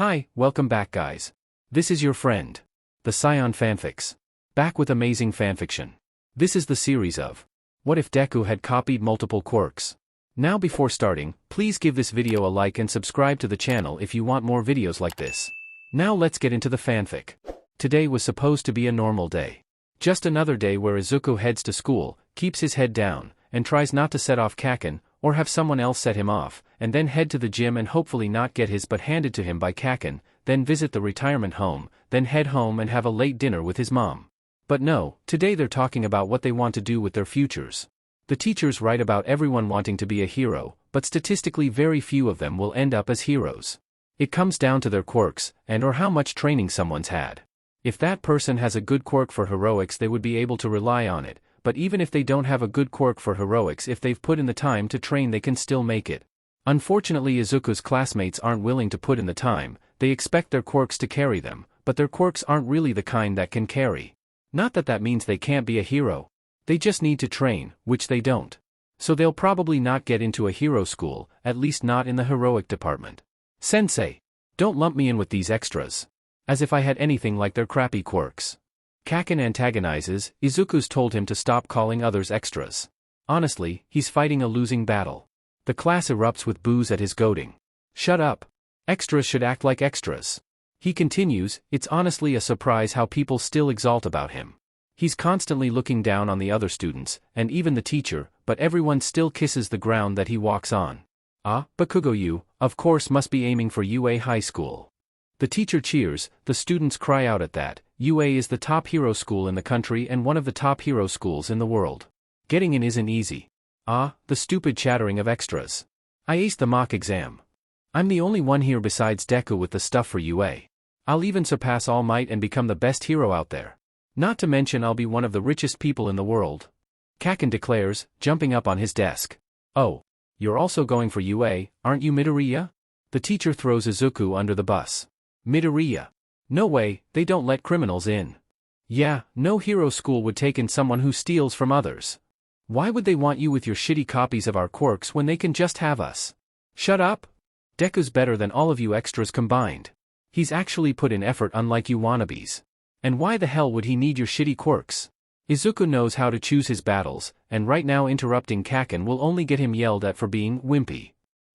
Hi, welcome back guys. This is your friend, the Scion Fanfics. Back with amazing fanfiction. This is the series of What if Deku had copied multiple quirks? Now before starting, please give this video a like and subscribe to the channel if you want more videos like this. Now let's get into the fanfic. Today was supposed to be a normal day. Just another day where Izuku heads to school, keeps his head down, and tries not to set off Kacchan, or have someone else set him off, and then head to the gym and hopefully not get his butt handed to him by Kacchan, then visit the retirement home, then head home and have a late dinner with his mom. But no, today they're talking about what they want to do with their futures. The teachers write about everyone wanting to be a hero, but statistically very few of them will end up as heroes. It comes down to their quirks, and or how much training someone's had. If that person has a good quirk for heroics, they would be able to rely on it, but even if they don't have a good quirk for heroics, if they've put in the time to train, they can still make it. Unfortunately, Izuku's classmates aren't willing to put in the time. They expect their quirks to carry them, but their quirks aren't really the kind that can carry. Not that that means they can't be a hero. They just need to train, which they don't. So they'll probably not get into a hero school, at least not in the heroic department. Sensei, don't lump me in with these extras. As if I had anything like their crappy quirks. Kacchan antagonizes. Izuku's told him to stop calling others extras. Honestly, he's fighting a losing battle. The class erupts with boos at his goading. Shut up. Extras should act like extras. He continues, it's honestly a surprise how people still exalt about him. He's constantly looking down on the other students, and even the teacher, but everyone still kisses the ground that he walks on. Ah, Bakugo, you, of course, must be aiming for UA High School. The teacher cheers, the students cry out at that. UA is the top hero school in the country and one of the top hero schools in the world. Getting in isn't easy. Ah, the stupid chattering of extras. I aced the mock exam. I'm the only one here besides Deku with the stuff for UA. I'll even surpass All Might and become the best hero out there. Not to mention I'll be one of the richest people in the world. Kacchan declares, jumping up on his desk. Oh, you're also going for UA, aren't you, Midoriya? The teacher throws Izuku under the bus. Midoriya. No way, they don't let criminals in. Yeah, no hero school would take in someone who steals from others. Why would they want you with your shitty copies of our quirks when they can just have us? Shut up. Deku's better than all of you extras combined. He's actually put in effort, unlike you wannabes. And why the hell would he need your shitty quirks? Izuku knows how to choose his battles, and right now interrupting Kacchan will only get him yelled at for being wimpy.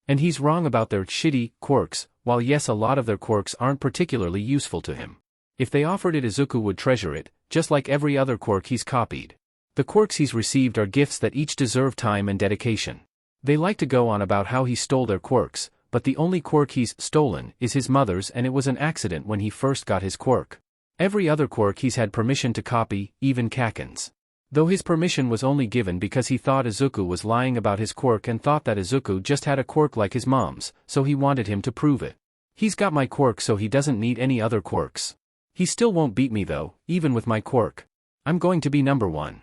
And he's wrong about their shitty quirks. While yes, a lot of their quirks aren't particularly useful to him. If they offered it, Izuku would treasure it, just like every other quirk he's copied. The quirks he's received are gifts that each deserve time and dedication. They like to go on about how he stole their quirks, but the only quirk he's stolen is his mother's, and it was an accident when he first got his quirk. Every other quirk he's had permission to copy, even Kacchan's. Though his permission was only given because he thought Izuku was lying about his quirk and thought that Izuku just had a quirk like his mom's, so he wanted him to prove it. He's got my quirk, so he doesn't need any other quirks. He still won't beat me though, even with my quirk. I'm going to be number one.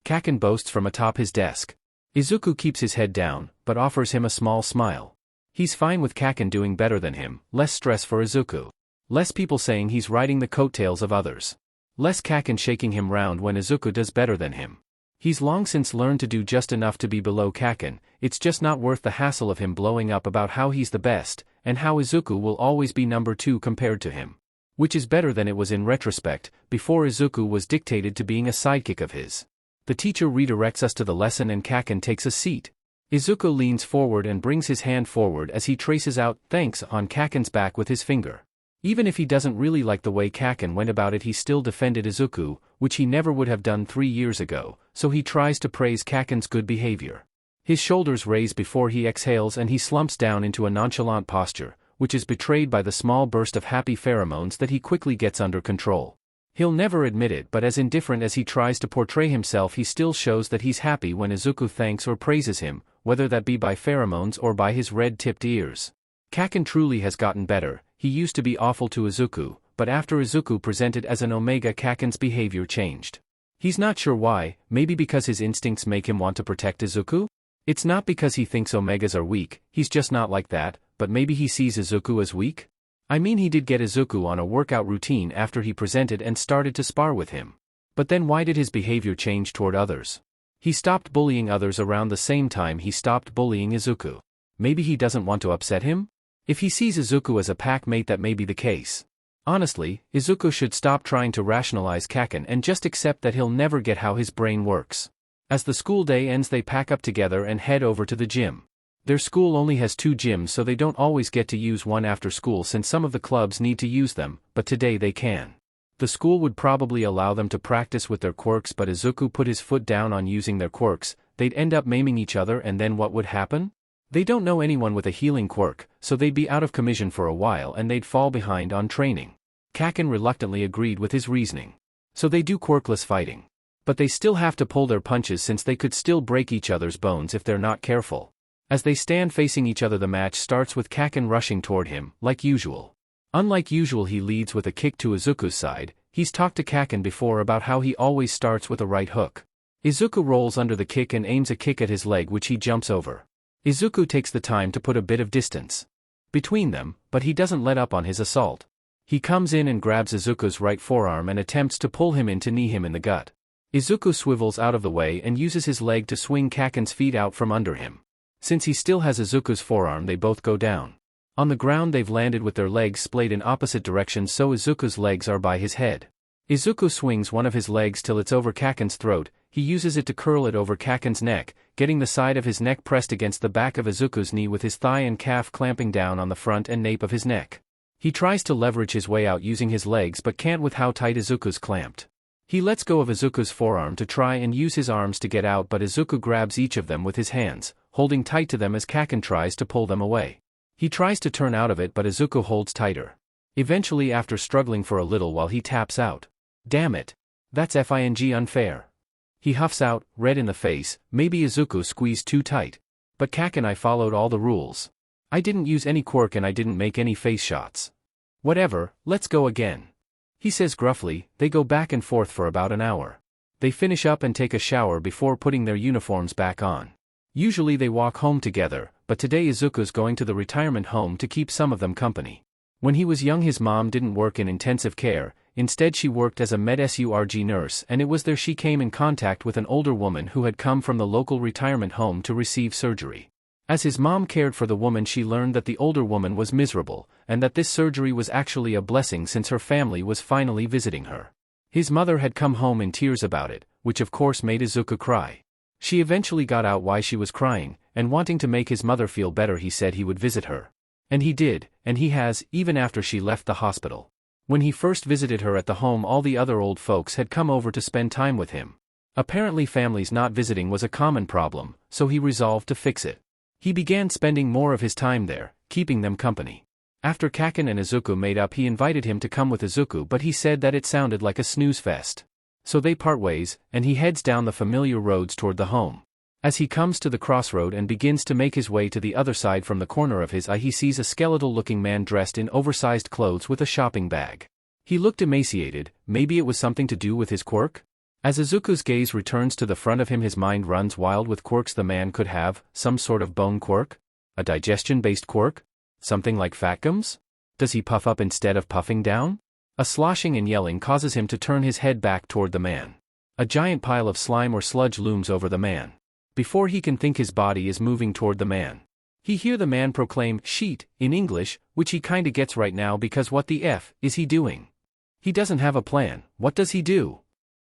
Kacchan boasts from atop his desk. Izuku keeps his head down, but offers him a small smile. He's fine with Kacchan doing better than him, less stress for Izuku. Less people saying he's riding the coattails of others. Less Kacchan shaking him round when Izuku does better than him. He's long since learned to do just enough to be below Kacchan. It's just not worth the hassle of him blowing up about how he's the best, and how Izuku will always be number two compared to him. Which is better than it was in retrospect, before Izuku was dictated to being a sidekick of his. The teacher redirects us to the lesson and Kacchan takes a seat. Izuku leans forward and brings his hand forward as he traces out "thanks" on Kacchan's back with his finger. Even if he doesn't really like the way Kacchan went about it, he still defended Izuku, which he never would have done 3 years ago, so he tries to praise Kacchan's good behavior. His shoulders raise before he exhales and he slumps down into a nonchalant posture, which is betrayed by the small burst of happy pheromones that he quickly gets under control. He'll never admit it, but as indifferent as he tries to portray himself, he still shows that he's happy when Izuku thanks or praises him, whether that be by pheromones or by his red-tipped ears. Kacchan truly has gotten better. He used to be awful to Izuku, but after Izuku presented as an Omega, Kacchan's behavior changed. He's not sure why, maybe because his instincts make him want to protect Izuku? It's not because he thinks Omegas are weak, he's just not like that, but maybe he sees Izuku as weak? I mean, he did get Izuku on a workout routine after he presented and started to spar with him. But then why did his behavior change toward others? He stopped bullying others around the same time he stopped bullying Izuku. Maybe he doesn't want to upset him? If he sees Izuku as a pack mate, that may be the case. Honestly, Izuku should stop trying to rationalize Kacchan and just accept that he'll never get how his brain works. As the school day ends, they pack up together and head over to the gym. Their school only has 2 gyms, so they don't always get to use one after school since some of the clubs need to use them, but today they can. The school would probably allow them to practice with their quirks, but Izuku put his foot down on using their quirks. They'd end up maiming each other, and then what would happen? They don't know anyone with a healing quirk, so they'd be out of commission for a while and they'd fall behind on training. Kacchan reluctantly agreed with his reasoning. So they do quirkless fighting. But they still have to pull their punches since they could still break each other's bones if they're not careful. As they stand facing each other, the match starts with Kacchan rushing toward him, like usual. Unlike usual, he leads with a kick to Izuku's side. He's talked to Kacchan before about how he always starts with a right hook. Izuku rolls under the kick and aims a kick at his leg, which he jumps over. Izuku takes the time to put a bit of distance between them, but he doesn't let up on his assault. He comes in and grabs Izuku's right forearm and attempts to pull him in to knee him in the gut. Izuku swivels out of the way and uses his leg to swing Kacchan's feet out from under him. Since he still has Izuku's forearm, they both go down. On the ground, they've landed with their legs splayed in opposite directions, so Izuku's legs are by his head. Izuku swings one of his legs till it's over Kacchan's throat. He uses it to curl it over Kacchan's neck, getting the side of his neck pressed against the back of Izuku's knee with his thigh and calf clamping down on the front and nape of his neck. He tries to leverage his way out using his legs but can't with how tight Izuku's clamped. He lets go of Izuku's forearm to try and use his arms to get out, but Izuku grabs each of them with his hands, holding tight to them as Kacchan tries to pull them away. He tries to turn out of it, but Izuku holds tighter. Eventually, after struggling for a little while, he taps out. Damn it. That's FING unfair. He huffs out, red in the face. Maybe Izuku squeezed too tight. But Kacchan, I followed all the rules. I didn't use any quirk and I didn't make any face shots. Whatever, let's go again. He says gruffly. They go back and forth for about an hour. They finish up and take a shower before putting their uniforms back on. Usually they walk home together, but today Izuku's going to the retirement home to keep some of them company. When he was young, his mom didn't work in intensive care. Instead, she worked as a med-surg nurse, and it was there she came in contact with an older woman who had come from the local retirement home to receive surgery. As his mom cared for the woman, she learned that the older woman was miserable, and that this surgery was actually a blessing since her family was finally visiting her. His mother had come home in tears about it, which of course made Izuku cry. She eventually got out why she was crying, and wanting to make his mother feel better, he said he would visit her. And he did, and he has, even after she left the hospital. When he first visited her at the home, all the other old folks had come over to spend time with him. Apparently families not visiting was a common problem, so he resolved to fix it. He began spending more of his time there, keeping them company. After Kacchan and Izuku made up, he invited him to come with Izuku, but he said that it sounded like a snooze fest. So they part ways, and he heads down the familiar roads toward the home. As he comes to the crossroad and begins to make his way to the other side, from the corner of his eye he sees a skeletal-looking man dressed in oversized clothes with a shopping bag. He looked emaciated. Maybe it was something to do with his quirk? As Izuku's gaze returns to the front of him, his mind runs wild with quirks the man could have. Some sort of bone quirk? A digestion-based quirk? Something like fat gums? Does he puff up instead of puffing down? A sloshing and yelling causes him to turn his head back toward the man. A giant pile of slime or sludge looms over the man. Before he can think, his body is moving toward the man. He hears the man proclaim, "Sheet," in English, which he kinda gets right now because what the F is he doing? He doesn't have a plan. What does he do?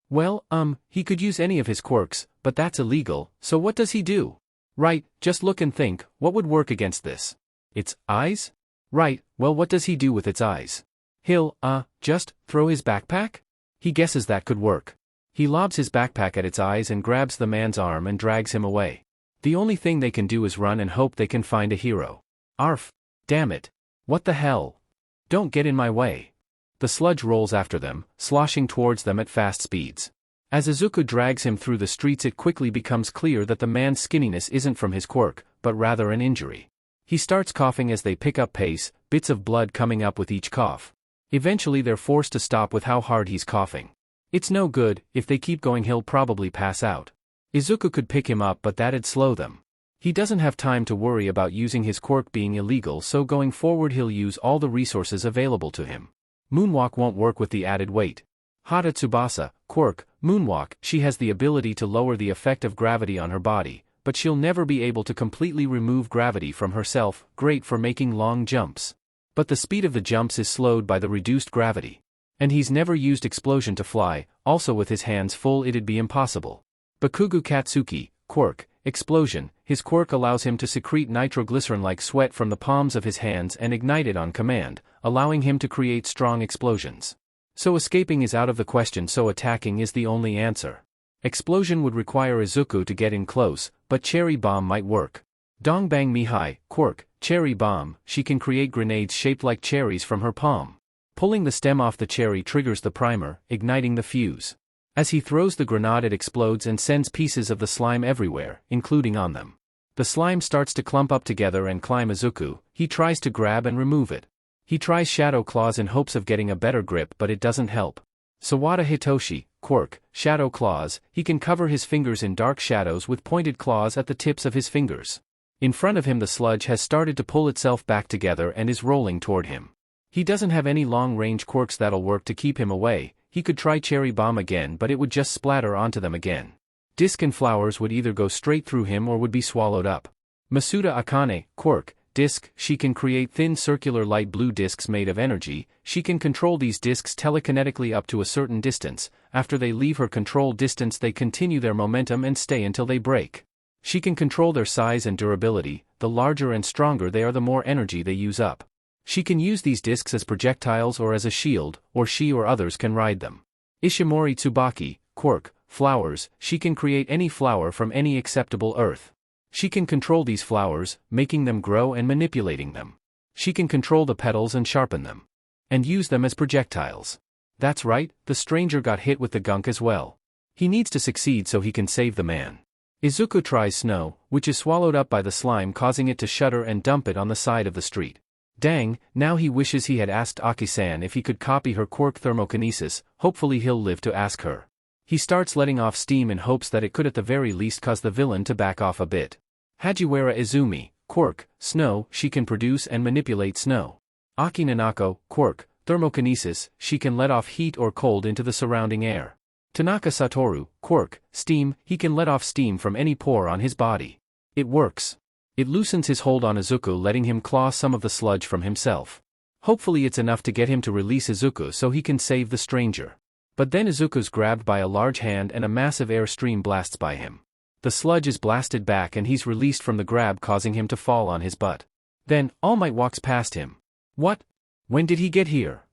Well, he could use any of his quirks, but that's illegal, so what does he do? Right, just look and think, what would work against this? Its eyes? Right, well, what does he do with its eyes? He'll, just throw his backpack? He guesses that could work. He lobs his backpack at its eyes and grabs the man's arm and drags him away. The only thing they can do is run and hope they can find a hero. Arf! Damn it! What the hell? Don't get in my way. The sludge rolls after them, sloshing towards them at fast speeds. As Izuku drags him through the streets, it quickly becomes clear that the man's skinniness isn't from his quirk, but rather an injury. He starts coughing as they pick up pace, bits of blood coming up with each cough. Eventually they're forced to stop with how hard he's coughing. It's no good. If they keep going, he'll probably pass out. Izuku could pick him up, but that'd slow them. He doesn't have time to worry about using his quirk being illegal, so going forward he'll use all the resources available to him. Moonwalk won't work with the added weight. Hata Tsubasa, quirk, Moonwalk. She has the ability to lower the effect of gravity on her body, but she'll never be able to completely remove gravity from herself, great for making long jumps. But the speed of the jumps is slowed by the reduced gravity. And he's never used explosion to fly, also with his hands full it'd be impossible. Bakugo Katsuki, Quirk, explosion, his quirk allows him to secrete nitroglycerin-like sweat from the palms of his hands and ignite it on command, allowing him to create strong explosions. So escaping is out of the question, so attacking is the only answer. Explosion would require Izuku to get in close, but cherry bomb might work. Dongbang Mihai, Quirk, cherry bomb, she can create grenades shaped like cherries from her palm. Pulling the stem off the cherry triggers the primer, igniting the fuse. As he throws the grenade it explodes and sends pieces of the slime everywhere, including on them. The slime starts to clump up together and climb Izuku. He tries to grab and remove it. He tries Shadow Claws in hopes of getting a better grip, but it doesn't help. Sawada Hitoshi, Quirk, Shadow Claws, he can cover his fingers in dark shadows with pointed claws at the tips of his fingers. In front of him the sludge has started to pull itself back together and is rolling toward him. He doesn't have any long-range quirks that'll work to keep him away. He could try Cherry Bomb again, but it would just splatter onto them again. Disc and flowers would either go straight through him or would be swallowed up. Masuda Akane, Quirk, Disc, she can create thin circular light blue discs made of energy. She can control these discs telekinetically up to a certain distance. After they leave her control distance they continue their momentum and stay until they break. She can control their size and durability. The larger and stronger they are, the more energy they use up. She can use these discs as projectiles or as a shield, or she or others can ride them. Ishimori Tsubaki, Quirk, flowers, she can create any flower from any acceptable earth. She can control these flowers, making them grow and manipulating them. She can control the petals and sharpen them. And use them as projectiles. That's right, the stranger got hit with the gunk as well. He needs to succeed so he can save the man. Izuku tries snow, which is swallowed up by the slime, causing it to shudder and dump it on the side of the street. Dang, now he wishes he had asked Aki-san if he could copy her quirk thermokinesis. Hopefully he'll live to ask her. He starts letting off steam in hopes that it could at the very least cause the villain to back off a bit. Hajiwara Izumi, Quirk, snow, she can produce and manipulate snow. Aki Nanako, Quirk, thermokinesis, she can let off heat or cold into the surrounding air. Tanaka Satoru, Quirk, steam, he can let off steam from any pore on his body. It works. It loosens his hold on Izuku, letting him claw some of the sludge from himself. Hopefully it's enough to get him to release Izuku so he can save the stranger. But then Izuku's grabbed by a large hand and a massive air stream blasts by him. The sludge is blasted back and he's released from the grab, causing him to fall on his butt. Then, All Might walks past him. What? When did he get here?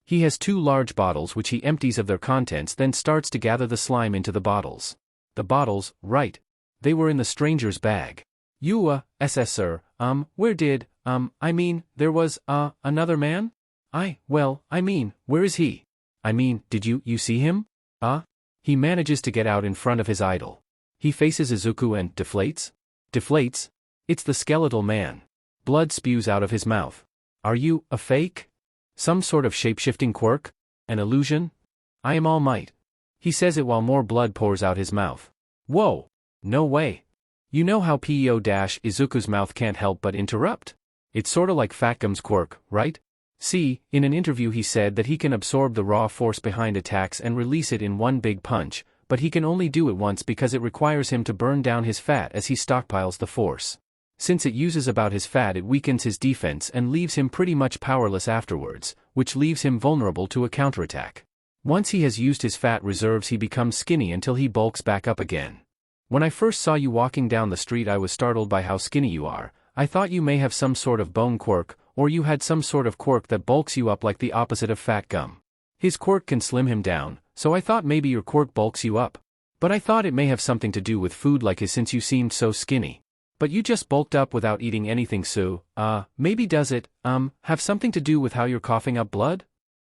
He has 2 large bottles which he empties of their contents, then starts to gather the slime into the bottles. The bottles, right. They were in the stranger's bag. SS sir, where did, there was, another man? Where is he? Did you see him? He manages to get out in front of his idol. He faces Izuku and deflates? Deflates? It's the skeletal man. Blood spews out of his mouth. Are you a fake? Some sort of shape-shifting quirk? An illusion? I am All Might. He says it while more blood pours out his mouth. Whoa! No way. You know how Izuku's mouth can't help but interrupt? It's sorta like Fatgum's quirk, right? See, in an interview he said that he can absorb the raw force behind attacks and release it in one big punch, but he can only do it once because it requires him to burn down his fat as he stockpiles the force. Since it uses about his fat, it weakens his defense and leaves him pretty much powerless afterwards, which leaves him vulnerable to a counterattack. Once he has used his fat reserves he becomes skinny until he bulks back up again. When I first saw you walking down the street I was startled by how skinny you are. I thought you may have some sort of bone quirk, or you had some sort of quirk that bulks you up like the opposite of fat gum. His quirk can slim him down, so I thought maybe your quirk bulks you up. But I thought it may have something to do with food like his since you seemed so skinny. But you just bulked up without eating anything, so, maybe does it, have something to do with how you're coughing up blood?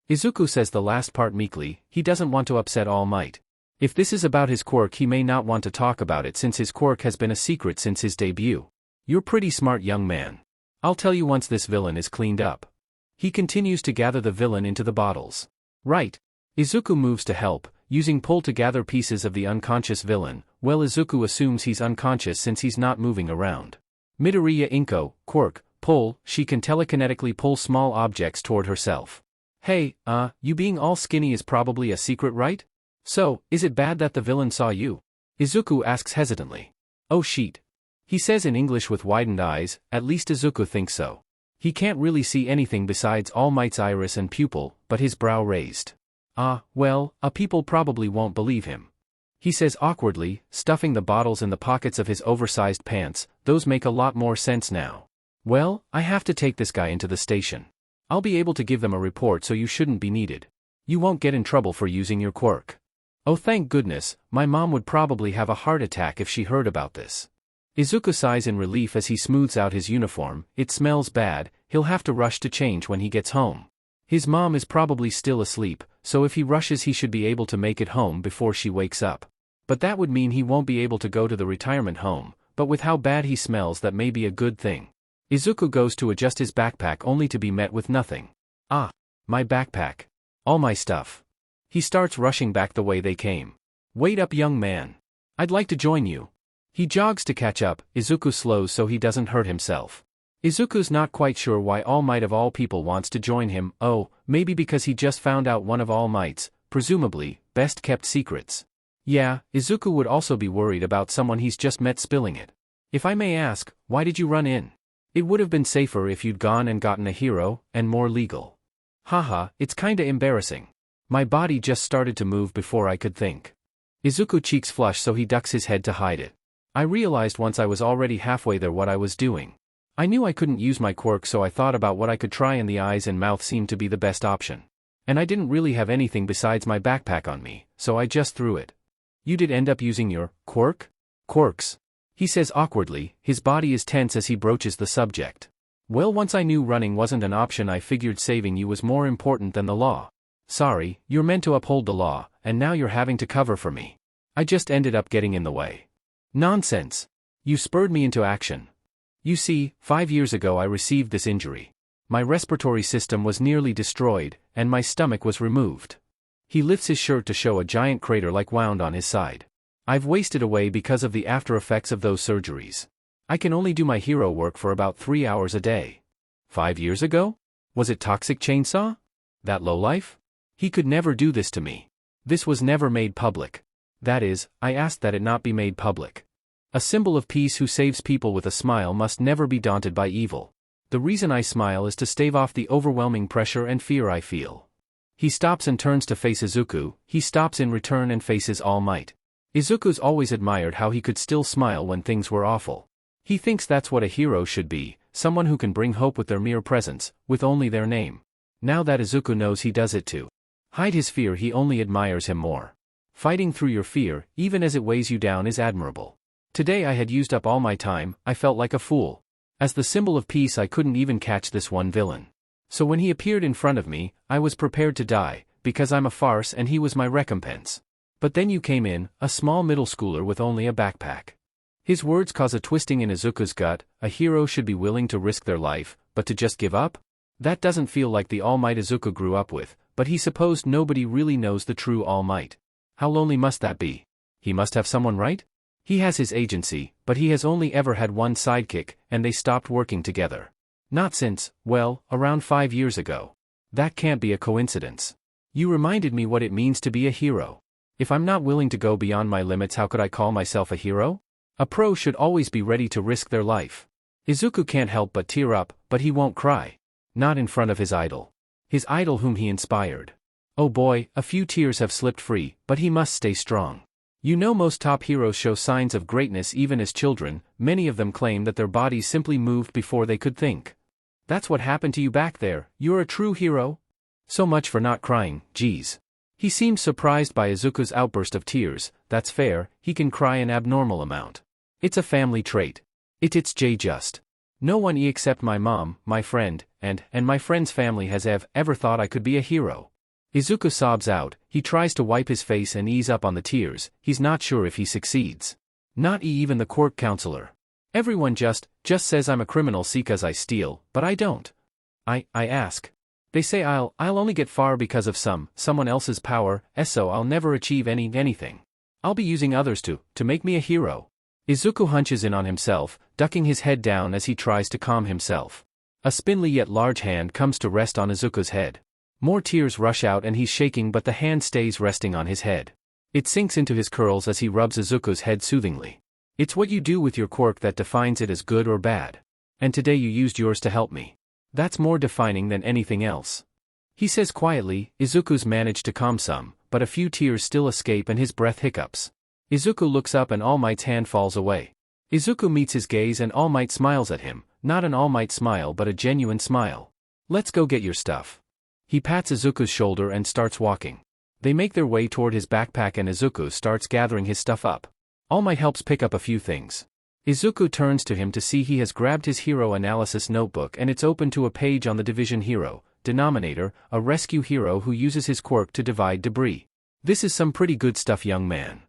Izuku says the last part meekly. He doesn't want to upset All Might. If this is about his quirk he may not want to talk about it since his quirk has been a secret since his debut. You're pretty smart, young man. I'll tell you once this villain is cleaned up. He continues to gather the villain into the bottles. Right. Izuku moves to help, using pull to gather pieces of the unconscious villain. Well, Izuku assumes he's unconscious since he's not moving around. Midoriya Inko, Quirk, pull, she can telekinetically pull small objects toward herself. Hey, you being all skinny is probably a secret, right? So, is it bad that the villain saw you? Izuku asks hesitantly. Oh shit. He says in English with widened eyes, at least Izuku thinks so. He can't really see anything besides All Might's iris and pupil, but his brow raised. Well, people probably won't believe him. He says awkwardly, stuffing the bottles in the pockets of his oversized pants, those make a lot more sense now. Well, I have to take this guy into the station. I'll be able to give them a report so you shouldn't be needed. You won't get in trouble for using your quirk. Oh thank goodness, my mom would probably have a heart attack if she heard about this. Izuku sighs in relief as he smooths out his uniform. It smells bad, he'll have to rush to change when he gets home. His mom is probably still asleep, so if he rushes he should be able to make it home before she wakes up. But that would mean he won't be able to go to the retirement home, but with how bad he smells that may be a good thing. Izuku goes to adjust his backpack only to be met with nothing. My backpack. All my stuff. He starts rushing back the way they came. Wait up young man. I'd like to join you. He jogs to catch up. Izuku slows so he doesn't hurt himself. Izuku's not quite sure why All Might of all people wants to join him. Maybe because he just found out one of All Might's, presumably, best kept secrets. Yeah, Izuku would also be worried about someone he's just met spilling it. If I may ask, why did you run in? It would have been safer if you'd gone and gotten a hero, and more legal. Haha, it's kinda embarrassing. My body just started to move before I could think. Izuku cheeks flush so he ducks his head to hide it. I realized once I was already halfway there what I was doing. I knew I couldn't use my quirk so I thought about what I could try and the eyes and mouth seemed to be the best option. And I didn't really have anything besides my backpack on me, so I just threw it. You did end up using your quirk? Quirks. He says awkwardly, his body is tense as he broaches the subject. Well, once I knew running wasn't an option I figured saving you was more important than the law. Sorry, you're meant to uphold the law, and now you're having to cover for me. I just ended up getting in the way. Nonsense. You spurred me into action. You see, 5 years ago I received this injury. My respiratory system was nearly destroyed, and my stomach was removed. He lifts his shirt to show a giant crater-like wound on his side. I've wasted away because of the after effects of those surgeries. I can only do my hero work for about 3 hours a day. 5 years ago? Was it Toxic Chainsaw? That lowlife? He could never do this to me. This was never made public. That is, I asked that it not be made public. A symbol of peace who saves people with a smile must never be daunted by evil. The reason I smile is to stave off the overwhelming pressure and fear I feel. He stops and turns to face Izuku. He stops in return and faces All Might. Izuku's always admired how he could still smile when things were awful. He thinks that's what a hero should be, someone who can bring hope with their mere presence, with only their name. Now that Izuku knows he does it to hide his fear, he only admires him more. Fighting through your fear, even as it weighs you down, is admirable. Today I had used up all my time. I felt like a fool. As the symbol of peace I couldn't even catch this one villain. So when he appeared in front of me, I was prepared to die, because I'm a farce and he was my recompense. But then you came in, a small middle schooler with only a backpack. His words cause a twisting in Izuku's gut. A hero should be willing to risk their life, but to just give up? That doesn't feel like the All Might Izuku grew up with, but he supposed nobody really knows the true All Might. How lonely must that be? He must have someone, right? He has his agency, but he has only ever had one sidekick, and they stopped working together. Not since, well, around 5 years ago. That can't be a coincidence. You reminded me what it means to be a hero. If I'm not willing to go beyond my limits, how could I call myself a hero? A pro should always be ready to risk their life. Izuku can't help but tear up, but he won't cry. Not in front of his idol. His idol whom he inspired. Oh boy, a few tears have slipped free, but he must stay strong. You know, most top heroes show signs of greatness even as children. Many of them claim that their bodies simply moved before they could think. That's what happened to you back there. You're a true hero? So much for not crying, geez. He seemed surprised by Izuku's outburst of tears. That's fair, he can cry an abnormal amount. It's a family trait. It's just. No one except my mom, my friend, and my friend's family has ever thought I could be a hero. Izuku sobs out. He tries to wipe his face and ease up on the tears. He's not sure if he succeeds. Not even the Quirk counselor. Everyone just says I'm a criminal because I steal, but I don't. I ask. They say I'll only get far because of someone else's power, so I'll never achieve anything. I'll be using others to make me a hero. Izuku hunches in on himself, ducking his head down as he tries to calm himself. A spindly yet large hand comes to rest on Izuku's head. More tears rush out and he's shaking, but the hand stays resting on his head. It sinks into his curls as he rubs Izuku's head soothingly. It's what you do with your quirk that defines it as good or bad. And today you used yours to help me. That's more defining than anything else. He says quietly. Izuku's managed to calm some, but a few tears still escape and his breath hiccups. Izuku looks up and All Might's hand falls away. Izuku meets his gaze and All Might smiles at him, not an All Might smile but a genuine smile. Let's go get your stuff. He pats Izuku's shoulder and starts walking. They make their way toward his backpack and Izuku starts gathering his stuff up. All Might helps pick up a few things. Izuku turns to him to see he has grabbed his hero analysis notebook and it's open to a page on the division hero, Denominator, a rescue hero who uses his quirk to divide debris. This is some pretty good stuff, young man.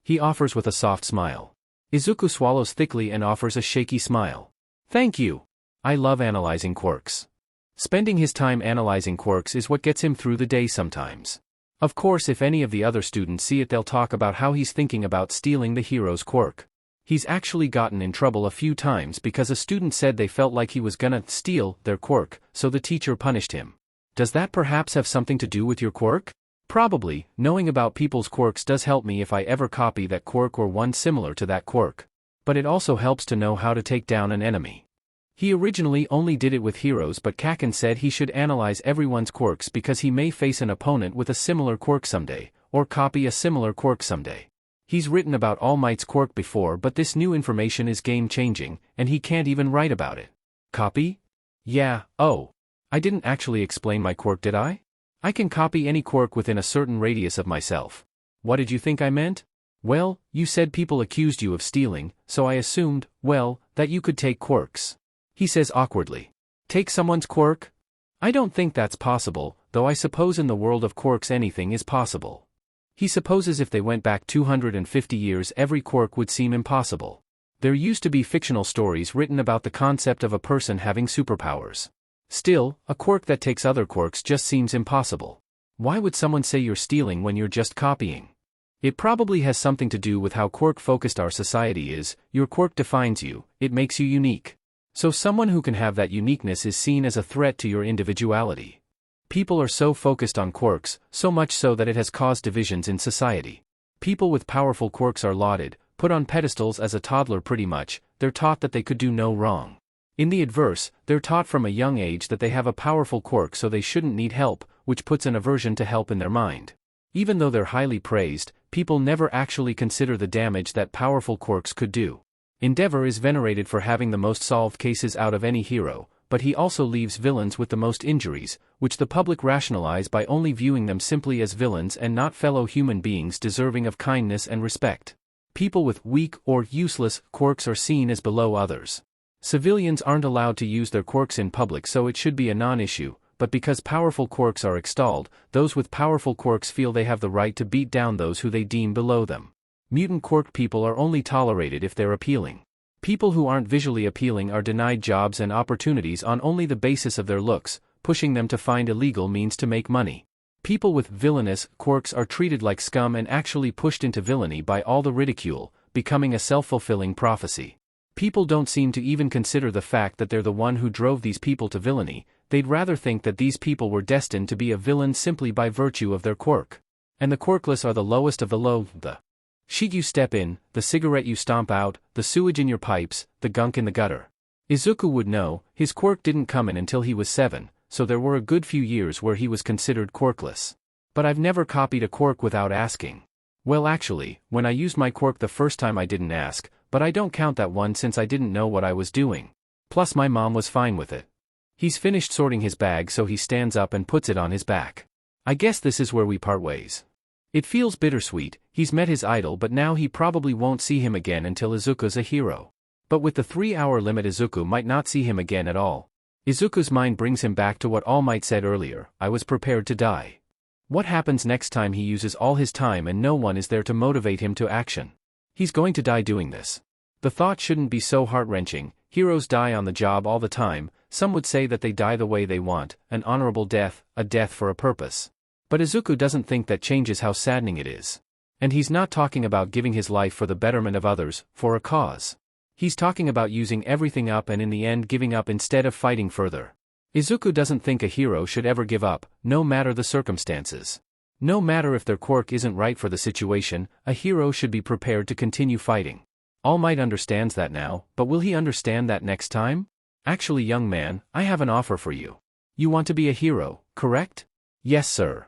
He offers with a soft smile. Izuku swallows thickly and offers a shaky smile. Thank you. I love analyzing quirks. Spending his time analyzing quirks is what gets him through the day sometimes. Of course, if any of the other students see it, they'll talk about how he's thinking about stealing the hero's quirk. He's actually gotten in trouble a few times because a student said they felt like he was gonna steal their quirk, so the teacher punished him. Does that perhaps have something to do with your quirk? Probably. Knowing about people's quirks does help me if I ever copy that quirk or one similar to that quirk. But it also helps to know how to take down an enemy. He originally only did it with heroes, but Kacchan said he should analyze everyone's quirks because he may face an opponent with a similar quirk someday, or copy a similar quirk someday. He's written about All Might's quirk before, but this new information is game-changing, and he can't even write about it. Copy? Yeah. Oh. I didn't actually explain my quirk, did I? I can copy any quirk within a certain radius of myself. What did you think I meant? Well, you said people accused you of stealing, so I assumed, well, that you could take quirks. He says awkwardly. Take someone's quirk? I don't think that's possible, though I suppose in the world of quirks anything is possible. He supposes if they went back 250 years every quirk would seem impossible. There used to be fictional stories written about the concept of a person having superpowers. Still, a quirk that takes other quirks just seems impossible. Why would someone say you're stealing when you're just copying? It probably has something to do with how quirk-focused our society is. Your quirk defines you, it makes you unique. So someone who can have that uniqueness is seen as a threat to your individuality. People are so focused on quirks, so much so that it has caused divisions in society. People with powerful quirks are lauded, put on pedestals as a toddler pretty much. They're taught that they could do no wrong. In the adverse, they're taught from a young age that they have a powerful quirk so they shouldn't need help, which puts an aversion to help in their mind. Even though they're highly praised, people never actually consider the damage that powerful quirks could do. Endeavor is venerated for having the most solved cases out of any hero, but he also leaves villains with the most injuries, which the public rationalize by only viewing them simply as villains and not fellow human beings deserving of kindness and respect. People with weak or useless quirks are seen as below others. Civilians aren't allowed to use their quirks in public, so it should be a non-issue, but because powerful quirks are extolled, those with powerful quirks feel they have the right to beat down those who they deem below them. Mutant quirk people are only tolerated if they're appealing. People who aren't visually appealing are denied jobs and opportunities on only the basis of their looks, pushing them to find illegal means to make money. People with villainous quirks are treated like scum and actually pushed into villainy by all the ridicule, becoming a self-fulfilling prophecy. People don't seem to even consider the fact that they're the one who drove these people to villainy. They'd rather think that these people were destined to be a villain simply by virtue of their quirk. And the quirkless are the lowest of the low, the shit you step in, the cigarette you stomp out, the sewage in your pipes, the gunk in the gutter. Izuku would know, his quirk didn't come in until he was 7, so there were a good few years where he was considered quirkless. But I've never copied a quirk without asking. Well, actually, when I used my quirk the first time I didn't ask, but I don't count that one since I didn't know what I was doing. Plus my mom was fine with it. He's finished sorting his bag, so he stands up and puts it on his back. I guess this is where we part ways. It feels bittersweet. He's met his idol, but now he probably won't see him again until Izuku's a hero. But with the 3-hour limit, Izuku might not see him again at all. Izuku's mind brings him back to what All Might said earlier: I was prepared to die. What happens next time he uses all his time and no one is there to motivate him to action? He's going to die doing this. The thought shouldn't be so heart-wrenching. Heroes die on the job all the time. Some would say that they die the way they want, an honorable death, a death for a purpose. But Izuku doesn't think that changes how saddening it is. And he's not talking about giving his life for the betterment of others, for a cause. He's talking about using everything up and in the end giving up instead of fighting further. Izuku doesn't think a hero should ever give up, no matter the circumstances. No matter if their quirk isn't right for the situation, a hero should be prepared to continue fighting. All Might understands that now, but will he understand that next time? Actually, young man, I have an offer for you. You want to be a hero, correct? Yes, sir.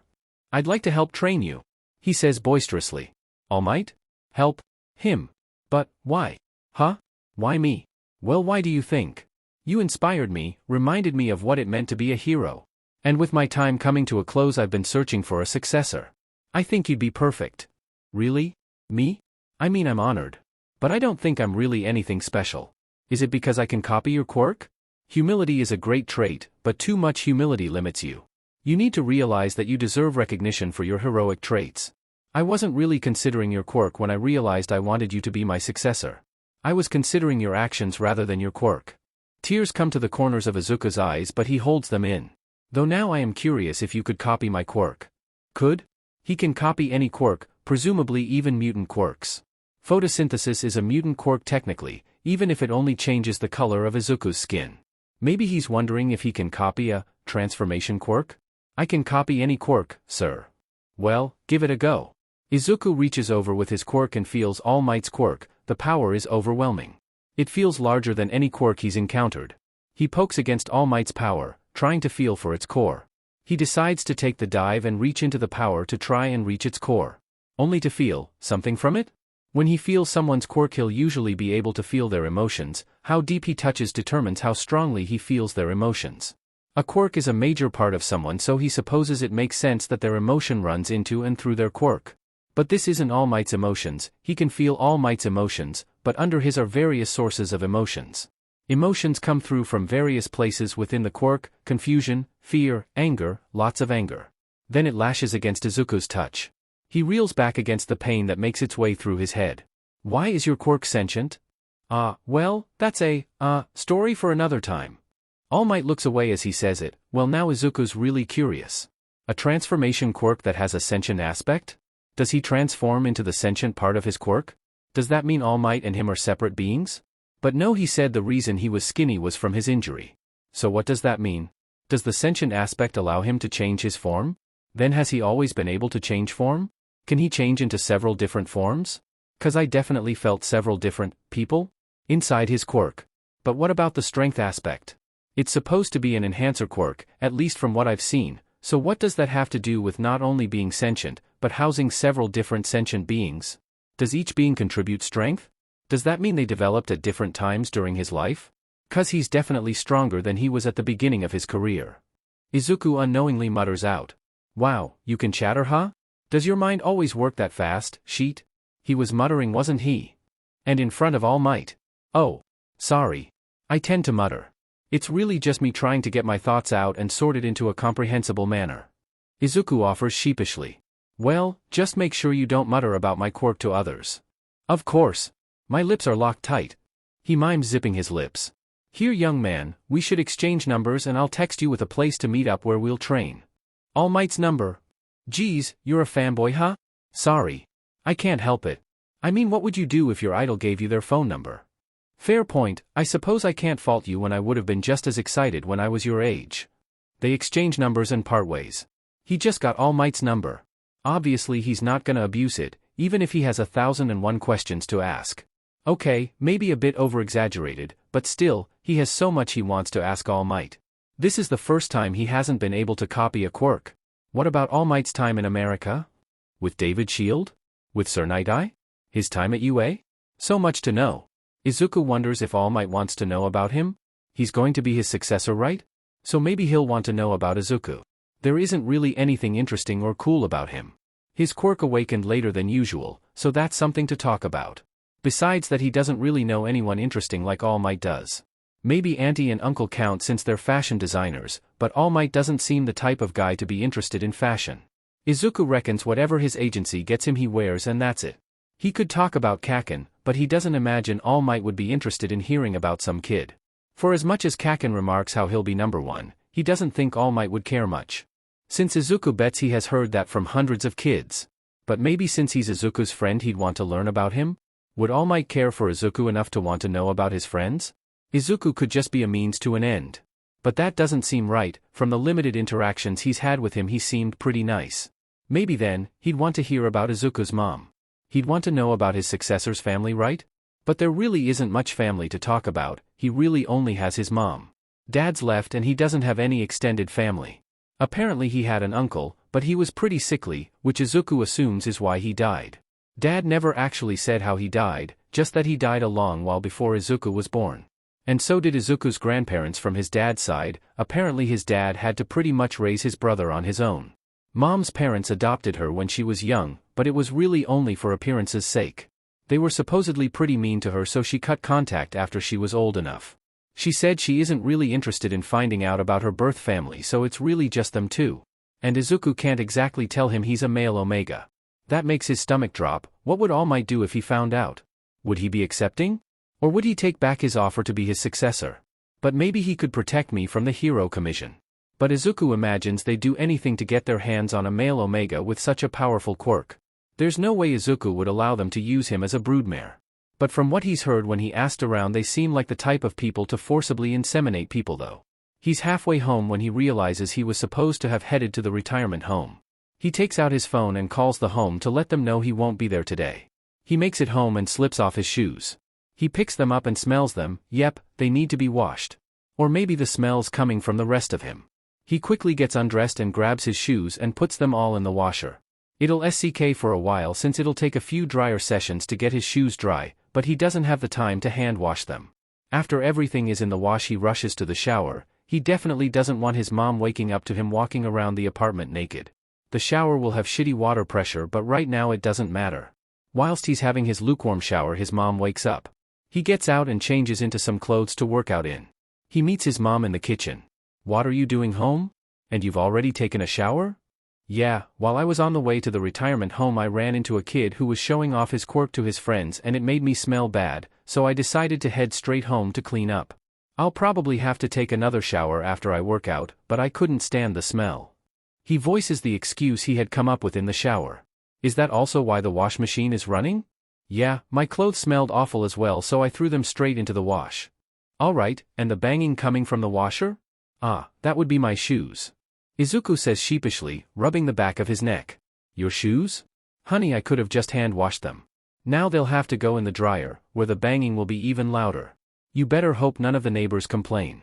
I'd like to help train you, he says boisterously. All Might? Help? Him? But, why? Huh? Why me? Well, why do you think? You inspired me, reminded me of what it meant to be a hero. And with my time coming to a close, I've been searching for a successor. I think you'd be perfect. Really? Me? I mean, I'm honored. But I don't think I'm really anything special. Is it because I can copy your quirk? Humility is a great trait, but too much humility limits you. You need to realize that you deserve recognition for your heroic traits. I wasn't really considering your quirk when I realized I wanted you to be my successor. I was considering your actions rather than your quirk. Tears come to the corners of Izuku's eyes, but he holds them in. Though now I am curious if you could copy my quirk. Could? He can copy any quirk, presumably even mutant quirks. Photosynthesis is a mutant quirk technically, even if it only changes the color of Izuku's skin. Maybe he's wondering if he can copy a transformation quirk? I can copy any quirk, sir. Well, give it a go. Izuku reaches over with his quirk and feels All Might's quirk. The power is overwhelming. It feels larger than any quirk he's encountered. He pokes against All Might's power, trying to feel for its core. He decides to take the dive and reach into the power to try and reach its core. Only to feel something from it? When he feels someone's quirk, he'll usually be able to feel their emotions. How deep he touches determines how strongly he feels their emotions. A quirk is a major part of someone, so he supposes it makes sense that their emotion runs into and through their quirk. But this isn't All Might's emotions. He can feel All Might's emotions, but under his are various sources of emotions. Emotions come through from various places within the quirk: confusion, fear, anger, lots of anger. Then it lashes against Izuku's touch. He reels back against the pain that makes its way through his head. Why is your quirk sentient? Well, that's a story for another time. All Might looks away as he says it. Well, now Izuku's really curious. A transformation quirk that has a sentient aspect? Does he transform into the sentient part of his quirk? Does that mean All Might and him are separate beings? But no, he said the reason he was skinny was from his injury. So what does that mean? Does the sentient aspect allow him to change his form? Then has he always been able to change form? Can he change into several different forms? 'Cause I definitely felt several different people inside his quirk. But what about the strength aspect? It's supposed to be an enhancer quirk, at least from what I've seen, so what does that have to do with not only being sentient, but housing several different sentient beings? Does each being contribute strength? Does that mean they developed at different times during his life? 'Cause he's definitely stronger than he was at the beginning of his career. Izuku unknowingly mutters out. Wow, you can chatter, huh? Does your mind always work that fast, Sheet? He was muttering, wasn't he? And in front of All Might. Oh. Sorry. I tend to mutter. It's really just me trying to get my thoughts out and sort it into a comprehensible manner. Izuku offers sheepishly. Well, just make sure you don't mutter about my quirk to others. Of course. My lips are locked tight. He mimes, zipping his lips. Here, young man, we should exchange numbers and I'll text you with a place to meet up where we'll train. All Might's number. Geez, you're a fanboy, huh? Sorry. I can't help it. I mean, what would you do if your idol gave you their phone number? Fair point. I suppose I can't fault you when I would have been just as excited when I was your age. They exchange numbers and part ways. He just got All Might's number. Obviously he's not gonna abuse it, even if he has 1,001 questions to ask. Okay, maybe a bit over-exaggerated, but still, he has so much he wants to ask All Might. This is the first time he hasn't been able to copy a quirk. What about All Might's time in America? With David Shield? With Sir Night-Eye? His time at UA? So much to know. Izuku wonders if All Might wants to know about him? He's going to be his successor, right? So maybe he'll want to know about Izuku. There isn't really anything interesting or cool about him. His quirk awakened later than usual, so that's something to talk about. Besides that, he doesn't really know anyone interesting like All Might does. Maybe Auntie and Uncle count since they're fashion designers, but All Might doesn't seem the type of guy to be interested in fashion. Izuku reckons whatever his agency gets him he wears and that's it. He could talk about Kacchan, but he doesn't imagine All Might would be interested in hearing about some kid. For as much as Kacchan remarks how he'll be number one, he doesn't think All Might would care much. Since Izuku bets he has heard that from hundreds of kids. But maybe since he's Izuku's friend he'd want to learn about him? Would All Might care for Izuku enough to want to know about his friends? Izuku could just be a means to an end. But that doesn't seem right. From the limited interactions he's had with him he seemed pretty nice. Maybe then, he'd want to hear about Izuku's mom. He'd want to know about his successor's family, right? But there really isn't much family to talk about, he really only has his mom. Dad's left and he doesn't have any extended family. Apparently he had an uncle, but he was pretty sickly, which Izuku assumes is why he died. Dad never actually said how he died, just that he died a long while before Izuku was born. And so did Izuku's grandparents from his dad's side. Apparently his dad had to pretty much raise his brother on his own. Mom's parents adopted her when she was young, but it was really only for appearance's sake. They were supposedly pretty mean to her, so she cut contact after she was old enough. She said she isn't really interested in finding out about her birth family, so it's really just them two. And Izuku can't exactly tell him he's a male Omega. That makes his stomach drop. What would All Might do if he found out? Would he be accepting? Or would he take back his offer to be his successor? But maybe he could protect me from the Hero Commission. But Izuku imagines they'd do anything to get their hands on a male Omega with such a powerful quirk. There's no way Izuku would allow them to use him as a broodmare. But from what he's heard when he asked around, they seem like the type of people to forcibly inseminate people though. He's halfway home when he realizes he was supposed to have headed to the retirement home. He takes out his phone and calls the home to let them know he won't be there today. He makes it home and slips off his shoes. He picks them up and smells them. Yep, they need to be washed. Or maybe the smell's coming from the rest of him. He quickly gets undressed and grabs his shoes and puts them all in the washer. It'll SCK for a while since it'll take a few dryer sessions to get his shoes dry, but he doesn't have the time to hand wash them. After everything is in the wash, he rushes to the shower. He definitely doesn't want his mom waking up to him walking around the apartment naked. The shower will have shitty water pressure, but right now it doesn't matter. Whilst he's having his lukewarm shower, his mom wakes up. He gets out and changes into some clothes to work out in. He meets his mom in the kitchen. "What are you doing home? And you've already taken a shower?" "Yeah, while I was on the way to the retirement home I ran into a kid who was showing off his quirk to his friends and it made me smell bad, so I decided to head straight home to clean up. I'll probably have to take another shower after I work out, but I couldn't stand the smell." He voices the excuse he had come up with in the shower. "Is that also why the wash machine is running?" "Yeah, my clothes smelled awful as well, so I threw them straight into the wash." "Alright, and the banging coming from the washer?" "Ah, that would be my shoes." Izuku says sheepishly, rubbing the back of his neck. "Your shoes? Honey, I could have just hand-washed them. Now they'll have to go in the dryer, where the banging will be even louder. You better hope none of the neighbors complain."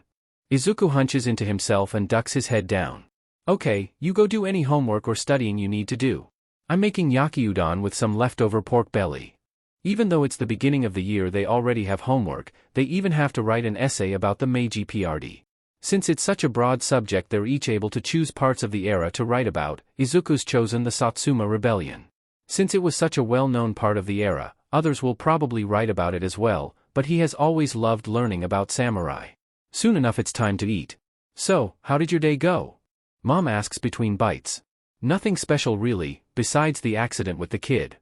Izuku hunches into himself and ducks his head down. "Okay, you go do any homework or studying you need to do. I'm making yaki udon with some leftover pork belly." Even though it's the beginning of the year, they already have homework. They even have to write an essay about the Meiji PRD. Since it's such a broad subject, they're each able to choose parts of the era to write about. Izuku's chosen the Satsuma Rebellion. Since it was such a well-known part of the era, others will probably write about it as well, but he has always loved learning about samurai. Soon enough it's time to eat. "So, how did your day go?" Mom asks between bites. "Nothing special really, besides the accident with the kid,"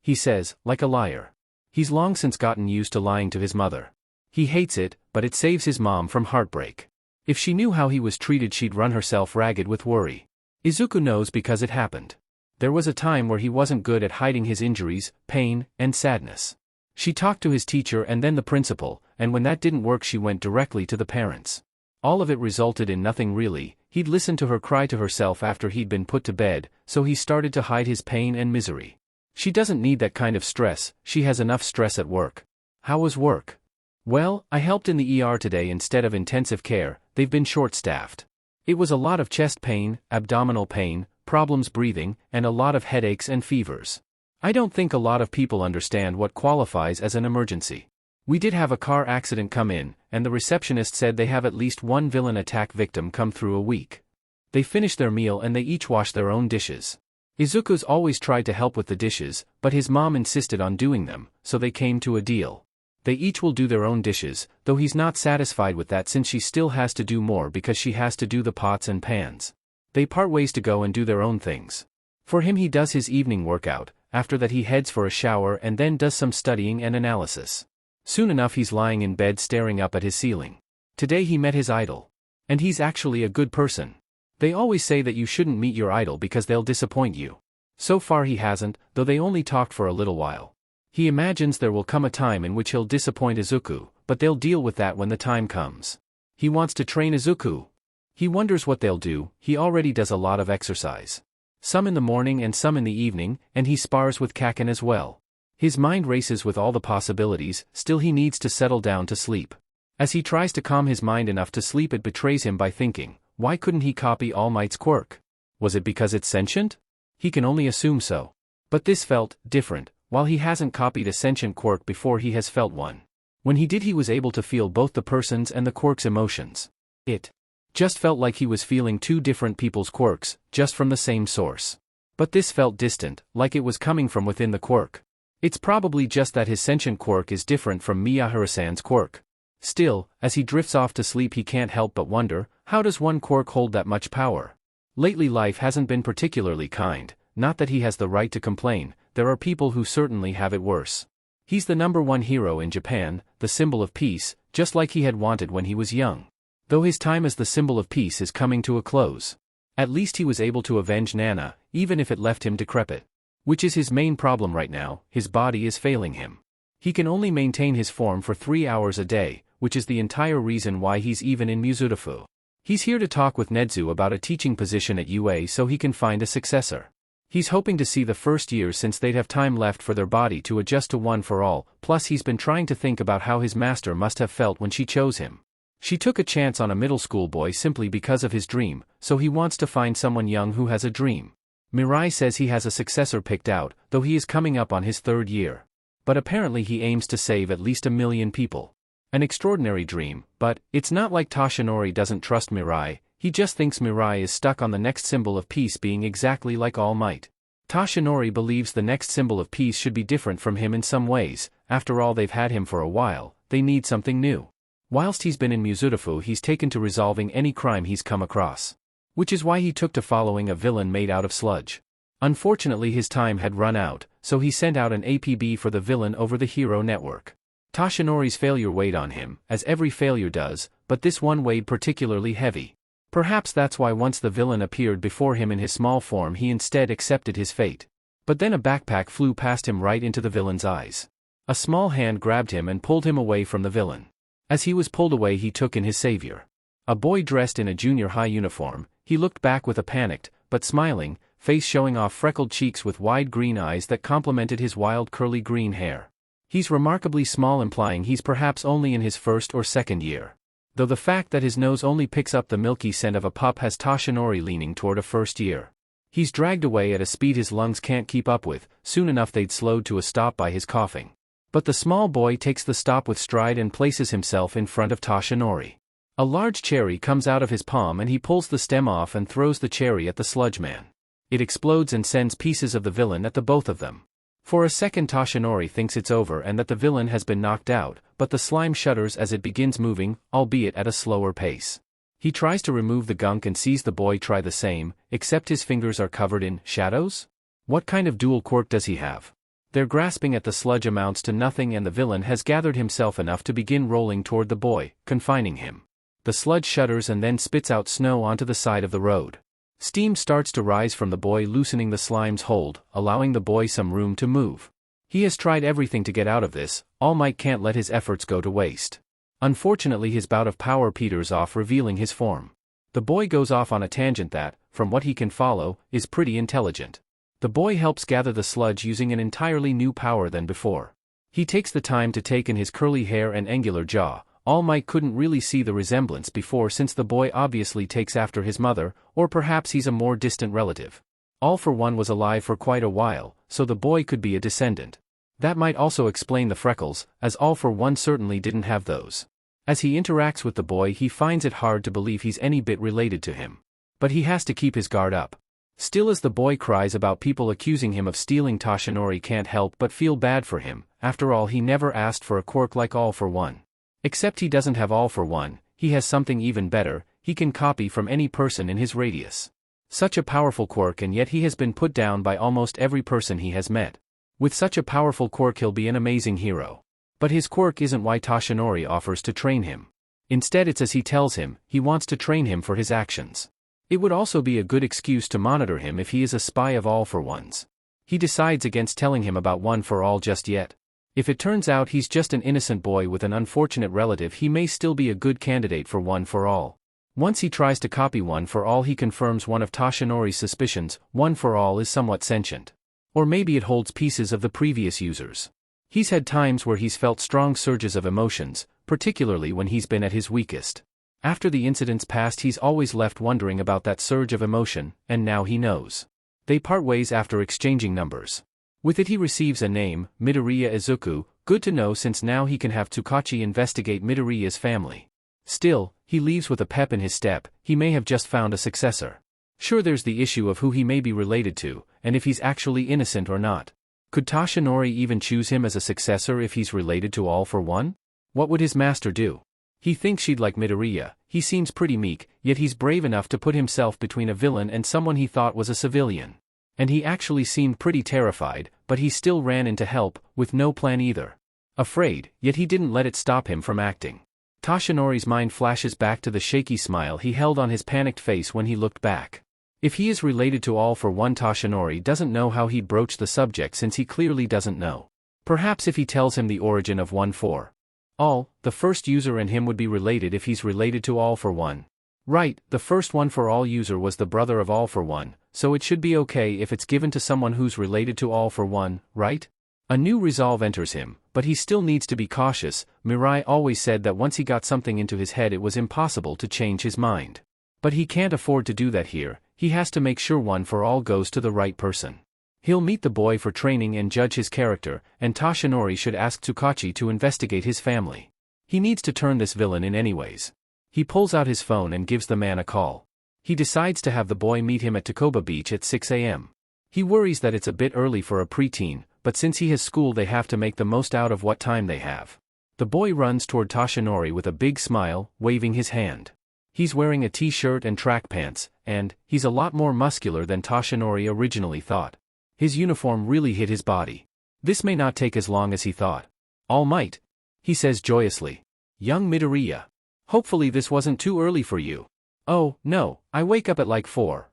he says, like a liar. He's long since gotten used to lying to his mother. He hates it, but it saves his mom from heartbreak. If she knew how he was treated, she'd run herself ragged with worry. Izuku knows because it happened. There was a time where he wasn't good at hiding his injuries, pain, and sadness. She talked to his teacher and then the principal, and when that didn't work she went directly to the parents. All of it resulted in nothing really. He'd listened to her cry to herself after he'd been put to bed, so he started to hide his pain and misery. She doesn't need that kind of stress, she has enough stress at work. How was work? "Well, I helped in the ER today instead of intensive care. They've been short-staffed. It was a lot of chest pain, abdominal pain, problems breathing, and a lot of headaches and fevers. I don't think a lot of people understand what qualifies as an emergency. We did have a car accident come in, and the receptionist said they have at least one villain attack victim come through a week. They finished their meal and they each washed their own dishes. Izuku's always tried to help with the dishes, but his mom insisted on doing them, so they came to a deal. They each will do their own dishes, though he's not satisfied with that since she still has to do more because she has to do the pots and pans. They part ways to go and do their own things. For him, he does his evening workout. After that he heads for a shower and then does some studying and analysis. Soon enough he's lying in bed staring up at his ceiling. Today he met his idol. And he's actually a good person. They always say that you shouldn't meet your idol because they'll disappoint you. So far he hasn't, though they only talked for a little while. He imagines there will come a time in which he'll disappoint Izuku, but they'll deal with that when the time comes. He wants to train Izuku. He wonders what they'll do. He already does a lot of exercise. Some in the morning and some in the evening, and he spars with Kacchan as well. His mind races with all the possibilities, still he needs to settle down to sleep. As he tries to calm his mind enough to sleep, it betrays him by thinking, why couldn't he copy All Might's quirk? Was it because it's sentient? He can only assume so. But this felt different. While he hasn't copied a sentient quirk before, he has felt one. When he did, he was able to feel both the person's and the quirk's emotions. It just felt like he was feeling two different people's quirks, just from the same source. But this felt distant, like it was coming from within the quirk. It's probably just that his sentient quirk is different from Miyahara-san's quirk. Still, as he drifts off to sleep, he can't help but wonder, how does one quirk hold that much power? Lately life hasn't been particularly kind, not that he has the right to complain, there are people who certainly have it worse. He's the #1 hero in Japan, the symbol of peace, just like he had wanted when he was young. Though his time as the symbol of peace is coming to a close. At least he was able to avenge Nana, even if it left him decrepit. Which is his main problem right now, his body is failing him. He can only maintain his form for 3 hours a day, which is the entire reason why he's even in Muzurafu. He's here to talk with Nedu about a teaching position at UA so he can find a successor. He's hoping to see the first year since they'd have time left for their body to adjust to one for all, plus he's been trying to think about how his master must have felt when she chose him. She took a chance on a middle school boy simply because of his dream, so he wants to find someone young who has a dream. Mirai says he has a successor picked out, though he is coming up on his 3rd year. But apparently he aims to save at least 1 million people. An extraordinary dream, but it's not like Toshinori doesn't trust Mirai, he just thinks Mirai is stuck on the next symbol of peace being exactly like All Might. Toshinori believes the next symbol of peace should be different from him in some ways, after all they've had him for a while, they need something new. Whilst he's been in Muzurafu, he's taken to resolving any crime he's come across. Which is why he took to following a villain made out of sludge. Unfortunately his time had run out, so he sent out an APB for the villain over the hero network. Toshinori's failure weighed on him, as every failure does, but this one weighed particularly heavy. Perhaps that's why once the villain appeared before him in his small form he instead accepted his fate. But then a backpack flew past him right into the villain's eyes. A small hand grabbed him and pulled him away from the villain. As he was pulled away he took in his savior. A boy dressed in a junior high uniform. He looked back with a panicked, but smiling, face showing off freckled cheeks with wide green eyes that complemented his wild curly green hair. He's remarkably small, implying he's perhaps only in his 1st or 2nd year. Though the fact that his nose only picks up the milky scent of a pup has Toshinori leaning toward a 1st year. He's dragged away at a speed his lungs can't keep up with, soon enough they'd slowed to a stop by his coughing. But the small boy takes the stop with stride and places himself in front of Toshinori. A large cherry comes out of his palm and he pulls the stem off and throws the cherry at the sludge man. It explodes and sends pieces of the villain at the both of them. For a second Toshinori thinks it's over and that the villain has been knocked out, but the slime shudders as it begins moving, albeit at a slower pace. He tries to remove the gunk and sees the boy try the same, except his fingers are covered in shadows? What kind of dual quirk does he have? Their grasping at the sludge amounts to nothing and the villain has gathered himself enough to begin rolling toward the boy, confining him. The sludge shudders and then spits out snow onto the side of the road. Steam starts to rise from the boy, loosening the slime's hold, allowing the boy some room to move. He has tried everything to get out of this, All Might can't let his efforts go to waste. Unfortunately his bout of power peters off, revealing his form. The boy goes off on a tangent that, from what he can follow, is pretty intelligent. The boy helps gather the sludge using an entirely new power than before. He takes the time to take in his curly hair and angular jaw. All Might couldn't really see the resemblance before since the boy obviously takes after his mother, or perhaps he's a more distant relative. All for One was alive for quite a while, so the boy could be a descendant. That might also explain the freckles, as All for One certainly didn't have those. As he interacts with the boy he finds it hard to believe he's any bit related to him. But he has to keep his guard up. Still, as the boy cries about people accusing him of stealing, Toshinori can't help but feel bad for him. After all, he never asked for a quirk like All for One. Except he doesn't have All for One, he has something even better, he can copy from any person in his radius. Such a powerful quirk, and yet he has been put down by almost every person he has met. With such a powerful quirk he'll be an amazing hero. But his quirk isn't why Toshinori offers to train him. Instead it's as he tells him, he wants to train him for his actions. It would also be a good excuse to monitor him if he is a spy of All for One's. He decides against telling him about One for All just yet. If it turns out he's just an innocent boy with an unfortunate relative, he may still be a good candidate for One for All. Once he tries to copy One for All, he confirms one of Toshinori's suspicions: One for All is somewhat sentient. Or maybe it holds pieces of the previous users. He's had times where he's felt strong surges of emotions, particularly when he's been at his weakest. After the incidents past, he's always left wondering about that surge of emotion, and now he knows. They part ways after exchanging numbers. With it he receives a name, Midoriya Izuku, good to know since now he can have Tsukachi investigate Midoriya's family. Still, he leaves with a pep in his step. He may have just found a successor. Sure, there's the issue of who he may be related to, and if he's actually innocent or not. Could Tashinori even choose him as a successor if he's related to All for One? What would his master do? He thinks she'd like Midoriya. He seems pretty meek, yet he's brave enough to put himself between a villain and someone he thought was a civilian. And he actually seemed pretty terrified, but he still ran in to help, with no plan either. Afraid, yet he didn't let it stop him from acting. Tashinori's mind flashes back to the shaky smile he held on his panicked face when he looked back. If he is related to All for One, Tashinori doesn't know how he'd broach the subject since he clearly doesn't know. Perhaps if he tells him the origin of 1-4. All, the first user, and him would be related if he's related to All for One. Right, the first 1-for-all user was the brother of All for One, so it should be okay if it's given to someone who's related to All for One, right? A new resolve enters him, but he still needs to be cautious. Mirai always said that once he got something into his head it was impossible to change his mind. But he can't afford to do that here. He has to make sure 1-for-all goes to the right person. He'll meet the boy for training and judge his character, and Tashinori should ask Tsukachi to investigate his family. He needs to turn this villain in anyways. He pulls out his phone and gives the man a call. He decides to have the boy meet him at Takoba Beach at 6 a.m. He worries that it's a bit early for a preteen, but since he has school they have to make the most out of what time they have. The boy runs toward Tashinori with a big smile, waving his hand. He's wearing a t-shirt and track pants, and he's a lot more muscular than Tashinori originally thought. His uniform really hit his body. This may not take as long as he thought. All might, he says joyously. Young Midoriya. Hopefully this wasn't too early for you. Oh, no, I wake up at like 4.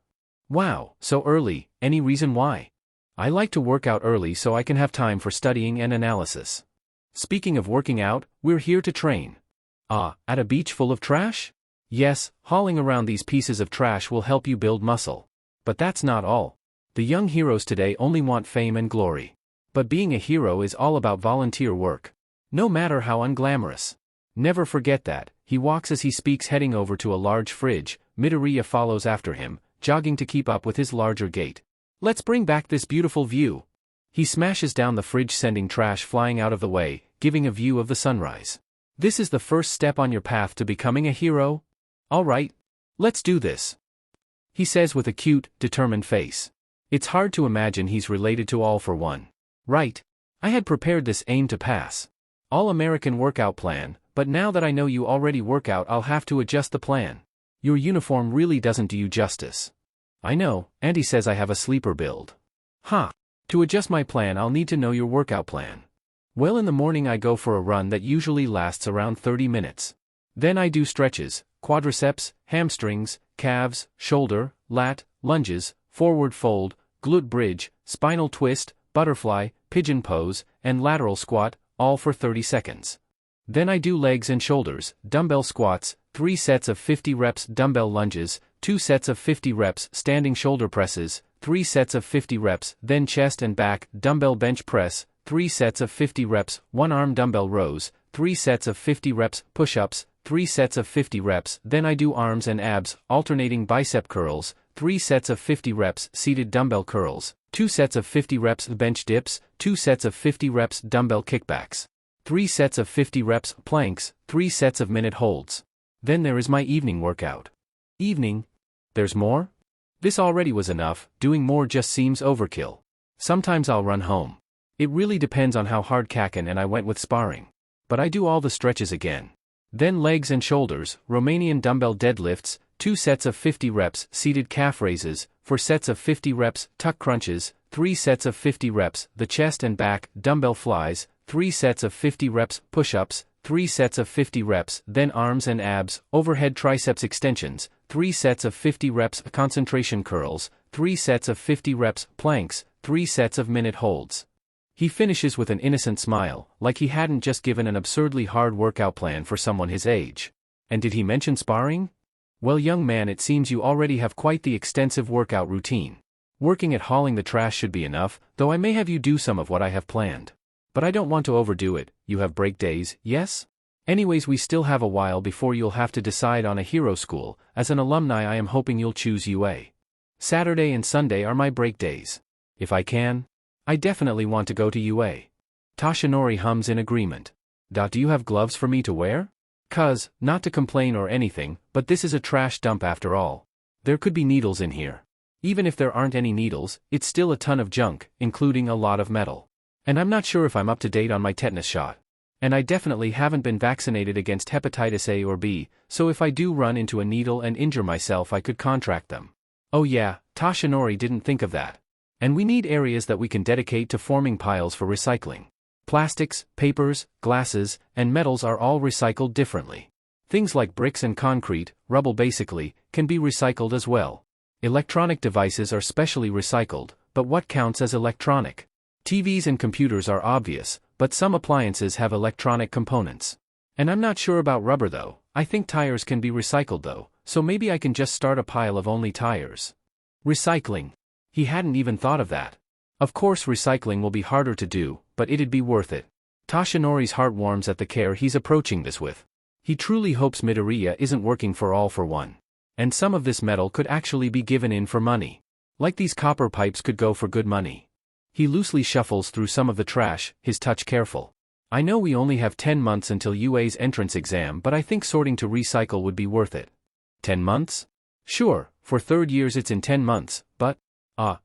Wow, so early, any reason why? I like to work out early so I can have time for studying and analysis. Speaking of working out, we're here to train. Ah, at a beach full of trash? Yes, hauling around these pieces of trash will help you build muscle. But that's not all. The young heroes today only want fame and glory. But being a hero is all about volunteer work. No matter how unglamorous. Never forget that. He walks as he speaks, heading over to a large fridge. Midoriya follows after him, jogging to keep up with his larger gait. Let's bring back this beautiful view. He smashes down the fridge, sending trash flying out of the way, giving a view of the sunrise. This is the first step on your path to becoming a hero? All right. Let's do this. He says with a cute, determined face. It's hard to imagine he's related to All for One. Right. I had prepared this aim to pass. All-American workout plan, but now that I know you already work out I'll have to adjust the plan. Your uniform really doesn't do you justice. I know, Auntie says I have a sleeper build. Huh. To adjust my plan I'll need to know your workout plan. Well, in the morning I go for a run that usually lasts around 30 minutes. Then I do stretches, quadriceps, hamstrings, calves, shoulder, lat, lunges, forward fold, glute bridge, spinal twist, butterfly, pigeon pose, and lateral squat, all for 30 seconds. Then I do legs and shoulders, dumbbell squats, 3 sets of 50 reps dumbbell lunges, 2 sets of 50 reps standing shoulder presses, 3 sets of 50 reps, then chest and back dumbbell bench press, 3 sets of 50 reps, 1-arm dumbbell rows, 3 sets of 50 reps push-ups, 3 sets of 50 reps, then I do arms and abs, alternating bicep curls, 3 sets of 50 reps seated dumbbell curls, 2 sets of 50 reps bench dips, 2 sets of 50 reps dumbbell kickbacks, 3 sets of 50 reps planks, 3 sets of minute holds. Then there is my evening workout. Evening? There's more? This already was enough, doing more just seems overkill. Sometimes I'll run home. It really depends on how hard Kacchan and I went with sparring. But I do all the stretches again. Then legs and shoulders, Romanian dumbbell deadlifts, 2 sets of 50 reps seated calf raises, 4 sets of 50 reps tuck crunches, 3 sets of 50 reps the chest and back dumbbell flies, 3 sets of 50 reps push-ups, 3 sets of 50 reps then arms and abs, overhead triceps extensions, 3 sets of 50 reps concentration curls, 3 sets of 50 reps planks, 3 sets of minute holds. He finishes with an innocent smile, like he hadn't just given an absurdly hard workout plan for someone his age. And did he mention sparring? Well, young man, it seems you already have quite the extensive workout routine. Working at hauling the trash should be enough, though I may have you do some of what I have planned. But I don't want to overdo it. You have break days, yes? Anyways, we still have a while before you'll have to decide on a hero school. As an alumni, I am hoping you'll choose UA. Saturday and Sunday are my break days. If I can, I definitely want to go to UA. Toshinori hums in agreement. Do you have gloves for me to wear? Cuz, not to complain or anything, but this is a trash dump after all. There could be needles in here. Even if there aren't any needles, it's still a ton of junk, including a lot of metal. And I'm not sure if I'm up to date on my tetanus shot. And I definitely haven't been vaccinated against hepatitis A or B, so if I do run into a needle and injure myself I could contract them. Oh yeah, Toshinori didn't think of that. And we need areas that we can dedicate to forming piles for recycling. Plastics, papers, glasses, and metals are all recycled differently. Things like bricks and concrete, rubble basically, can be recycled as well. Electronic devices are specially recycled, but what counts as electronic? TVs and computers are obvious, but some appliances have electronic components. And I'm not sure about rubber though. I think tires can be recycled though, so maybe I can just start a pile of only tires. Recycling. He hadn't even thought of that. Of course recycling will be harder to do, but it'd be worth it. Toshinori's heart warms at the care he's approaching this with. He truly hopes Midoriya isn't working for all for one. And some of this metal could actually be given in for money. Like these copper pipes could go for good money. He loosely shuffles through some of the trash, his touch careful. I know we only have 10 months until UA's entrance exam, but I think sorting to recycle would be worth it. 10 months? Sure, for third years it's in 10 months, but…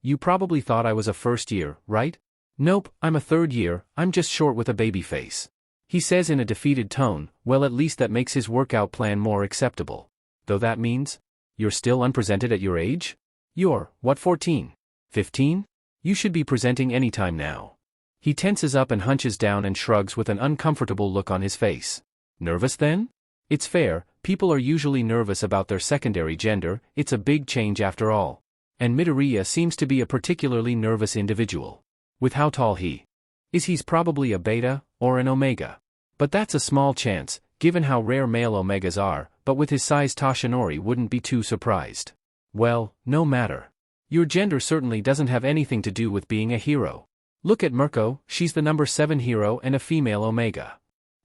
you probably thought I was a first year, right? Nope, I'm a third year, I'm just short with a baby face. He says in a defeated tone. Well, at least that makes his workout plan more acceptable. Though that means… You're still unpresented at your age? You're, what, 14? 15? You should be presenting anytime now. He tenses up and hunches down and shrugs with an uncomfortable look on his face. Nervous then? It's fair, people are usually nervous about their secondary gender, it's a big change after all. And Midoriya seems to be a particularly nervous individual. With how tall he is, he's probably a beta, or an omega. But that's a small chance, given how rare male omegas are, but with his size Toshinori wouldn't be too surprised. Well, no matter. Your gender certainly doesn't have anything to do with being a hero. Look at Mirko, she's the number 7 hero and a female omega.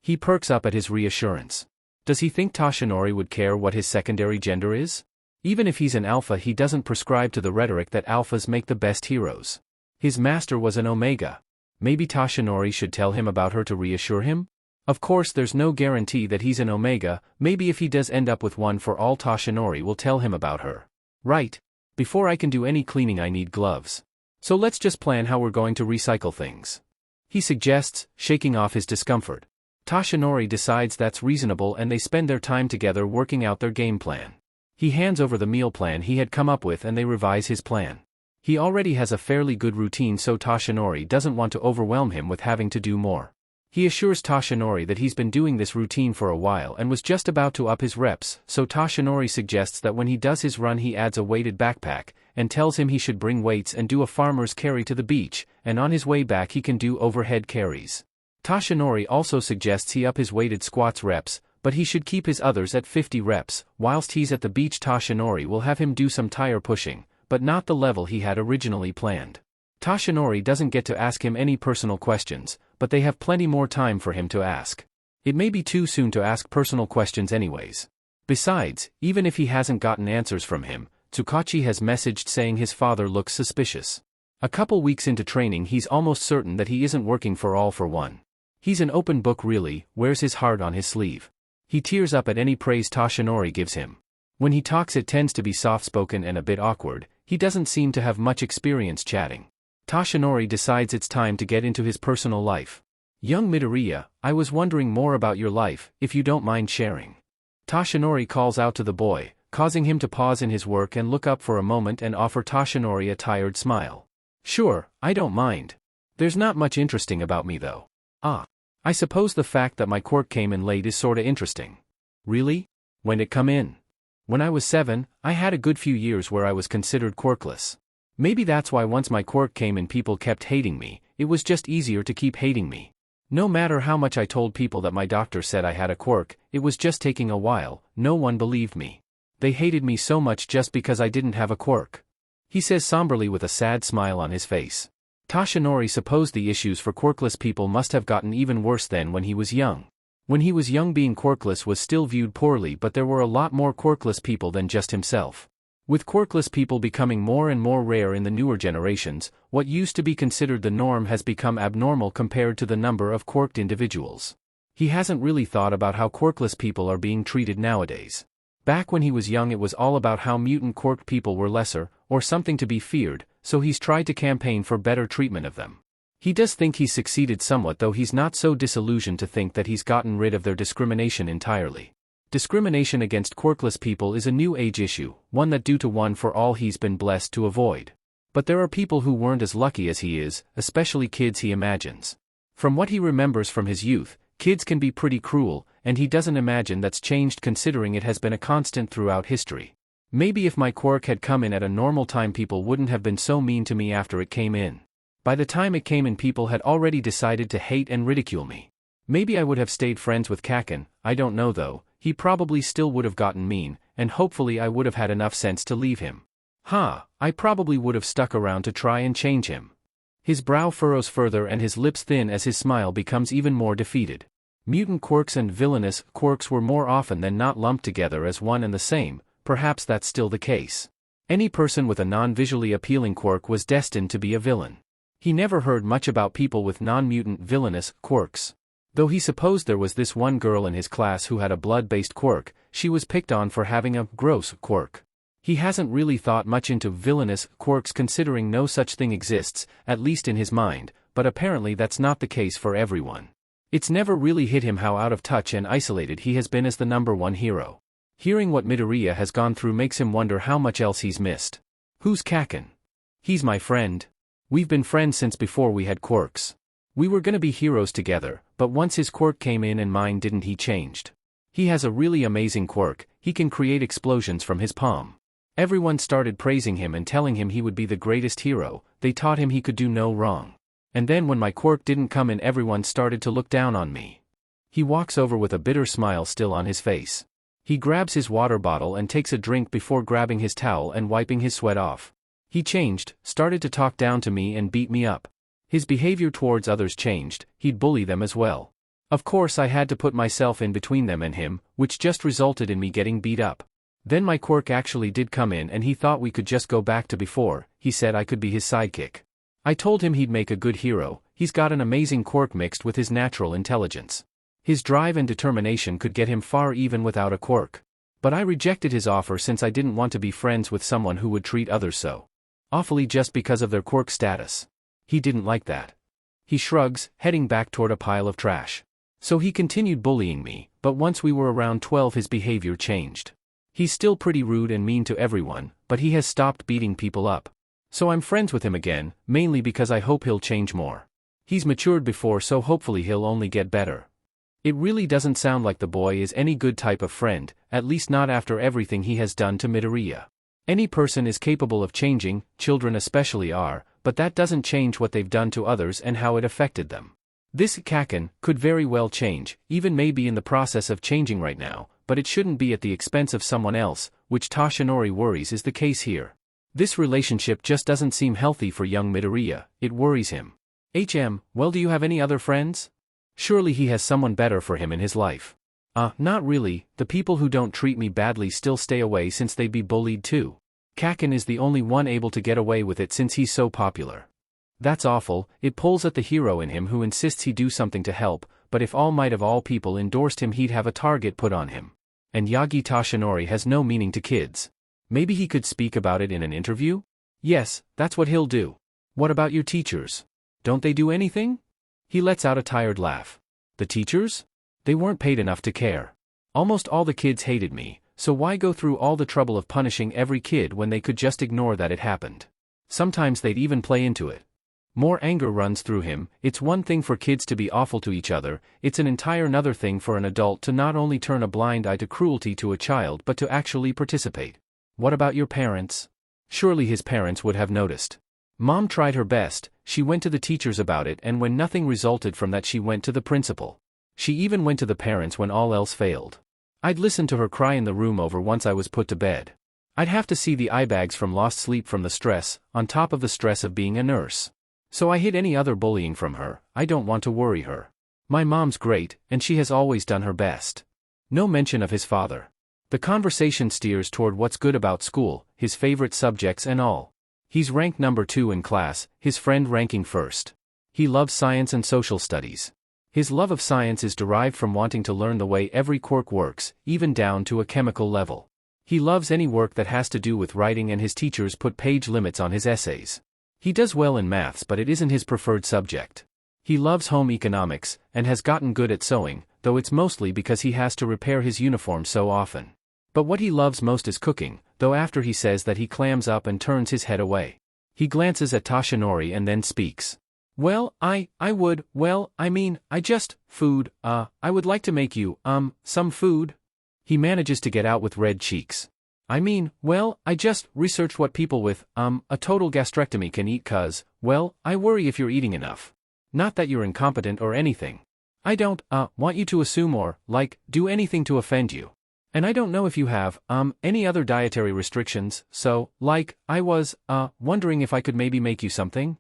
He perks up at his reassurance. Does he think Toshinori would care what his secondary gender is? Even if he's an alpha, he doesn't prescribe to the rhetoric that alphas make the best heroes. His master was an omega. Maybe Toshinori should tell him about her to reassure him? Of course there's no guarantee that he's an omega, maybe if he does end up with one for all Toshinori will tell him about her. Right. Before I can do any cleaning I need gloves. So let's just plan how we're going to recycle things. He suggests, shaking off his discomfort. Toshinori decides that's reasonable and they spend their time together working out their game plan. He hands over the meal plan he had come up with and they revise his plan. He already has a fairly good routine, so Toshinori doesn't want to overwhelm him with having to do more. He assures Toshinori that he's been doing this routine for a while and was just about to up his reps, so Toshinori suggests that when he does his run he adds a weighted backpack, and tells him he should bring weights and do a farmer's carry to the beach, and on his way back he can do overhead carries. Toshinori also suggests he up his weighted squats reps, but he should keep his others at 50 reps, whilst he's at the beach Toshinori will have him do some tire pushing, but not the level he had originally planned. Toshinori doesn't get to ask him any personal questions, but they have plenty more time for him to ask. It may be too soon to ask personal questions anyways. Besides, even if he hasn't gotten answers from him, Tsukachi has messaged saying his father looks suspicious. A couple weeks into training he's almost certain that he isn't working for all for one. He's an open book really, wears his heart on his sleeve. He tears up at any praise Toshinori gives him. When he talks it tends to be soft-spoken and a bit awkward, he doesn't seem to have much experience chatting. Toshinori decides it's time to get into his personal life. Young Midoriya, I was wondering more about your life, if you don't mind sharing. Toshinori calls out to the boy, causing him to pause in his work and look up for a moment and offer Toshinori a tired smile. Sure, I don't mind. There's not much interesting about me though. I suppose the fact that my quirk came in late is sorta interesting. Really? When did it come in? When I was 7, I had a good few years where I was considered quirkless. Maybe that's why once my quirk came in people kept hating me, it was just easier to keep hating me. No matter how much I told people that my doctor said I had a quirk, it was just taking a while, no one believed me. They hated me so much just because I didn't have a quirk. he says somberly with a sad smile on his face. Tashinori supposed the issues for quirkless people must have gotten even worse then when he was young. When he was young, being quirkless was still viewed poorly, but there were a lot more quirkless people than just himself. With quirkless people becoming more and more rare in the newer generations, what used to be considered the norm has become abnormal compared to the number of quirked individuals. He hasn't really thought about how quirkless people are being treated nowadays. Back when he was young, it was all about how mutant quirked people were lesser, or something to be feared, so he's tried to campaign for better treatment of them. He does think he's succeeded somewhat, though he's not so disillusioned to think that he's gotten rid of their discrimination entirely. Discrimination against quirkless people is a new age issue, one that due to one for all he's been blessed to avoid. But there are people who weren't as lucky as he is, especially kids he imagines. From what he remembers from his youth, kids can be pretty cruel, and he doesn't imagine that's changed considering it has been a constant throughout history. Maybe if my quirk had come in at a normal time, people wouldn't have been so mean to me after it came in. By the time it came in, people had already decided to hate and ridicule me. Maybe I would have stayed friends with Kacchan, I don't know though. He probably still would have gotten mean, and hopefully I would have had enough sense to leave him. I probably would have stuck around to try and change him. His brow furrows further and his lips thin as his smile becomes even more defeated. Mutant quirks and villainous quirks were more often than not lumped together as one and the same, perhaps that's still the case. Any person with a non-visually appealing quirk was destined to be a villain. He never heard much about people with non-mutant villainous quirks. Though he supposed there was this one girl in his class who had a blood-based quirk, she was picked on for having a gross quirk. He hasn't really thought much into villainous quirks considering no such thing exists, at least in his mind, but apparently that's not the case for everyone. It's never really hit him how out of touch and isolated he has been as the #1 hero. Hearing what Midoriya has gone through makes him wonder how much else he's missed. Who's Kacchan? He's my friend. We've been friends since before we had quirks. We were gonna be heroes together, but once his quirk came in and mine didn't, he changed. He has a really amazing quirk, he can create explosions from his palm. Everyone started praising him and telling him he would be the greatest hero, they taught him he could do no wrong. And then when my quirk didn't come in, everyone started to look down on me. He walks over with a bitter smile still on his face. He grabs his water bottle and takes a drink before grabbing his towel and wiping his sweat off. He changed, started to talk down to me and beat me up. His behavior towards others changed, he'd bully them as well. Of course I had to put myself in between them and him, which just resulted in me getting beat up. Then my quirk actually did come in and he thought we could just go back to before, he said I could be his sidekick. I told him he'd make a good hero, he's got an amazing quirk mixed with his natural intelligence. His drive and determination could get him far even without a quirk. But I rejected his offer since I didn't want to be friends with someone who would treat others so awfully just because of their quirk status. He didn't like that. He shrugs, heading back toward a pile of trash. So he continued bullying me, but once we were around 12 his behavior changed. He's still pretty rude and mean to everyone, but he has stopped beating people up. So I'm friends with him again, mainly because I hope he'll change more. He's matured before, so hopefully he'll only get better. It really doesn't sound like the boy is any good type of friend, at least not after everything he has done to Midoriya. Any person is capable of changing, children especially are, but that doesn't change what they've done to others and how it affected them. This Kacchan could very well change, even maybe in the process of changing right now, but it shouldn't be at the expense of someone else, which Tashinori worries is the case here. This relationship just doesn't seem healthy for young Midoriya, it worries him. Well, do you have any other friends? Surely he has someone better for him in his life. Not really, the people who don't treat me badly still stay away since they'd be bullied too. Kacchan is the only one able to get away with it since he's so popular. That's awful, it pulls at the hero in him who insists he do something to help, but if All Might of all people endorsed him he'd have a target put on him. And Yagi Tashinori has no meaning to kids. Maybe he could speak about it in an interview? Yes, that's what he'll do. What about your teachers? Don't they do anything? He lets out a tired laugh. The teachers? They weren't paid enough to care. Almost all the kids hated me, so why go through all the trouble of punishing every kid when they could just ignore that it happened? Sometimes they'd even play into it. More anger runs through him. It's one thing for kids to be awful to each other, it's an entire another thing for an adult to not only turn a blind eye to cruelty to a child but to actually participate. What about your parents? Surely his parents would have noticed. Mom tried her best, she went to the teachers about it, and when nothing resulted from that she went to the principal. She even went to the parents when all else failed. I'd listened to her cry in the room over once I was put to bed. I'd have to see the eye bags from lost sleep from the stress, on top of the stress of being a nurse. So I hid any other bullying from her. I don't want to worry her. My mom's great, and she has always done her best. No mention of his father. The conversation steers toward what's good about school, his favorite subjects and all. He's ranked number 2 in class, his friend ranking first. He loves science and social studies. His love of science is derived from wanting to learn the way every quirk works, even down to a chemical level. He loves any work that has to do with writing, and his teachers put page limits on his essays. He does well in maths, but it isn't his preferred subject. He loves home economics, and has gotten good at sewing, though it's mostly because he has to repair his uniform so often. But what he loves most is cooking, though after he says that he clams up and turns his head away. He glances at Toshinori and then speaks. Well, I just, food, I would like to make you, some food. He manages to get out with red cheeks. I just researched what people with, a total gastrectomy can eat I worry if you're eating enough. Not that you're incompetent or anything. I don't, want you to assume or, do anything to offend you. And I don't know if you have, any other dietary restrictions, so, I was, wondering if I could maybe make you something?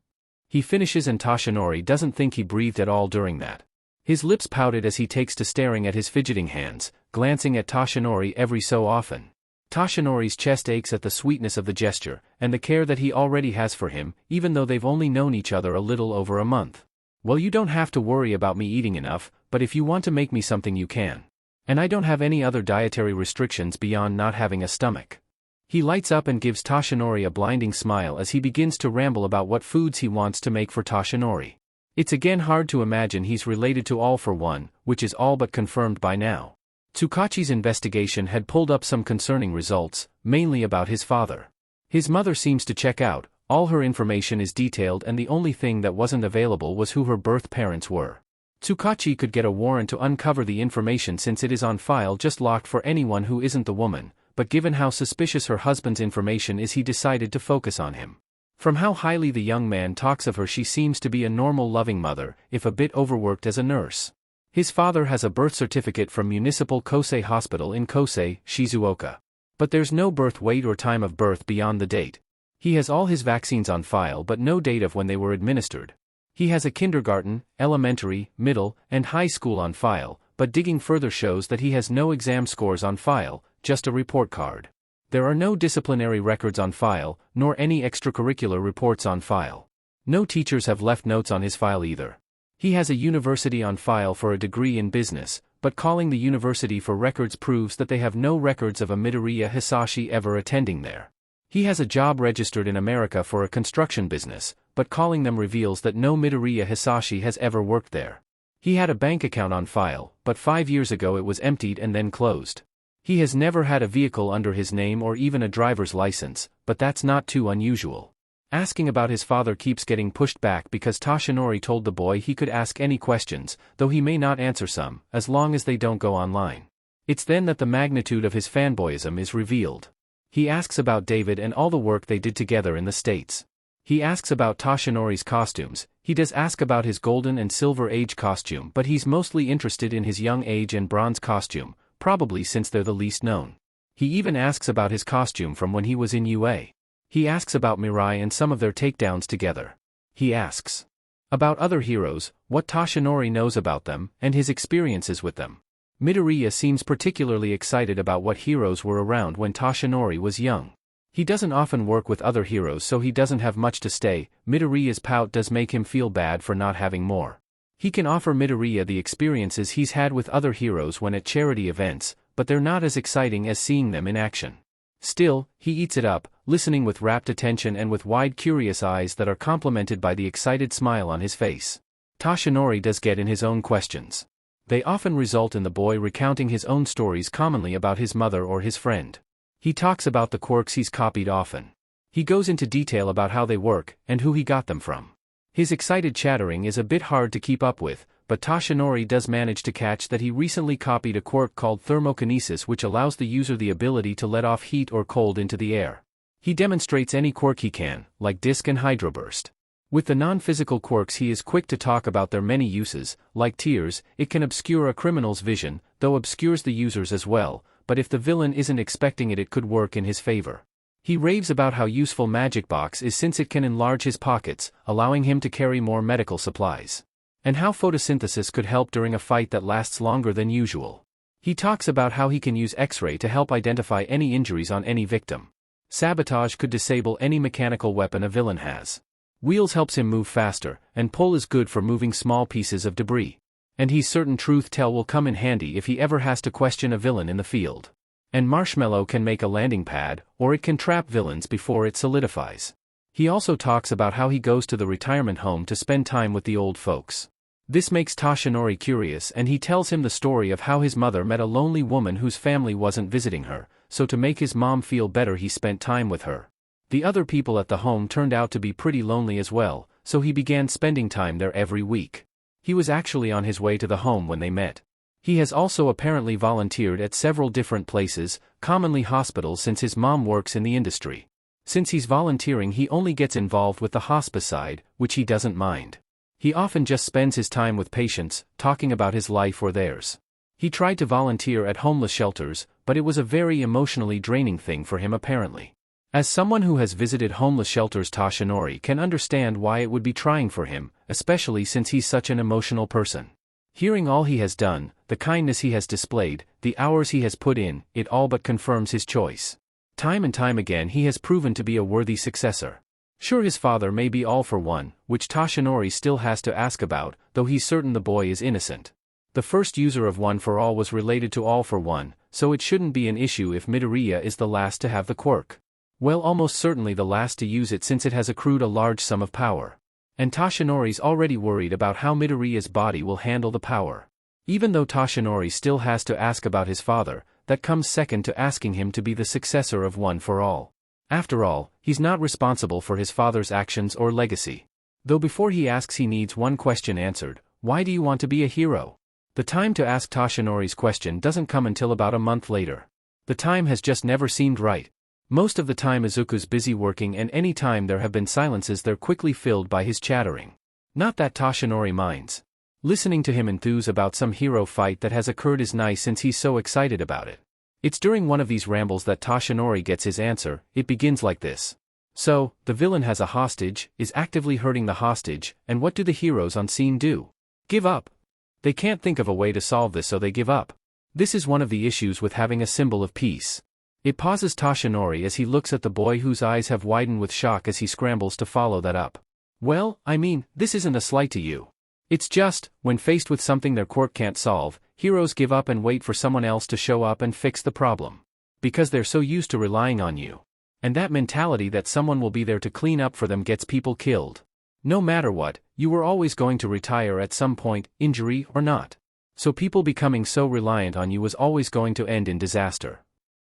He finishes and Toshinori doesn't think he breathed at all during that. His lips pouted as he takes to staring at his fidgeting hands, glancing at Toshinori every so often. Toshinori's chest aches at the sweetness of the gesture, and the care that he already has for him, even though they've only known each other a little over a month. Well, you don't have to worry about me eating enough, but if you want to make me something you can. And I don't have any other dietary restrictions beyond not having a stomach. He lights up and gives Toshinori a blinding smile as he begins to ramble about what foods he wants to make for Toshinori. It's again hard to imagine he's related to All for One, which is all but confirmed by now. Tsukachi's investigation had pulled up some concerning results, mainly about his father. His mother seems to check out, all her information is detailed, and the only thing that wasn't available was who her birth parents were. Tsukachi could get a warrant to uncover the information since it is on file, just locked for anyone who isn't the woman, but given how suspicious her husband's information is, he decided to focus on him. From how highly the young man talks of her, she seems to be a normal loving mother, if a bit overworked as a nurse. His father has a birth certificate from Municipal Kosei Hospital in Kosei, Shizuoka. But there's no birth weight or time of birth beyond the date. He has all his vaccines on file but no date of when they were administered. He has a kindergarten, elementary, middle, and high school on file, but digging further shows that he has no exam scores on file, just a report card. There are no disciplinary records on file, nor any extracurricular reports on file. No teachers have left notes on his file either. He has a university on file for a degree in business, but calling the university for records proves that they have no records of a Midoriya Hisashi ever attending there. He has a job registered in America for a construction business, but calling them reveals that no Midoriya Hisashi has ever worked there. He had a bank account on file, but 5 years ago it was emptied and then closed. He has never had a vehicle under his name or even a driver's license, but that's not too unusual. Asking about his father keeps getting pushed back because Toshinori told the boy he could ask any questions, though he may not answer some, as long as they don't go online. It's then that the magnitude of his fanboyism is revealed. He asks about David and all the work they did together in the States. He asks about Toshinori's costumes. He does ask about his golden and silver age costume, but he's mostly interested in his young age and bronze costume, probably since they're the least known. He even asks about his costume from when he was in UA. He asks about Mirai and some of their takedowns together. He asks about other heroes, what Toshinori knows about them, and his experiences with them. Midoriya seems particularly excited about what heroes were around when Toshinori was young. He doesn't often work with other heroes, so he doesn't have much to say. Midoriya's pout does make him feel bad for not having more. He can offer Midoriya the experiences he's had with other heroes when at charity events, but they're not as exciting as seeing them in action. Still, he eats it up, listening with rapt attention and with wide curious eyes that are complemented by the excited smile on his face. Toshinori does get in his own questions. They often result in the boy recounting his own stories, commonly about his mother or his friend. He talks about the quirks he's copied often. He goes into detail about how they work, and who he got them from. His excited chattering is a bit hard to keep up with, but Toshinori does manage to catch that he recently copied a quirk called thermokinesis, which allows the user the ability to let off heat or cold into the air. He demonstrates any quirk he can, like Disc and Hydroburst. With the non-physical quirks he is quick to talk about their many uses. Like tears, it can obscure a criminal's vision, though obscures the user's as well, but if the villain isn't expecting it, it could work in his favor. He raves about how useful Magic Box is since it can enlarge his pockets, allowing him to carry more medical supplies. And how photosynthesis could help during a fight that lasts longer than usual. He talks about how he can use X-ray to help identify any injuries on any victim. Sabotage could disable any mechanical weapon a villain has. Wheels helps him move faster, and Pull is good for moving small pieces of debris. And he's certain Truth Tell will come in handy if he ever has to question a villain in the field. And Marshmallow can make a landing pad, or it can trap villains before it solidifies. He also talks about how he goes to the retirement home to spend time with the old folks. This makes Toshinori curious, and he tells him the story of how his mother met a lonely woman whose family wasn't visiting her, so to make his mom feel better he spent time with her. The other people at the home turned out to be pretty lonely as well, so he began spending time there every week. He was actually on his way to the home when they met. He has also apparently volunteered at several different places, commonly hospitals, since his mom works in the industry. Since he's volunteering, he only gets involved with the hospice side, which he doesn't mind. He often just spends his time with patients, talking about his life or theirs. He tried to volunteer at homeless shelters, but it was a very emotionally draining thing for him apparently. As someone who has visited homeless shelters, Toshinori can understand why it would be trying for him, especially since he's such an emotional person. Hearing all he has done, the kindness he has displayed, the hours he has put in, it all but confirms his choice. Time and time again he has proven to be a worthy successor. Sure, his father may be all for one, which Toshinori still has to ask about, though he's certain the boy is innocent. The first user of One for All was related to All for One, so it shouldn't be an issue if Midoriya is the last to have the quirk. Well, almost certainly the last to use it since it has accrued a large sum of power. And Toshinori's already worried about how Midoriya's body will handle the power. Even though Toshinori still has to ask about his father, that comes second to asking him to be the successor of One for All. After all, he's not responsible for his father's actions or legacy. Though before he asks, he needs one question answered: why do you want to be a hero? The time to ask Toshinori's question doesn't come until about a month later. The time has just never seemed right. Most of the time Izuku's busy working, and any time there have been silences they're quickly filled by his chattering. Not that Toshinori minds. Listening to him enthuse about some hero fight that has occurred is nice since he's so excited about it. It's during one of these rambles that Toshinori gets his answer. It begins like this. So, the villain has a hostage, is actively hurting the hostage, and what do the heroes on scene do? Give up. They can't think of a way to solve this, so they give up. This is one of the issues with having a symbol of peace. It pauses Toshinori as he looks at the boy, whose eyes have widened with shock as he scrambles to follow that up. Well, I mean, this isn't a slight to you. It's just, when faced with something their quirk can't solve, heroes give up and wait for someone else to show up and fix the problem. Because they're so used to relying on you. And that mentality that someone will be there to clean up for them gets people killed. No matter what, you were always going to retire at some point, injury or not. So people becoming so reliant on you was always going to end in disaster.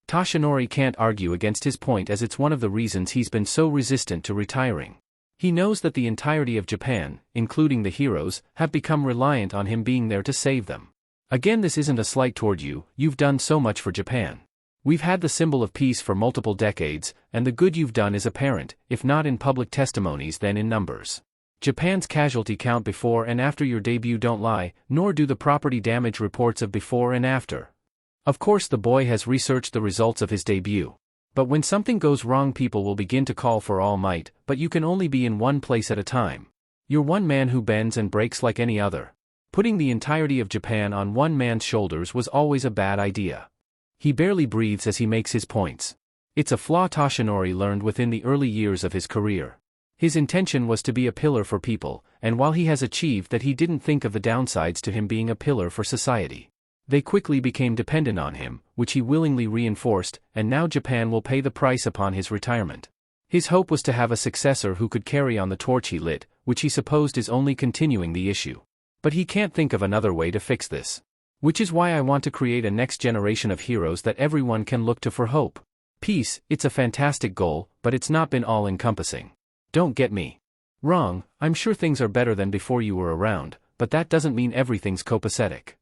Toshinori can't argue against his point, as it's one of the reasons he's been so resistant to retiring. He knows that the entirety of Japan, including the heroes, have become reliant on him being there to save them. Again, this isn't a slight toward you, you've done so much for Japan. We've had the symbol of peace for multiple decades, and the good you've done is apparent, if not in public testimonies then in numbers. Japan's casualty count before and after your debut don't lie, nor do the property damage reports of before and after. Of course, the boy has researched the results of his debut. But when something goes wrong, people will begin to call for all might, but you can only be in one place at a time. You're one man who bends and breaks like any other. Putting the entirety of Japan on one man's shoulders was always a bad idea. He barely breathes as he makes his points. It's a flaw Toshinori learned within the early years of his career. His intention was to be a pillar for people, and while he has achieved that, he didn't think of the downsides to him being a pillar for society. They quickly became dependent on him, which he willingly reinforced, and now Japan will pay the price upon his retirement. His hope was to have a successor who could carry on the torch he lit, which he supposed is only continuing the issue. But he can't think of another way to fix this. Which is why I want to create a next generation of heroes that everyone can look to for hope. Peace, it's a fantastic goal, but it's not been all-encompassing. Don't get me wrong, I'm sure things are better than before you were around, but that doesn't mean everything's copacetic.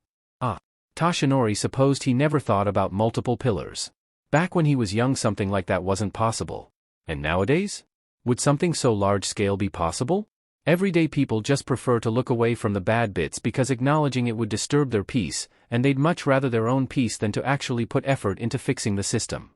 Toshinori supposed he never thought about multiple pillars. Back when he was young, something like that wasn't possible. And nowadays? Would something so large-scale be possible? Everyday people just prefer to look away from the bad bits because acknowledging it would disturb their peace, and they'd much rather their own peace than to actually put effort into fixing the system.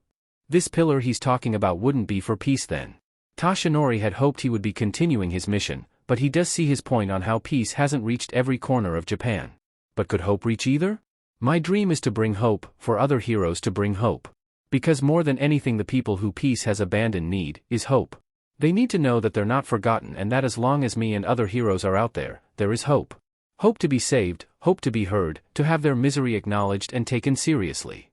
This pillar he's talking about wouldn't be for peace then. Toshinori had hoped he would be continuing his mission, but he does see his point on how peace hasn't reached every corner of Japan. But could hope reach either? My dream is to bring hope, for other heroes to bring hope. Because more than anything the people who peace has abandoned need, is hope. They need to know that they're not forgotten and that as long as me and other heroes are out there, there is hope. Hope to be saved, hope to be heard, to have their misery acknowledged and taken seriously.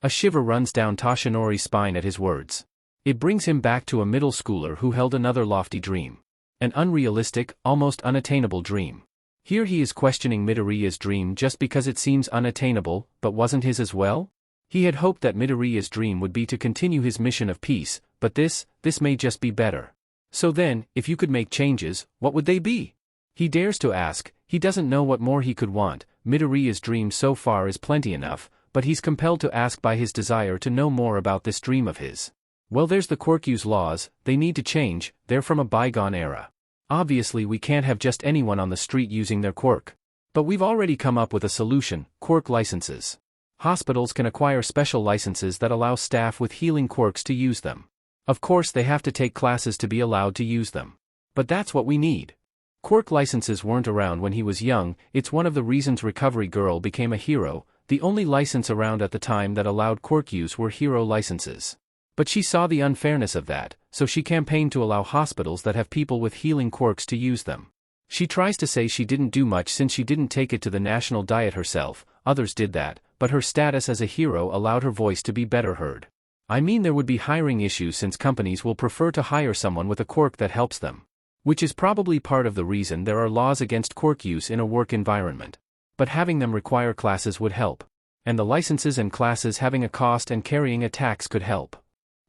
A shiver runs down Toshinori's spine at his words. It brings him back to a middle schooler who held another lofty dream. An unrealistic, almost unattainable dream. Here he is questioning Midoriya's dream just because it seems unattainable, but wasn't his as well? He had hoped that Midoriya's dream would be to continue his mission of peace, but this may just be better. So then, if you could make changes, what would they be? He dares to ask, he doesn't know what more he could want. Midoriya's dream so far is plenty enough, but he's compelled to ask by his desire to know more about this dream of his. Well, there's the Quirk's laws, they need to change, they're from a bygone era. Obviously we can't have just anyone on the street using their quirk. But we've already come up with a solution, quirk licenses. Hospitals can acquire special licenses that allow staff with healing quirks to use them. Of course they have to take classes to be allowed to use them. But that's what we need. Quirk licenses weren't around when he was young, it's one of the reasons Recovery Girl became a hero. The only license around at the time that allowed quirk use were hero licenses. But she saw the unfairness of that, so she campaigned to allow hospitals that have people with healing quirks to use them. She tries to say she didn't do much since she didn't take it to the national diet herself, others did that, but her status as a hero allowed her voice to be better heard. I mean there would be hiring issues since companies will prefer to hire someone with a quirk that helps them. Which is probably part of the reason there are laws against quirk use in a work environment. But having them require classes would help. And the licenses and classes having a cost and carrying a tax could help.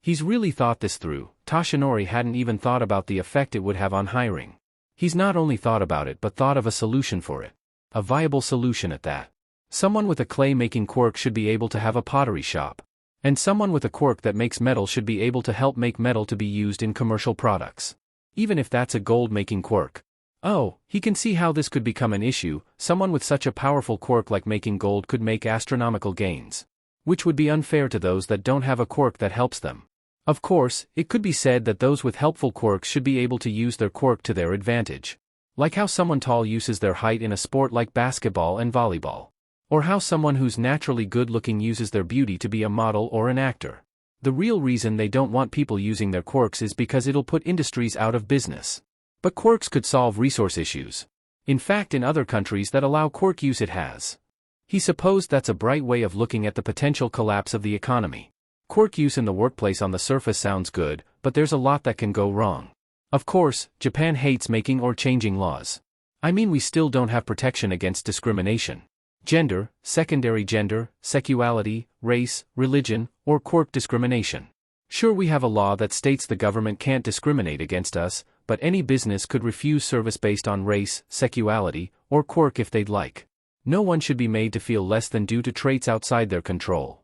He's really thought this through. Toshinori hadn't even thought about the effect it would have on hiring. He's not only thought about it but thought of a solution for it. A viable solution at that. Someone with a clay-making quirk should be able to have a pottery shop. And someone with a quirk that makes metal should be able to help make metal to be used in commercial products. Even if that's a gold-making quirk. Oh, he can see how this could become an issue. Someone with such a powerful quirk like making gold could make astronomical gains. Which would be unfair to those that don't have a quirk that helps them. Of course, it could be said that those with helpful quirks should be able to use their quirk to their advantage. Like how someone tall uses their height in a sport like basketball and volleyball. Or how someone who's naturally good-looking uses their beauty to be a model or an actor. The real reason they don't want people using their quirks is because it'll put industries out of business. But quirks could solve resource issues. In fact, in other countries that allow quirk use it has. He supposed that's a bright way of looking at the potential collapse of the economy. Quirk use in the workplace on the surface sounds good, but there's a lot that can go wrong. Of course, Japan hates making or changing laws. I mean we still don't have protection against discrimination. Gender, secondary gender, sexuality, race, religion, or quirk discrimination. Sure, we have a law that states the government can't discriminate against us, but any business could refuse service based on race, sexuality, or quirk if they'd like. No one should be made to feel less than due to traits outside their control.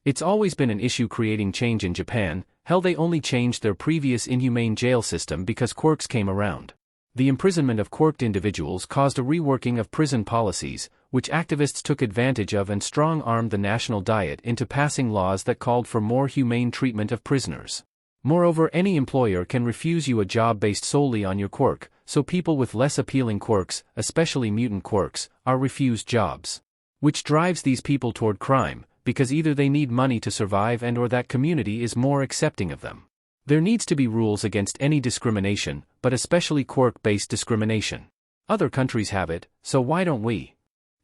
It's always been an issue creating change in Japan. Hell, they only changed their previous inhumane jail system because quirks came around. The imprisonment of quirked individuals caused a reworking of prison policies, which activists took advantage of and strong-armed the national diet into passing laws that called for more humane treatment of prisoners. Moreover, any employer can refuse you a job based solely on your quirk, so people with less appealing quirks, especially mutant quirks, are refused jobs. Which drives these people toward crime, because either they need money to survive and or that community is more accepting of them. There needs to be rules against any discrimination, but especially quirk-based discrimination. Other countries have it, so why don't we?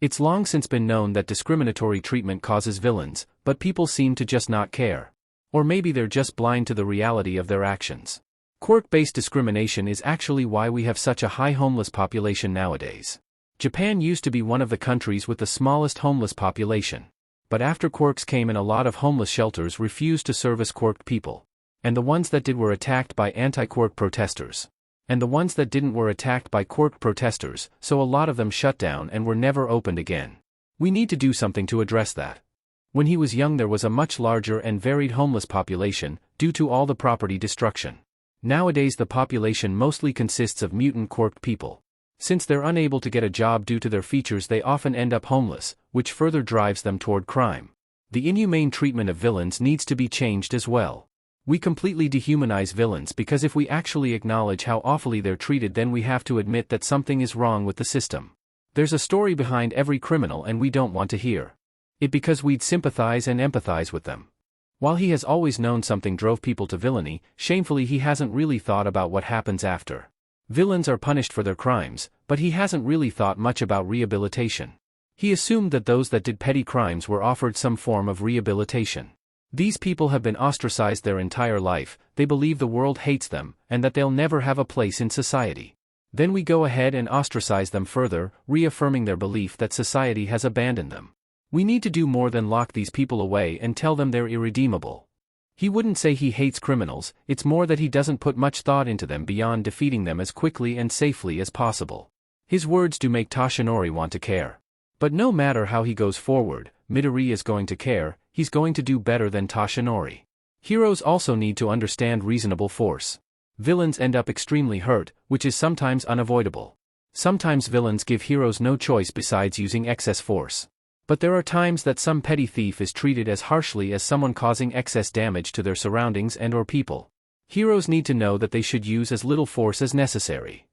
It's long since been known that discriminatory treatment causes villains, but people seem to just not care. Or maybe they're just blind to the reality of their actions. Quirk-based discrimination is actually why we have such a high homeless population nowadays. Japan used to be one of the countries with the smallest homeless population. But after quirks came in, a lot of homeless shelters refused to service quirked people. And the ones that did were attacked by anti-quirk protesters. And the ones that didn't were attacked by quirk protesters, so a lot of them shut down and were never opened again. We need to do something to address that. When he was young there was a much larger and varied homeless population, due to all the property destruction. Nowadays the population mostly consists of mutant quirked people. Since they're unable to get a job due to their features, they often end up homeless, which further drives them toward crime. The inhumane treatment of villains needs to be changed as well. We completely dehumanize villains because if we actually acknowledge how awfully they're treated, then we have to admit that something is wrong with the system. There's a story behind every criminal and we don't want to hear it because we'd sympathize and empathize with them. While he has always known something drove people to villainy, shamefully he hasn't really thought about what happens after. Villains are punished for their crimes, but he hasn't really thought much about rehabilitation. He assumed that those that did petty crimes were offered some form of rehabilitation. These people have been ostracized their entire life, they believe the world hates them, and that they'll never have a place in society. Then we go ahead and ostracize them further, reaffirming their belief that society has abandoned them. We need to do more than lock these people away and tell them they're irredeemable. He wouldn't say he hates criminals, it's more that he doesn't put much thought into them beyond defeating them as quickly and safely as possible. His words do make Toshinori want to care. But no matter how he goes forward, Midoriya is going to care, he's going to do better than Toshinori. Heroes also need to understand reasonable force. Villains end up extremely hurt, which is sometimes unavoidable. Sometimes villains give heroes no choice besides using excess force. But there are times that some petty thief is treated as harshly as someone causing excess damage to their surroundings and/or people. Heroes need to know that they should use as little force as necessary.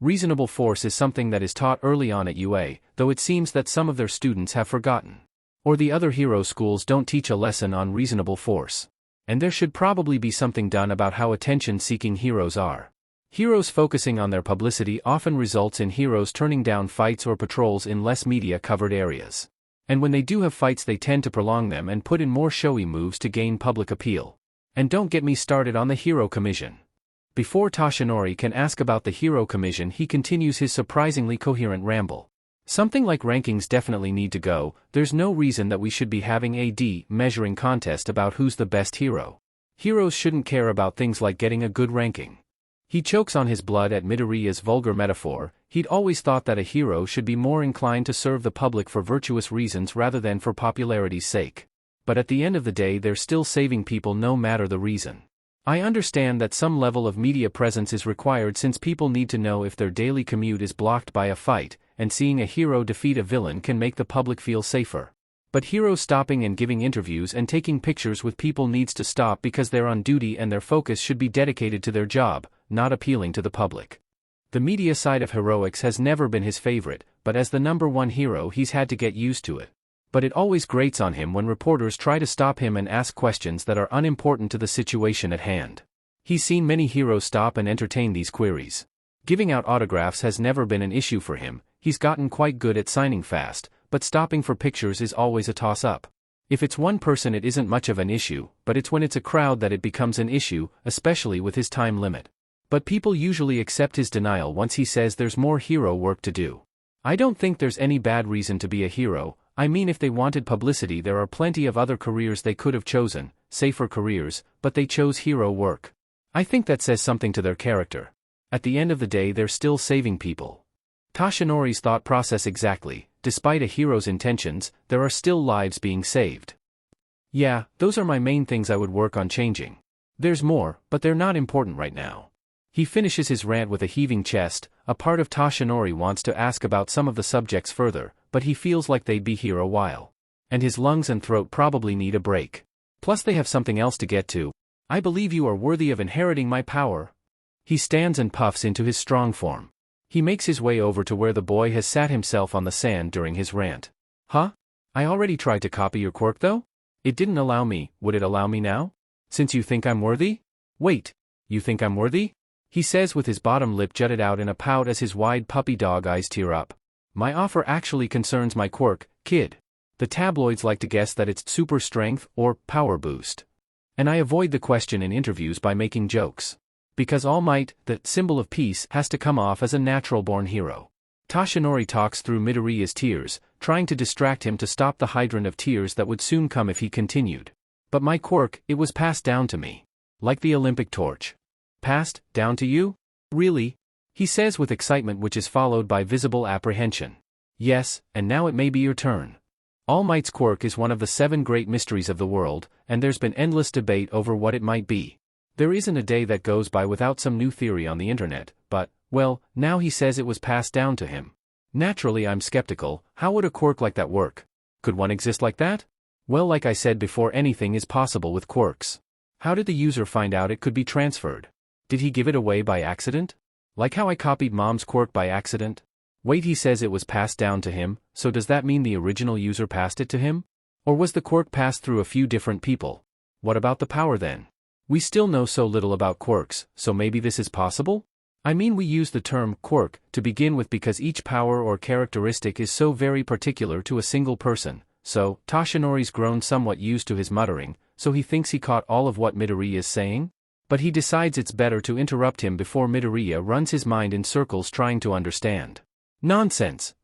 Reasonable force is something that is taught early on at UA, though it seems that some of their students have forgotten. Or the other hero schools don't teach a lesson on reasonable force. And there should probably be something done about how attention-seeking heroes are. Heroes focusing on their publicity often results in heroes turning down fights or patrols in less media-covered areas. And when they do have fights, they tend to prolong them and put in more showy moves to gain public appeal. And don't get me started on the Hero Commission. Before Toshinori can ask about the Hero Commission, he continues his surprisingly coherent ramble. Something like rankings definitely need to go, there's no reason that we should be having a measuring contest about who's the best hero. Heroes shouldn't care about things like getting a good ranking. He chokes on his blood at Midoriya's vulgar metaphor. He'd always thought that a hero should be more inclined to serve the public for virtuous reasons rather than for popularity's sake. But at the end of the day, they're still saving people no matter the reason. I understand that some level of media presence is required since people need to know if their daily commute is blocked by a fight, and seeing a hero defeat a villain can make the public feel safer. But heroes stopping and giving interviews and taking pictures with people needs to stop because they're on duty and their focus should be dedicated to their job, not appealing to the public. The media side of heroics has never been his favorite, but as the #1 hero he's had to get used to it. But it always grates on him when reporters try to stop him and ask questions that are unimportant to the situation at hand. He's seen many heroes stop and entertain these queries. Giving out autographs has never been an issue for him, he's gotten quite good at signing fast, but stopping for pictures is always a toss-up. If it's one person it isn't much of an issue, but it's when it's a crowd that it becomes an issue, especially with his time limit. But people usually accept his denial once he says there's more hero work to do. I don't think there's any bad reason to be a hero. I mean, if they wanted publicity, there are plenty of other careers they could have chosen, safer careers, but they chose hero work. I think that says something to their character. At the end of the day, they're still saving people. Toshinori's thought process exactly: despite a hero's intentions, there are still lives being saved. Yeah, those are my main things I would work on changing. There's more, but they're not important right now. He finishes his rant with a heaving chest. A part of Toshinori wants to ask about some of the subjects further, but he feels like they'd be here a while. And his lungs and throat probably need a break. Plus they have something else to get to. I believe you are worthy of inheriting my power. He stands and puffs into his strong form. He makes his way over to where the boy has sat himself on the sand during his rant. Huh? I already tried to copy your quirk though? It didn't allow me, would it allow me now? Since you think I'm worthy? Wait, you think I'm worthy? He says with his bottom lip jutted out in a pout as his wide puppy dog eyes tear up. My offer actually concerns my quirk, kid. The tabloids like to guess that it's super strength or power boost. And I avoid the question in interviews by making jokes. Because All Might, the symbol of peace, has to come off as a natural-born hero. Toshinori talks through Midoriya's tears, trying to distract him to stop the hydrant of tears that would soon come if he continued. But my quirk, it was passed down to me. Like the Olympic torch. Passed down to you? Really? He says with excitement which is followed by visible apprehension. Yes, and now it may be your turn. All Might's quirk is one of the 7 great mysteries of the world, and there's been endless debate over what it might be. There isn't a day that goes by without some new theory on the internet, but, well, now he says it was passed down to him. Naturally I'm skeptical. How would a quirk like that work? Could one exist like that? Well, like I said before, anything is possible with quirks. How did the user find out it could be transferred? Did he give it away by accident? Like how I copied mom's quirk by accident? Wait, he says it was passed down to him, so does that mean the original user passed it to him? Or was the quirk passed through a few different people? What about the power then? We still know so little about quirks, so maybe this is possible? I mean, we use the term quirk to begin with because each power or characteristic is so very particular to a single person, so Toshinori's grown somewhat used to his muttering, so he thinks he caught all of what Midoriya is saying? But he decides it's better to interrupt him before Midoriya runs his mind in circles trying to understand. Nonsense!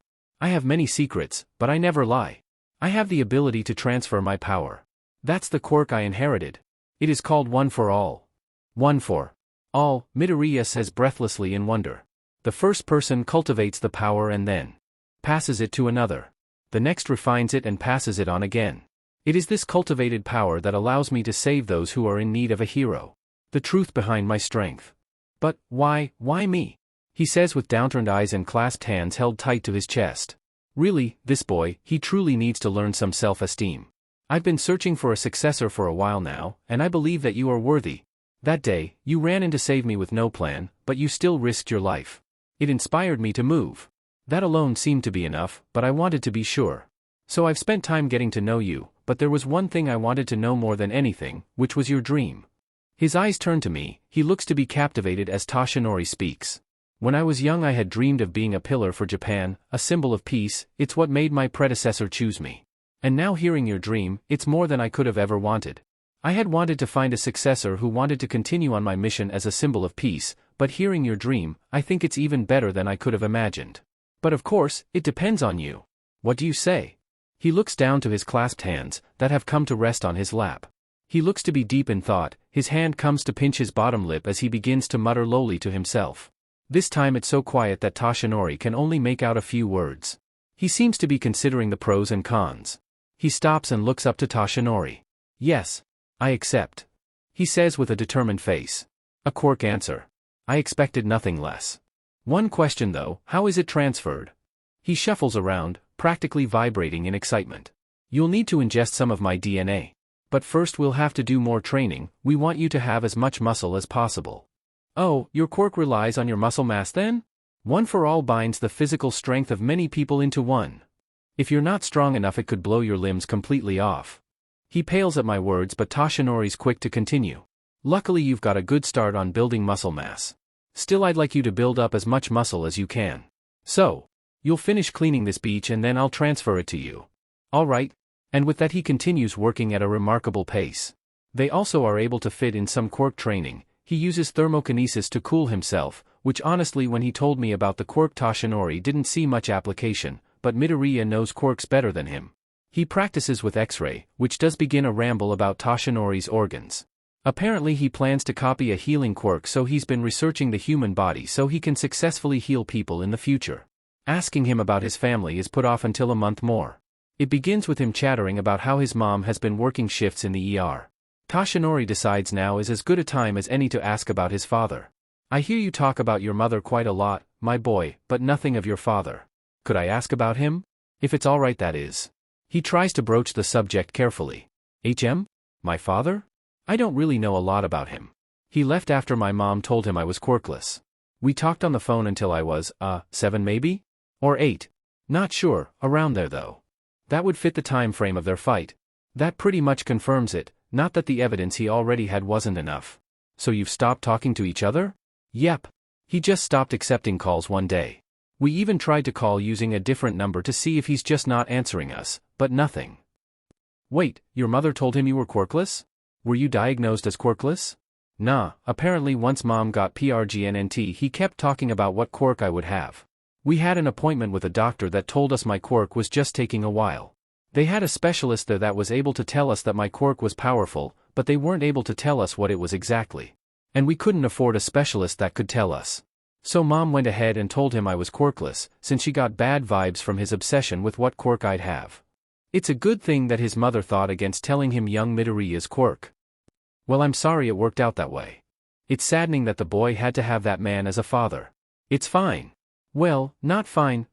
I have many secrets, but I never lie. I have the ability to transfer my power. That's the quirk I inherited. It is called One for All. One for all, Midoriya says breathlessly in wonder. The first person cultivates the power and then passes it to another. The next refines it and passes it on again. It is this cultivated power that allows me to save those who are in need of a hero. The truth behind my strength. But, why me? He says with downturned eyes and clasped hands held tight to his chest. Really, this boy, he truly needs to learn some self-esteem. I've been searching for a successor for a while now, and I believe that you are worthy. That day, you ran in to save me with no plan, but you still risked your life. It inspired me to move. That alone seemed to be enough, but I wanted to be sure. So I've spent time getting to know you, but there was one thing I wanted to know more than anything, which was your dream. His eyes turn to me, he looks to be captivated as Toshinori speaks. When I was young I had dreamed of being a pillar for Japan, a symbol of peace. It's what made my predecessor choose me. And now hearing your dream, it's more than I could have ever wanted. I had wanted to find a successor who wanted to continue on my mission as a symbol of peace, but hearing your dream, I think it's even better than I could have imagined. But of course, it depends on you. What do you say? He looks down to his clasped hands, that have come to rest on his lap. He looks to be deep in thought, his hand comes to pinch his bottom lip as he begins to mutter lowly to himself. This time it's so quiet that Toshinori can only make out a few words. He seems to be considering the pros and cons. He stops and looks up to Toshinori. Yes. I accept. He says with a determined face. A quirk answer. I expected nothing less. One question though, how is it transferred? He shuffles around, practically vibrating in excitement. You'll need to ingest some of my DNA. But first we'll have to do more training. We want you to have as much muscle as possible. Oh, your quirk relies on your muscle mass then? One for All binds the physical strength of many people into one. If you're not strong enough it could blow your limbs completely off. He pales at my words but Toshinori's quick to continue. Luckily you've got a good start on building muscle mass. Still I'd like you to build up as much muscle as you can. So, you'll finish cleaning this beach and then I'll transfer it to you. Alright. And with that he continues working at a remarkable pace. They also are able to fit in some quirk training. He uses thermokinesis to cool himself, which honestly when he told me about the quirk Toshinori didn't see much application, but Midoriya knows quirks better than him. He practices with X-ray, which does begin a ramble about Toshinori's organs. Apparently he plans to copy a healing quirk so he's been researching the human body so he can successfully heal people in the future. Asking him about his family is put off until a month more. It begins with him chattering about how his mom has been working shifts in the ER. Toshinori decides now is as good a time as any to ask about his father. I hear you talk about your mother quite a lot, my boy, but nothing of your father. Could I ask about him? If it's alright that is. He tries to broach the subject carefully. My father? I don't really know a lot about him. He left after my mom told him I was quirkless. We talked on the phone until I was, 7 maybe? Or 8. Not sure, around there though. That would fit the time frame of their fight. That pretty much confirms it, not that the evidence he already had wasn't enough. So you've stopped talking to each other? Yep. He just stopped accepting calls one day. We even tried to call using a different number to see if he's just not answering us, but nothing. Wait, your mother told him you were quirkless? Were you diagnosed as quirkless? Nah, apparently once mom got PRGNNT he kept talking about what quirk I would have. We had an appointment with a doctor that told us my quirk was just taking a while. They had a specialist there that was able to tell us that my quirk was powerful, but they weren't able to tell us what it was exactly. And we couldn't afford a specialist that could tell us. So mom went ahead and told him I was quirkless, since she got bad vibes from his obsession with what quirk I'd have. It's a good thing that his mother thought against telling him young Midoriya's quirk. Well, I'm sorry it worked out that way. It's saddening that the boy had to have that man as a father. It's fine. Well, not fine,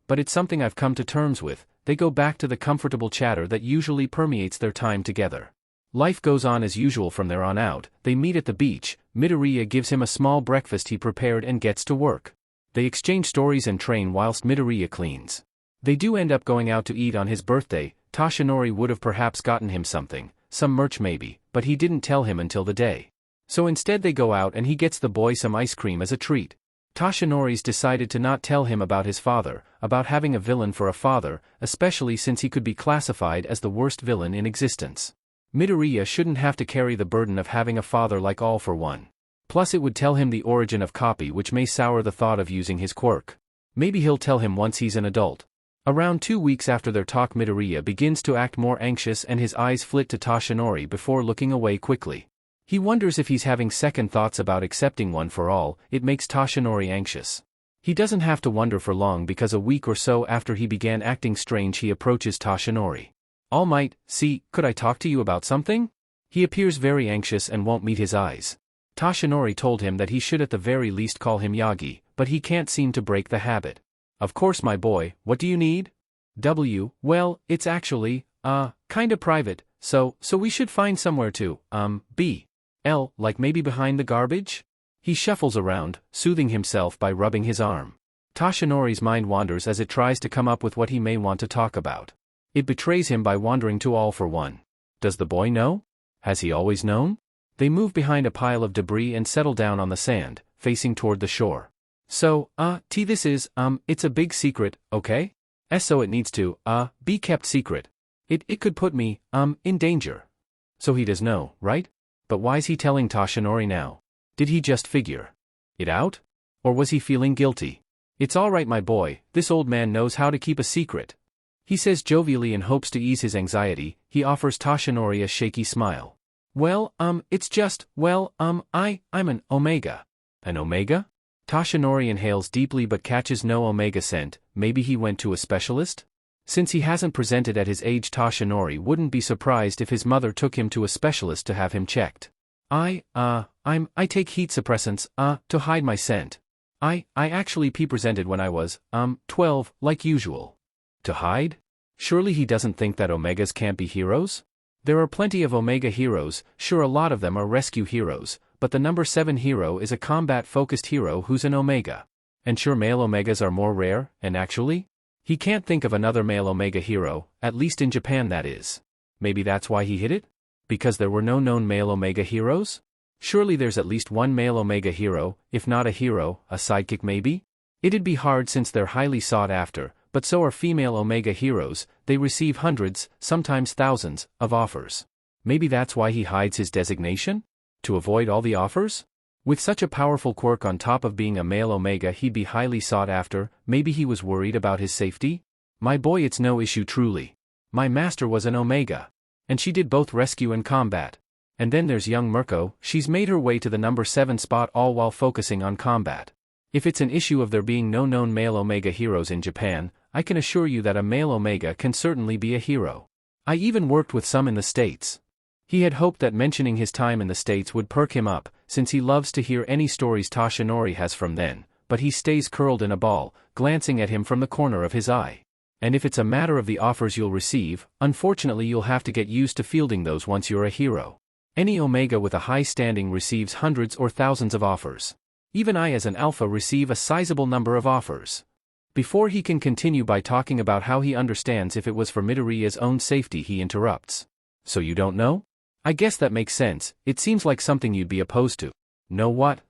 but it's something I've come to terms with. They go back to the comfortable chatter that usually permeates their time together. Life goes on as usual from there on out. They meet at the beach. Midoriya gives him a small breakfast he prepared and gets to work. They exchange stories and train whilst Midoriya cleans. They do end up going out to eat on his birthday. Toshinori would have perhaps gotten him something, some merch maybe, but he didn't tell him until the day. So instead they go out and he gets the boy some ice cream as a treat. Toshinori's decided to not tell him about his father, about having a villain for a father, especially since he could be classified as the worst villain in existence. Midoriya shouldn't have to carry the burden of having a father like All for One. Plus it would tell him the origin of copy, which may sour the thought of using his quirk. Maybe he'll tell him once he's an adult. Around 2 weeks after their talk, Midoriya begins to act more anxious and his eyes flit to Toshinori before looking away quickly. He wonders if he's having second thoughts about accepting One for All. It makes Toshinori anxious. He doesn't have to wonder for long because a week or so after he began acting strange he approaches Toshinori. All Might, see, could I talk to you about something? He appears very anxious and won't meet his eyes. Toshinori told him that he should at the very least call him Yagi, but he can't seem to break the habit. Of course my boy, what do you need? Well, it's actually, kinda private, so we should find somewhere to, be. Like maybe behind the garbage? He shuffles around, soothing himself by rubbing his arm. Toshinori's mind wanders as it tries to come up with what he may want to talk about. It betrays him by wandering to All for One. Does the boy know? Has he always known? They move behind a pile of debris and settle down on the sand, facing toward the shore. So, this is, it's a big secret, okay? So it needs to, be kept secret. It could put me, in danger. So he does know, right? But why's he telling Toshinori now? Did he just figure it out? Or was he feeling guilty? It's all right my boy, this old man knows how to keep a secret. He says jovially in hopes to ease his anxiety. He offers Toshinori a shaky smile. Well, it's just, I'm an Omega. An Omega? Toshinori inhales deeply but catches no Omega scent. Maybe he went to a specialist? Since he hasn't presented at his age, Toshinori wouldn't be surprised if his mother took him to a specialist to have him checked. I take heat suppressants, to hide my scent. I actually presented when I was, 12, like usual. To hide? Surely he doesn't think that Omegas can't be heroes? There are plenty of Omega heroes, sure a lot of them are rescue heroes, but the number 7 hero is a combat-focused hero who's an Omega. And sure male Omegas are more rare, and actually? He can't think of another male Omega hero, at least in Japan that is. Maybe that's why he hid it? Because there were no known male Omega heroes? Surely there's at least one male Omega hero, if not a hero, a sidekick maybe? It'd be hard since they're highly sought after, but so are female Omega heroes. They receive hundreds, sometimes thousands, of offers. Maybe that's why he hides his designation? To avoid all the offers? With such a powerful quirk on top of being a male Omega, he'd be highly sought after. Maybe he was worried about his safety? My boy, it's no issue truly. My master was an Omega. And she did both rescue and combat. And then there's young Mirko. She's made her way to the number 7 spot all while focusing on combat. If it's an issue of there being no known male Omega heroes in Japan, I can assure you that a male Omega can certainly be a hero. I even worked with some in the States. He had hoped that mentioning his time in the States would perk him up, since he loves to hear any stories Toshinori has from then, but he stays curled in a ball, glancing at him from the corner of his eye. And if it's a matter of the offers you'll receive, unfortunately you'll have to get used to fielding those once you're a hero. Any Omega with a high standing receives hundreds or thousands of offers. Even I as an alpha receive a sizable number of offers. Before he can continue by talking about how he understands if it was for Midoriya's own safety, he interrupts. So you don't know? I guess that makes sense. It seems like something you'd be opposed to. Know what?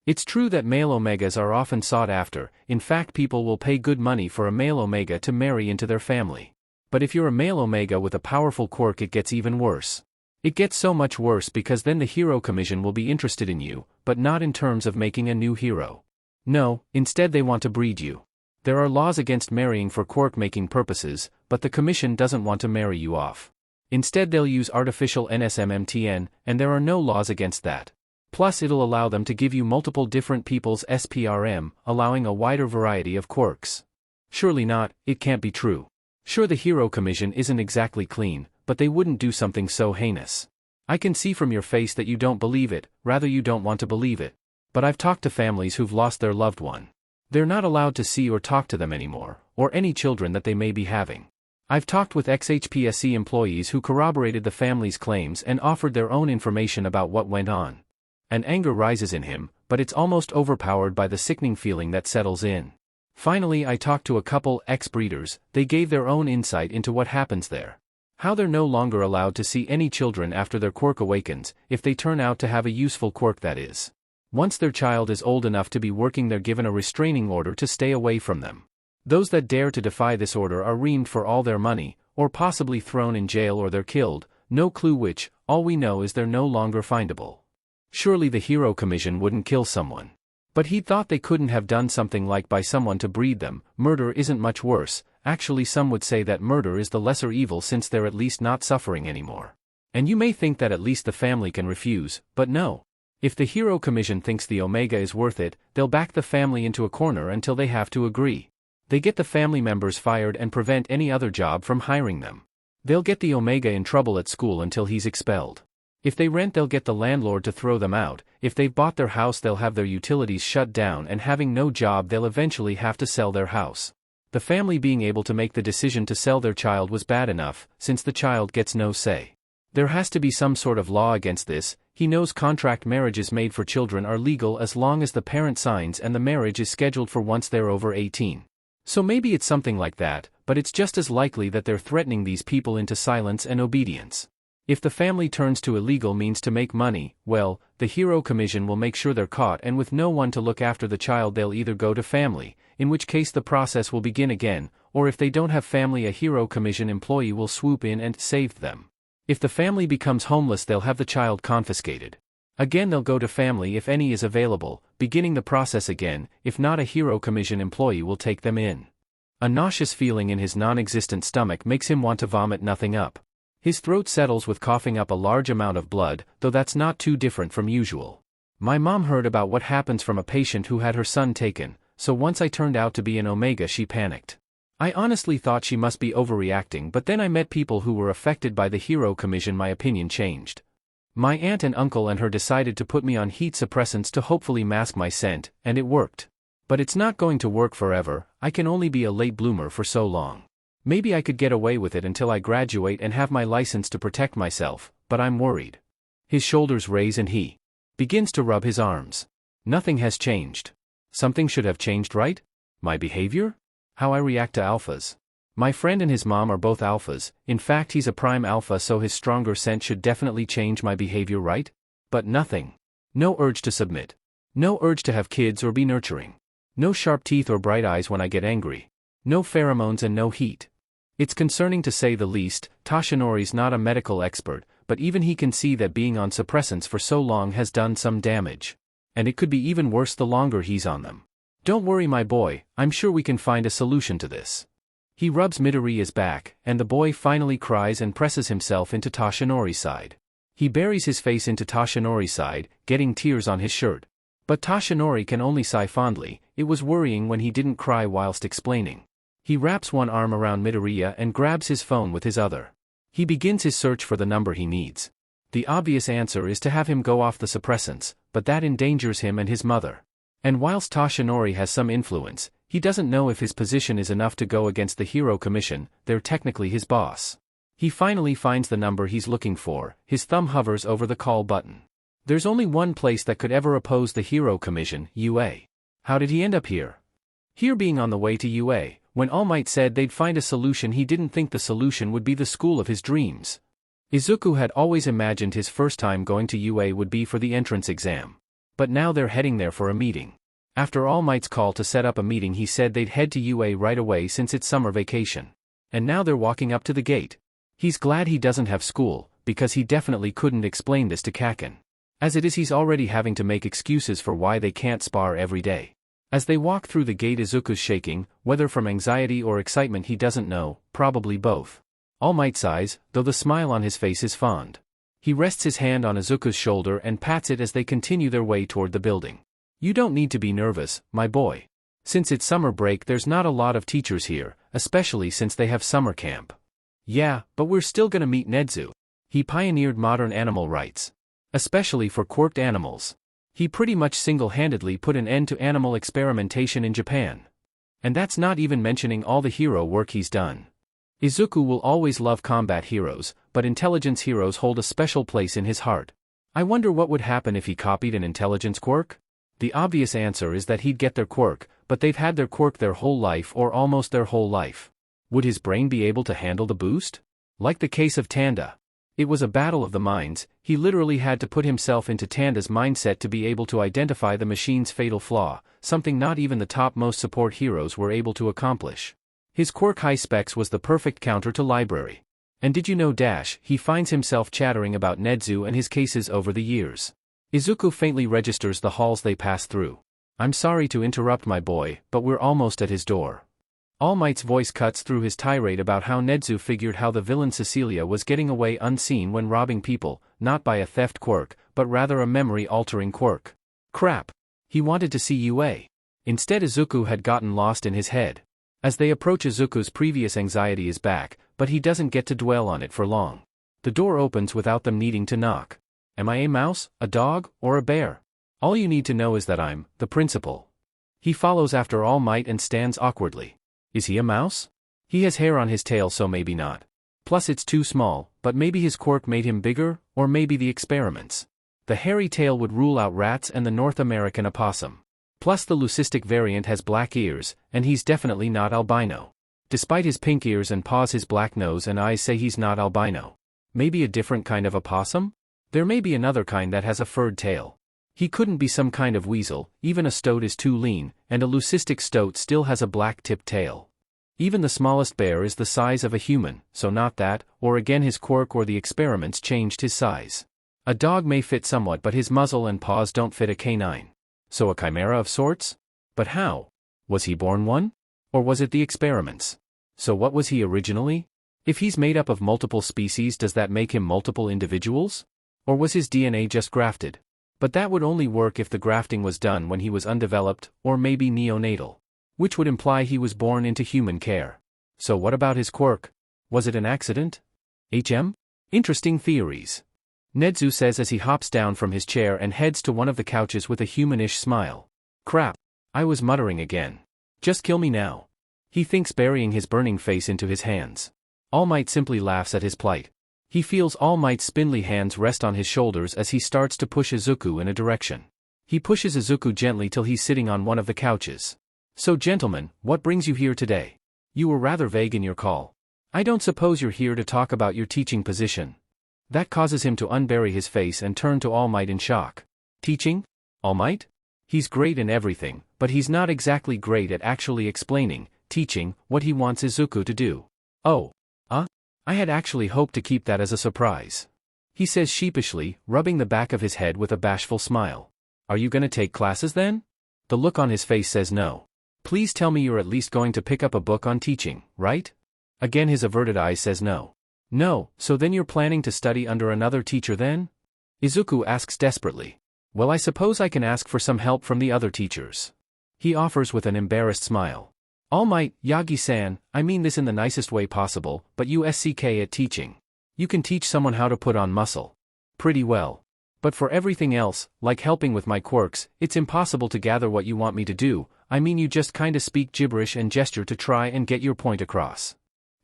It's true that male Omegas are often sought after. In fact, people will pay good money for a male Omega to marry into their family. But if you're a male Omega with a powerful quirk, it gets even worse. It gets so much worse because then the Hero Commission will be interested in you, but not in terms of making a new hero. No, instead they want to breed you. There are laws against marrying for quirk-making purposes, but the Commission doesn't want to marry you off. Instead they'll use artificial NSMMTN, and there are no laws against that. Plus it'll allow them to give you multiple different people's SPRM, allowing a wider variety of quirks. Surely not, it can't be true. Sure, the Hero Commission isn't exactly clean, but they wouldn't do something so heinous. I can see from your face that you don't believe it, rather you don't want to believe it. But I've talked to families who've lost their loved one. They're not allowed to see or talk to them anymore, or any children that they may be having. I've talked with ex-HPSC employees who corroborated the family's claims and offered their own information about what went on. And anger rises in him, but it's almost overpowered by the sickening feeling that settles in. Finally, I talked to a couple ex-breeders. They gave their own insight into what happens there. How they're no longer allowed to see any children after their quirk awakens, if they turn out to have a useful quirk, that is. Once their child is old enough to be working, they're given a restraining order to stay away from them. Those that dare to defy this order are reamed for all their money, or possibly thrown in jail, or they're killed, no clue which. All we know is they're no longer findable. Surely the Hero Commission wouldn't kill someone. But he thought they couldn't have done something like buy someone to breed them. Murder isn't much worse. Actually, some would say that murder is the lesser evil, since they're at least not suffering anymore. And you may think that at least the family can refuse, but no. If the Hero Commission thinks the Omega is worth it, they'll back the family into a corner until they have to agree. They get the family members fired and prevent any other job from hiring them. They'll get the Omega in trouble at school until he's expelled. If they rent, they'll get the landlord to throw them out. If they've bought their house, they'll have their utilities shut down, and having no job, they'll eventually have to sell their house. The family being able to make the decision to sell their child was bad enough, since the child gets no say. There has to be some sort of law against this. He knows contract marriages made for children are legal as long as the parent signs and the marriage is scheduled for once they're over 18. So maybe it's something like that, but it's just as likely that they're threatening these people into silence and obedience. If the family turns to illegal means to make money, well, the Hero Commission will make sure they're caught, and with no one to look after the child, they'll either go to family, in which case the process will begin again, or if they don't have family, a Hero Commission employee will swoop in and save them. If the family becomes homeless, they'll have the child confiscated. Again, they'll go to family if any is available, beginning the process again. If not, a Hero Commission employee will take them in. A nauseous feeling in his non-existent stomach makes him want to vomit nothing up. His throat settles with coughing up a large amount of blood, though that's not too different from usual. My mom heard about what happens from a patient who had her son taken, so once I turned out to be an Omega, she panicked. I honestly thought she must be overreacting, but then I met people who were affected by the Hero Commission. My opinion changed. My aunt and uncle and her decided to put me on heat suppressants to hopefully mask my scent, and it worked. But it's not going to work forever. I can only be a late bloomer for so long. Maybe I could get away with it until I graduate and have my license to protect myself, but I'm worried. His shoulders raise and he begins to rub his arms. Nothing has changed. Something should have changed, right? My behavior? How I react to alphas. My friend and his mom are both alphas. In fact, he's a prime alpha, so his stronger scent should definitely change my behavior, right? But nothing. No urge to submit. No urge to have kids or be nurturing. No sharp teeth or bright eyes when I get angry. No pheromones and no heat. It's concerning to say the least. Toshinori's not a medical expert, but even he can see that being on suppressants for so long has done some damage. And it could be even worse the longer he's on them. Don't worry, my boy, I'm sure we can find a solution to this. He rubs Midoriya's back, and the boy finally cries and presses himself into Toshinori's side. He buries his face into Toshinori's side, getting tears on his shirt. But Toshinori can only sigh fondly. It was worrying when he didn't cry whilst explaining. He wraps one arm around Midoriya and grabs his phone with his other. He begins his search for the number he needs. The obvious answer is to have him go off the suppressants, but that endangers him and his mother. And whilst Toshinori has some influence, he doesn't know if his position is enough to go against the Hero Commission. They're technically his boss. He finally finds the number he's looking for. His thumb hovers over the call button. There's only one place that could ever oppose the Hero Commission, UA. How did he end up here? Here, being on the way to UA, when All Might said they'd find a solution, he didn't think the solution would be the school of his dreams. Izuku had always imagined his first time going to UA would be for the entrance exam. But now they're heading there for a meeting. After All Might's call to set up a meeting, he said they'd head to UA right away since it's summer vacation. And now they're walking up to the gate. He's glad he doesn't have school, because he definitely couldn't explain this to Kacchan. As it is, he's already having to make excuses for why they can't spar every day. As they walk through the gate, Izuku's shaking, whether from anxiety or excitement he doesn't know, probably both. All Might sighs, though the smile on his face is fond. He rests his hand on Izuku's shoulder and pats it as they continue their way toward the building. You don't need to be nervous, my boy. Since it's summer break, there's not a lot of teachers here, especially since they have summer camp. Yeah, but we're still gonna meet Nedu. He pioneered modern animal rights. Especially for quirked animals. He pretty much single-handedly put an end to animal experimentation in Japan. And that's not even mentioning all the hero work he's done. Izuku will always love combat heroes, but intelligence heroes hold a special place in his heart. I wonder what would happen if he copied an intelligence quirk? The obvious answer is that he'd get their quirk, but they've had their quirk their whole life or almost their whole life. Would his brain be able to handle the boost? Like the case of Tanda. It was a battle of the minds. He literally had to put himself into Tanda's mindset to be able to identify the machine's fatal flaw, something not even the topmost support heroes were able to accomplish. His quirk high specs was the perfect counter to Library. And did you know he finds himself chattering about Nedu and his cases over the years. Izuku faintly registers the halls they pass through. I'm sorry to interrupt my boy, but we're almost at his door. All Might's voice cuts through his tirade about how Nedu figured how the villain Cecilia was getting away unseen when robbing people, not by a theft quirk, but rather a memory-altering quirk. Crap. He wanted to see UA. Instead Izuku had gotten lost in his head. As they approach Izuku's previous anxiety is back, but he doesn't get to dwell on it for long. The door opens without them needing to knock. Am I a mouse, a dog, or a bear? All you need to know is that I'm the principal. He follows after All Might and stands awkwardly. Is he a mouse? He has hair on his tail, so maybe not. Plus it's too small, but maybe his quirk made him bigger, or maybe the experiments. The hairy tail would rule out rats and the North American opossum. Plus the leucistic variant has black ears, and he's definitely not albino. Despite his pink ears and paws, his black nose and eyes say he's not albino. Maybe a different kind of opossum? There may be another kind that has a furred tail. He couldn't be some kind of weasel, even a stoat is too lean, and a leucistic stoat still has a black-tipped tail. Even the smallest bear is the size of a human, so not that, or again his quirk or the experiments changed his size. A dog may fit somewhat, but his muzzle and paws don't fit a canine. So a chimera of sorts? But how? Was he born one? Or was it the experiments? So what was he originally? If he's made up of multiple species, does that make him multiple individuals? Or was his DNA just grafted? But that would only work if the grafting was done when he was undeveloped, or maybe neonatal. Which would imply he was born into human care. So what about his quirk? Was it an accident? Interesting theories. Nedu says as he hops down from his chair and heads to one of the couches with a humanish smile. Crap. I was muttering again. Just kill me now. He thinks, burying his burning face into his hands. All Might simply laughs at his plight. He feels All Might's spindly hands rest on his shoulders as he starts to push Izuku in a direction. He pushes Izuku gently till he's sitting on one of the couches. So gentlemen, what brings you here today? You were rather vague in your call. I don't suppose you're here to talk about your teaching position. That causes him to unbury his face and turn to All Might in shock. Teaching? All Might? He's great in everything, but he's not exactly great at actually explaining, teaching, what he wants Izuku to do. Oh. I had actually hoped to keep that as a surprise. He says sheepishly, rubbing the back of his head with a bashful smile. Are you gonna take classes then? The look on his face says no. Please tell me you're at least going to pick up a book on teaching, right? Again his averted eyes says no. No, so then you're planning to study under another teacher then? Izuku asks desperately. Well, I suppose I can ask for some help from the other teachers. He offers with an embarrassed smile. All Might, Yagi-san, I mean this in the nicest way possible, but you suck at teaching. You can teach someone how to put on muscle. Pretty well. But for everything else, like helping with my quirks, it's impossible to gather what you want me to do. I mean, you just kinda speak gibberish and gesture to try and get your point across.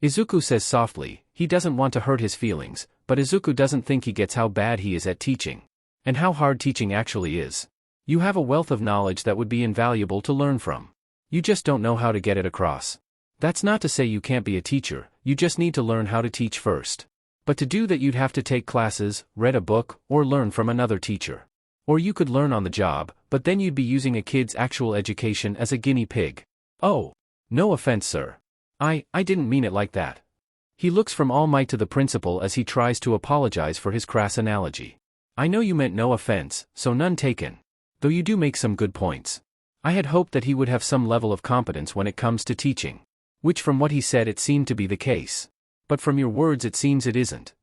Izuku says softly. He doesn't want to hurt his feelings, but Izuku doesn't think he gets how bad he is at teaching. And how hard teaching actually is. You have a wealth of knowledge that would be invaluable to learn from. You just don't know how to get it across. That's not to say you can't be a teacher, you just need to learn how to teach first. But to do that you'd have to take classes, read a book, or learn from another teacher. Or you could learn on the job, but then you'd be using a kid's actual education as a guinea pig. Oh. No offense, sir. I didn't mean it like that. He looks from All Might to the principal as he tries to apologize for his crass analogy. I know you meant no offense, so none taken. Though you do make some good points. I had hoped that he would have some level of competence when it comes to teaching. Which from what he said it seemed to be the case. But from your words it seems it isn't.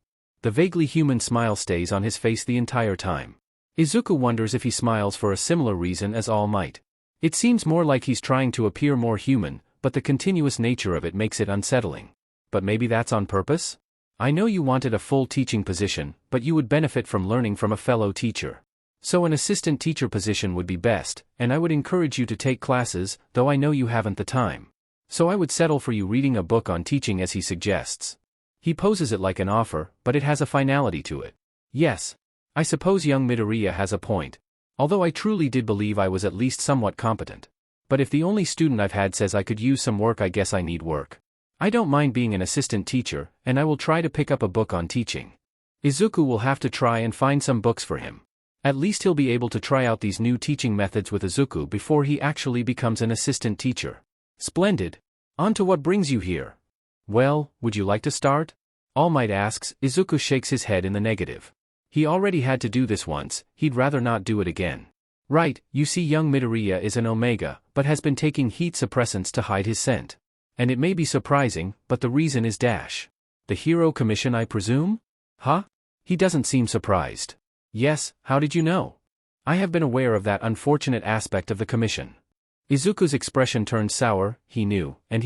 The vaguely human smile stays on his face the entire time. Izuku wonders if he smiles for a similar reason as All Might. It seems more like he's trying to appear more human, but the continuous nature of it makes it unsettling. But maybe that's on purpose? I know you wanted a full teaching position, but you would benefit from learning from a fellow teacher. So an assistant teacher position would be best, and I would encourage you to take classes, though I know you haven't the time. So I would settle for you reading a book on teaching as he suggests. He poses it like an offer, but it has a finality to it. Yes. I suppose young Midoriya has a point. Although I truly did believe I was at least somewhat competent. But if the only student I've had says I could use some work, I guess I need work. I don't mind being an assistant teacher, and I will try to pick up a book on teaching. Izuku will have to try and find some books for him. At least he'll be able to try out these new teaching methods with Izuku before he actually becomes an assistant teacher. Splendid. On to what brings you here. Well, would you like to start? All Might asks. Izuku shakes his head in the negative. He already had to do this once, he'd rather not do it again. Right, you see young Midoriya is an Omega, but has been taking heat suppressants to hide his scent. And it may be surprising, but the reason is dash. The Hero Commission, I presume? Huh? He doesn't seem surprised. Yes, how did you know? I have been aware of that unfortunate aspect of the commission. Izuku's expression turned sour. He knew, and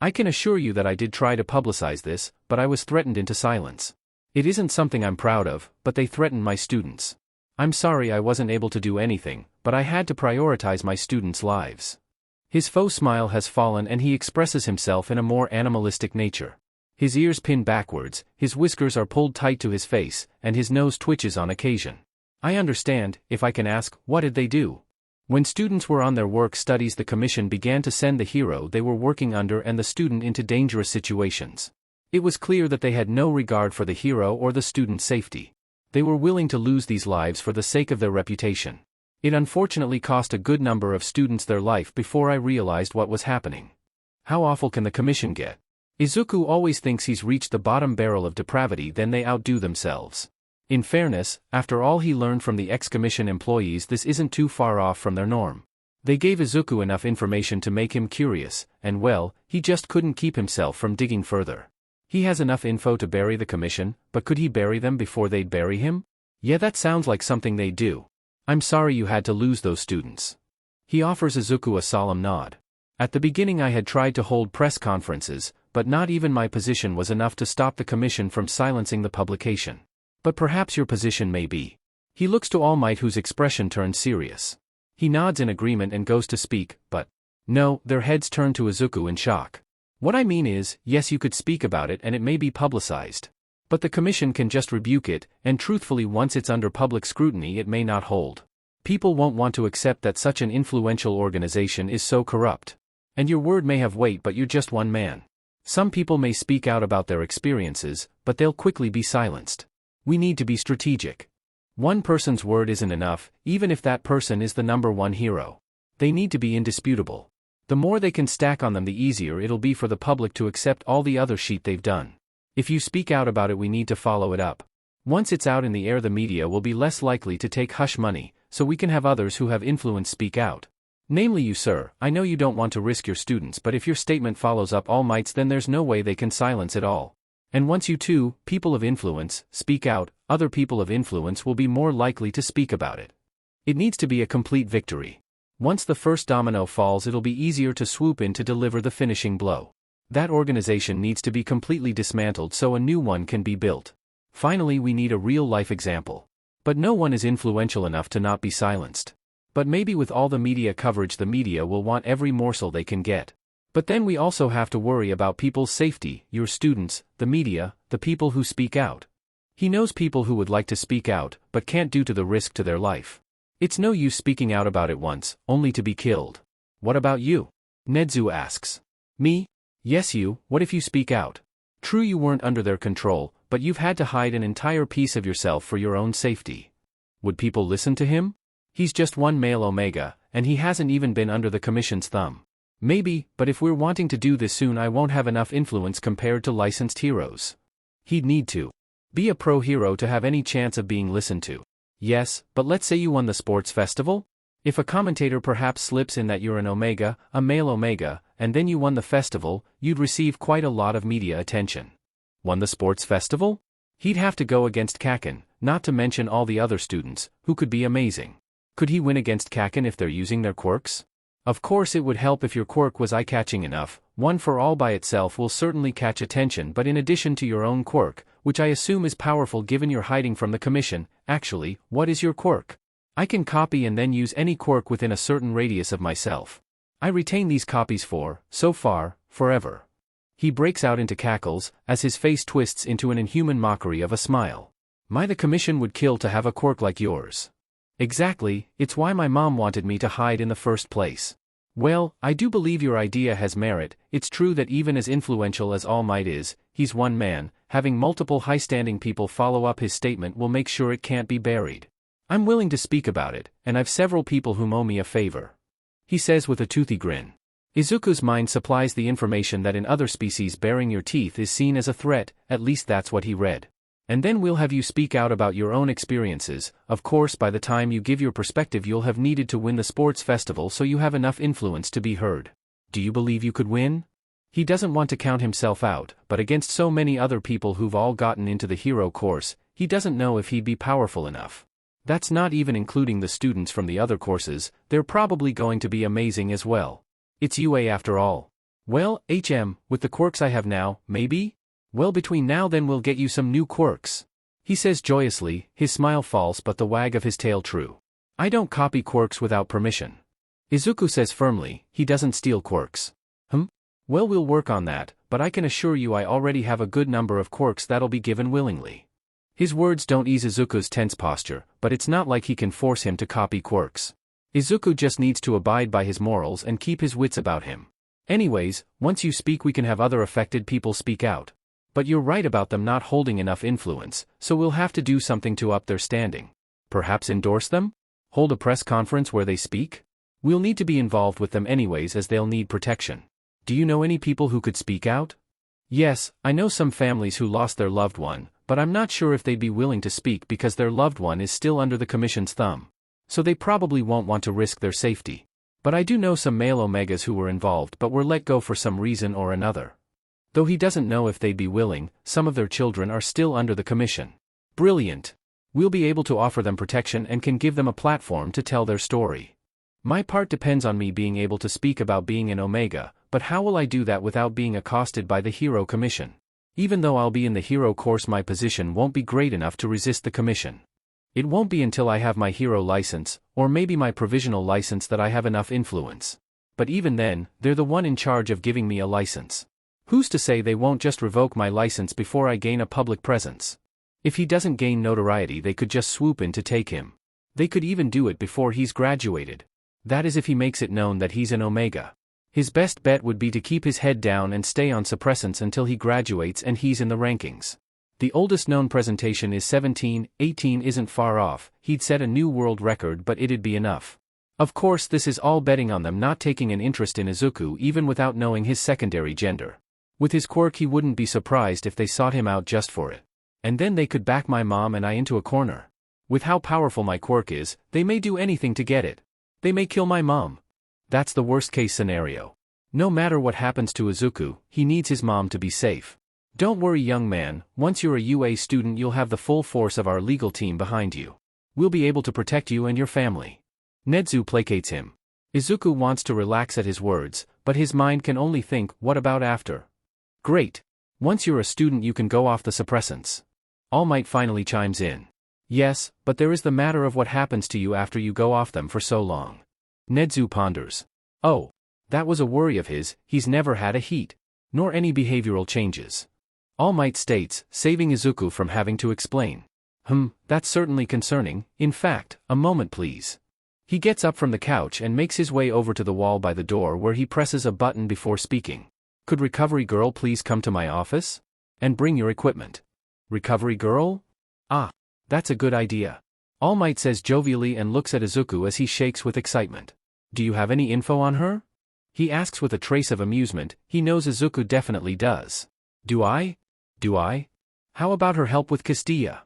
I can assure you that I did try to publicize this, but I was threatened into silence. It isn't something I'm proud of, but they threatened my students. I'm sorry I wasn't able to do anything, but I had to prioritize my students' lives. His faux smile has fallen and he expresses himself in a more animalistic nature. His ears pin backwards, his whiskers are pulled tight to his face, and his nose twitches on occasion. I understand. If I can ask, what did they do? When students were on their work studies, the commission began to send the hero they were working under and the student into dangerous situations. It was clear that they had no regard for the hero or the student's safety. They were willing to lose these lives for the sake of their reputation. It unfortunately cost a good number of students their life before I realized what was happening. How awful can the commission get? Izuku always thinks he's reached the bottom barrel of depravity, then they outdo themselves. In fairness, after all he learned from the ex-commission employees, this isn't too far off from their norm. They gave Izuku enough information to make him curious, and well, he just couldn't keep himself from digging further. He has enough info to bury the commission, but could he bury them before they'd bury him? Yeah, that sounds like something they'd do. I'm sorry you had to lose those students. He offers Izuku a solemn nod. At the beginning I had tried to hold press conferences, but not even my position was enough to stop the commission from silencing the publication. But perhaps your position may be. He looks to All Might, whose expression turns serious. He nods in agreement and goes to speak, but no, their heads turn to Izuku in shock. What I mean is, yes, you could speak about it and it may be publicized. But the commission can just rebuke it, and truthfully once it's under public scrutiny it may not hold. People won't want to accept that such an influential organization is so corrupt. And your word may have weight, but you're just one man. Some people may speak out about their experiences, but they'll quickly be silenced. We need to be strategic. One person's word isn't enough, even if that person is the #1 hero. They need to be indisputable. The more they can stack on them, the easier it'll be for the public to accept all the other shit they've done. If you speak out about it, we need to follow it up. Once it's out in the air, the media will be less likely to take hush money, so we can have others who have influence speak out. Namely you, sir. I know you don't want to risk your students, but if your statement follows up All Might's, then there's no way they can silence it all. And once you two, people of influence, speak out, other people of influence will be more likely to speak about it. It needs to be a complete victory. Once the first domino falls, it'll be easier to swoop in to deliver the finishing blow. That organization needs to be completely dismantled so a new one can be built. Finally, we need a real-life example. But no one is influential enough to not be silenced. But maybe with all the media coverage, the media will want every morsel they can get. But then we also have to worry about people's safety, your students, the media, the people who speak out. He knows people who would like to speak out, but can't due to the risk to their life. It's no use speaking out about it once, only to be killed. What about you? Nedu asks. Me? Yes, you. What if you speak out? True, you weren't under their control, but you've had to hide an entire piece of yourself for your own safety. Would people listen to him? He's just one male Omega, and he hasn't even been under the commission's thumb. Maybe, but if we're wanting to do this soon, I won't have enough influence compared to licensed heroes. He'd need to be a pro hero to have any chance of being listened to. Yes, but let's say you won the sports festival? If a commentator perhaps slips in that you're an Omega, a male Omega, and then you won the festival, you'd receive quite a lot of media attention. Won the sports festival? He'd have to go against Kacchan, not to mention all the other students, who could be amazing. Could he win against Kacchan if they're using their quirks? Of course it would help if your quirk was eye-catching enough, One for all by itself will certainly catch attention, but in addition to your own quirk, which I assume is powerful given you're hiding from the commission. Actually, what is your quirk? I can copy and then use any quirk within a certain radius of myself. I retain these copies for, so far, forever. He breaks out into cackles, as his face twists into an inhuman mockery of a smile. The commission would kill to have a quirk like yours. Exactly, it's why my mom wanted me to hide in the first place. Well, I do believe your idea has merit. It's true that even as influential as All Might is, he's one man. Having multiple high-standing people follow up his statement will make sure it can't be buried. I'm willing to speak about it, and I've several people whom owe me a favor. He says with a toothy grin. Izuku's mind supplies the information that in other species baring your teeth is seen as a threat, at least that's what he read. And then we'll have you speak out about your own experiences. Of course, by the time you give your perspective you'll have needed to win the sports festival, so you have enough influence to be heard. Do you believe you could win? He doesn't want to count himself out, but against so many other people who've all gotten into the hero course, he doesn't know if he'd be powerful enough. That's not even including the students from the other courses. They're probably going to be amazing as well. It's UA after all. Well, with the quirks I have now, maybe? Well, between now then we'll get you some new quirks. He says joyously, his smile false but the wag of his tail true. I don't copy quirks without permission. Izuku says firmly, he doesn't steal quirks. Well, we'll work on that, but I can assure you I already have a good number of quirks that'll be given willingly. His words don't ease Izuku's tense posture, but it's not like he can force him to copy quirks. Izuku just needs to abide by his morals and keep his wits about him. Anyways, once you speak we can have other affected people speak out. But you're right about them not holding enough influence, so we'll have to do something to up their standing. Perhaps endorse them? Hold a press conference where they speak? We'll need to be involved with them anyways as they'll need protection. Do you know any people who could speak out? Yes, I know some families who lost their loved one, but I'm not sure if they'd be willing to speak because their loved one is still under the commission's thumb. So they probably won't want to risk their safety. But I do know some male Omegas who were involved but were let go for some reason or another. Though he doesn't know if they'd be willing, some of their children are still under the commission. Brilliant. We'll be able to offer them protection and can give them a platform to tell their story. My part depends on me being able to speak about being an Omega, but how will I do that without being accosted by the Hero Commission? Even though I'll be in the Hero course, my position won't be great enough to resist the commission. It won't be until I have my Hero license, or maybe my provisional license, that I have enough influence. But even then, they're the one in charge of giving me a license. Who's to say they won't just revoke my license before I gain a public presence? If he doesn't gain notoriety they could just swoop in to take him. They could even do it before he's graduated. That is if he makes it known that he's an Omega. His best bet would be to keep his head down and stay on suppressants until he graduates and he's in the rankings. The oldest known presentation is 17, 18 isn't far off. He'd set a new world record, but it'd be enough. Of course this is all betting on them not taking an interest in Izuku even without knowing his secondary gender. With his quirk he wouldn't be surprised if they sought him out just for it. And then they could back my mom and I into a corner. With how powerful my quirk is, they may do anything to get it. They may kill my mom. That's the worst case scenario. No matter what happens to Izuku, he needs his mom to be safe. Don't worry, young man, once you're a UA student you'll have the full force of our legal team behind you. We'll be able to protect you and your family. Nedu placates him. Izuku wants to relax at his words, but his mind can only think, what about after? Great. Once you're a student you can go off the suppressants. All Might finally chimes in. Yes, but there is the matter of what happens to you after you go off them for so long. Nedu ponders. Oh. That was a worry of his. He's never had a heat. Nor any behavioral changes. All Might states, saving Izuku from having to explain. That's certainly concerning. In fact, a moment please. He gets up from the couch and makes his way over to the wall by the door where he presses a button before speaking. Could Recovery Girl please come to my office? And bring your equipment. Recovery Girl? Ah, that's a good idea. All Might says jovially and looks at Izuku as he shakes with excitement. Do you have any info on her? He asks with a trace of amusement. He knows Izuku definitely does. Do I? How about her help with Castilla?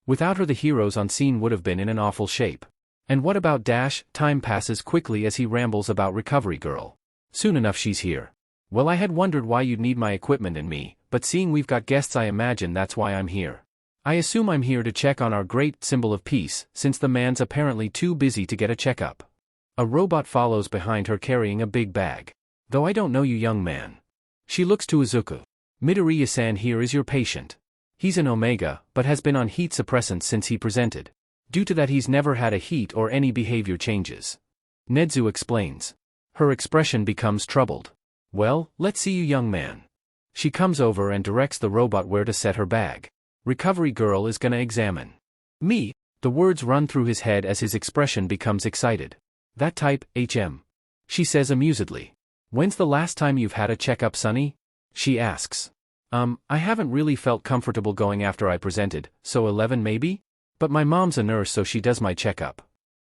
Without her the heroes on scene would have been in an awful shape. And what about Dash? Time passes quickly as he rambles about Recovery Girl. Soon enough she's here. Well, I had wondered why you'd need my equipment and me, but seeing we've got guests I imagine that's why I'm here. I assume I'm here to check on our great symbol of peace, since the man's apparently too busy to get a checkup. A robot follows behind her carrying a big bag. Though I don't know you, young man. She looks to Izuku. Midoriya-san here is your patient. He's an Omega, but has been on heat suppressants since he presented. Due to that he's never had a heat or any behavior changes. Nedu explains. Her expression becomes troubled. Well, let's see you young man. She comes over and directs the robot where to set her bag. Recovery girl is gonna examine me. The words run through his head as his expression becomes excited. That type, HM. She says amusedly. When's the last time you've had a checkup, Sonny? She asks. I haven't really felt comfortable going after I presented, so 11 maybe? But my mom's a nurse so she does my checkup.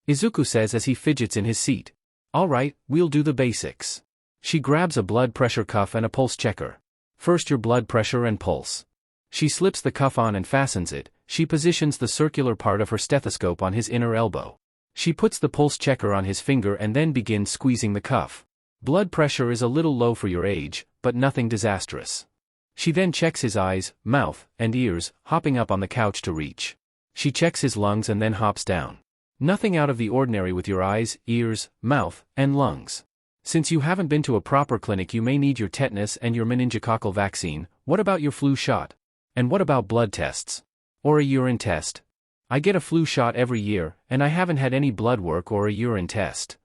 Izuku says as he fidgets in his seat. Alright, we'll do the basics. She grabs a blood pressure cuff and a pulse checker. First your blood pressure and pulse. She slips the cuff on and fastens it. She positions the circular part of her stethoscope on his inner elbow. She puts the pulse checker on his finger and then begins squeezing the cuff. Blood pressure is a little low for your age, but nothing disastrous. She then checks his eyes, mouth, and ears, hopping up on the couch to reach. She checks his lungs and then hops down. Nothing out of the ordinary with your eyes, ears, mouth, and lungs. Since you haven't been to a proper clinic, you may need your tetanus and your meningococcal vaccine. What about your flu shot? And what about blood tests? Or a urine test? I get a flu shot every year, and I haven't had any blood work or a urine test.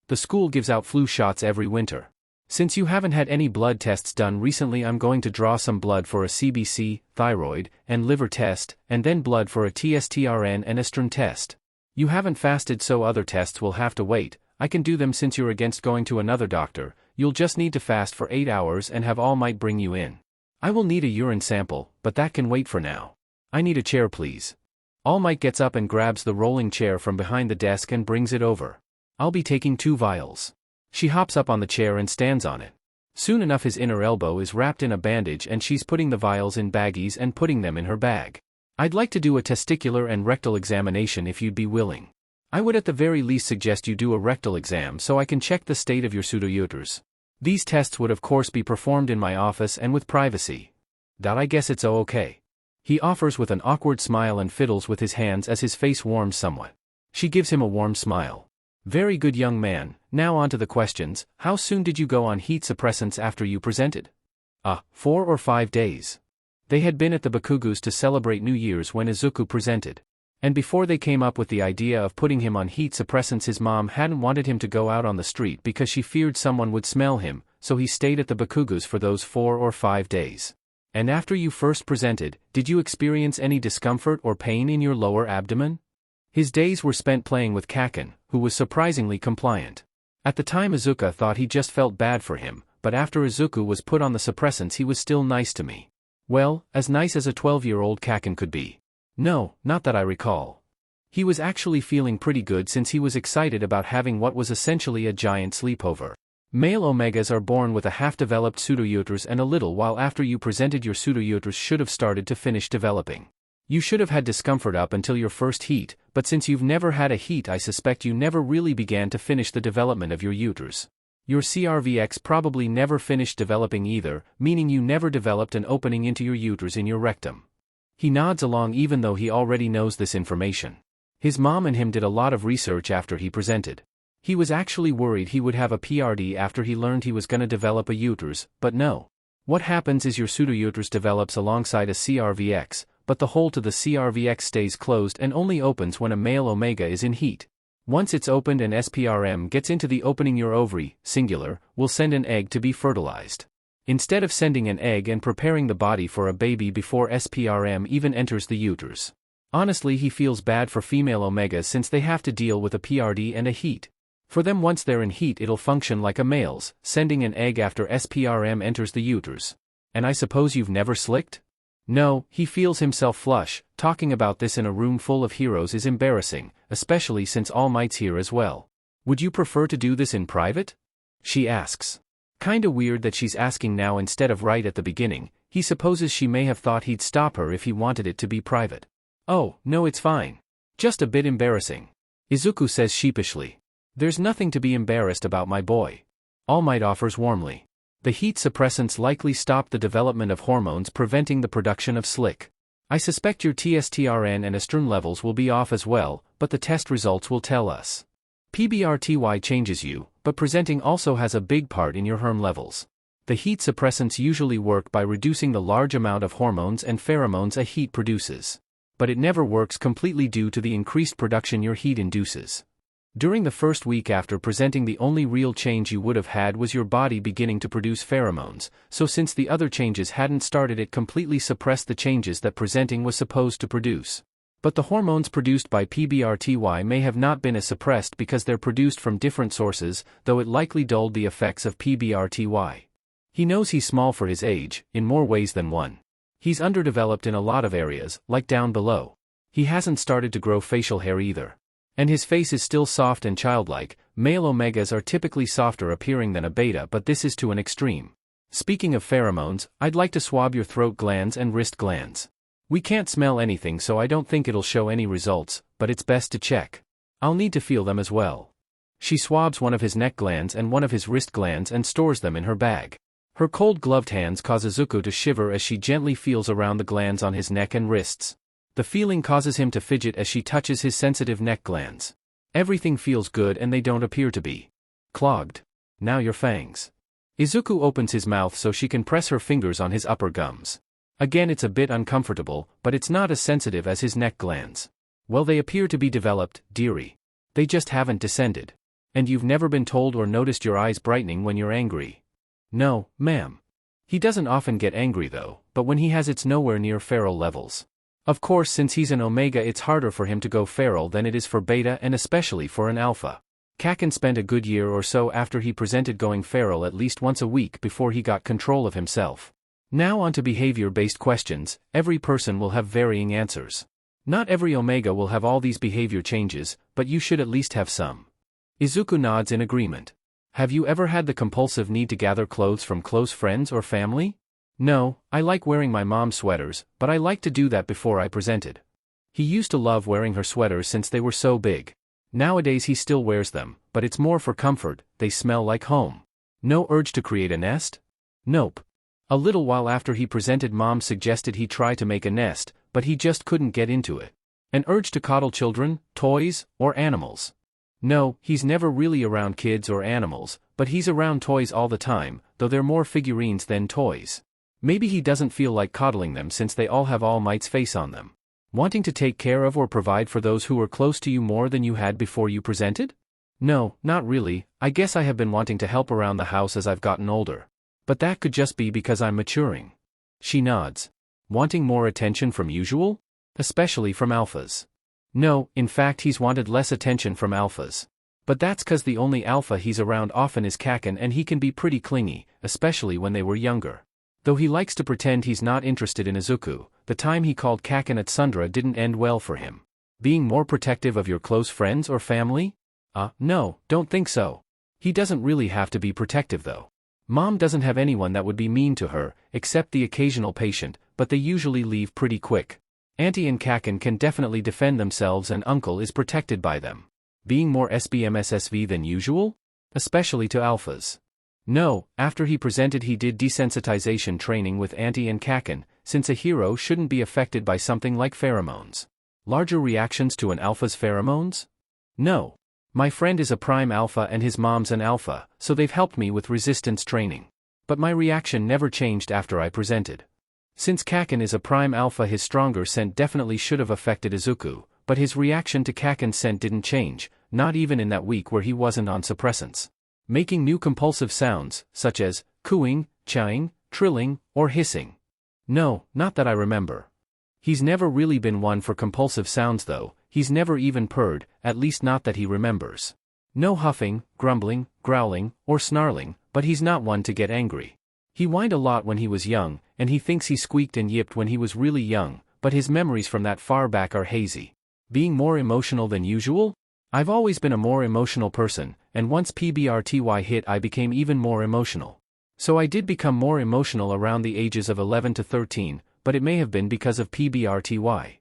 The school gives out flu shots every winter. Since you haven't had any blood tests done recently, I'm going to draw some blood for a CBC, thyroid, and liver test, and then blood for a TSTRN and estrin test. You haven't fasted, so other tests will have to wait. I can do them since you're against going to another doctor. You'll just need to fast for 8 hours and have All Might bring you in. I will need a urine sample, but that can wait for now. I need a chair, please. All Might gets up and grabs the rolling chair from behind the desk and brings it over. I'll be taking 2 vials. She hops up on the chair and stands on it. Soon enough his inner elbow is wrapped in a bandage and she's putting the vials in baggies and putting them in her bag. I'd like to do a testicular and rectal examination if you'd be willing. I would at the very least suggest you do a rectal exam so I can check the state of your pseudoureters. These tests would of course be performed in my office and with privacy. I guess it's okay. He offers with an awkward smile and fiddles with his hands as his face warms somewhat. She gives him a warm smile. Very good young man, now on to the questions. How soon did you go on heat suppressants after you presented? 4 or 5 days. They had been at the Bakugo's to celebrate New Year's when Izuku presented. And before they came up with the idea of putting him on heat suppressants, his mom hadn't wanted him to go out on the street because she feared someone would smell him, so he stayed at the Bakugo's for those 4 or 5 days. And after you first presented, did you experience any discomfort or pain in your lower abdomen? His days were spent playing with Kacchan, who was surprisingly compliant. At the time Izuku thought he just felt bad for him, but after Izuku was put on the suppressants he was still nice to me. Well, as nice as a 12-year-old Kacchan could be. No, not that I recall. He was actually feeling pretty good since he was excited about having what was essentially a giant sleepover. Male Omegas are born with a half-developed pseudoureters, and a little while after you presented your pseudoureters should have started to finish developing. You should have had discomfort up until your first heat, but since you've never had a heat I suspect you never really began to finish the development of your ureters. Your CRVX probably never finished developing either, meaning you never developed an opening into your ureters in your rectum. He nods along even though he already knows this information. His mom and him did a lot of research after he presented. He was actually worried he would have a PRD after he learned he was gonna develop a uterus, but no. What happens is your pseudoureters develops alongside a CRVX, but the hole to the CRVX stays closed and only opens when a male Omega is in heat. Once it's opened and SPRM gets into the opening, your ovary, singular, will send an egg to be fertilized. Instead of sending an egg and preparing the body for a baby before SPRM even enters the uterus. Honestly, he feels bad for female Omegas since they have to deal with a PRD and a heat. For them, once they're in heat it'll function like a male's, sending an egg after SPRM enters the uterus. And I suppose you've never slicked? No, he feels himself flush. Talking about this in a room full of heroes is embarrassing, especially since All Might's here as well. Would you prefer to do this in private? She asks. Kinda weird that she's asking now instead of right at the beginning. He supposes she may have thought he'd stop her if he wanted it to be private. Oh, no, it's fine. Just a bit embarrassing. Izuku says sheepishly. There's nothing to be embarrassed about, my boy. All Might offers warmly. The heat suppressants likely stop the development of hormones, preventing the production of slick. I suspect your TSTRN and estrin levels will be off as well, but the test results will tell us. PBRTY changes you, but presenting also has a big part in your HERM levels. The heat suppressants usually work by reducing the large amount of hormones and pheromones a heat produces. But it never works completely due to the increased production your heat induces. During the first week after presenting, the only real change you would have had was your body beginning to produce pheromones, so since the other changes hadn't started, it completely suppressed the changes that presenting was supposed to produce. But the hormones produced by PBRTY may have not been as suppressed because they're produced from different sources, though it likely dulled the effects of PBRTY. He knows he's small for his age, in more ways than one. He's underdeveloped in a lot of areas, like down below. He hasn't started to grow facial hair either. And his face is still soft and childlike. Male omegas are typically softer appearing than a beta, but this is to an extreme. Speaking of pheromones, I'd like to swab your throat glands and wrist glands. We can't smell anything, so I don't think it'll show any results, but it's best to check. I'll need to feel them as well. She swabs one of his neck glands and one of his wrist glands and stores them in her bag. Her cold gloved hands cause Izuku to shiver as she gently feels around the glands on his neck and wrists. The feeling causes him to fidget as she touches his sensitive neck glands. Everything feels good and they don't appear to be clogged. Now your fangs. Izuku opens his mouth so she can press her fingers on his upper gums. Again, it's a bit uncomfortable, but it's not as sensitive as his neck glands. Well, they appear to be developed, dearie. They just haven't descended. And you've never been told or noticed your eyes brightening when you're angry? No, ma'am. He doesn't often get angry though, but when he has, it's nowhere near feral levels. Of course, since he's an omega, it's harder for him to go feral than it is for beta, and especially for an alpha. Kacchan spent a good year or so after he presented going feral at least once a week before he got control of himself. Now on to behavior-based questions. Every person will have varying answers. Not every omega will have all these behavior changes, but you should at least have some. Izuku nods in agreement. Have you ever had the compulsive need to gather clothes from close friends or family? No, I like wearing my mom's sweaters, but I like to do that before I presented. He used to love wearing her sweaters since they were so big. Nowadays he still wears them, but it's more for comfort. They smell like home. No urge to create a nest? Nope. A little while after he presented, Mom suggested he try to make a nest, but he just couldn't get into it. An urge to coddle children, toys, or animals? No, he's never really around kids or animals, but he's around toys all the time, though they're more figurines than toys. Maybe he doesn't feel like coddling them since they all have All Might's face on them. Wanting to take care of or provide for those who were close to you more than you had before you presented? No, not really. I guess I have been wanting to help around the house as I've gotten older. But that could just be because I'm maturing. She nods. Wanting more attention from usual? Especially from alphas. No, in fact he's wanted less attention from alphas. But that's cause the only alpha he's around often is Kacchan, and he can be pretty clingy, especially when they were younger. Though he likes to pretend he's not interested in Izuku, the time he called Kacchan at Sundra didn't end well for him. Being more protective of your close friends or family? No, don't think so. He doesn't really have to be protective though. Mom doesn't have anyone that would be mean to her, except the occasional patient, but they usually leave pretty quick. Auntie and Kacchan can definitely defend themselves, and Uncle is protected by them. Being more SBMSSV than usual? Especially to alphas. No, after he presented he did desensitization training with Auntie and Kacchan, since a hero shouldn't be affected by something like pheromones. Larger reactions to an alpha's pheromones? No. My friend is a prime alpha and his mom's an alpha, so they've helped me with resistance training. But my reaction never changed after I presented. Since Kacchan is a prime alpha, his stronger scent definitely should have affected Izuku, but his reaction to Kacchan's scent didn't change, not even in that week where he wasn't on suppressants. Making new compulsive sounds, such as cooing, chawing, trilling, or hissing. No, not that I remember. He's never really been one for compulsive sounds though. He's never even purred, at least not that he remembers. No huffing, grumbling, growling, or snarling, but he's not one to get angry. He whined a lot when he was young, and he thinks he squeaked and yipped when he was really young, but his memories from that far back are hazy. Being more emotional than usual? I've always been a more emotional person, and once PBRTY hit I became even more emotional. So I did become more emotional around the ages of 11 to 13, but it may have been because of PBRTY.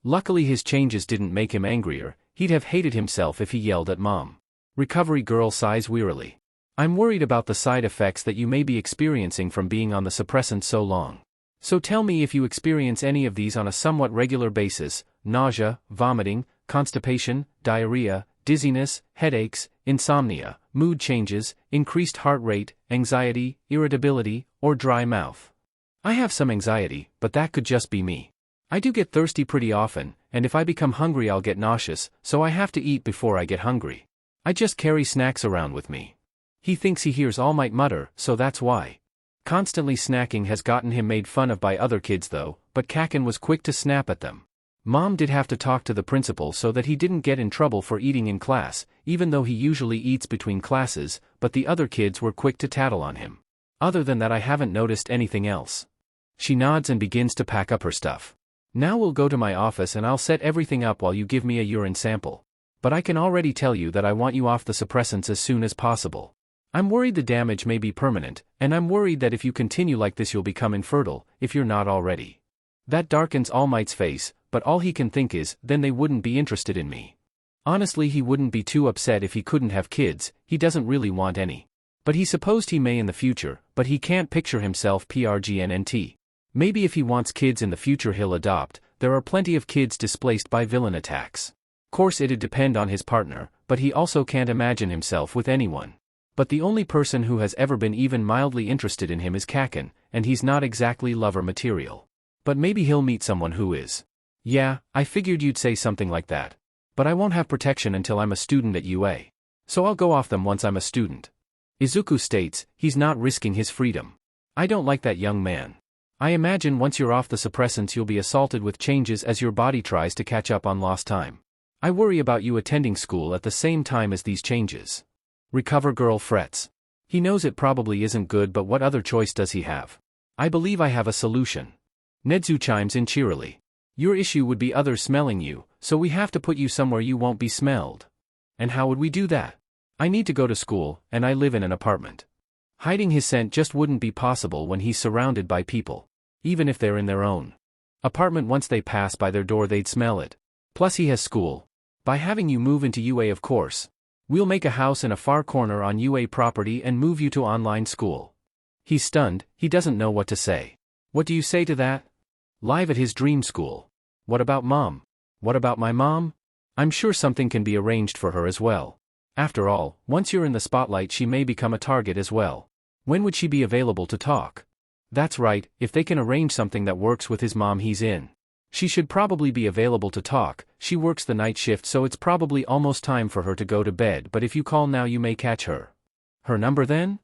Luckily his changes didn't make him angrier. He'd have hated himself if he yelled at Mom. Recovery girl sighs wearily. I'm worried about the side effects that you may be experiencing from being on the suppressant so long. So tell me if you experience any of these on a somewhat regular basis: nausea, vomiting, constipation, diarrhea, dizziness, headaches, insomnia, mood changes, increased heart rate, anxiety, irritability, or dry mouth. I have some anxiety, but that could just be me. I do get thirsty pretty often, and if I become hungry I'll get nauseous, so I have to eat before I get hungry. I just carry snacks around with me. He thinks he hears All Might mutter, so that's why. Constantly snacking has gotten him made fun of by other kids though, but Kacchan was quick to snap at them. Mom did have to talk to the principal so that he didn't get in trouble for eating in class, even though he usually eats between classes, but the other kids were quick to tattle on him. Other than that I haven't noticed anything else. She nods and begins to pack up her stuff. Now we'll go to my office and I'll set everything up while you give me a urine sample. But I can already tell you that I want you off the suppressants as soon as possible. I'm worried the damage may be permanent, and I'm worried that if you continue like this you'll become infertile, if you're not already. That darkens All Might's face, but all he can think is, then they wouldn't be interested in me. Honestly, he wouldn't be too upset if he couldn't have kids, he doesn't really want any. But he supposed he may in the future, but he can't picture himself pregnant. Maybe if he wants kids in the future he'll adopt. There are plenty of kids displaced by villain attacks. Course it'd depend on his partner, but he also can't imagine himself with anyone. But the only person who has ever been even mildly interested in him is Kacchan, and he's not exactly lover material. But maybe he'll meet someone who is. Yeah, I figured you'd say something like that. But I won't have protection until I'm a student at UA. So I'll go off them once I'm a student. Izuku states, he's not risking his freedom. I don't like that young man. I imagine once you're off the suppressants you'll be assaulted with changes as your body tries to catch up on lost time. I worry about you attending school at the same time as these changes. Recover girl frets. He knows it probably isn't good, but what other choice does he have? I believe I have a solution. Nedu chimes in cheerily. Your issue would be others smelling you, so we have to put you somewhere you won't be smelled. And how would we do that? I need to go to school, and I live in an apartment. Hiding his scent just wouldn't be possible when he's surrounded by people. Even if they're in their own apartment, once they pass by their door they'd smell it. Plus he has school. By having you move into UA, of course. We'll make a house in a far corner on UA property and move you to online school. He's stunned, he doesn't know what to say. What do you say to that? Live at his dream school. What about mom? What about my mom? I'm sure something can be arranged for her as well. After all, once you're in the spotlight she may become a target as well. When would she be available to talk? That's right, if they can arrange something that works with his mom he's in. She should probably be available to talk. She works the night shift so it's probably almost time for her to go to bed, but if you call now you may catch her. Her number then?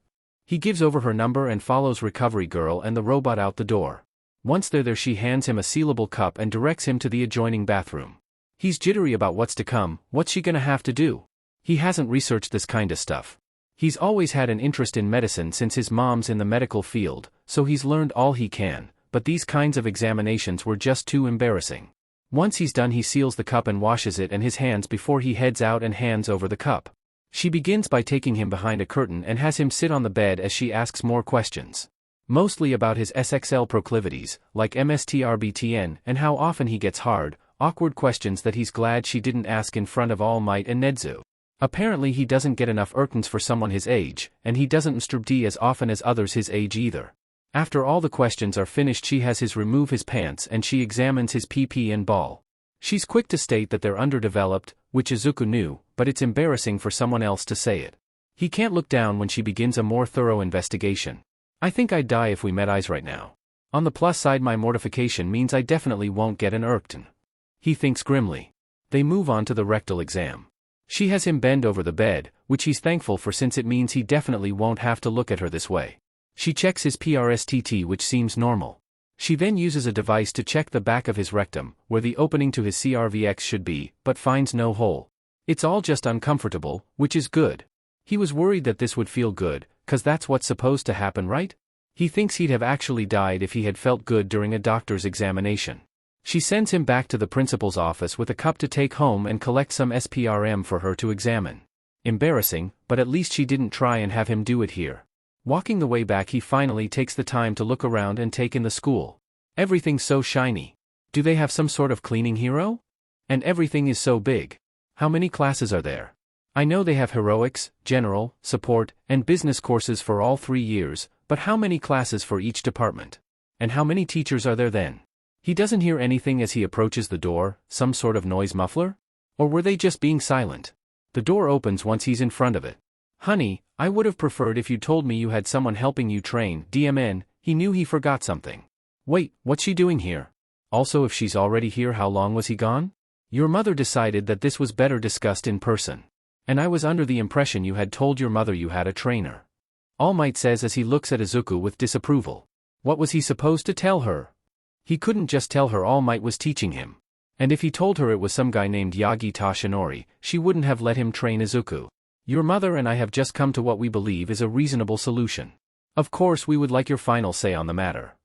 He gives over her number and follows Recovery Girl and the robot out the door. Once they're there she hands him a sealable cup and directs him to the adjoining bathroom. He's jittery about what's to come. What's she gonna have to do? He hasn't researched this kinda stuff. He's always had an interest in medicine since his mom's in the medical field, so he's learned all he can, but these kinds of examinations were just too embarrassing. Once he's done he seals the cup and washes it and his hands before he heads out and hands over the cup. She begins by taking him behind a curtain and has him sit on the bed as she asks more questions. Mostly about his SXL proclivities, like MSTRBTN, and how often he gets hard, awkward questions that he's glad she didn't ask in front of All Might and Nedu. Apparently he doesn't get enough erkens for someone his age, and he doesn't mstrd as often as others his age either. After all the questions are finished she has his remove his pants and she examines his PP and ball. She's quick to state that they're underdeveloped, which Izuku knew, but it's embarrassing for someone else to say it. He can't look down when she begins a more thorough investigation. I think I'd die if we met eyes right now. On the plus side my mortification means I definitely won't get an erkten. He thinks grimly. They move on to the rectal exam. She has him bend over the bed, which he's thankful for since it means he definitely won't have to look at her this way. She checks his PRSTT, which seems normal. She then uses a device to check the back of his rectum, where the opening to his CRVX should be, but finds no hole. It's all just uncomfortable, which is good. He was worried that this would feel good, 'cause that's what's supposed to happen, right? He thinks he'd have actually died if he had felt good during a doctor's examination. She sends him back to the principal's office with a cup to take home and collect some SPRM for her to examine. Embarrassing, but at least she didn't try and have him do it here. Walking the way back he finally takes the time to look around and take in the school. Everything's so shiny. Do they have some sort of cleaning hero? And everything is so big. How many classes are there? I know they have heroics, general, support, and business courses for all 3 years, but how many classes for each department? And how many teachers are there then? He doesn't hear anything as he approaches the door, some sort of noise muffler? Or were they just being silent? The door opens once he's in front of it. Honey, I would have preferred if you told me you had someone helping you train. DMN, he knew he forgot something. Wait, what's she doing here? Also, if she's already here, how long was he gone? Your mother decided that this was better discussed in person. And I was under the impression you had told your mother you had a trainer. All Might says as he looks at Izuku with disapproval. What was he supposed to tell her? He couldn't just tell her All Might was teaching him. And if he told her it was some guy named Yagi Tashinori, she wouldn't have let him train Izuku. Your mother and I have just come to what we believe is a reasonable solution. Of course, we would like your final say on the matter.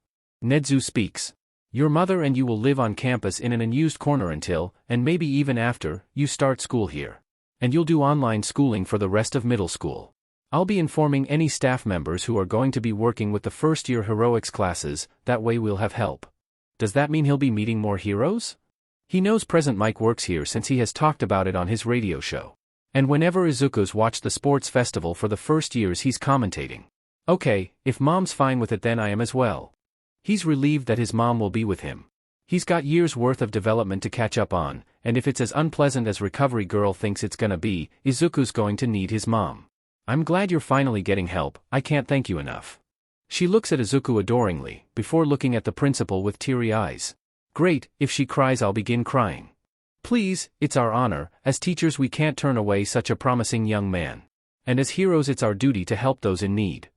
Nedu speaks. Your mother and you will live on campus in an unused corner until, and maybe even after, you start school here. And you'll do online schooling for the rest of middle school. I'll be informing any staff members who are going to be working with the first-year heroics classes, that way we'll have help. Does that mean he'll be meeting more heroes? He knows Present Mike works here since he has talked about it on his radio show. And whenever Izuku's watched the sports festival for the first years he's commentating. Okay, if mom's fine with it then I am as well. He's relieved that his mom will be with him. He's got years worth of development to catch up on, and if it's as unpleasant as Recovery Girl thinks it's gonna be, Izuku's going to need his mom. I'm glad you're finally getting help, I can't thank you enough. She looks at Izuku adoringly, before looking at the principal with teary eyes. Great, if she cries I'll begin crying. Please, it's our honor, as teachers we can't turn away such a promising young man. And as heroes it's our duty to help those in need.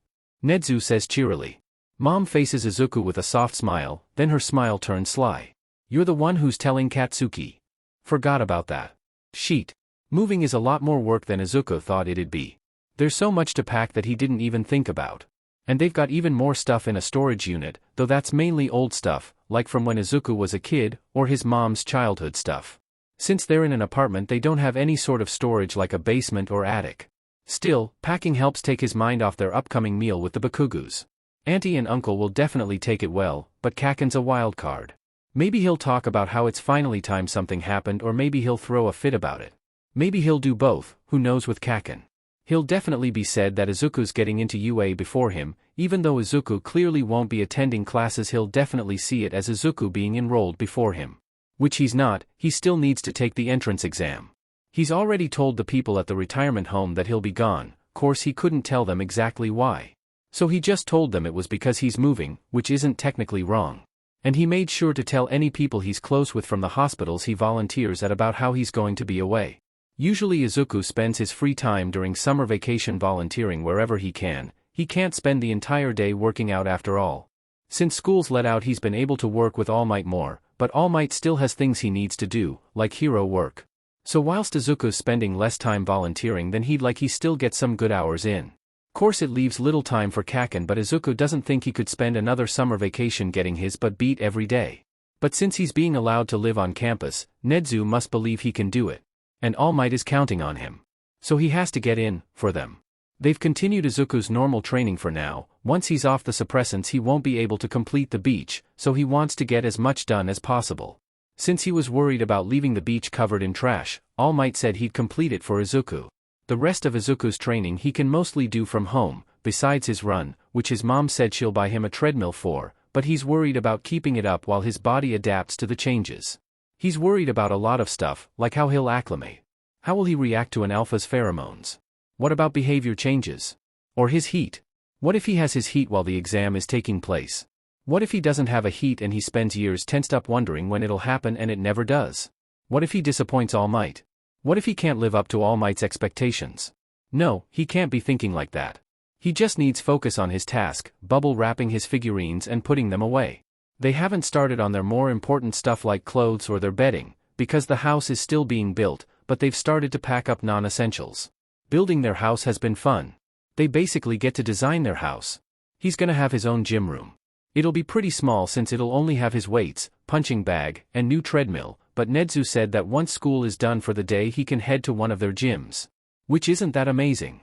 Nedu says cheerily. Mom faces Izuku with a soft smile, then her smile turns sly. You're the one who's telling Katsuki. Forgot about that. Sheet. Moving is a lot more work than Izuku thought it'd be. There's so much to pack that he didn't even think about. And they've got even more stuff in a storage unit, though that's mainly old stuff, like from when Izuku was a kid, or his mom's childhood stuff. Since they're in an apartment they don't have any sort of storage like a basement or attic. Still, packing helps take his mind off their upcoming meal with the Bakugus. Auntie and uncle will definitely take it well, but Kacchan's a wild card. Maybe he'll talk about how it's finally time something happened, or maybe he'll throw a fit about it. Maybe he'll do both, who knows with Kacchan. He'll definitely be said that Izuku's getting into UA before him, even though Izuku clearly won't be attending classes he'll definitely see it as Izuku being enrolled before him. Which he's not, he still needs to take the entrance exam. He's already told the people at the retirement home that he'll be gone, course he couldn't tell them exactly why. So he just told them it was because he's moving, which isn't technically wrong. And he made sure to tell any people he's close with from the hospitals he volunteers at about how he's going to be away. Usually Izuku spends his free time during summer vacation volunteering wherever he can't spend the entire day working out after all. Since school's let out he's been able to work with All Might more, but All Might still has things he needs to do, like hero work. So whilst Izuku's spending less time volunteering than he still gets some good hours in. Course it leaves little time for Kacchan, but Izuku doesn't think he could spend another summer vacation getting his butt beat every day. But since he's being allowed to live on campus, Nedu must believe he can do it. And All Might is counting on him. So he has to get in, for them. They've continued Izuku's normal training for now. Once he's off the suppressants he won't be able to complete the beach, so he wants to get as much done as possible. Since he was worried about leaving the beach covered in trash, All Might said he'd complete it for Izuku. The rest of Izuku's training he can mostly do from home, besides his run, which his mom said she'll buy him a treadmill for, but he's worried about keeping it up while his body adapts to the changes. He's worried about a lot of stuff, like how he'll acclimate. How will he react to an alpha's pheromones? What about behavior changes? Or his heat? What if he has his heat while the exam is taking place? What if he doesn't have a heat and he spends years tensed up wondering when it'll happen and it never does? What if he disappoints All Might? What if he can't live up to All Might's expectations? No, he can't be thinking like that. He just needs focus on his task, bubble wrapping his figurines and putting them away. They haven't started on their more important stuff like clothes or their bedding, because the house is still being built, but they've started to pack up non-essentials. Building their house has been fun. They basically get to design their house. He's gonna have his own gym room. It'll be pretty small since it'll only have his weights, punching bag, and new treadmill, but Nedu said that once school is done for the day he can head to one of their gyms. Which isn't that amazing?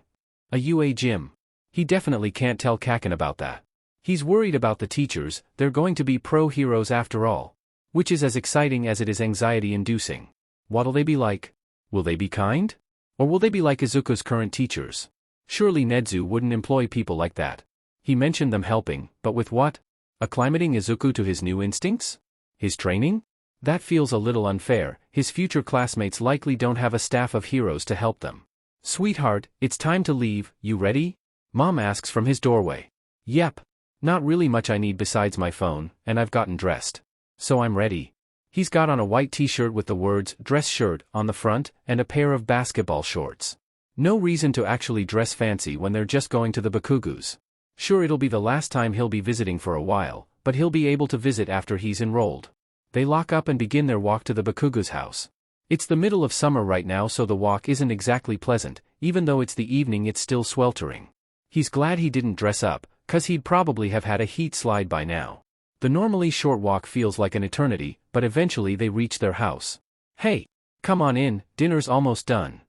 A UA gym. He definitely can't tell Kacchan about that. He's worried about the teachers, they're going to be pro-heroes after all. Which is as exciting as it is anxiety-inducing. What'll they be like? Will they be kind? Or will they be like Izuku's current teachers? Surely Nedu wouldn't employ people like that. He mentioned them helping, but with what? Acclimating Izuku to his new instincts? His training? That feels a little unfair, his future classmates likely don't have a staff of heroes to help them. Sweetheart, it's time to leave, you ready? Mom asks from his doorway. Yep. Not really much I need besides my phone, and I've gotten dressed. So I'm ready. He's got on a white t-shirt with the words, dress shirt, on the front, and a pair of basketball shorts. No reason to actually dress fancy when they're just going to the Bakugus. Sure, it'll be the last time he'll be visiting for a while, but he'll be able to visit after he's enrolled. They lock up and begin their walk to the Bakugo's house. It's the middle of summer right now, so the walk isn't exactly pleasant, even though it's the evening it's still sweltering. He's glad he didn't dress up, 'cause he'd probably have had a heat slide by now. The normally short walk feels like an eternity, but eventually they reach their house. Hey! Come on in, dinner's almost done.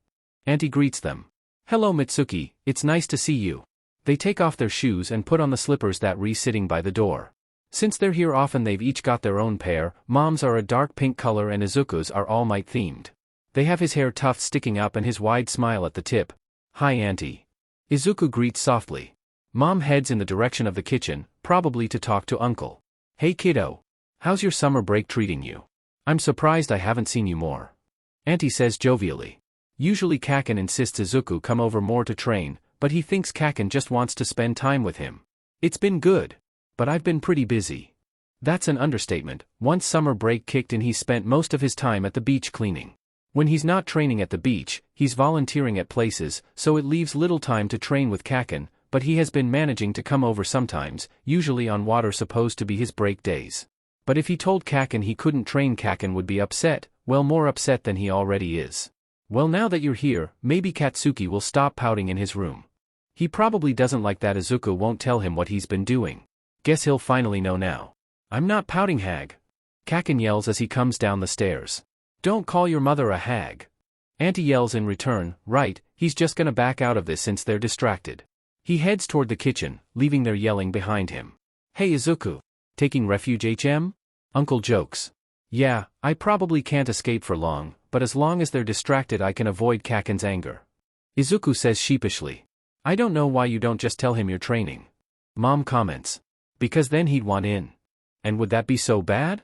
Auntie greets them. Hello Mitsuki, it's nice to see you. They take off their shoes and put on the slippers that sitting by the door. Since they're here often they've each got their own pair, Mom's are a dark pink color and Izuku's are All Might themed. They have his hair tufts sticking up and his wide smile at the tip. Hi Auntie. Izuku greets softly. Mom heads in the direction of the kitchen, probably to talk to Uncle. Hey kiddo. How's your summer break treating you? I'm surprised I haven't seen you more. Auntie says jovially. Usually Kacchan insists Izuku come over more to train, but he thinks Kacchan just wants to spend time with him. It's been good. But I've been pretty busy. That's an understatement. Once summer break kicked in he spent most of his time at the beach cleaning. When he's not training at the beach, he's volunteering at places, so it leaves little time to train with Kacchan, but he has been managing to come over sometimes, usually on what are supposed to be his break days. But if he told Kacchan he couldn't train, Kacchan would be upset, well more upset than he already is. Well, now that you're here, maybe Katsuki will stop pouting in his room. He probably doesn't like that Izuku won't tell him what he's been doing. Guess he'll finally know now. I'm not pouting, hag. Kacchan yells as he comes down the stairs. Don't call your mother a hag. Auntie yells in return, right, he's just gonna back out of this since they're distracted. He heads toward the kitchen, leaving their yelling behind him. Hey Izuku. Taking refuge HM? Uncle jokes. Yeah, I probably can't escape for long, but as long as they're distracted I can avoid Kacchan's anger. Izuku says sheepishly. I don't know why you don't just tell him you're training. Mom comments. Because then he'd want in. And would that be so bad?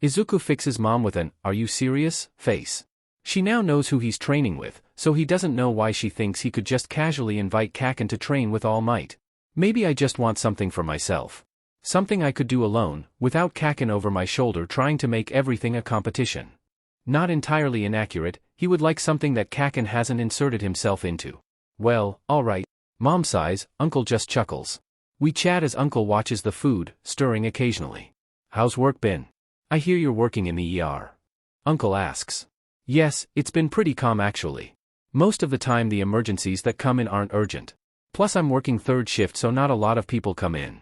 Izuku fixes Mom with an, are you serious, face. She now knows who he's training with, so he doesn't know why she thinks he could just casually invite Kacchan to train with All Might. Maybe I just want something for myself. Something I could do alone, without Kacchan over my shoulder trying to make everything a competition. Not entirely inaccurate, he would like something that Kacchan hasn't inserted himself into. Well, alright. Mom sighs, Uncle just chuckles. We chat as Uncle watches the food, stirring occasionally. How's work been? I hear you're working in the ER. Uncle asks. Yes, it's been pretty calm actually. Most of the time the emergencies that come in aren't urgent. Plus I'm working third shift so not a lot of people come in.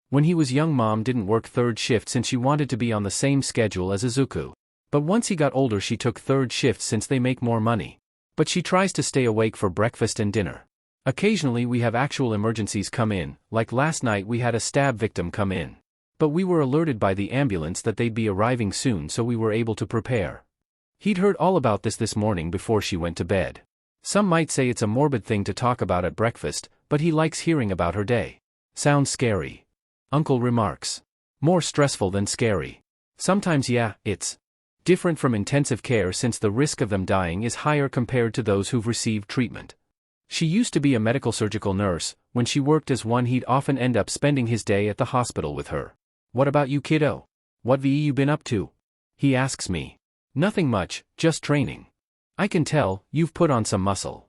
When he was young Mom didn't work third shift since she wanted to be on the same schedule as Izuku. But once he got older she took third shift since they make more money. But she tries to stay awake for breakfast and dinner. Occasionally we have actual emergencies come in, like last night we had a stab victim come in. But we were alerted by the ambulance that they'd be arriving soon so we were able to prepare. He'd heard all about this morning before she went to bed. Some might say it's a morbid thing to talk about at breakfast, but he likes hearing about her day. Sounds scary. Uncle remarks. More stressful than scary. Sometimes yeah, it's different from intensive care since the risk of them dying is higher compared to those who've received treatment. She used to be a medical surgical nurse. When she worked as one he'd often end up spending his day at the hospital with her. What about you kiddo? What VE you been up to? He asks me. Nothing much, just training. I can tell, you've put on some muscle.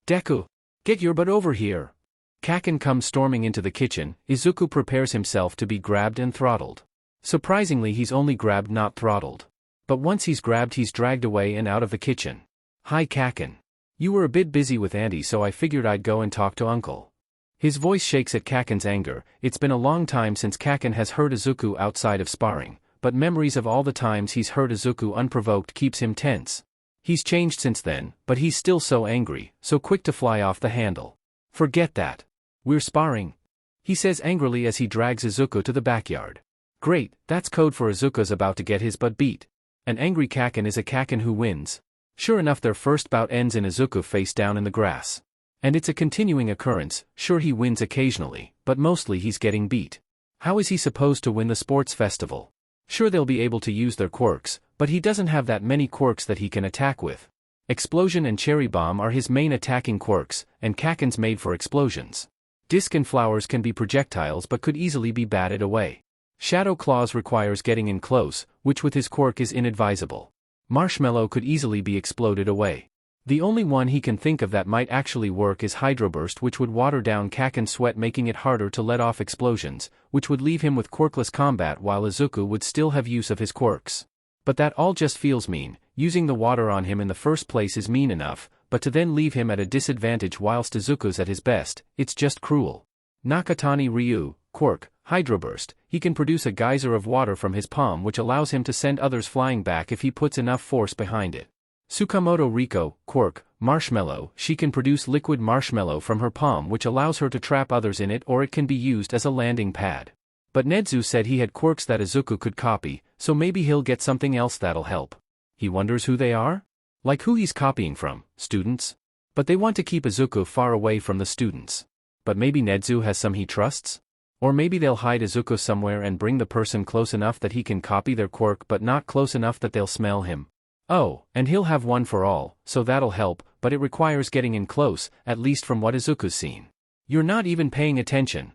Deku, get your butt over here. Kacchan comes storming into the kitchen. Izuku prepares himself to be grabbed and throttled. Surprisingly he's only grabbed not throttled. But once he's grabbed he's dragged away and out of the kitchen. Hi Kacchan. You were a bit busy with Auntie so I figured I'd go and talk to Uncle. His voice shakes at Kacchan's anger. It's been a long time since Kacchan has hurt Izuku outside of sparring, but memories of all the times he's hurt Izuku unprovoked keeps him tense. He's changed since then, but he's still so angry, so quick to fly off the handle. Forget that. We're sparring. He says angrily as he drags Izuku to the backyard. Great, that's code for Izuku's about to get his butt beat. An angry Kacchan is a Kacchan who wins. Sure enough their first bout ends in Izuku face down in the grass. And it's a continuing occurrence. Sure he wins occasionally, but mostly he's getting beat. How is he supposed to win the sports festival? Sure they'll be able to use their quirks, but he doesn't have that many quirks that he can attack with. Explosion and Cherry Bomb are his main attacking quirks, and Kacchan's made for explosions. Disc and Flowers can be projectiles but could easily be batted away. Shadow Claws requires getting in close, which with his quirk is inadvisable. Marshmallow could easily be exploded away. The only one he can think of that might actually work is Hydroburst, which would water down Kacchan's sweat, making it harder to let off explosions, which would leave him with quirkless combat while Izuku would still have use of his quirks. But that all just feels mean. Using the water on him in the first place is mean enough, but to then leave him at a disadvantage whilst Izuku's at his best, it's just cruel. Nakatani Ryu, Quirk, Hydroburst, he can produce a geyser of water from his palm which allows him to send others flying back if he puts enough force behind it. Tsukamoto Riko, Quirk, Marshmallow, she can produce liquid marshmallow from her palm which allows her to trap others in it, or it can be used as a landing pad. But Nedu said he had quirks that Izuku could copy, so maybe he'll get something else that'll help. He wonders who they are? Like who he's copying from, students? But they want to keep Izuku far away from the students. But maybe Nedu has some he trusts? Or maybe they'll hide Izuku somewhere and bring the person close enough that he can copy their quirk but not close enough that they'll smell him. Oh, and he'll have one for all, so that'll help, but it requires getting in close, at least from what Izuku's seen. You're not even paying attention.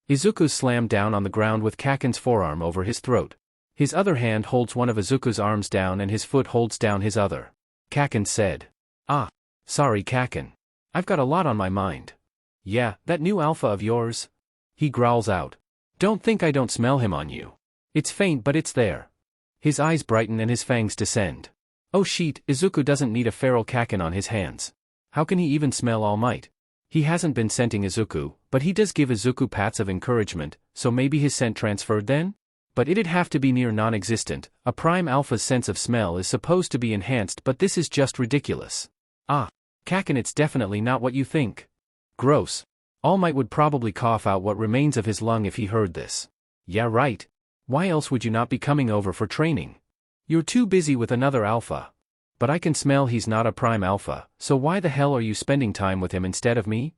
Izuku slammed down on the ground with Kacchan's forearm over his throat. His other hand holds one of Izuku's arms down and his foot holds down his other. Kacchan said. Ah. Sorry Kacchan. I've got a lot on my mind. Yeah, that new alpha of yours? He growls out. Don't think I don't smell him on you. It's faint but it's there. His eyes brighten and his fangs descend. Oh shit, Izuku doesn't need a feral Kacchan on his hands. How can he even smell All Might? He hasn't been scenting Izuku, but he does give Izuku pats of encouragement, so maybe his scent transferred then? But it'd have to be near non-existent. A Prime Alpha's sense of smell is supposed to be enhanced, but this is just ridiculous. Ah. Kacchan, it's definitely not what you think. Gross. All Might would probably cough out what remains of his lung if he heard this. Yeah right. Why else would you not be coming over for training? You're too busy with another alpha. But I can smell he's not a Prime Alpha, so why the hell are you spending time with him instead of me?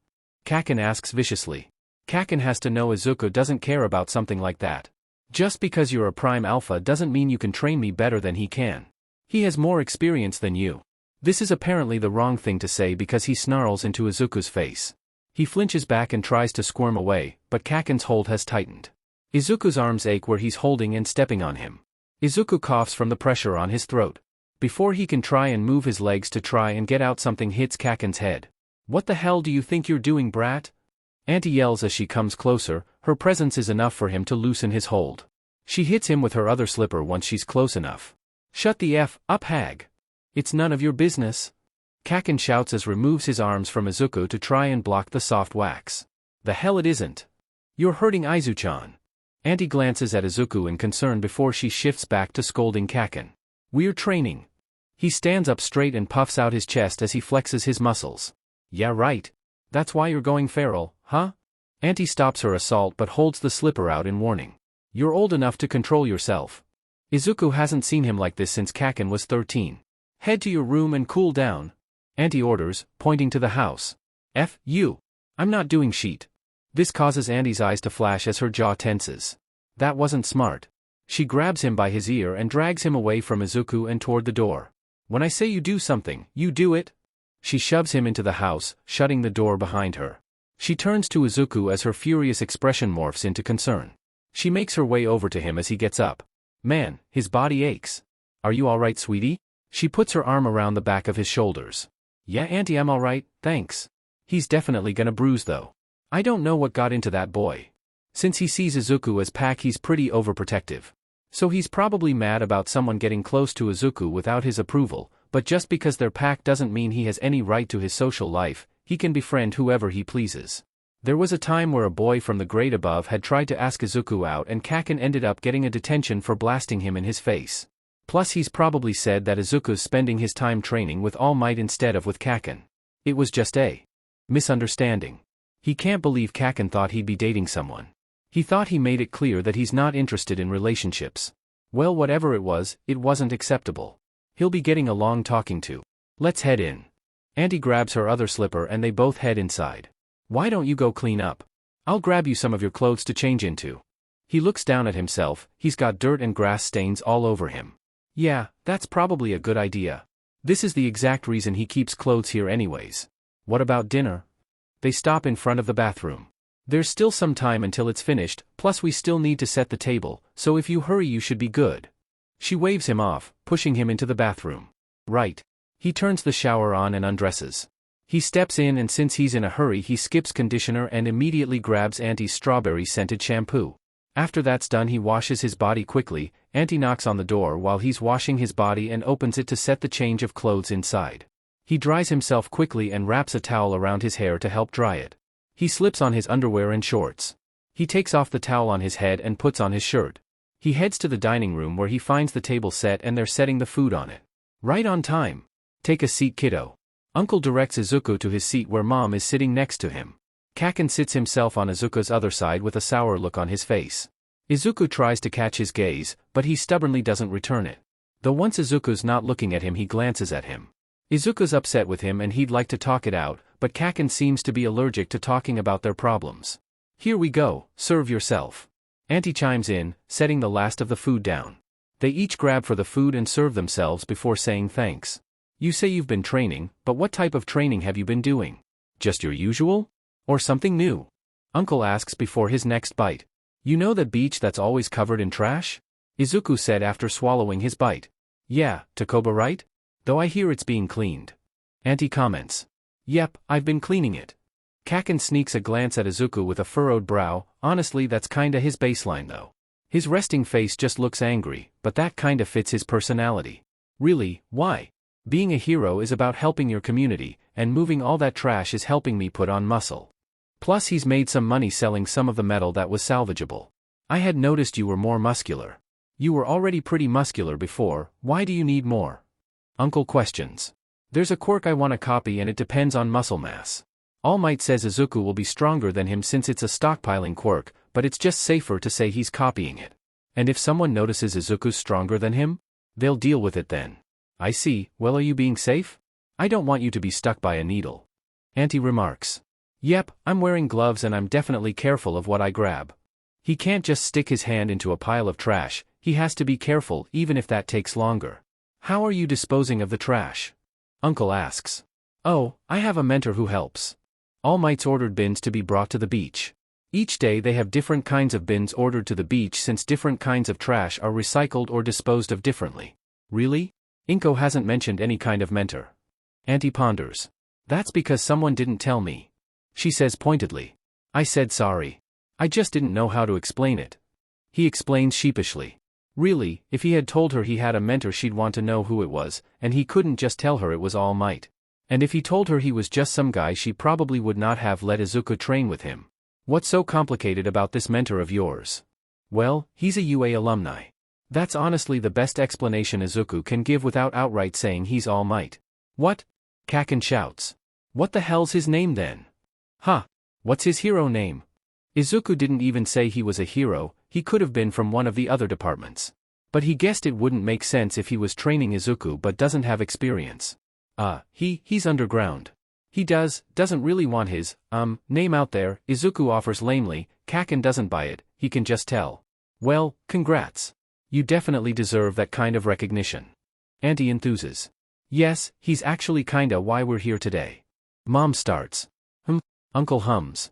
Kacchan asks viciously. Kacchan has to know Izuku doesn't care about something like that. Just because you're a Prime Alpha doesn't mean you can train me better than he can. He has more experience than you. This is apparently the wrong thing to say because he snarls into Izuku's face. He flinches back and tries to squirm away, but Kacchan's hold has tightened. Izuku's arms ache where he's holding and stepping on him. Izuku coughs from the pressure on his throat. Before he can try and move his legs to try and get out, something hits Kacchan's head. What the hell do you think you're doing, brat? Auntie yells as she comes closer. Her presence is enough for him to loosen his hold. She hits him with her other slipper once she's close enough. Shut the F up, hag. It's none of your business. Kacchan shouts as removes his arms from Izuku to try and block the soft wax. The hell it isn't. You're hurting Izu-chan. Auntie glances at Izuku in concern before she shifts back to scolding Kacchan. We're training. He stands up straight and puffs out his chest as he flexes his muscles. Yeah right. That's why you're going feral, huh? Auntie stops her assault but holds the slipper out in warning. You're old enough to control yourself. Izuku hasn't seen him like this since Kacchan was 13. Head to your room and cool down. Auntie orders, pointing to the house. F you. I'm not doing shit. This causes Auntie's eyes to flash as her jaw tenses. That wasn't smart. She grabs him by his ear and drags him away from Izuku and toward the door. When I say you do something, you do it. She shoves him into the house, shutting the door behind her. She turns to Izuku as her furious expression morphs into concern. She makes her way over to him as he gets up. Man, his body aches. Are you alright, sweetie? She puts her arm around the back of his shoulders. Yeah, Auntie, I'm alright, thanks. He's definitely gonna bruise though. I don't know what got into that boy. Since he sees Izuku as pack, he's pretty overprotective. So he's probably mad about someone getting close to Izuku without his approval, but just because they're pack doesn't mean he has any right to his social life. He can befriend whoever he pleases. There was a time where a boy from the grade above had tried to ask Izuku out and Kacchan ended up getting a detention for blasting him in his face. Plus he's probably said that Izuku's spending his time training with All Might instead of with Kacchan. It was just a misunderstanding. He can't believe Kacchan thought he'd be dating someone. He thought he made it clear that he's not interested in relationships. Well, whatever it wasn't acceptable. He'll be getting a long talking to. Let's head in. Auntie grabs her other slipper and they both head inside. Why don't you go clean up? I'll grab you some of your clothes to change into. He looks down at himself. He's got dirt and grass stains all over him. Yeah, that's probably a good idea. This is the exact reason he keeps clothes here anyways. What about dinner? They stop in front of the bathroom. There's still some time until it's finished, plus we still need to set the table, so if you hurry you should be good. She waves him off, pushing him into the bathroom. Right. He turns the shower on and undresses. He steps in and since he's in a hurry he skips conditioner and immediately grabs Auntie's strawberry-scented shampoo. After that's done he washes his body quickly. Auntie knocks on the door while he's washing his body and opens it to set the change of clothes inside. He dries himself quickly and wraps a towel around his hair to help dry it. He slips on his underwear and shorts. He takes off the towel on his head and puts on his shirt. He heads to the dining room where he finds the table set and they're setting the food on it. Right on time. Take a seat, kiddo. Uncle directs Izuku to his seat where Mom is sitting next to him. Kacchan sits himself on Izuku's other side with a sour look on his face. Izuku tries to catch his gaze, but he stubbornly doesn't return it. Though once Izuku's not looking at him he glances at him. Izuku's upset with him and he'd like to talk it out, but Kacchan seems to be allergic to talking about their problems. Here we go, serve yourself. Auntie chimes in, setting the last of the food down. They each grab for the food and serve themselves before saying thanks. You say you've been training, but what type of training have you been doing? Just your usual? Or something new? Uncle asks before his next bite. You know that beach that's always covered in trash? Izuku said after swallowing his bite. Yeah, Takoba, right? Though I hear it's being cleaned. Auntie comments. Yep, I've been cleaning it. Kacchan sneaks a glance at Izuku with a furrowed brow. Honestly that's kinda his baseline though. His resting face just looks angry, but that kinda fits his personality. Really, why? Being a hero is about helping your community, and moving all that trash is helping me put on muscle. Plus he's made some money selling some of the metal that was salvageable. I had noticed you were more muscular. You were already pretty muscular before, why do you need more? Uncle questions. There's a quirk I want to copy and it depends on muscle mass. All Might says Izuku will be stronger than him since it's a stockpiling quirk, but it's just safer to say he's copying it. And if someone notices Izuku's stronger than him? They'll deal with it then. I see, well are you being safe? I don't want you to be stuck by a needle. Auntie remarks. Yep, I'm wearing gloves and I'm definitely careful of what I grab. He can't just stick his hand into a pile of trash, he has to be careful even if that takes longer. How are you disposing of the trash? Uncle asks. Oh, I have a mentor who helps. All Might's ordered bins to be brought to the beach. Each day they have different kinds of bins ordered to the beach since different kinds of trash are recycled or disposed of differently. Really? Inko hasn't mentioned any kind of mentor. Auntie ponders. That's because someone didn't tell me. She says pointedly. I said sorry. I just didn't know how to explain it. He explains sheepishly. Really, if he had told her he had a mentor she'd want to know who it was, and he couldn't just tell her it was All Might. And if he told her he was just some guy she probably would not have let Izuku train with him. What's so complicated about this mentor of yours? Well, he's a UA alumni. That's honestly the best explanation Izuku can give without outright saying he's All Might. What? Kacchan shouts. What the hell's his name then? Huh? What's his hero name? Izuku didn't even say he was a hero, he could have been from one of the other departments. But he guessed it wouldn't make sense if he was training Izuku but doesn't have experience. He's underground. He doesn't really want his, name out there, Izuku offers lamely. Kacchan doesn't buy it, he can just tell. Well, congrats. You definitely deserve that kind of recognition. Auntie enthuses. Yes, he's actually kinda why we're here today. Mom starts. Uncle hums.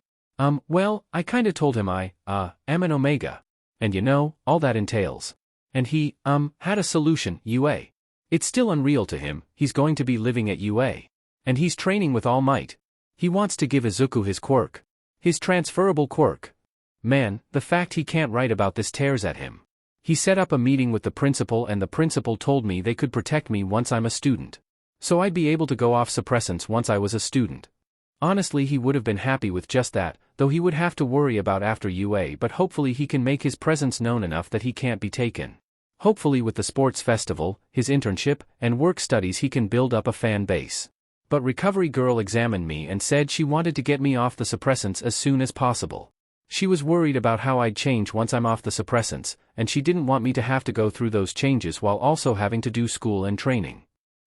Well, I kinda told him I, am an Omega. And you know, all that entails. And he, had a solution, UA. It's still unreal to him, he's going to be living at UA. And he's training with All Might. He wants to give Izuku his quirk. His transferable quirk. Man, the fact he can't write about this tears at him. He set up a meeting with the principal and the principal told me they could protect me once I'm a student. So I'd be able to go off suppressants once I was a student. Honestly he would have been happy with just that, though he would have to worry about after UA, but hopefully he can make his presence known enough that he can't be taken. Hopefully with the sports festival, his internship, and work studies he can build up a fan base. But Recovery Girl examined me and said she wanted to get me off the suppressants as soon as possible. She was worried about how I'd change once I'm off the suppressants, and she didn't want me to have to go through those changes while also having to do school and training.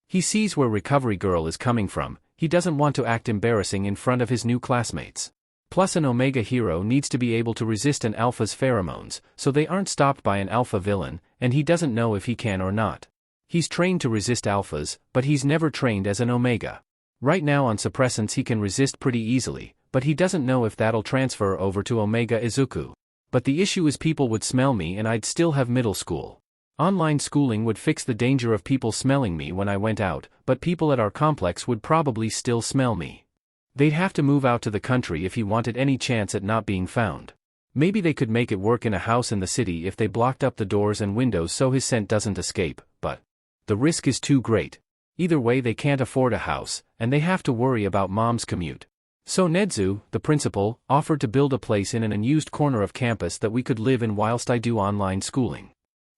He sees where Recovery Girl is coming from, he doesn't want to act embarrassing in front of his new classmates. Plus an Omega hero needs to be able to resist an Alpha's pheromones, so they aren't stopped by an Alpha villain, and he doesn't know if he can or not. He's trained to resist alphas, but he's never trained as an omega. Right now on suppressants he can resist pretty easily, but he doesn't know if that'll transfer over to omega Izuku. But the issue is people would smell me and I'd still have middle school. Online schooling would fix the danger of people smelling me when I went out, but people at our complex would probably still smell me. They'd have to move out to the country if he wanted any chance at not being found. Maybe they could make it work in a house in the city if they blocked up the doors and windows so his scent doesn't escape, but the risk is too great. Either way they can't afford a house, and they have to worry about mom's commute. So Nedu, the principal, offered to build a place in an unused corner of campus that we could live in whilst I do online schooling.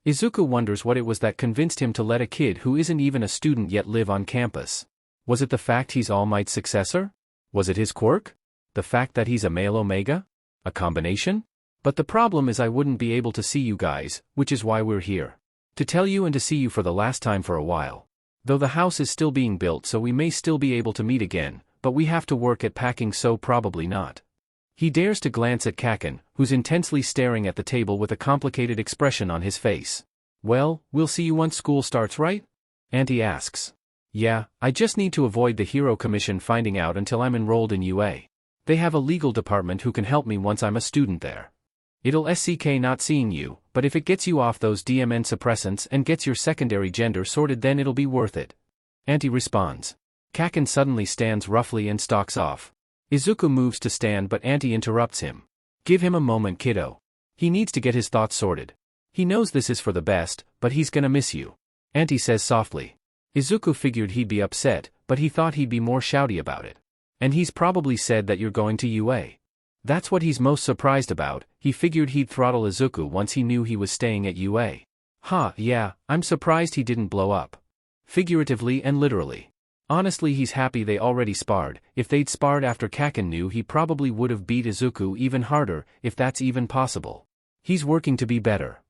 Izuku wonders what it was that convinced him to let a kid who isn't even a student yet live on campus. Was it the fact he's All Might's successor? Was it his quirk? The fact that he's a male omega? A combination? But the problem is I wouldn't be able to see you guys, which is why we're here. To tell you and to see you for the last time for a while. Though the house is still being built so we may still be able to meet again, but we have to work at packing so probably not. He dares to glance at Kacchan, who's intensely staring at the table with a complicated expression on his face. Well, we'll see you once school starts, right? Auntie asks. Yeah, I just need to avoid the Hero Commission finding out until I'm enrolled in UA. They have a legal department who can help me once I'm a student there. It'll SCK not seeing you, but if it gets you off those DMN suppressants and gets your secondary gender sorted then it'll be worth it. Auntie responds. Kacchan suddenly stands roughly and stalks off. Izuku moves to stand but Auntie interrupts him. Give him a moment, kiddo. He needs to get his thoughts sorted. He knows this is for the best, but he's gonna miss you. Auntie says softly. Izuku figured he'd be upset, but he thought he'd be more shouty about it. And he's probably said that you're going to UA. That's what he's most surprised about. He figured he'd throttle Izuku once he knew he was staying at UA. Yeah, I'm surprised he didn't blow up. Figuratively and literally. Honestly he's happy they already sparred. If they'd sparred after Kacchan knew he probably would have beat Izuku even harder, if that's even possible. He's working to be better.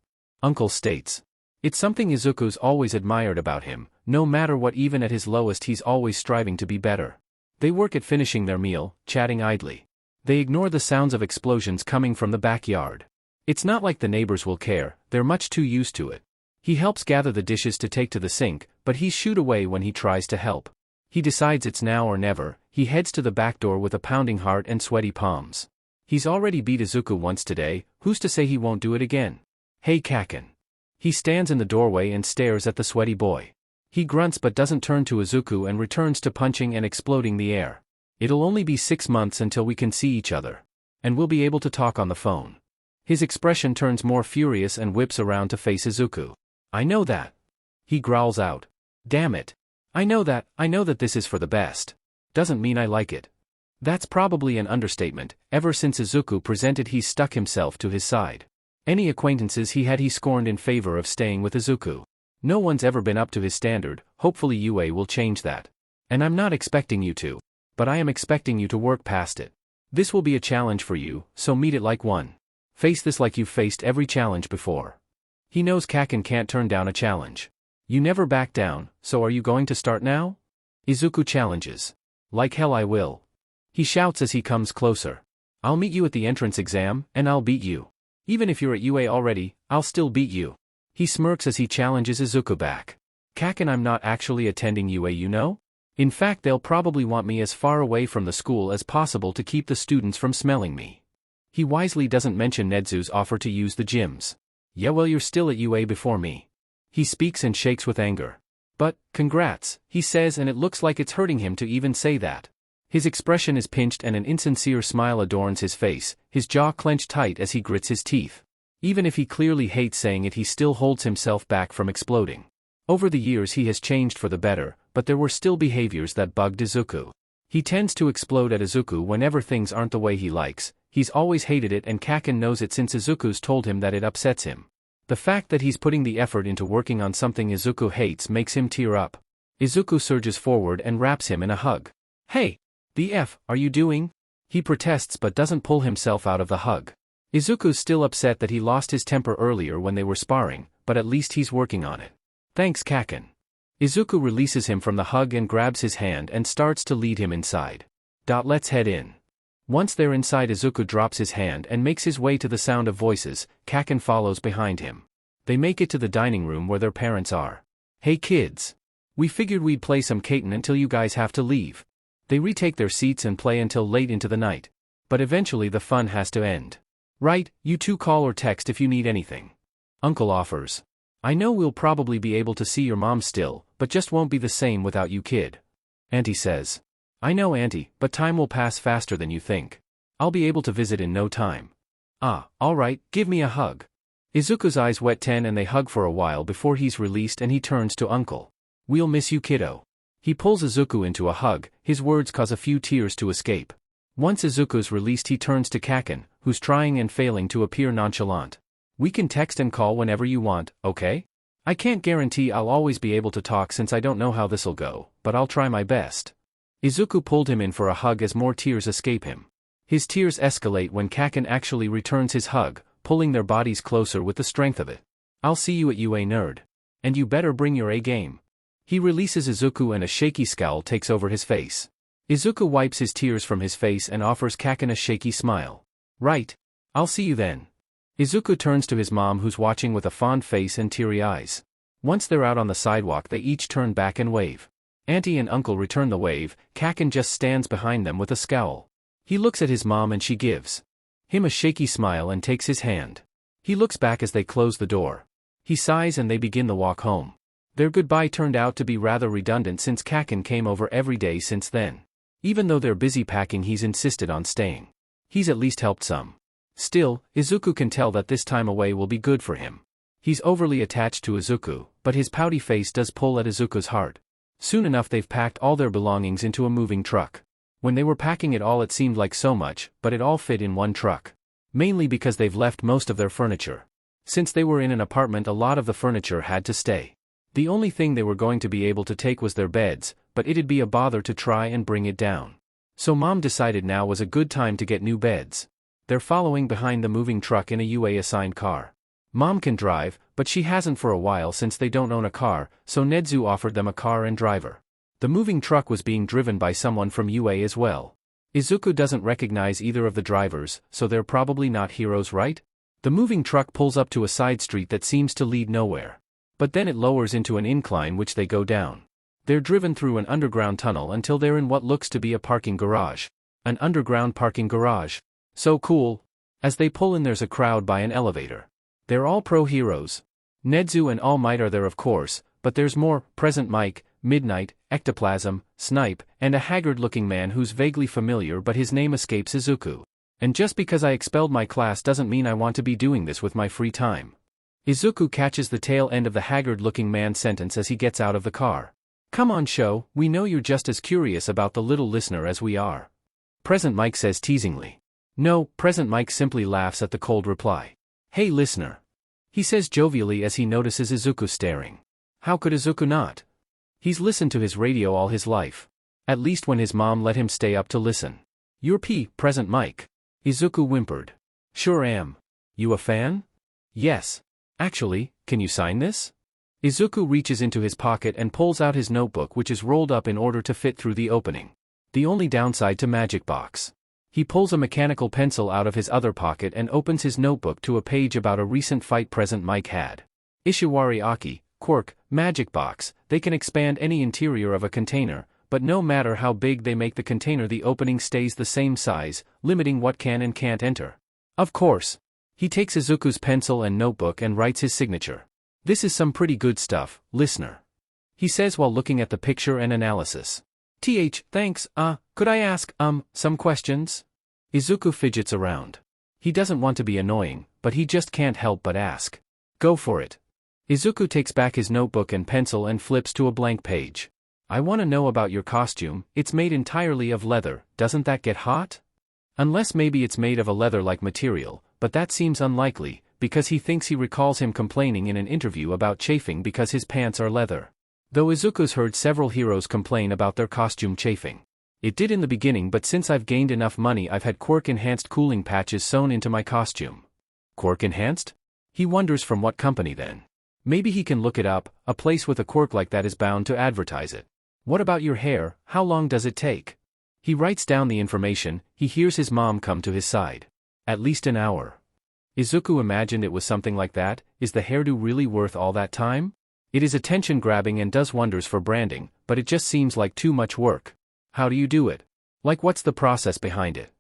Uncle states. It's something Izuku's always admired about him, no matter what even at his lowest he's always striving to be better. They work at finishing their meal, chatting idly. They ignore the sounds of explosions coming from the backyard. It's not like the neighbors will care, they're much too used to it. He helps gather the dishes to take to the sink, but he's shooed away when he tries to help. He decides it's now or never. He heads to the back door with a pounding heart and sweaty palms. He's already beat Izuku once today, who's to say he won't do it again? Hey Kacchan. He stands in the doorway and stares at the sweaty boy. He grunts but doesn't turn to Izuku and returns to punching and exploding the air. It'll only be 6 months until we can see each other. And we'll be able to talk on the phone. His expression turns more furious and whips around to face Izuku. I know that. He growls out. Damn it. I know that this is for the best. Doesn't mean I like it. That's probably an understatement. Ever since Izuku presented he's stuck himself to his side. Any acquaintances he had he scorned in favor of staying with Izuku. No one's ever been up to his standard, hopefully UA will change that. And I'm not expecting you to. But I am expecting you to work past it. This will be a challenge for you, so meet it like one. Face this like you've faced every challenge before. He knows Kacchan can't turn down a challenge. You never back down, so are you going to start now? Izuku challenges. Like hell I will. He shouts as he comes closer. I'll meet you at the entrance exam, and I'll beat you. Even if you're at UA already, I'll still beat you. He smirks as he challenges Izuku back. Kacchan, I'm not actually attending UA, you know? In fact they'll probably want me as far away from the school as possible to keep the students from smelling me. He wisely doesn't mention Nezu's offer to use the gyms. Yeah well you're still at UA before me. He speaks and shakes with anger. But, congrats, he says and it looks like it's hurting him to even say that. His expression is pinched and an insincere smile adorns his face, his jaw clenched tight as he grits his teeth. Even if he clearly hates saying it he still holds himself back from exploding. Over the years he has changed for the better, but there were still behaviors that bugged Izuku. He tends to explode at Izuku whenever things aren't the way he likes. He's always hated it and Kacchan knows it since Izuku's told him that it upsets him. The fact that he's putting the effort into working on something Izuku hates makes him tear up. Izuku surges forward and wraps him in a hug. Hey! The F are you doing? He protests but doesn't pull himself out of the hug. Izuku's still upset that he lost his temper earlier when they were sparring, but at least he's working on it. Thanks Kacchan. Izuku releases him from the hug and grabs his hand and starts to lead him inside. Let's head in. Once they're inside Izuku drops his hand and makes his way to the sound of voices. Kacchan follows behind him. They make it to the dining room where their parents are. Hey kids. We figured we'd play some Kacchan until you guys have to leave. They retake their seats and play until late into the night. But eventually the fun has to end. Right, you two call or text if you need anything. Uncle offers. I know we'll probably be able to see your mom still, but just won't be the same without you kid. Auntie says. I know Auntie, but time will pass faster than you think. I'll be able to visit in no time. Ah, alright, give me a hug. Izuku's eyes wet 10 and they hug for a while before he's released and he turns to Uncle. We'll miss you kiddo. He pulls Izuku into a hug, his words cause a few tears to escape. Once Izuku's released he turns to Kacchan, who's trying and failing to appear nonchalant. We can text and call whenever you want, okay? I can't guarantee I'll always be able to talk since I don't know how this'll go, but I'll try my best. Izuku pulled him in for a hug as more tears escape him. His tears escalate when Kacchan actually returns his hug, pulling their bodies closer with the strength of it. I'll see you at UA nerd. And you better bring your A game. He releases Izuku and a shaky scowl takes over his face. Izuku wipes his tears from his face and offers Kacchan a shaky smile. Right. I'll see you then. Izuku turns to his mom who's watching with a fond face and teary eyes. Once they're out on the sidewalk they each turn back and wave. Auntie and Uncle return the wave, Kacchan just stands behind them with a scowl. He looks at his mom and she gives him a shaky smile and takes his hand. He looks back as they close the door. He sighs and they begin the walk home. Their goodbye turned out to be rather redundant since Kacchan came over every day since then. Even though they're busy packing he's insisted on staying. He's at least helped some. Still, Izuku can tell that this time away will be good for him. He's overly attached to Izuku, but his pouty face does pull at Izuku's heart. Soon enough they've packed all their belongings into a moving truck. When they were packing it all it seemed like so much, but it all fit in one truck. Mainly because they've left most of their furniture. Since they were in an apartment a lot of the furniture had to stay. The only thing they were going to be able to take was their beds, but it'd be a bother to try and bring it down. So Mom decided now was a good time to get new beds. They're following behind the moving truck in a UA-assigned car. Mom can drive, but she hasn't for a while since they don't own a car, so Nedu offered them a car and driver. The moving truck was being driven by someone from UA as well. Izuku doesn't recognize either of the drivers, so they're probably not heroes, right? The moving truck pulls up to a side street that seems to lead nowhere. But then it lowers into an incline which they go down. They're driven through an underground tunnel until they're in what looks to be a parking garage. An underground parking garage. So cool. As they pull in there's a crowd by an elevator. They're all pro-heroes. Nedu and All Might are there of course, but there's more, Present Mike, Midnight, Ectoplasm, Snipe, and a haggard-looking man who's vaguely familiar but his name escapes Izuku. And just because I expelled my class doesn't mean I want to be doing this with my free time. Izuku catches the tail end of the haggard-looking man's sentence as he gets out of the car. Come on show, we know you're just as curious about the little listener as we are. Present Mike says teasingly. No, Present Mike simply laughs at the cold reply. Hey listener. He says jovially as he notices Izuku staring. How could Izuku not? He's listened to his radio all his life. At least when his mom let him stay up to listen. You're Present Mike. Izuku whimpered. Sure am. You a fan? Yes. Actually, can you sign this? Izuku reaches into his pocket and pulls out his notebook which is rolled up in order to fit through the opening. The only downside to Magic Box. He pulls a mechanical pencil out of his other pocket and opens his notebook to a page about a recent fight Present Mike had. Ishiwari Aki, Quirk, Magic Box, they can expand any interior of a container, but no matter how big they make the container the opening stays the same size, limiting what can and can't enter. Of course. He takes Izuku's pencil and notebook and writes his signature. This is some pretty good stuff, listener. He says while looking at the picture and analysis. Thanks, could I ask, some questions? Izuku fidgets around. He doesn't want to be annoying, but he just can't help but ask. Go for it. Izuku takes back his notebook and pencil and flips to a blank page. I want to know about your costume, it's made entirely of leather, doesn't that get hot? Unless maybe it's made of a leather-like material, but that seems unlikely, because he thinks he recalls him complaining in an interview about chafing because his pants are leather. Though Izuku's heard several heroes complain about their costume chafing. It did in the beginning but since I've gained enough money I've had Quirk-enhanced cooling patches sewn into my costume. Quirk-enhanced? He wonders from what company then. Maybe he can look it up, a place with a quirk like that is bound to advertise it. What about your hair, how long does it take? He writes down the information, he hears his mom come to his side. At least an hour. Izuku imagined it was something like that, is the hairdo really worth all that time? It is attention-grabbing and does wonders for branding, but it just seems like too much work. How do you do it? Like, what's the process behind it?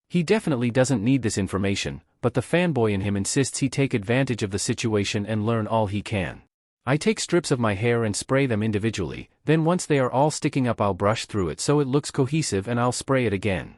He definitely doesn't need this information, but the fanboy in him insists he take advantage of the situation and learn all he can. I take strips of my hair and spray them individually, then once they are all sticking up I'll brush through it so it looks cohesive and I'll spray it again.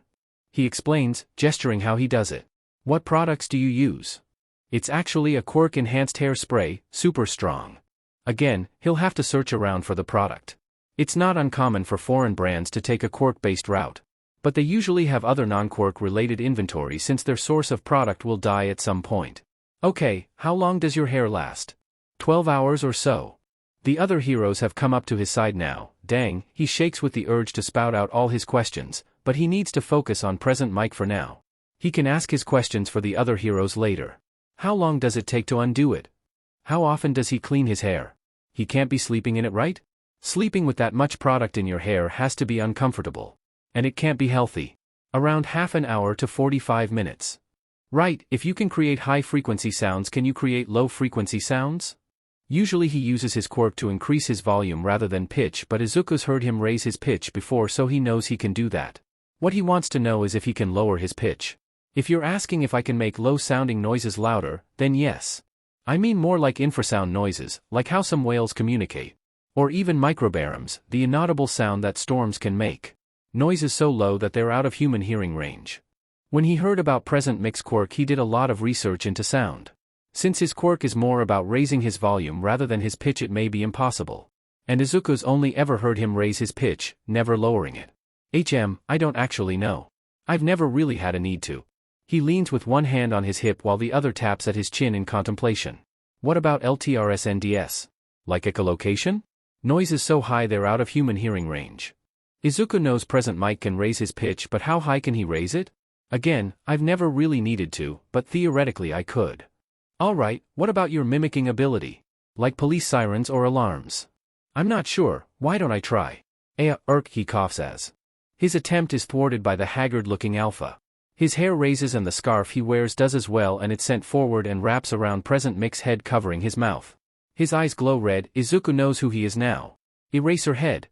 He explains, gesturing how he does it. What products do you use? It's actually a Quirk enhanced hair spray, super strong. Again, he'll have to search around for the product. It's not uncommon for foreign brands to take a Quirk-based route. But they usually have other non-Quirk related inventory since their source of product will die at some point. Okay, how long does your hair last? 12 hours or so. The other heroes have come up to his side now. Dang, he shakes with the urge to spout out all his questions, but he needs to focus on present Mike for now. He can ask his questions for the other heroes later. How long does it take to undo it? How often does he clean his hair? He can't be sleeping in it, right? Sleeping with that much product in your hair has to be uncomfortable. And it can't be healthy. Around half an hour to 45 minutes. Right, if you can create high-frequency sounds, can you create low-frequency sounds? Usually he uses his Quirk to increase his volume rather than pitch, but Izuku's heard him raise his pitch before, so he knows he can do that. What he wants to know is if he can lower his pitch. If you're asking if I can make low-sounding noises louder, then yes. I mean more like infrasound noises, like how some whales communicate. Or even microbaryons, the inaudible sound that storms can make. Noises so low that they're out of human hearing range. When he heard about present Mix Quirk, he did a lot of research into sound. Since his Quirk is more about raising his volume rather than his pitch, it may be impossible. And Izuku's only ever heard him raise his pitch, never lowering it. I don't actually know. I've never really had a need to. He leans with one hand on his hip while the other taps at his chin in contemplation. What about LTRSNDS? Like echolocation? Noises so high they're out of human hearing range. Izuku knows present Mike can raise his pitch, but how high can he raise it? Again, I've never really needed to, but theoretically I could. Alright, what about your mimicking ability? Like police sirens or alarms? I'm not sure, why don't I try? He coughs as his attempt is thwarted by the haggard-looking alpha. His hair raises and the scarf he wears does as well, and it's sent forward and wraps around present Mix's head, covering his mouth. His eyes glow red. Izuku knows who he is now. Eraserhead.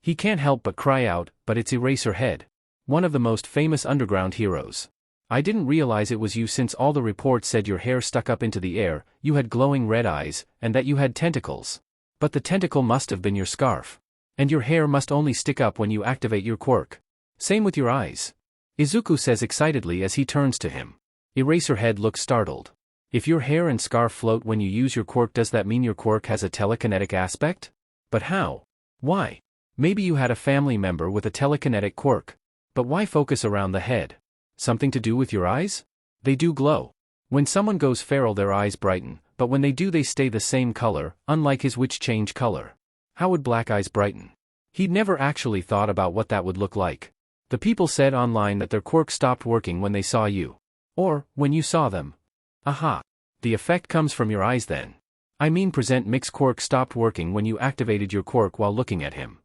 He can't help but cry out, but it's Eraserhead. One of the most famous underground heroes. I didn't realize it was you since all the reports said your hair stuck up into the air, you had glowing red eyes, and that you had tentacles. But the tentacle must have been your scarf. And your hair must only stick up when you activate your Quirk. Same with your eyes. Izuku says excitedly as he turns to him. Eraserhead looks startled. If your hair and scarf float when you use your Quirk, does that mean your Quirk has a telekinetic aspect? But how? Why? Maybe you had a family member with a telekinetic Quirk. But why focus around the head? Something to do with your eyes? They do glow. When someone goes feral their eyes brighten, but when they do they stay the same color, unlike his which change color. How would black eyes brighten? He'd never actually thought about what that would look like. The people said online that their Quirk stopped working when they saw you. Or, when you saw them. Aha. The effect comes from your eyes then. I mean present Mix Quirk stopped working when you activated your Quirk while looking at him.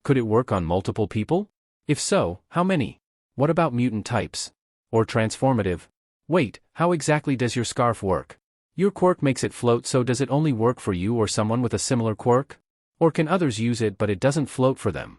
Could it work on multiple people? If so, how many? What about mutant types? Or transformative? Wait, how exactly does your scarf work? Your Quirk makes it float, so does it only work for you or someone with a similar Quirk? Or can others use it but it doesn't float for them?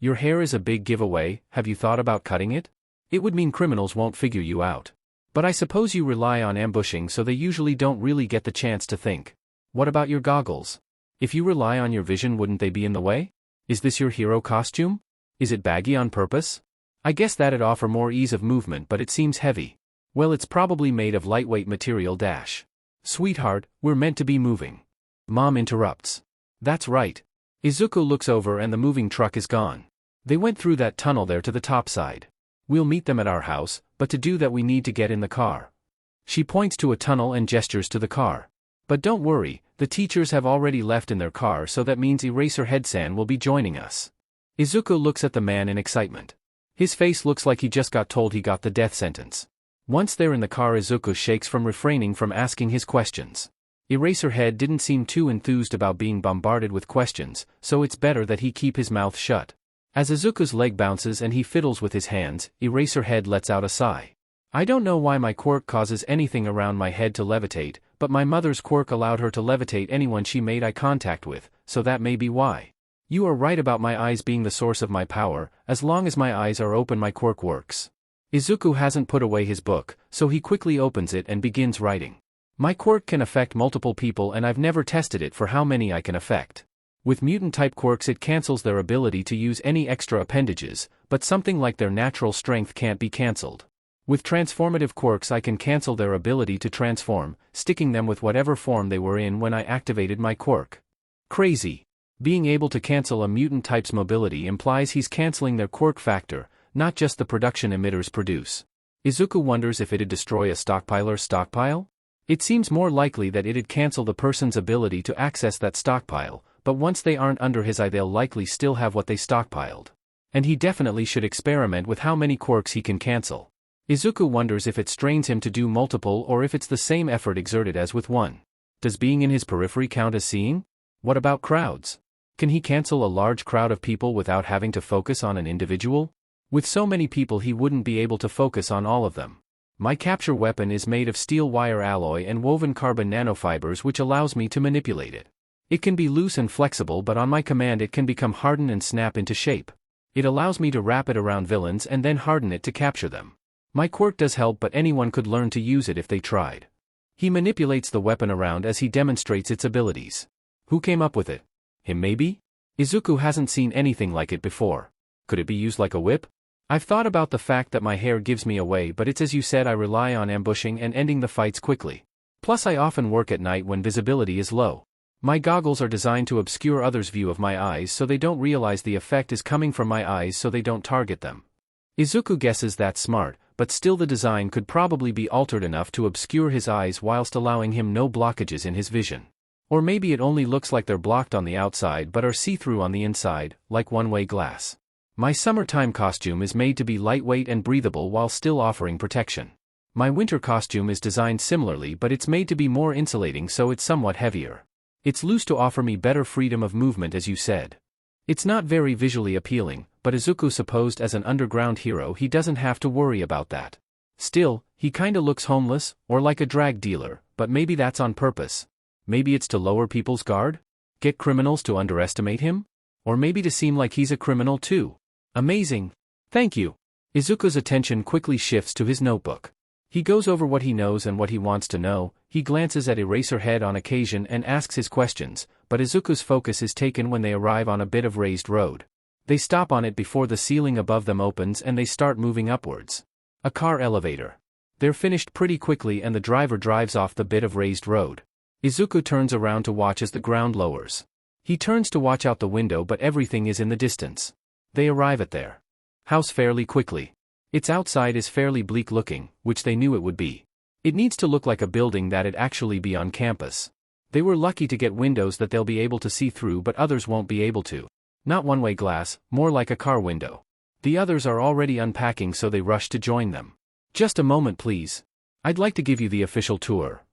Your hair is a big giveaway. Have you thought about cutting it? It would mean criminals won't figure you out. But I suppose you rely on ambushing, so they usually don't really get the chance to think. What about your goggles? If you rely on your vision, wouldn't they be in the way? Is this your hero costume? Is it baggy on purpose? I guess that'd offer more ease of movement, but it seems heavy. Well, it's probably made of lightweight material dash. Sweetheart, we're meant to be moving. Mom interrupts. That's right. Izuku looks over and the moving truck is gone. They went through that tunnel there to the top side. We'll meet them at our house, but to do that we need to get in the car. She points to a tunnel and gestures to the car. But don't worry, the teachers have already left in their car, so that means Eraserhead-san will be joining us. Izuku looks at the man in excitement. His face looks like he just got told he got the death sentence. Once they're in the car, Izuku shakes from refraining from asking his questions. Eraserhead didn't seem too enthused about being bombarded with questions, so it's better that he keep his mouth shut. As Izuku's leg bounces and he fiddles with his hands, Eraserhead lets out a sigh. I don't know why my Quirk causes anything around my head to levitate, but my mother's Quirk allowed her to levitate anyone she made eye contact with, so that may be why. You are right about my eyes being the source of my power. As long as my eyes are open, my quirk works. Izuku hasn't put away his book, so he quickly opens it and begins writing. My quirk can affect multiple people and I've never tested it for how many I can affect. With mutant-type quirks it cancels their ability to use any extra appendages, but something like their natural strength can't be cancelled. With transformative quirks I can cancel their ability to transform, sticking them with whatever form they were in when I activated my quirk. Crazy. Being able to cancel a mutant type's mobility implies he's cancelling their quirk factor, not just the production emitters produce. Izuku wonders if it'd destroy a stockpiler's stockpile? It seems more likely that it'd cancel the person's ability to access that stockpile, but once they aren't under his eye they'll likely still have what they stockpiled. And he definitely should experiment with how many quirks he can cancel. Izuku wonders if it strains him to do multiple or if it's the same effort exerted as with one. Does being in his periphery count as seeing? What about crowds? Can he cancel a large crowd of people without having to focus on an individual? With so many people he wouldn't be able to focus on all of them. My capture weapon is made of steel wire alloy and woven carbon nanofibers which allows me to manipulate it. It can be loose and flexible but on my command it can become hardened and snap into shape. It allows me to wrap it around villains and then harden it to capture them. My quirk does help but anyone could learn to use it if they tried. He manipulates the weapon around as he demonstrates its abilities. Who came up with it? Him maybe? Izuku hasn't seen anything like it before. Could it be used like a whip? I've thought about the fact that my hair gives me away but it's as you said I rely on ambushing and ending the fights quickly. Plus I often work at night when visibility is low. My goggles are designed to obscure others' view of my eyes so they don't realize the effect is coming from my eyes so they don't target them. Izuku guesses that's smart, but still the design could probably be altered enough to obscure his eyes whilst allowing him no blockages in his vision. Or maybe it only looks like they're blocked on the outside but are see-through on the inside, like one-way glass. My summertime costume is made to be lightweight and breathable while still offering protection. My winter costume is designed similarly but it's made to be more insulating so it's somewhat heavier. It's loose to offer me better freedom of movement as you said. It's not very visually appealing, but Izuku supposed as an underground hero he doesn't have to worry about that. Still, he kinda looks homeless, or like a drag dealer, but maybe that's on purpose. Maybe it's to lower people's guard? Get criminals to underestimate him? Or maybe to seem like he's a criminal too. Amazing. Thank you. Izuku's attention quickly shifts to his notebook. He goes over what he knows and what he wants to know, he glances at Eraserhead on occasion and asks his questions, but Izuku's focus is taken when they arrive on a bit of raised road. They stop on it before the ceiling above them opens and they start moving upwards. A car elevator. They're finished pretty quickly and the driver drives off the bit of raised road. Izuku turns around to watch as the ground lowers. He turns to watch out the window but everything is in the distance. They arrive at their house fairly quickly. Its outside is fairly bleak looking, which they knew it would be. It needs to look like a building that'd actually be on campus. They were lucky to get windows that they'll be able to see through but others won't be able to. Not one-way glass, more like a car window. The others are already unpacking so they rush to join them. Just a moment please. I'd like to give you the official tour.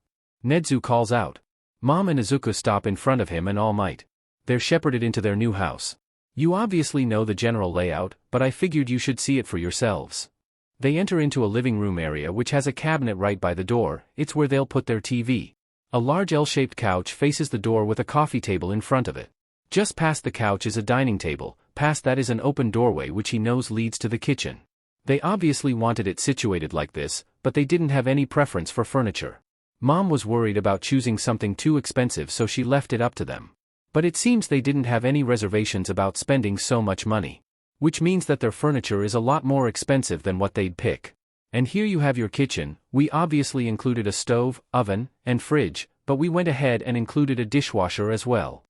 Nedu calls out. Mom and Izuku stop in front of him and All Might. They're shepherded into their new house. You obviously know the general layout, but I figured you should see it for yourselves. They enter into a living room area which has a cabinet right by the door, it's where they'll put their TV. A large L-shaped couch faces the door with a coffee table in front of it. Just past the couch is a dining table, past that is an open doorway which he knows leads to the kitchen. They obviously wanted it situated like this, but they didn't have any preference for furniture. Mom was worried about choosing something too expensive so she left it up to them. But it seems they didn't have any reservations about spending so much money. Which means that their furniture is a lot more expensive than what they'd pick. And here you have your kitchen. We obviously included a stove, oven, and fridge, but we went ahead and included a dishwasher as well.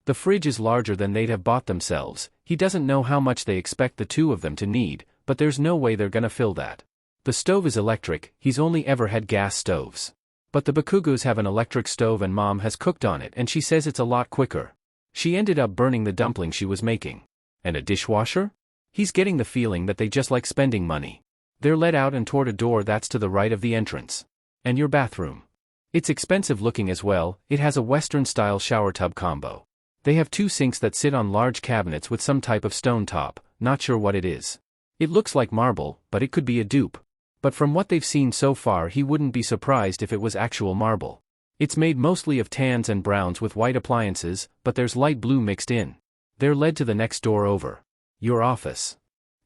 The fridge is larger than they'd have bought themselves. He doesn't know how much they expect the two of them to need, but there's no way they're gonna fill that. The stove is electric, he's only ever had gas stoves. But the Bakugos have an electric stove and Mom has cooked on it and she says it's a lot quicker. She ended up burning the dumpling she was making. And a dishwasher? He's getting the feeling that they just like spending money. They're led out and toward a door that's to the right of the entrance. And your bathroom. It's expensive looking as well, it has a Western-style shower tub combo. They have two sinks that sit on large cabinets with some type of stone top, not sure what it is. It looks like marble, but it could be a dupe. But from what they've seen so far he wouldn't be surprised if it was actual marble. It's made mostly of tans and browns with white appliances, but there's light blue mixed in. They're led to the next door over. Your office.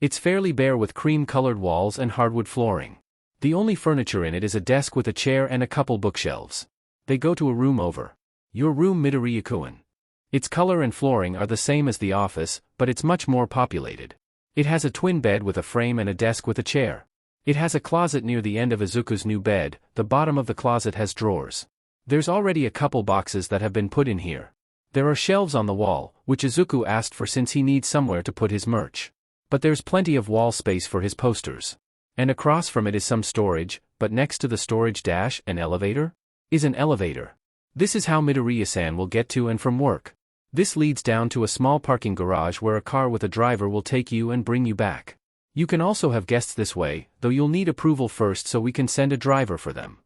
It's fairly bare with cream-colored walls and hardwood flooring. The only furniture in it is a desk with a chair and a couple bookshelves. They go to a room over. Your room, Midoriya-kun. Its color and flooring are the same as the office, but it's much more populated. It has a twin bed with a frame and a desk with a chair. It has a closet near the end of Izuku's new bed. The bottom of the closet has drawers. There's already a couple boxes that have been put in here. There are shelves on the wall, which Izuku asked for since he needs somewhere to put his merch. But there's plenty of wall space for his posters. And across from it is some storage, but next to the storage dash, an elevator? Is an elevator. This is how Midoriya-san will get to and from work. This leads down to a small parking garage where a car with a driver will take you and bring you back. You can also have guests this way, though you'll need approval first so we can send a driver for them.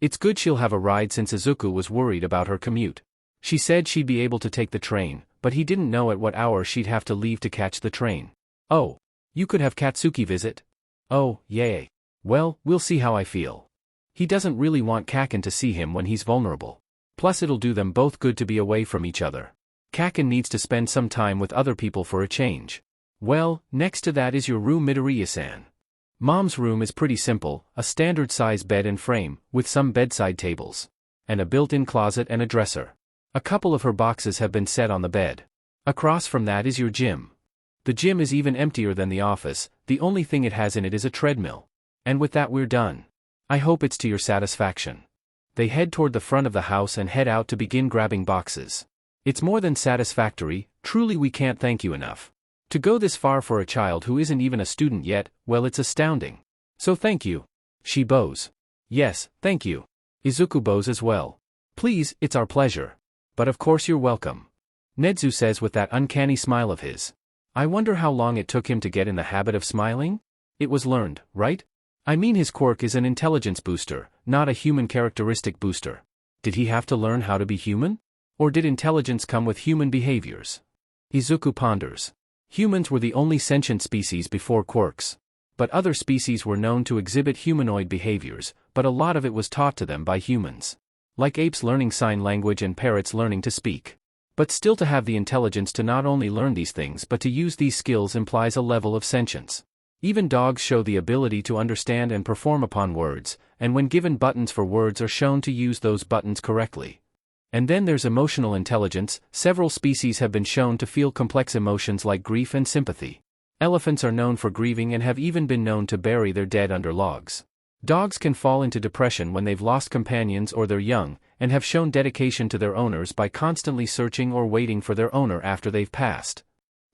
It's good she'll have a ride since Izuku was worried about her commute. She said she'd be able to take the train, but he didn't know at what hour she'd have to leave to catch the train. Oh, you could have Katsuki visit? Oh, yay. Well, we'll see how I feel. He doesn't really want Kacchan to see him when he's vulnerable. Plus it'll do them both good to be away from each other. Kacchan needs to spend some time with other people for a change. Well, next to that is your room, Midoriya-san. Mom's room is pretty simple, a standard-size bed and frame, with some bedside tables. And a built-in closet and a dresser. A couple of her boxes have been set on the bed. Across from that is your gym. The gym is even emptier than the office, the only thing it has in it is a treadmill. And with that we're done. I hope it's to your satisfaction. They head toward the front of the house and head out to begin grabbing boxes. It's more than satisfactory, truly we can't thank you enough. To go this far for a child who isn't even a student yet, well, it's astounding. So thank you. She bows. Yes, thank you. Izuku bows as well. Please, it's our pleasure. But of course you're welcome. Nedu says with that uncanny smile of his. I wonder how long it took him to get in the habit of smiling? It was learned, right? I mean his quirk is an intelligence booster, not a human characteristic booster. Did he have to learn how to be human? Or did intelligence come with human behaviors? Izuku ponders. Humans were the only sentient species before quirks. But other species were known to exhibit humanoid behaviors, but a lot of it was taught to them by humans. Like apes learning sign language and parrots learning to speak. But still to have the intelligence to not only learn these things but to use these skills implies a level of sentience. Even dogs show the ability to understand and perform upon words, and when given buttons for words are shown to use those buttons correctly. And then there's emotional intelligence. Several species have been shown to feel complex emotions like grief and sympathy. Elephants are known for grieving and have even been known to bury their dead under logs. Dogs can fall into depression when they've lost companions or they're young, and have shown dedication to their owners by constantly searching or waiting for their owner after they've passed.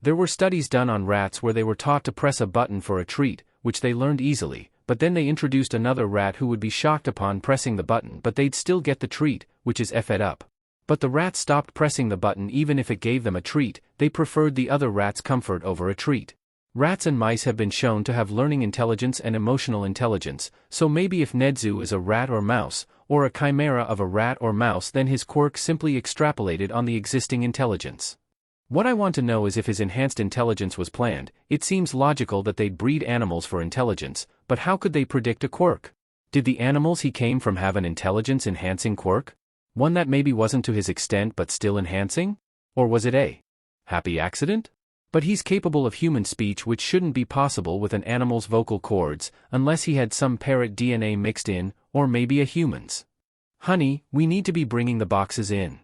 There were studies done on rats where they were taught to press a button for a treat, which they learned easily, but then they introduced another rat who would be shocked upon pressing the button but they'd still get the treat, which is fed up. But the rats stopped pressing the button even if it gave them a treat, they preferred the other rat's comfort over a treat. Rats and mice have been shown to have learning intelligence and emotional intelligence, so maybe if Nedu is a rat or mouse, or a chimera of a rat or mouse, then his quirk simply extrapolated on the existing intelligence. What I want to know is if his enhanced intelligence was planned. It seems logical that they'd breed animals for intelligence, but how could they predict a quirk? Did the animals he came from have an intelligence-enhancing quirk? One that maybe wasn't to his extent but still enhancing? Or was it a happy accident? But he's capable of human speech, which shouldn't be possible with an animal's vocal cords, unless he had some parrot DNA mixed in, or maybe a human's. Honey, we need to be bringing the boxes in.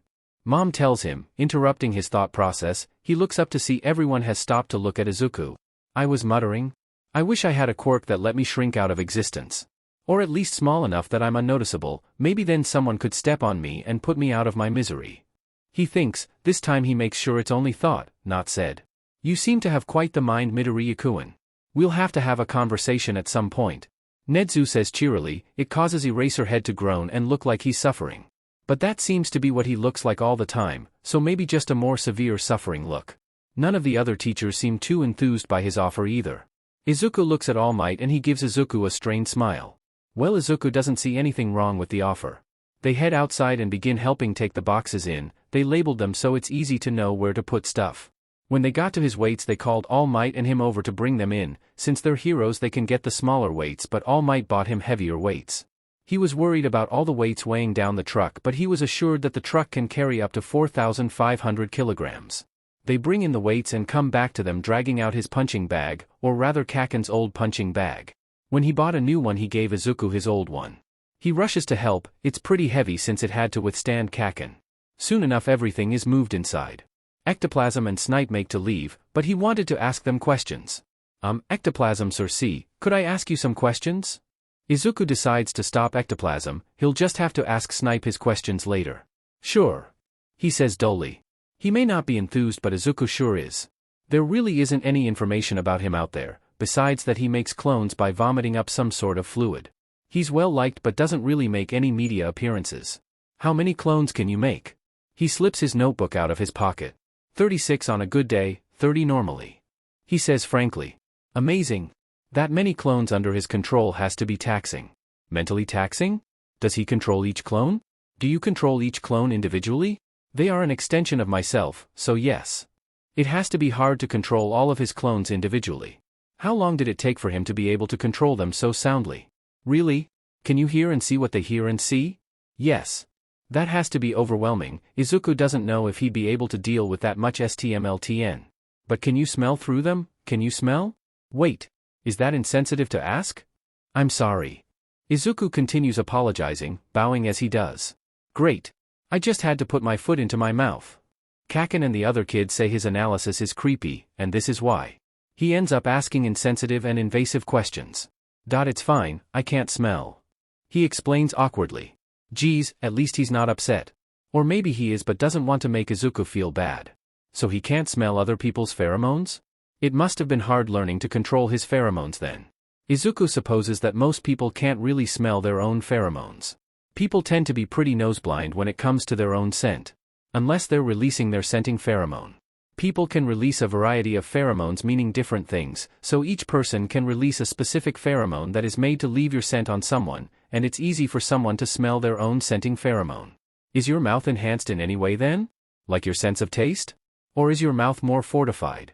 Mom tells him, interrupting his thought process. He looks up to see everyone has stopped to look at Izuku. I was muttering. I wish I had a quirk that let me shrink out of existence. Or at least small enough that I'm unnoticeable, maybe then someone could step on me and put me out of my misery. He thinks, this time he makes sure it's only thought, not said. You seem to have quite the mind, Midoriya-kun. We'll have to have a conversation at some point. Nedu says cheerily. It causes Eraserhead to groan and look like he's suffering. But that seems to be what he looks like all the time, so maybe just a more severe suffering look. None of the other teachers seem too enthused by his offer either. Izuku looks at All Might and he gives Izuku a strained smile. Well, Izuku doesn't see anything wrong with the offer. They head outside and begin helping take the boxes in. They labeled them so it's easy to know where to put stuff. When they got to his weights, they called All Might and him over to bring them in. Since they're heroes they can get the smaller weights, but All Might bought him heavier weights. He was worried about all the weights weighing down the truck, but he was assured that the truck can carry up to 4,500 kilograms. They bring in the weights and come back to them dragging out his punching bag, or rather Kacchan's old punching bag. When he bought a new one he gave Izuku his old one. He rushes to help, it's pretty heavy since it had to withstand Kacchan. Soon enough everything is moved inside. Ectoplasm and Snipe make to leave, but he wanted to ask them questions. Ectoplasm Sir C, could I ask you some questions? Izuku decides to stop Ectoplasm, he'll just have to ask Snipe his questions later. Sure. He says dully. He may not be enthused but Izuku sure is. There really isn't any information about him out there, besides that he makes clones by vomiting up some sort of fluid. He's well liked but doesn't really make any media appearances. How many clones can you make? He slips his notebook out of his pocket. 36 on a good day, 30 normally. He says frankly. Amazing. That many clones under his control has to be taxing. Mentally taxing? Does he control each clone? Do you control each clone individually? They are an extension of myself, so yes. It has to be hard to control all of his clones individually. How long did it take for him to be able to control them so soundly? Really? Can you hear and see what they hear and see? Yes. That has to be overwhelming. Izuku doesn't know if he'd be able to deal with that much STMLTN. But can you smell through them? Can you smell? Wait. Is that insensitive to ask? I'm sorry. Izuku continues apologizing, bowing as he does. Great. I just had to put my foot into my mouth. Kacchan and the other kids say his analysis is creepy, and this is why. He ends up asking insensitive and invasive questions. It's fine, I can't smell. He explains awkwardly. Geez, at least he's not upset. Or maybe he is but doesn't want to make Izuku feel bad. So he can't smell other people's pheromones? It must have been hard learning to control his pheromones then. Izuku supposes that most people can't really smell their own pheromones. People tend to be pretty noseblind when it comes to their own scent. Unless they're releasing their scenting pheromone. People can release a variety of pheromones meaning different things, so each person can release a specific pheromone that is made to leave your scent on someone, and it's easy for someone to smell their own scenting pheromone. Is your mouth enhanced in any way then? Like your sense of taste? Or is your mouth more fortified?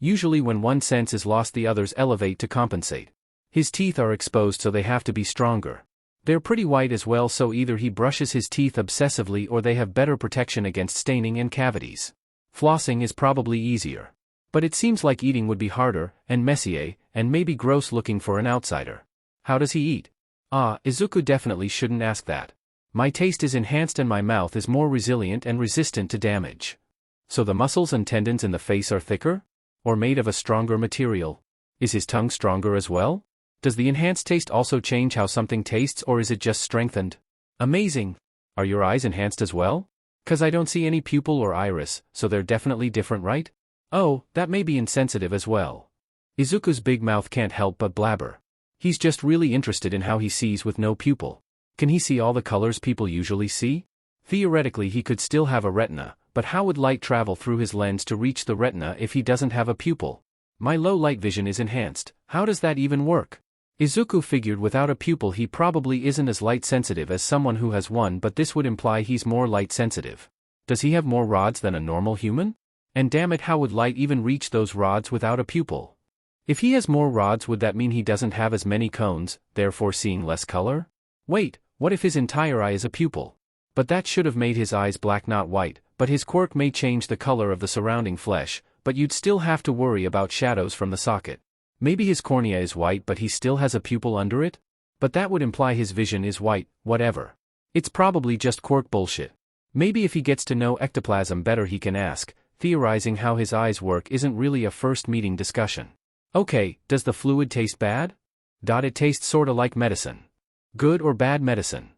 Usually when one sense is lost the others elevate to compensate. His teeth are exposed so they have to be stronger. They're pretty white as well so either he brushes his teeth obsessively or they have better protection against staining and cavities. Flossing is probably easier. But it seems like eating would be harder, and messier, and maybe gross looking for an outsider. How does he eat? Izuku definitely shouldn't ask that. My taste is enhanced and my mouth is more resilient and resistant to damage. So the muscles and tendons in the face are thicker? Or made of a stronger material? Is his tongue stronger as well? Does the enhanced taste also change how something tastes or is it just strengthened? Amazing! Are your eyes enhanced as well? 'Cause I don't see any pupil or iris, so they're definitely different, right? Oh, that may be insensitive as well. Izuku's big mouth can't help but blabber. He's just really interested in how he sees with no pupil. Can he see all the colors people usually see? Theoretically he could still have a retina, but how would light travel through his lens to reach the retina if he doesn't have a pupil? My low light vision is enhanced, how does that even work? Izuku figured without a pupil he probably isn't as light sensitive as someone who has one, but this would imply he's more light sensitive. Does he have more rods than a normal human? And damn it, how would light even reach those rods without a pupil? If he has more rods, would that mean he doesn't have as many cones, therefore seeing less color? Wait, what if his entire eye is a pupil? But that should have made his eyes black not white, but his quirk may change the color of the surrounding flesh, but you'd still have to worry about shadows from the socket. Maybe his cornea is white but he still has a pupil under it? But that would imply his vision is white, whatever. It's probably just quirk bullshit. Maybe if he gets to know ectoplasm better he can ask. Theorizing how his eyes work isn't really a first meeting discussion. Okay, does the fluid taste bad? It tastes sorta like medicine. Good or bad medicine?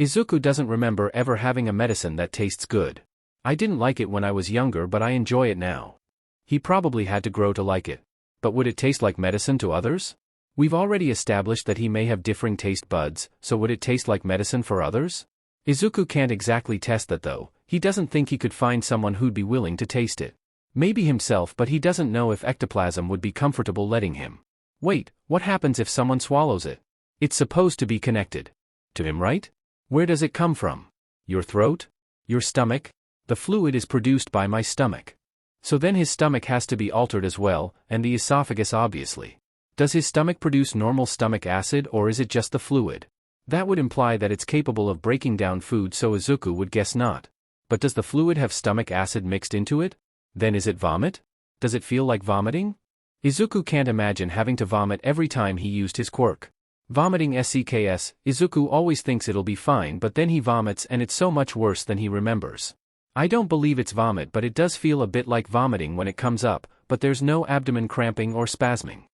Izuku doesn't remember ever having a medicine that tastes good. I didn't like it when I was younger but I enjoy it now. He probably had to grow to like it. But would it taste like medicine to others? We've already established that he may have differing taste buds, so would it taste like medicine for others? Izuku can't exactly test that though. He doesn't think he could find someone who'd be willing to taste it. Maybe himself, but he doesn't know if ectoplasm would be comfortable letting him. Wait, what happens if someone swallows it? It's supposed to be connected to him, right? Where does it come from? Your throat? Your stomach? The fluid is produced by my stomach. So then his stomach has to be altered as well, and the esophagus obviously. Does his stomach produce normal stomach acid or is it just the fluid? That would imply that it's capable of breaking down food, so Izuku would guess not. But does the fluid have stomach acid mixed into it? Then is it vomit? Does it feel like vomiting? Izuku can't imagine having to vomit every time he used his quirk. Vomiting SCKS, Izuku always thinks it'll be fine, but then he vomits and it's so much worse than he remembers. I don't believe it's vomit, but it does feel a bit like vomiting when it comes up, but there's no abdomen cramping or spasming.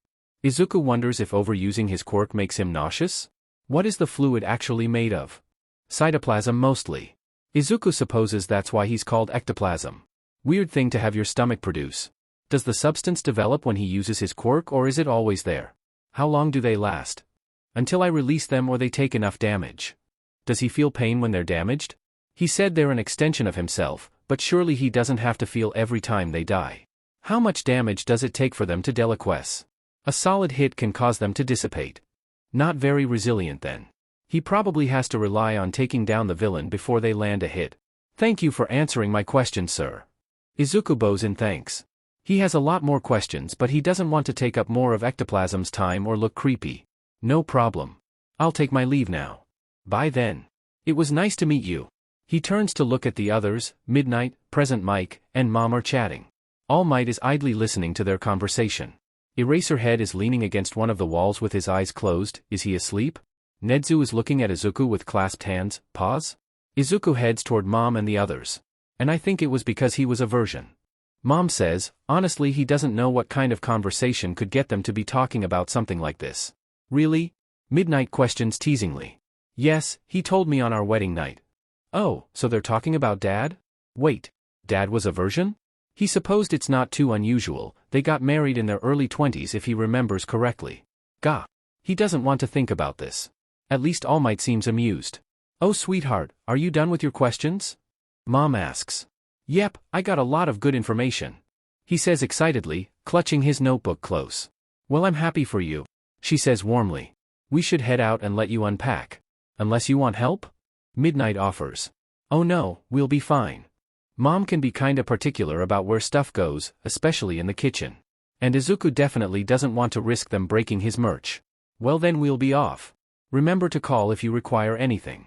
Izuku wonders if overusing his quirk makes him nauseous? What is the fluid actually made of? Cytoplasm mostly. Izuku supposes that's why he's called ectoplasm. Weird thing to have your stomach produce. Does the substance develop when he uses his quirk, or is it always there? How long do they last? Until I release them or they take enough damage. Does he feel pain when they're damaged? He said they're an extension of himself, but surely he doesn't have to feel every time they die. How much damage does it take for them to deliquesce? A solid hit can cause them to dissipate. Not very resilient then. He probably has to rely on taking down the villain before they land a hit. Thank you for answering my question, sir. Izuku bows in thanks. He has a lot more questions, but he doesn't want to take up more of ectoplasm's time or look creepy. No problem. I'll take my leave now. Bye then. It was nice to meet you. He turns to look at the others. Midnight, Present Mike, and Mom are chatting. All Might is idly listening to their conversation. Eraserhead is leaning against one of the walls with his eyes closed. Is he asleep? Nedu is looking at Izuku with clasped hands. Pause? Izuku heads toward Mom and the others. And I think it was because he was a virgin. Mom says, honestly he doesn't know what kind of conversation could get them to be talking about something like this. Really? Midnight questions teasingly. Yes, he told me on our wedding night. Oh, so they're talking about Dad? Wait, Dad was a virgin? He supposed it's not too unusual, they got married in their early 20s if he remembers correctly. Gah. He doesn't want to think about this. At least All Might seems amused. Oh sweetheart, are you done with your questions? Mom asks. Yep, I got a lot of good information. He says excitedly, clutching his notebook close. Well, I'm happy for you. She says warmly. We should head out and let you unpack. Unless you want help? Midnight offers. Oh no, we'll be fine. Mom can be kinda particular about where stuff goes, especially in the kitchen. And Izuku definitely doesn't want to risk them breaking his merch. Well then we'll be off. Remember to call if you require anything.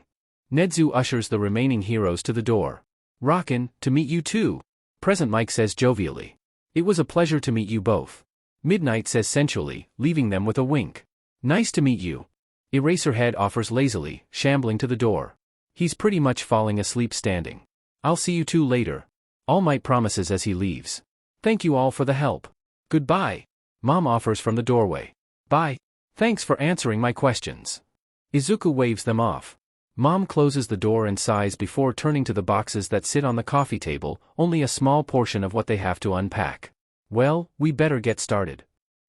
Nedu ushers the remaining heroes to the door. Rockin', to meet you too. Present Mike says jovially. It was a pleasure to meet you both. Midnight says sensually, leaving them with a wink. Nice to meet you. Eraserhead offers lazily, shambling to the door. He's pretty much falling asleep standing. I'll see you two later. All Might promises as he leaves. Thank you all for the help. Goodbye. Mom offers from the doorway. Bye. Thanks for answering my questions. Izuku waves them off. Mom closes the door and sighs before turning to the boxes that sit on the coffee table, only a small portion of what they have to unpack. Well, we better get started.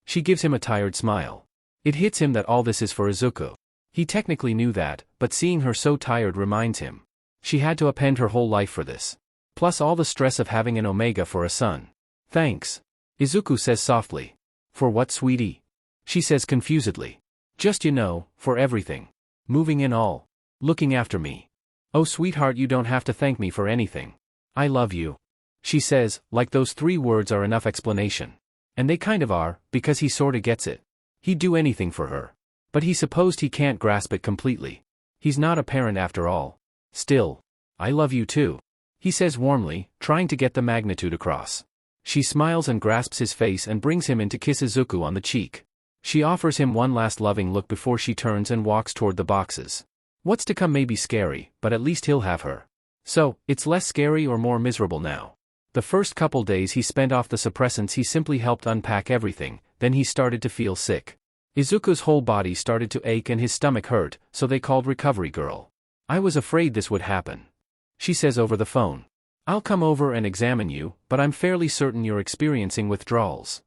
She gives him a tired smile. It hits him that all this is for Izuku. He technically knew that, but seeing her so tired reminds him. She had to append her whole life for this. Plus all the stress of having an Omega for a son. Thanks. Izuku says softly. For what, sweetie? She says confusedly. Just for everything. Moving in all. Looking after me. Oh sweetheart, you don't have to thank me for anything. I love you. She says, like those 3 words are enough explanation. And they kind of are, because he sorta gets it. He'd do anything for her. But he supposed he can't grasp it completely. He's not a parent after all. Still. I love you too. He says warmly, trying to get the magnitude across. She smiles and grasps his face and brings him in to kiss Izuku on the cheek. She offers him one last loving look before she turns and walks toward the boxes. What's to come may be scary, but at least he'll have her. So, it's less scary or more miserable now. The first couple days he spent off the suppressants, he simply helped unpack everything, then he started to feel sick. Izuku's whole body started to ache and his stomach hurt, so they called Recovery Girl. I was afraid this would happen. She says over the phone. I'll come over and examine you, but I'm fairly certain you're experiencing withdrawals.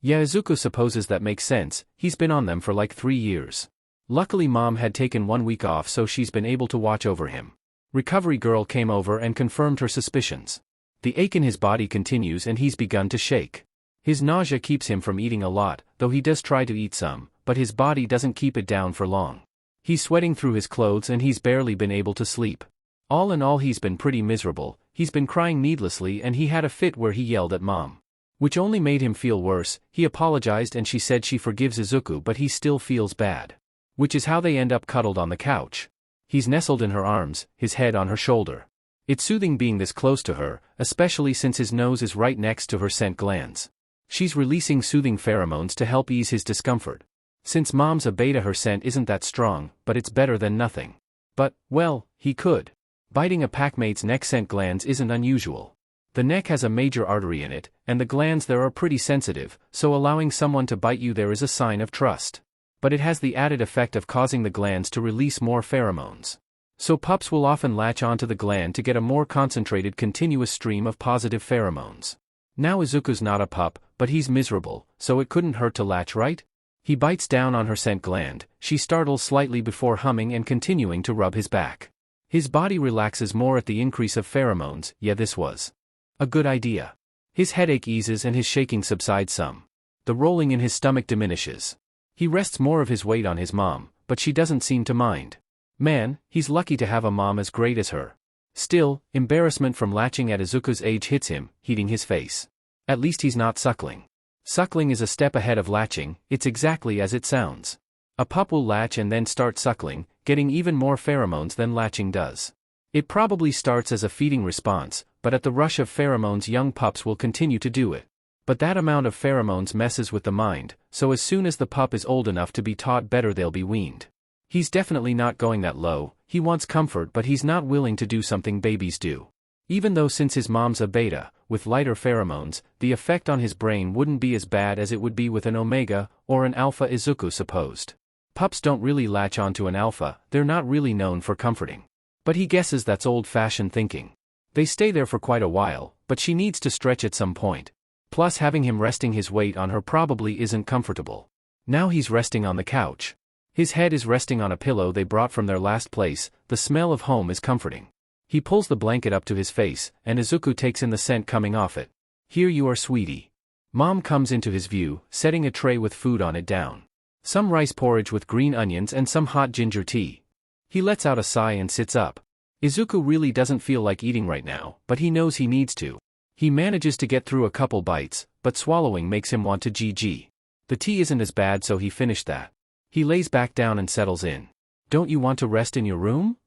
Yeah, Izuku supposes that makes sense, he's been on them for like 3 years. Luckily Mom had taken 1 week off, so she's been able to watch over him. Recovery Girl came over and confirmed her suspicions. The ache in his body continues and he's begun to shake. His nausea keeps him from eating a lot, though he does try to eat some, but his body doesn't keep it down for long. He's sweating through his clothes and he's barely been able to sleep. All in all he's been pretty miserable, he's been crying needlessly and he had a fit where he yelled at Mom. Which only made him feel worse. He apologized and she said she forgives Izuku, but he still feels bad. which is how they end up cuddled on the couch. He's nestled in her arms, his head on her shoulder. It's soothing being this close to her, especially since his nose is right next to her scent glands. She's releasing soothing pheromones to help ease his discomfort. Since mom's a beta, her scent isn't that strong, but it's better than nothing. But, well, he could. Biting a packmate's neck scent glands isn't unusual. The neck has a major artery in it, and the glands there are pretty sensitive, so allowing someone to bite you there is a sign of trust. But it has the added effect of causing the glands to release more pheromones. So pups will often latch onto the gland to get a more concentrated continuous stream of positive pheromones. Now Izuku's not a pup, but he's miserable, so it couldn't hurt to latch, right? He bites down on her scent gland, she startles slightly before humming and continuing to rub his back. His body relaxes more at the increase of pheromones. Yeah, this was a good idea. His headache eases and his shaking subsides some. The rolling in his stomach diminishes. He rests more of his weight on his mom, but she doesn't seem to mind. Man, he's lucky to have a mom as great as her. Still, embarrassment from latching at Izuku's age hits him, heating his face. At least he's not suckling. Suckling is a step ahead of latching, it's exactly as it sounds. A pup will latch and then start suckling, getting even more pheromones than latching does. It probably starts as a feeding response, but at the rush of pheromones young pups will continue to do it. But that amount of pheromones messes with the mind, so as soon as the pup is old enough to be taught better they'll be weaned. He's definitely not going that low, he wants comfort but he's not willing to do something babies do. Even though since his mom's a beta, with lighter pheromones, the effect on his brain wouldn't be as bad as it would be with an omega, or an alpha Izuku supposed. Pups don't really latch onto an alpha, they're not really known for comforting. But he guesses that's old-fashioned thinking. They stay there for quite a while, but she needs to stretch at some point. Plus having him resting his weight on her probably isn't comfortable. Now he's resting on the couch. His head is resting on a pillow they brought from their last place, the smell of home is comforting. He pulls the blanket up to his face, and Izuku takes in the scent coming off it. Here you are, sweetie. Mom comes into his view, setting a tray with food on it down. Some rice porridge with green onions and some hot ginger tea. He lets out a sigh and sits up. Izuku really doesn't feel like eating right now, but he knows he needs to. He manages to get through a couple bites, but swallowing makes him want to GG. The tea isn't as bad, so he finished that. He lays back down and settles in. Don't you want to rest in your room?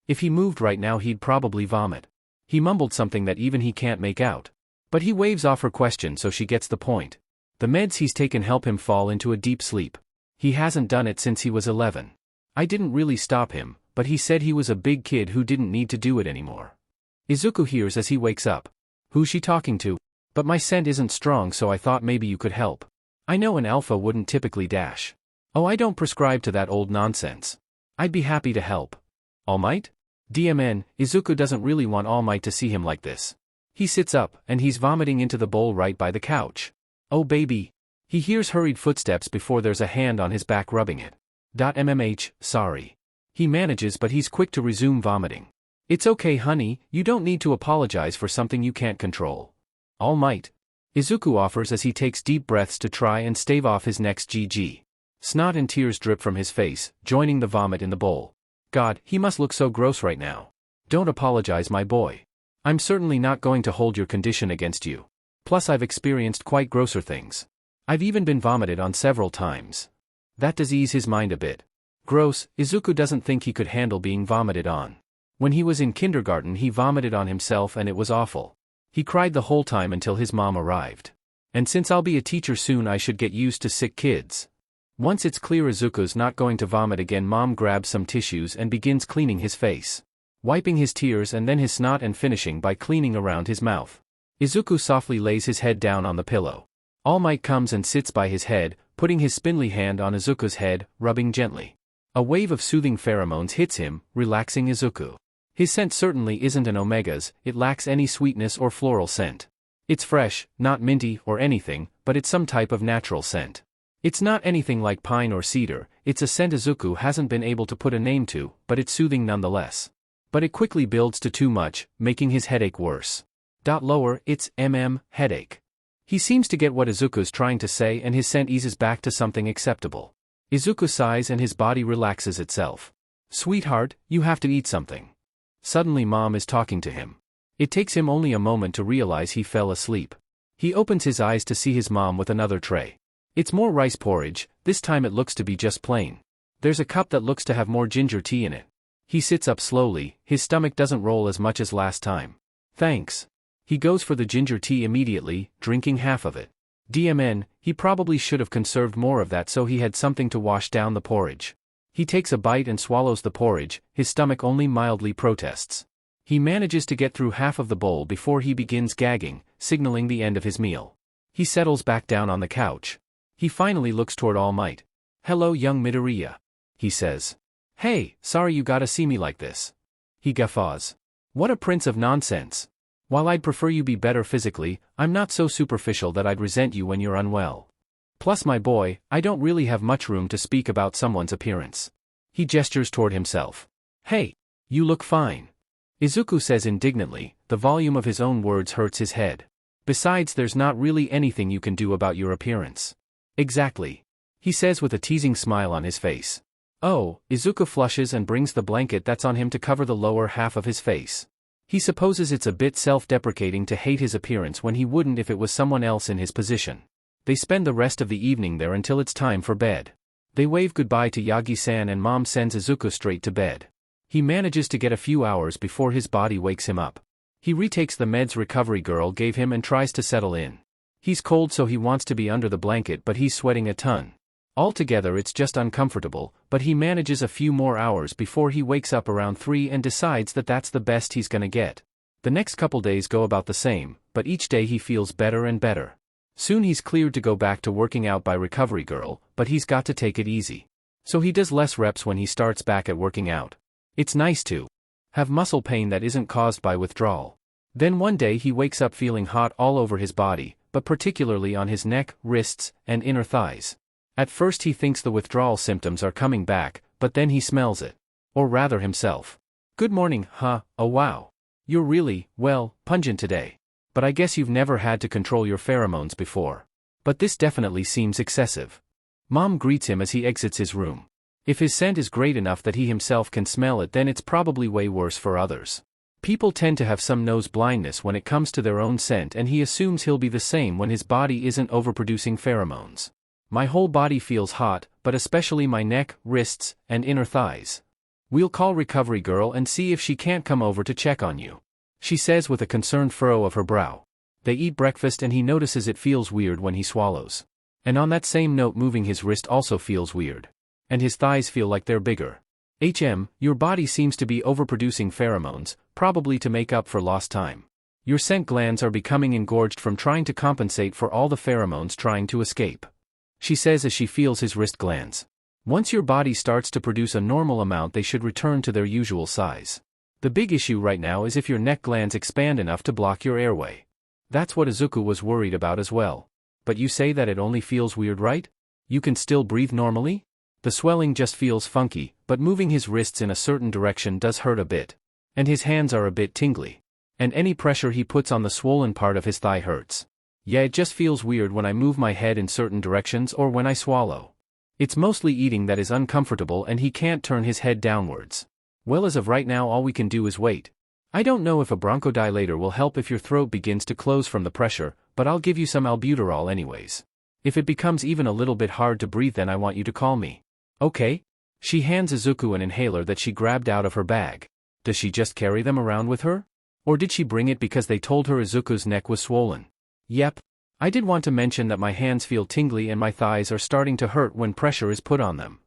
If he moved right now he'd probably vomit. He mumbled something that even he can't make out. But he waves off her question so she gets the point. The meds he's taken help him fall into a deep sleep. He hasn't done it since he was 11. I didn't really stop him, but he said he was a big kid who didn't need to do it anymore. Izuku hears as he wakes up. Who's she talking to? But my scent isn't strong, so I thought maybe you could help. I know an alpha wouldn't typically dash. Oh, I don't prescribe to that old nonsense. I'd be happy to help. All Might? DMN, Izuku doesn't really want All Might to see him like this. He sits up, and he's vomiting into the bowl right by the couch. Oh baby. He hears hurried footsteps before there's a hand on his back rubbing it. MMH, sorry. He manages, but he's quick to resume vomiting. It's okay honey, you don't need to apologize for something you can't control. All Might. Izuku offers as he takes deep breaths to try and stave off his next GG. Snot and tears drip from his face, joining the vomit in the bowl. God, he must look so gross right now. Don't apologize, my boy. I'm certainly not going to hold your condition against you. Plus I've experienced quite grosser things. I've even been vomited on several times. That does ease his mind a bit. Gross, Izuku doesn't think he could handle being vomited on. When he was in kindergarten he vomited on himself and it was awful. He cried the whole time until his mom arrived. And since I'll be a teacher soon I should get used to sick kids. Once it's clear Izuku's not going to vomit again, mom grabs some tissues and begins cleaning his face. Wiping his tears and then his snot and finishing by cleaning around his mouth. Izuku softly lays his head down on the pillow. All Might comes and sits by his head, putting his spindly hand on Izuku's head, rubbing gently. A wave of soothing pheromones hits him, relaxing Izuku. His scent certainly isn't an omega's, it lacks any sweetness or floral scent. It's fresh, not minty or anything, but it's some type of natural scent. It's not anything like pine or cedar, it's a scent Izuku hasn't been able to put a name to, but it's soothing nonetheless. But it quickly builds to too much, making his headache worse. Lower, it's headache. He seems to get what Izuku's trying to say and his scent eases back to something acceptable. Izuku sighs and his body relaxes itself. Sweetheart, you have to eat something. Suddenly mom is talking to him. It takes him only a moment to realize he fell asleep. He opens his eyes to see his mom with another tray. It's more rice porridge, this time it looks to be just plain. There's a cup that looks to have more ginger tea in it. He sits up slowly, his stomach doesn't roll as much as last time. Thanks. He goes for the ginger tea immediately, drinking half of it. DMN, he probably should have conserved more of that so he had something to wash down the porridge. He takes a bite and swallows the porridge, his stomach only mildly protests. He manages to get through half of the bowl before he begins gagging, signaling the end of his meal. He settles back down on the couch. He finally looks toward All Might. "Hello, young Midoriya," he says. "Hey, sorry you gotta see me like this." He guffaws. "What a prince of nonsense. While I'd prefer you be better physically, I'm not so superficial that I'd resent you when you're unwell. Plus my boy, I don't really have much room to speak about someone's appearance." He gestures toward himself. "Hey, you look fine." Izuku says indignantly, the volume of his own words hurts his head. "Besides, there's not really anything you can do about your appearance." "Exactly," he says with a teasing smile on his face. "Oh," Izuku flushes and brings the blanket that's on him to cover the lower half of his face. He supposes it's a bit self-deprecating to hate his appearance when he wouldn't if it was someone else in his position. They spend the rest of the evening there until it's time for bed. They wave goodbye to Yagi-san and Mom sends Izuku straight to bed. He manages to get a few hours before his body wakes him up. He retakes the meds recovery girl gave him and tries to settle in. He's cold so he wants to be under the blanket but he's sweating a ton. Altogether it's just uncomfortable, but he manages a few more hours before he wakes up around 3 and decides that that's the best he's gonna get. The next couple days go about the same, but each day he feels better and better. Soon he's cleared to go back to working out by recovery girl, but he's got to take it easy. So he does less reps when he starts back at working out. It's nice to have muscle pain that isn't caused by withdrawal. Then one day he wakes up feeling hot all over his body, but particularly on his neck, wrists, and inner thighs. At first he thinks the withdrawal symptoms are coming back, but then he smells it. Or rather himself. "Good morning, huh? Oh wow. You're really, well, pungent today. But I guess you've never had to control your pheromones before. But this definitely seems excessive." Mom greets him as he exits his room. If his scent is great enough that he himself can smell it, then it's probably way worse for others. People tend to have some nose blindness when it comes to their own scent, and he assumes he'll be the same when his body isn't overproducing pheromones. "My whole body feels hot, but especially my neck, wrists, and inner thighs. We'll call recovery girl and see if she can't come over to check on you," she says with a concerned furrow of her brow. They eat breakfast and he notices it feels weird when he swallows. And on that same note, moving his wrist also feels weird. And his thighs feel like they're bigger. Your body seems to be overproducing pheromones, probably to make up for lost time. Your scent glands are becoming engorged from trying to compensate for all the pheromones trying to escape," she says as she feels his wrist glands. "Once your body starts to produce a normal amount, they should return to their usual size. The big issue right now is if your neck glands expand enough to block your airway." That's what Izuku was worried about as well. "But you say that it only feels weird, right? You can still breathe normally?" The swelling just feels funky, but moving his wrists in a certain direction does hurt a bit. And his hands are a bit tingly. And any pressure he puts on the swollen part of his thigh hurts. "Yeah, it just feels weird when I move my head in certain directions or when I swallow. It's mostly eating that is uncomfortable and he can't turn his head downwards." "Well, as of right now all we can do is wait. I don't know if a bronchodilator will help if your throat begins to close from the pressure, but I'll give you some albuterol anyways. If it becomes even a little bit hard to breathe, then I want you to call me." "Okay." She hands Izuku an inhaler that she grabbed out of her bag. Does she just carry them around with her? Or did she bring it because they told her Izuku's neck was swollen? "Yep. I did want to mention that my hands feel tingly and my thighs are starting to hurt when pressure is put on them.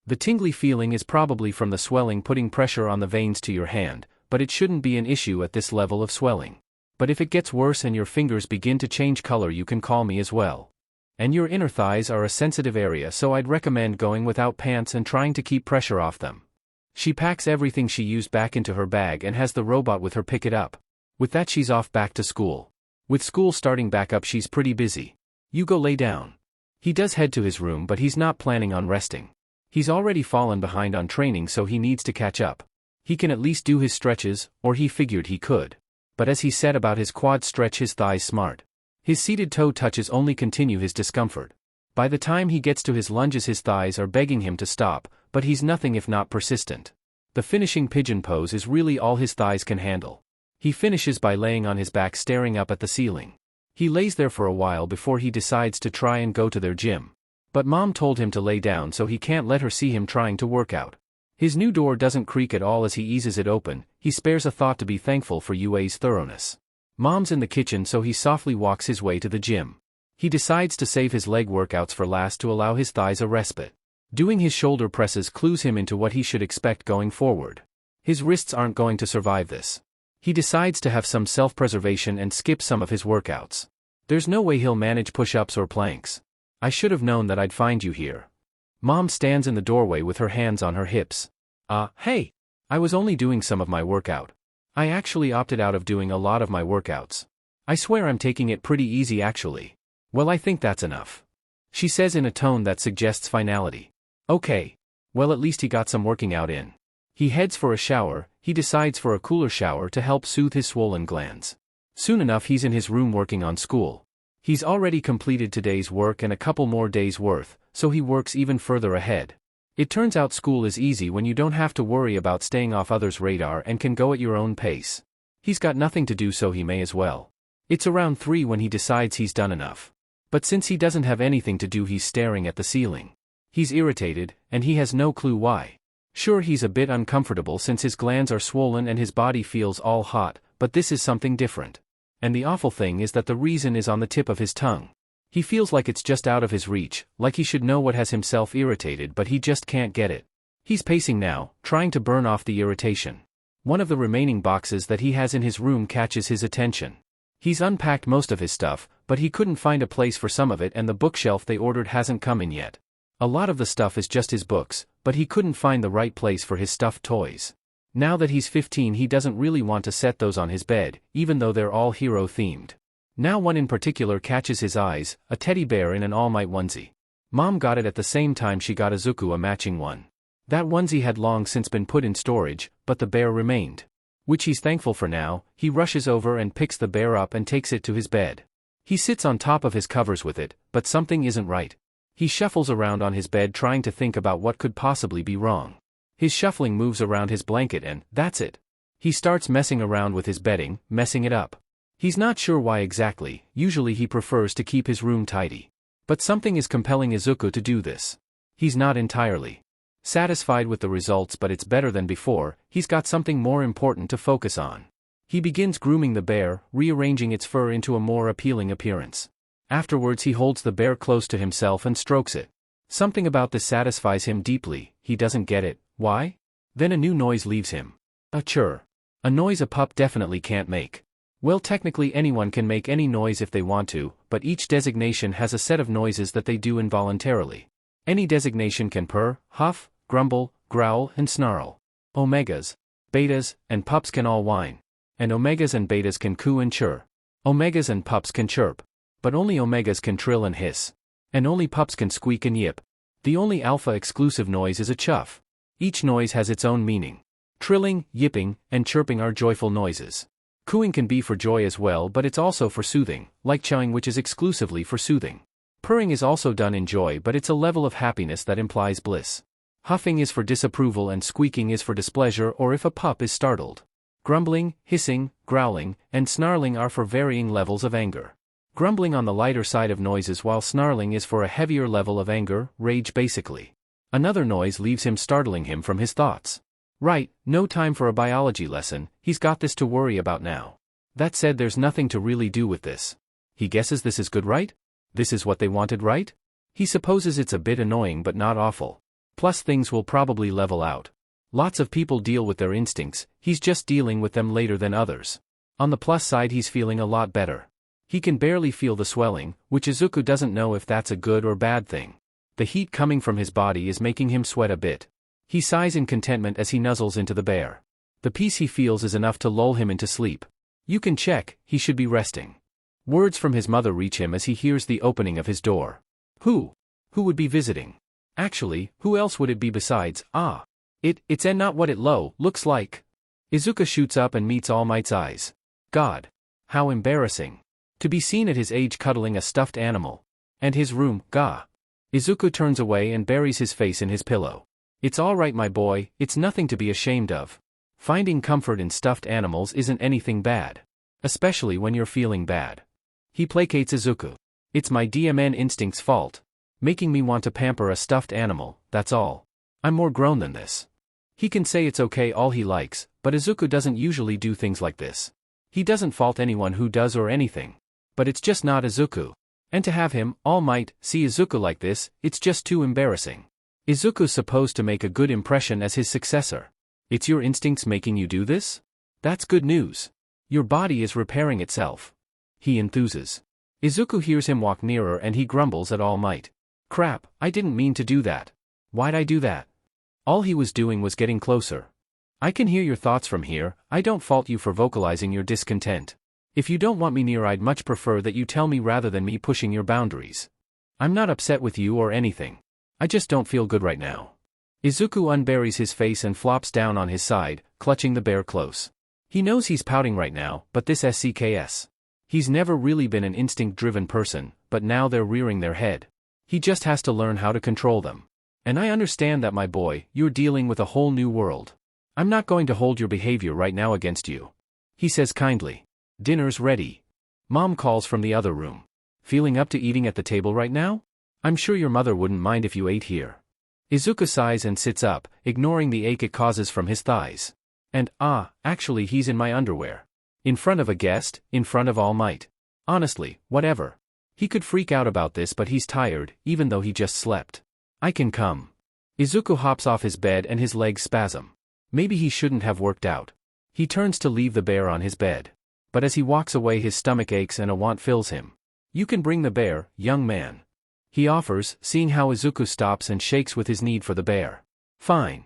The tingly feeling is probably from the swelling putting pressure on the veins to your hand, but it shouldn't be an issue at this level of swelling. But if it gets worse and your fingers begin to change color, you can call me as well. And your inner thighs are a sensitive area, so I'd recommend going without pants and trying to keep pressure off them." She packs everything she used back into her bag and has the robot with her pick it up. With that she's off back to school. With school starting back up, she's pretty busy. "You go lay down." He does head to his room, but he's not planning on resting. He's already fallen behind on training, so he needs to catch up. He can at least do his stretches, or he figured he could. But as he said about his quad stretch, his thighs smart. His seated toe touches only continue his discomfort. By the time he gets to his lunges, his thighs are begging him to stop, but he's nothing if not persistent. The finishing pigeon pose is really all his thighs can handle. He finishes by laying on his back staring up at the ceiling. He lays there for a while before he decides to try and go to their gym. But mom told him to lay down so he can't let her see him trying to work out. His new door doesn't creak at all as he eases it open. He spares a thought to be thankful for Yue's thoroughness. Mom's in the kitchen, so he softly walks his way to the gym. He decides to save his leg workouts for last to allow his thighs a respite. Doing his shoulder presses clues him into what he should expect going forward. His wrists aren't going to survive this. He decides to have some self-preservation and skip some of his workouts. There's no way he'll manage push-ups or planks. I should have known that I'd find you here. Mom stands in the doorway with her hands on her hips. Hey! I was only doing some of my workout. I actually opted out of doing a lot of my workouts. I swear I'm taking it pretty easy actually. Well, I think that's enough. She says in a tone that suggests finality. Okay. Well, at least he got some working out in. He heads for a shower. He decides for a cooler shower to help soothe his swollen glands. Soon enough he's in his room working on school. He's already completed today's work and a couple more days worth, so he works even further ahead. It turns out school is easy when you don't have to worry about staying off others' radar and can go at your own pace. He's got nothing to do, so he may as well. It's around 3 when he decides he's done enough. But since he doesn't have anything to do, he's staring at the ceiling. He's irritated, and he has no clue why. Sure, he's a bit uncomfortable since his glands are swollen and his body feels all hot, but this is something different. And the awful thing is that the reason is on the tip of his tongue. He feels like it's just out of his reach, like he should know what has himself irritated, but he just can't get it. He's pacing now, trying to burn off the irritation. One of the remaining boxes that he has in his room catches his attention. He's unpacked most of his stuff, but he couldn't find a place for some of it, and the bookshelf they ordered hasn't come in yet. A lot of the stuff is just his books, but he couldn't find the right place for his stuffed toys. Now that he's 15, he doesn't really want to set those on his bed, even though they're all hero-themed. Now one in particular catches his eyes, a teddy bear in an All Might onesie. Mom got it at the same time she got Izuku a matching one. That onesie had long since been put in storage, but the bear remained. Which he's thankful for now. He rushes over and picks the bear up and takes it to his bed. He sits on top of his covers with it, but something isn't right. He shuffles around on his bed trying to think about what could possibly be wrong. His shuffling moves around his blanket and, that's it. He starts messing around with his bedding, messing it up. He's not sure why exactly. Usually he prefers to keep his room tidy. But something is compelling Izuku to do this. He's not entirely satisfied with the results, but it's better than before. He's got something more important to focus on. He begins grooming the bear, rearranging its fur into a more appealing appearance. Afterwards he holds the bear close to himself and strokes it. Something about this satisfies him deeply. He doesn't get it. Why? Then a new noise leaves him. A chirr. A noise a pup definitely can't make. Well, technically anyone can make any noise if they want to, but each designation has a set of noises that they do involuntarily. Any designation can purr, huff, grumble, growl, and snarl. Omegas, betas, and pups can all whine. And omegas and betas can coo and chirr. Omegas and pups can chirp. But only omegas can trill and hiss. And only pups can squeak and yip. The only alpha exclusive noise is a chuff. Each noise has its own meaning. Trilling, yipping, and chirping are joyful noises. Cooing can be for joy as well, but it's also for soothing, like chowing, which is exclusively for soothing. Purring is also done in joy, but it's a level of happiness that implies bliss. Huffing is for disapproval and squeaking is for displeasure or if a pup is startled. Grumbling, hissing, growling, and snarling are for varying levels of anger. Grumbling on the lighter side of noises, while snarling is for a heavier level of anger, rage basically. Another noise leaves him, startling him from his thoughts. Right, no time for a biology lesson, he's got this to worry about now. That said, there's nothing to really do with this. He guesses this is good, right? This is what they wanted, right? He supposes it's a bit annoying but not awful. Plus things will probably level out. Lots of people deal with their instincts, he's just dealing with them later than others. On the plus side, he's feeling a lot better. He can barely feel the swelling, which Izuku doesn't know if that's a good or bad thing. The heat coming from his body is making him sweat a bit. He sighs in contentment as he nuzzles into the bear. The peace he feels is enough to lull him into sleep. You can check, he should be resting. Words from his mother reach him as he hears the opening of his door. Who would be visiting? Actually, who else would it be besides, it's not what it looks like. Izuku shoots up and meets All Might's eyes. God. How embarrassing. To be seen at his age cuddling a stuffed animal. And his room, gah. Izuku turns away and buries his face in his pillow. It's all right, my boy, it's nothing to be ashamed of. Finding comfort in stuffed animals isn't anything bad. Especially when you're feeling bad. He placates Izuku. It's my DMN instinct's fault. Making me want to pamper a stuffed animal, that's all. I'm more grown than this. He can say it's okay all he likes, but Izuku doesn't usually do things like this. He doesn't fault anyone who does or anything. But it's just not Izuku. And to have him, All Might, see Izuku like this, it's just too embarrassing. Izuku's supposed to make a good impression as his successor. It's your instincts making you do this? That's good news. Your body is repairing itself. He enthuses. Izuku hears him walk nearer and he grumbles at All Might. Crap, I didn't mean to do that. Why'd I do that? All he was doing was getting closer. I can hear your thoughts from here, I don't fault you for vocalizing your discontent. If you don't want me near, I'd much prefer that you tell me rather than me pushing your boundaries. I'm not upset with you or anything. I just don't feel good right now. Izuku unburies his face and flops down on his side, clutching the bear close. He knows he's pouting right now, but this SCKS. He's never really been an instinct-driven person, but now they're rearing their head. He just has to learn how to control them. And I understand that, my boy, you're dealing with a whole new world. I'm not going to hold your behavior right now against you. He says kindly. Dinner's ready. Mom calls from the other room. Feeling up to eating at the table right now? I'm sure your mother wouldn't mind if you ate here. Izuku sighs and sits up, ignoring the ache it causes from his thighs. And, actually he's in my underwear. In front of a guest, in front of All Might. Honestly, whatever. He could freak out about this, but he's tired, even though he just slept. I can come. Izuku hops off his bed and his legs spasm. Maybe he shouldn't have worked out. He turns to leave the bear on his bed. But as he walks away, his stomach aches and a want fills him. You can bring the bear, young man. He offers, seeing how Izuku stops and shakes with his need for the bear. Fine.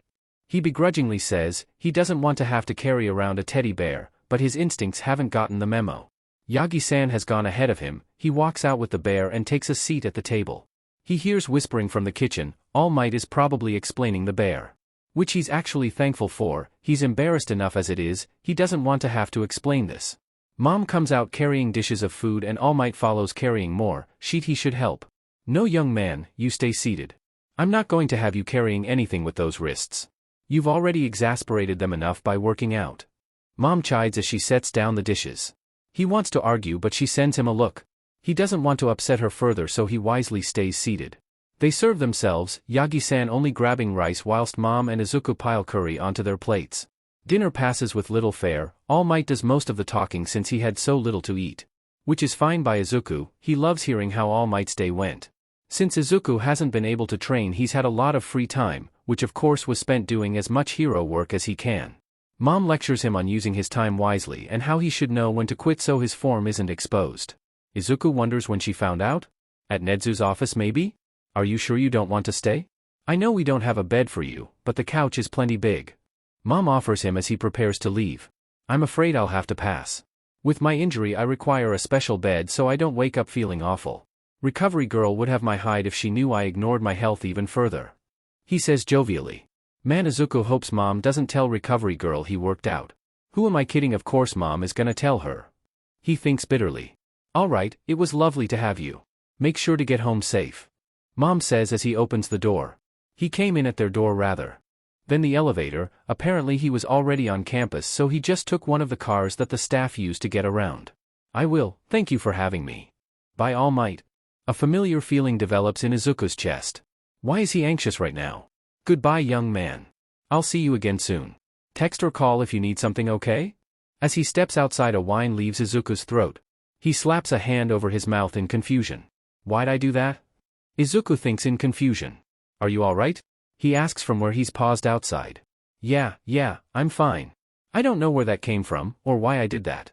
He begrudgingly says, he doesn't want to have to carry around a teddy bear, but his instincts haven't gotten the memo. Yagi-san has gone ahead of him. He walks out with the bear and takes a seat at the table. He hears whispering from the kitchen. All Might is probably explaining the bear. Which he's actually thankful for. He's embarrassed enough as it is, he doesn't want to have to explain this. Mom comes out carrying dishes of food and All Might follows carrying more. He should help. No, young man, you stay seated. I'm not going to have you carrying anything with those wrists. You've already exasperated them enough by working out. Mom chides as she sets down the dishes. He wants to argue, but she sends him a look. He doesn't want to upset her further, so he wisely stays seated. They serve themselves, Yagi-san only grabbing rice whilst Mom and Izuku pile curry onto their plates. Dinner passes with little fare. All Might does most of the talking since he had so little to eat. Which is fine by Izuku. He loves hearing how All Might's day went. Since Izuku hasn't been able to train, he's had a lot of free time, which of course was spent doing as much hero work as he can. Mom lectures him on using his time wisely and how he should know when to quit so his form isn't exposed. Izuku wonders when she found out? At Nezu's office maybe? Are you sure you don't want to stay? I know we don't have a bed for you, but the couch is plenty big. Mom offers him as he prepares to leave. I'm afraid I'll have to pass. With my injury I require a special bed so I don't wake up feeling awful. Recovery girl would have my hide if she knew I ignored my health even further. He says jovially. Man, Izuku hopes Mom doesn't tell recovery girl he worked out. Who am I kidding? Of course Mom is gonna tell her. He thinks bitterly. Alright, it was lovely to have you. Make sure to get home safe. Mom says as he opens the door. He came in at their door rather. Then the elevator. Apparently he was already on campus, so he just took one of the cars that the staff used to get around. I will, thank you for having me. By All Might. A familiar feeling develops in Izuku's chest. Why is he anxious right now? Goodbye, young man. I'll see you again soon. Text or call if you need something, okay? As he steps outside, a whine leaves Izuku's throat. He slaps a hand over his mouth in confusion. Why'd I do that? Izuku thinks in confusion. Are you alright? He asks from where he's paused outside. Yeah, I'm fine. I don't know where that came from, or why I did that.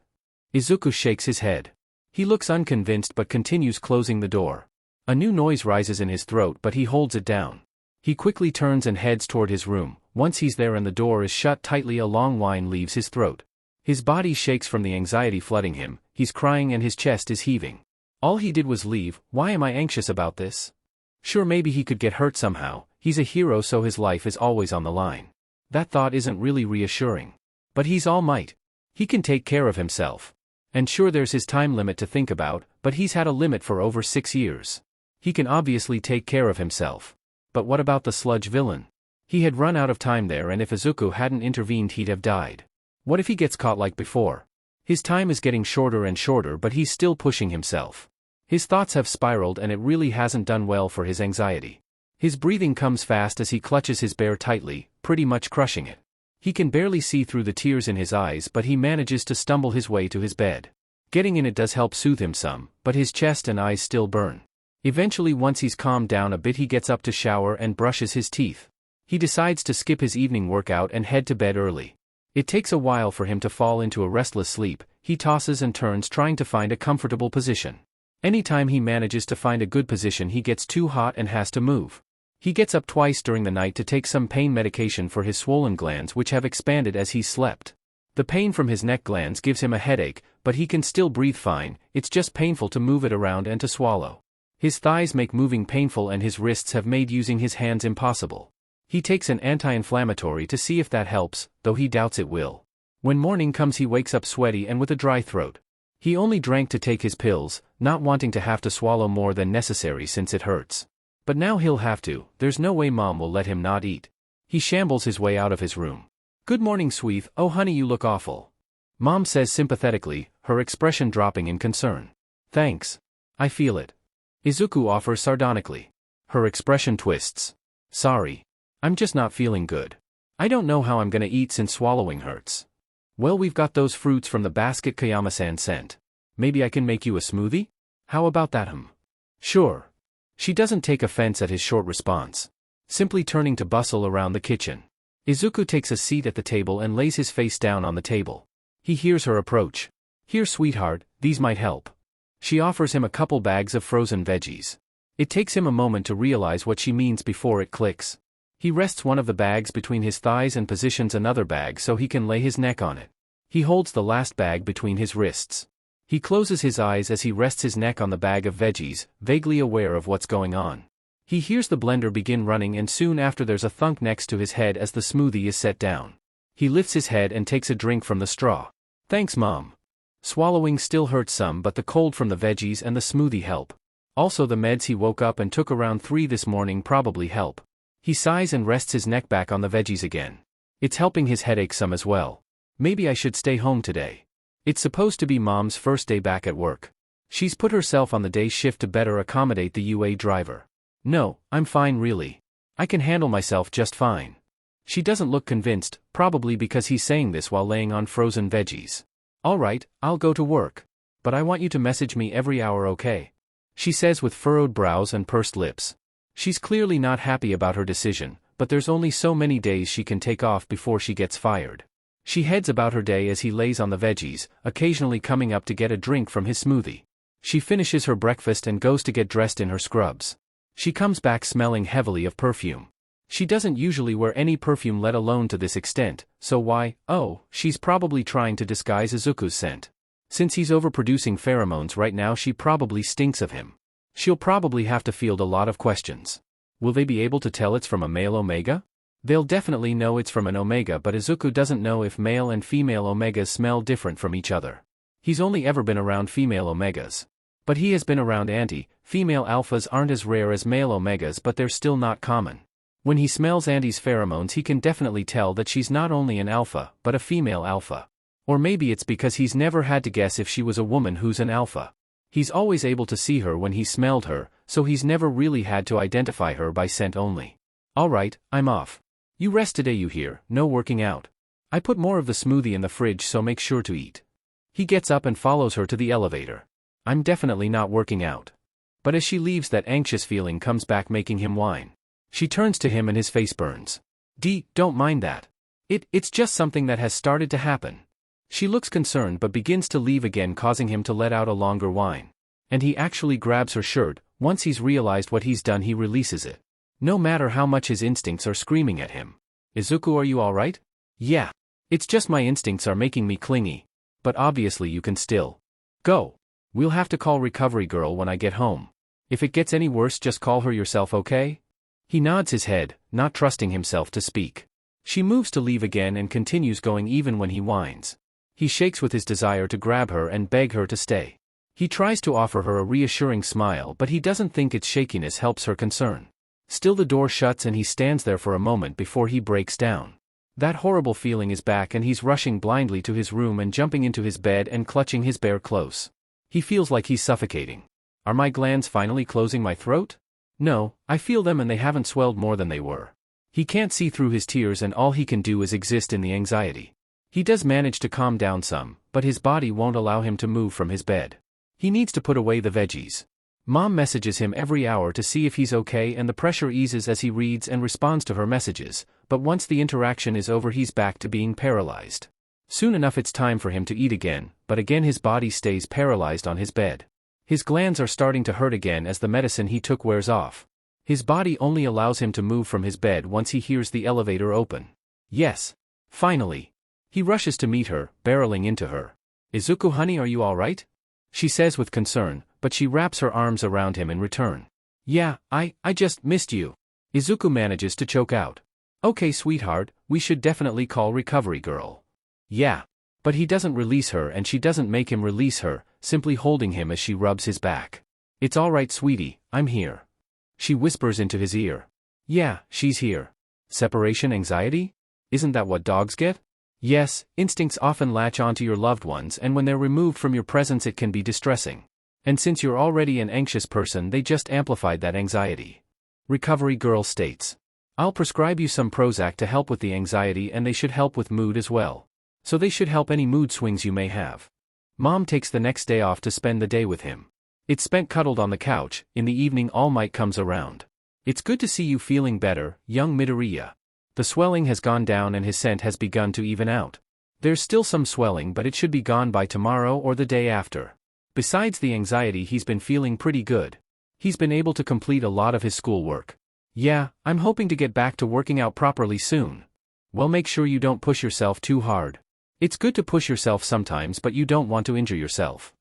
Izuku shakes his head. He looks unconvinced but continues closing the door. A new noise rises in his throat, but he holds it down. He quickly turns and heads toward his room. Once he's there and the door is shut tightly, a long whine leaves his throat. His body shakes from the anxiety flooding him. He's crying and his chest is heaving. All he did was leave. Why am I anxious about this? Sure, maybe he could get hurt somehow. He's a hero, so his life is always on the line. That thought isn't really reassuring. But he's All Might. He can take care of himself. And sure, there's his time limit to think about, but he's had a limit for over 6 years. He can obviously take care of himself. But what about the sludge villain? He had run out of time there, and if Izuku hadn't intervened he'd have died. What if he gets caught like before? His time is getting shorter and shorter, but he's still pushing himself. His thoughts have spiraled and it really hasn't done well for his anxiety. His breathing comes fast as he clutches his bear tightly, pretty much crushing it. He can barely see through the tears in his eyes, but he manages to stumble his way to his bed. Getting in it does help soothe him some, but his chest and eyes still burn. Eventually, once he's calmed down a bit, he gets up to shower and brushes his teeth. He decides to skip his evening workout and head to bed early. It takes a while for him to fall into a restless sleep. He tosses and turns trying to find a comfortable position. Anytime he manages to find a good position, he gets too hot and has to move. He gets up twice during the night to take some pain medication for his swollen glands, which have expanded as he slept. The pain from his neck glands gives him a headache, but he can still breathe fine. It's just painful to move it around and to swallow. His thighs make moving painful and his wrists have made using his hands impossible. He takes an anti-inflammatory to see if that helps, though he doubts it will. When morning comes, he wakes up sweaty and with a dry throat. He only drank to take his pills, not wanting to have to swallow more than necessary since it hurts. But now he'll have to. There's no way Mom will let him not eat. He shambles his way out of his room. "Good morning, sweet. Oh honey, you look awful," Mom says sympathetically, her expression dropping in concern. "Thanks. I feel it," Izuku offers sardonically. Her expression twists. "Sorry. I'm just not feeling good. I don't know how I'm gonna eat since swallowing hurts." "Well, we've got those fruits from the basket Kayama-san sent. Maybe I can make you a smoothie? How about that?" "Sure." She doesn't take offense at his short response, simply turning to bustle around the kitchen. Izuku takes a seat at the table and lays his face down on the table. He hears her approach. "Here, sweetheart, these might help." She offers him a couple bags of frozen veggies. It takes him a moment to realize what she means before it clicks. He rests one of the bags between his thighs and positions another bag so he can lay his neck on it. He holds the last bag between his wrists. He closes his eyes as he rests his neck on the bag of veggies, vaguely aware of what's going on. He hears the blender begin running and soon after there's a thunk next to his head as the smoothie is set down. He lifts his head and takes a drink from the straw. "Thanks, Mom." Swallowing still hurts some, but the cold from the veggies and the smoothie help. Also the meds he woke up and took around 3 this morning probably help. He sighs and rests his neck back on the veggies again. It's helping his headache some as well. "Maybe I should stay home today." It's supposed to be Mom's first day back at work. She's put herself on the day shift to better accommodate the UA driver. "No, I'm fine really. I can handle myself just fine." She doesn't look convinced, probably because he's saying this while laying on frozen veggies. "All right, I'll go to work. But I want you to message me every hour, okay?" She says with furrowed brows and pursed lips. She's clearly not happy about her decision, but there's only so many days she can take off before she gets fired. She heads about her day as he lays on the veggies, occasionally coming up to get a drink from his smoothie. She finishes her breakfast and goes to get dressed in her scrubs. She comes back smelling heavily of perfume. She doesn't usually wear any perfume, let alone to this extent, so why? Oh, she's probably trying to disguise Izuku's scent. Since he's overproducing pheromones right now, she probably stinks of him. She'll probably have to field a lot of questions. Will they be able to tell it's from a male Omega? They'll definitely know it's from an Omega, but Izuku doesn't know if male and female Omegas smell different from each other. He's only ever been around female Omegas. But he has been around female alphas. Aren't as rare as male Omegas, but they're still not common. When he smells Andy's pheromones, he can definitely tell that she's not only an alpha, but a female alpha. Or maybe it's because he's never had to guess if she was a woman who's an alpha. He's always able to see her when he smelled her, so he's never really had to identify her by scent only. "All right, I'm off. You rest today, you hear? No working out. I put more of the smoothie in the fridge, so make sure to eat." He gets up and follows her to the elevator. "I'm definitely not working out." But as she leaves, that anxious feeling comes back, making him whine. She turns to him and his face burns. Don't mind that. It's just something that has started to happen." She looks concerned but begins to leave again, causing him to let out a longer whine. And he actually grabs her shirt. Once he's realized what he's done, he releases it. No matter how much his instincts are screaming at him. "Izuku, are you alright?" "Yeah. It's just my instincts are making me clingy. But obviously you can still go. We'll have to call recovery girl when I get home. If it gets any worse, just call her yourself, okay?" He nods his head, not trusting himself to speak. She moves to leave again and continues going even when he whines. He shakes with his desire to grab her and beg her to stay. He tries to offer her a reassuring smile, but he doesn't think its shakiness helps her concern. Still, the door shuts and he stands there for a moment before he breaks down. That horrible feeling is back and he's rushing blindly to his room and jumping into his bed and clutching his bear close. He feels like he's suffocating. Are my glands finally closing my throat? No, I feel them and they haven't swelled more than they were. He can't see through his tears and all he can do is exist in the anxiety. He does manage to calm down some, but his body won't allow him to move from his bed. He needs to put away the veggies. Mom messages him every hour to see if he's okay and the pressure eases as he reads and responds to her messages, but once the interaction is over he's back to being paralyzed. Soon enough it's time for him to eat again, but again his body stays paralyzed on his bed. His glands are starting to hurt again as the medicine he took wears off. His body only allows him to move from his bed once he hears the elevator open. Yes. Finally. He rushes to meet her, barreling into her. Izuku, honey, are you alright? She says with concern, but she wraps her arms around him in return. Yeah, I just missed you. Izuku manages to choke out. Okay, sweetheart, we should definitely call recovery girl. Yeah. But he doesn't release her and she doesn't make him release her, simply holding him as she rubs his back. It's alright, sweetie, I'm here. She whispers into his ear. Yeah, she's here. Separation anxiety? Isn't that what dogs get? Yes, instincts often latch onto your loved ones and when they're removed from your presence it can be distressing. And since you're already an anxious person they just amplified that anxiety. Recovery girl states. I'll prescribe you some Prozac to help with the anxiety and they should help with mood as well. So they should help any mood swings you may have. Mom takes the next day off to spend the day with him. It's spent cuddled on the couch. In the evening All Might comes around. It's good to see you feeling better, young Midoriya. The swelling has gone down and his scent has begun to even out. There's still some swelling but it should be gone by tomorrow or the day after. Besides the anxiety he's been feeling pretty good. He's been able to complete a lot of his schoolwork. Yeah, I'm hoping to get back to working out properly soon. Well, make sure you don't push yourself too hard. It's good to push yourself sometimes but you don't want to injure yourself.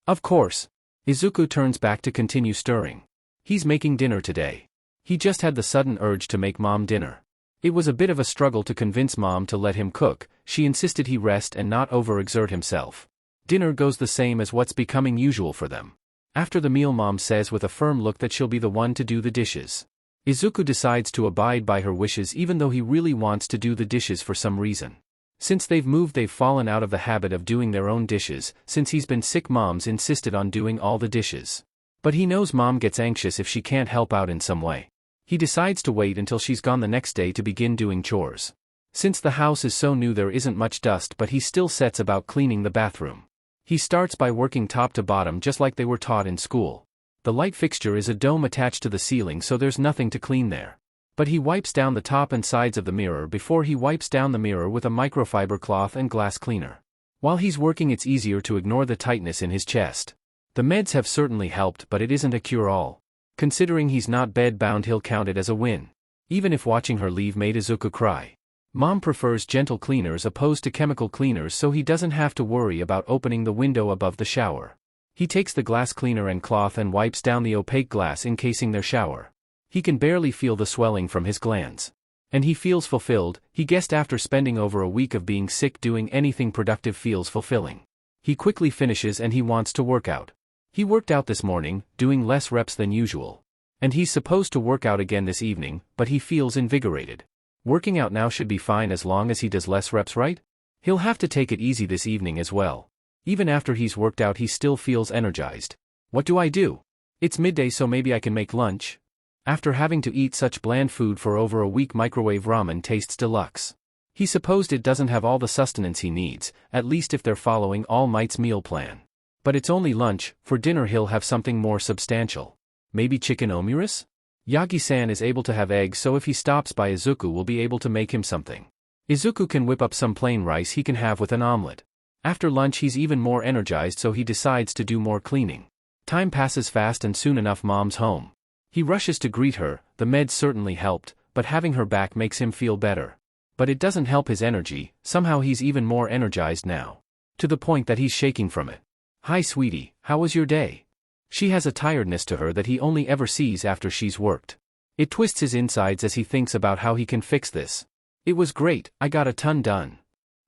Of course. Izuku turns back to continue stirring. He's making dinner today. He just had the sudden urge to make Mom dinner. It was a bit of a struggle to convince Mom to let him cook. She insisted he rest and not overexert himself. Dinner goes the same as what's becoming usual for them. After the meal Mom says with a firm look that she'll be the one to do the dishes. Izuku decides to abide by her wishes even though he really wants to do the dishes for some reason. Since they've moved they've fallen out of the habit of doing their own dishes. Since he's been sick Mom's insisted on doing all the dishes. But he knows Mom gets anxious if she can't help out in some way. He decides to wait until she's gone the next day to begin doing chores. Since the house is so new there isn't much dust but he still sets about cleaning the bathroom. He starts by working top to bottom just like they were taught in school. The light fixture is a dome attached to the ceiling so there's nothing to clean there. But he wipes down the top and sides of the mirror before he wipes down the mirror with a microfiber cloth and glass cleaner. While he's working it's easier to ignore the tightness in his chest. The meds have certainly helped but it isn't a cure-all. Considering he's not bed-bound he'll count it as a win. Even if watching her leave made Izuku cry. Mom prefers gentle cleaners opposed to chemical cleaners so he doesn't have to worry about opening the window above the shower. He takes the glass cleaner and cloth and wipes down the opaque glass encasing their shower. He can barely feel the swelling from his glands. And he feels fulfilled. He guessed after spending over a week of being sick doing anything productive feels fulfilling. He quickly finishes and he wants to work out. He worked out this morning, doing less reps than usual. And he's supposed to work out again this evening, but he feels invigorated. Working out now should be fine as long as he does less reps, right? He'll have to take it easy this evening as well. Even after he's worked out he still feels energized. What do I do? It's midday so maybe I can make lunch. After having to eat such bland food for over a week microwave ramen tastes deluxe. He supposed it doesn't have all the sustenance he needs, at least if they're following All Might's meal plan. But it's only lunch. For dinner he'll have something more substantial. Maybe chicken omuris? Yagi-san is able to have eggs so if he stops by Izuku will be able to make him something. Izuku can whip up some plain rice he can have with an omelet. After lunch he's even more energized so he decides to do more cleaning. Time passes fast and soon enough Mom's home. He rushes to greet her. The meds certainly helped, but having her back makes him feel better. But it doesn't help his energy. Somehow he's even more energized now. To the point that he's shaking from it. Hi sweetie, how was your day? She has a tiredness to her that he only ever sees after she's worked. It twists his insides as he thinks about how he can fix this. It was great, I got a ton done.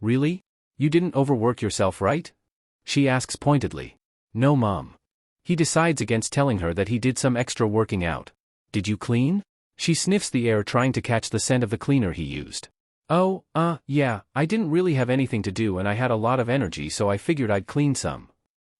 Really? You didn't overwork yourself, right? She asks pointedly. No, Mom. He decides against telling her that he did some extra working out. Did you clean? She sniffs the air trying to catch the scent of the cleaner he used. Oh, yeah, I didn't really have anything to do and I had a lot of energy so I figured I'd clean some.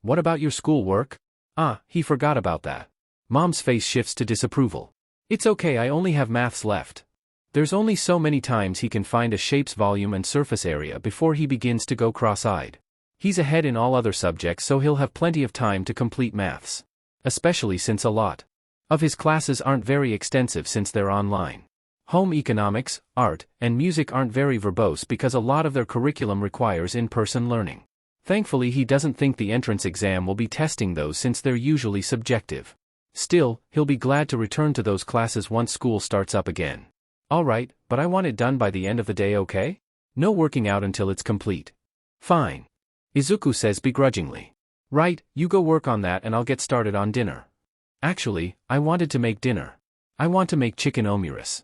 What about your schoolwork? Ah, he forgot about that. Mom's face shifts to disapproval. It's okay, I only have maths left. There's only so many times he can find a shape's volume and surface area before he begins to go cross-eyed. He's ahead in all other subjects, so he'll have plenty of time to complete maths. Especially since a lot of his classes aren't very extensive since they're online. Home economics, art, and music aren't very verbose because a lot of their curriculum requires in-person learning. Thankfully, he doesn't think the entrance exam will be testing those since they're usually subjective. Still, he'll be glad to return to those classes once school starts up again. Alright, but I want it done by the end of the day, okay? No working out until it's complete. Fine. Izuku says begrudgingly. Right, you go work on that and I'll get started on dinner. Actually, I wanted to make dinner. I want to make chicken omurice.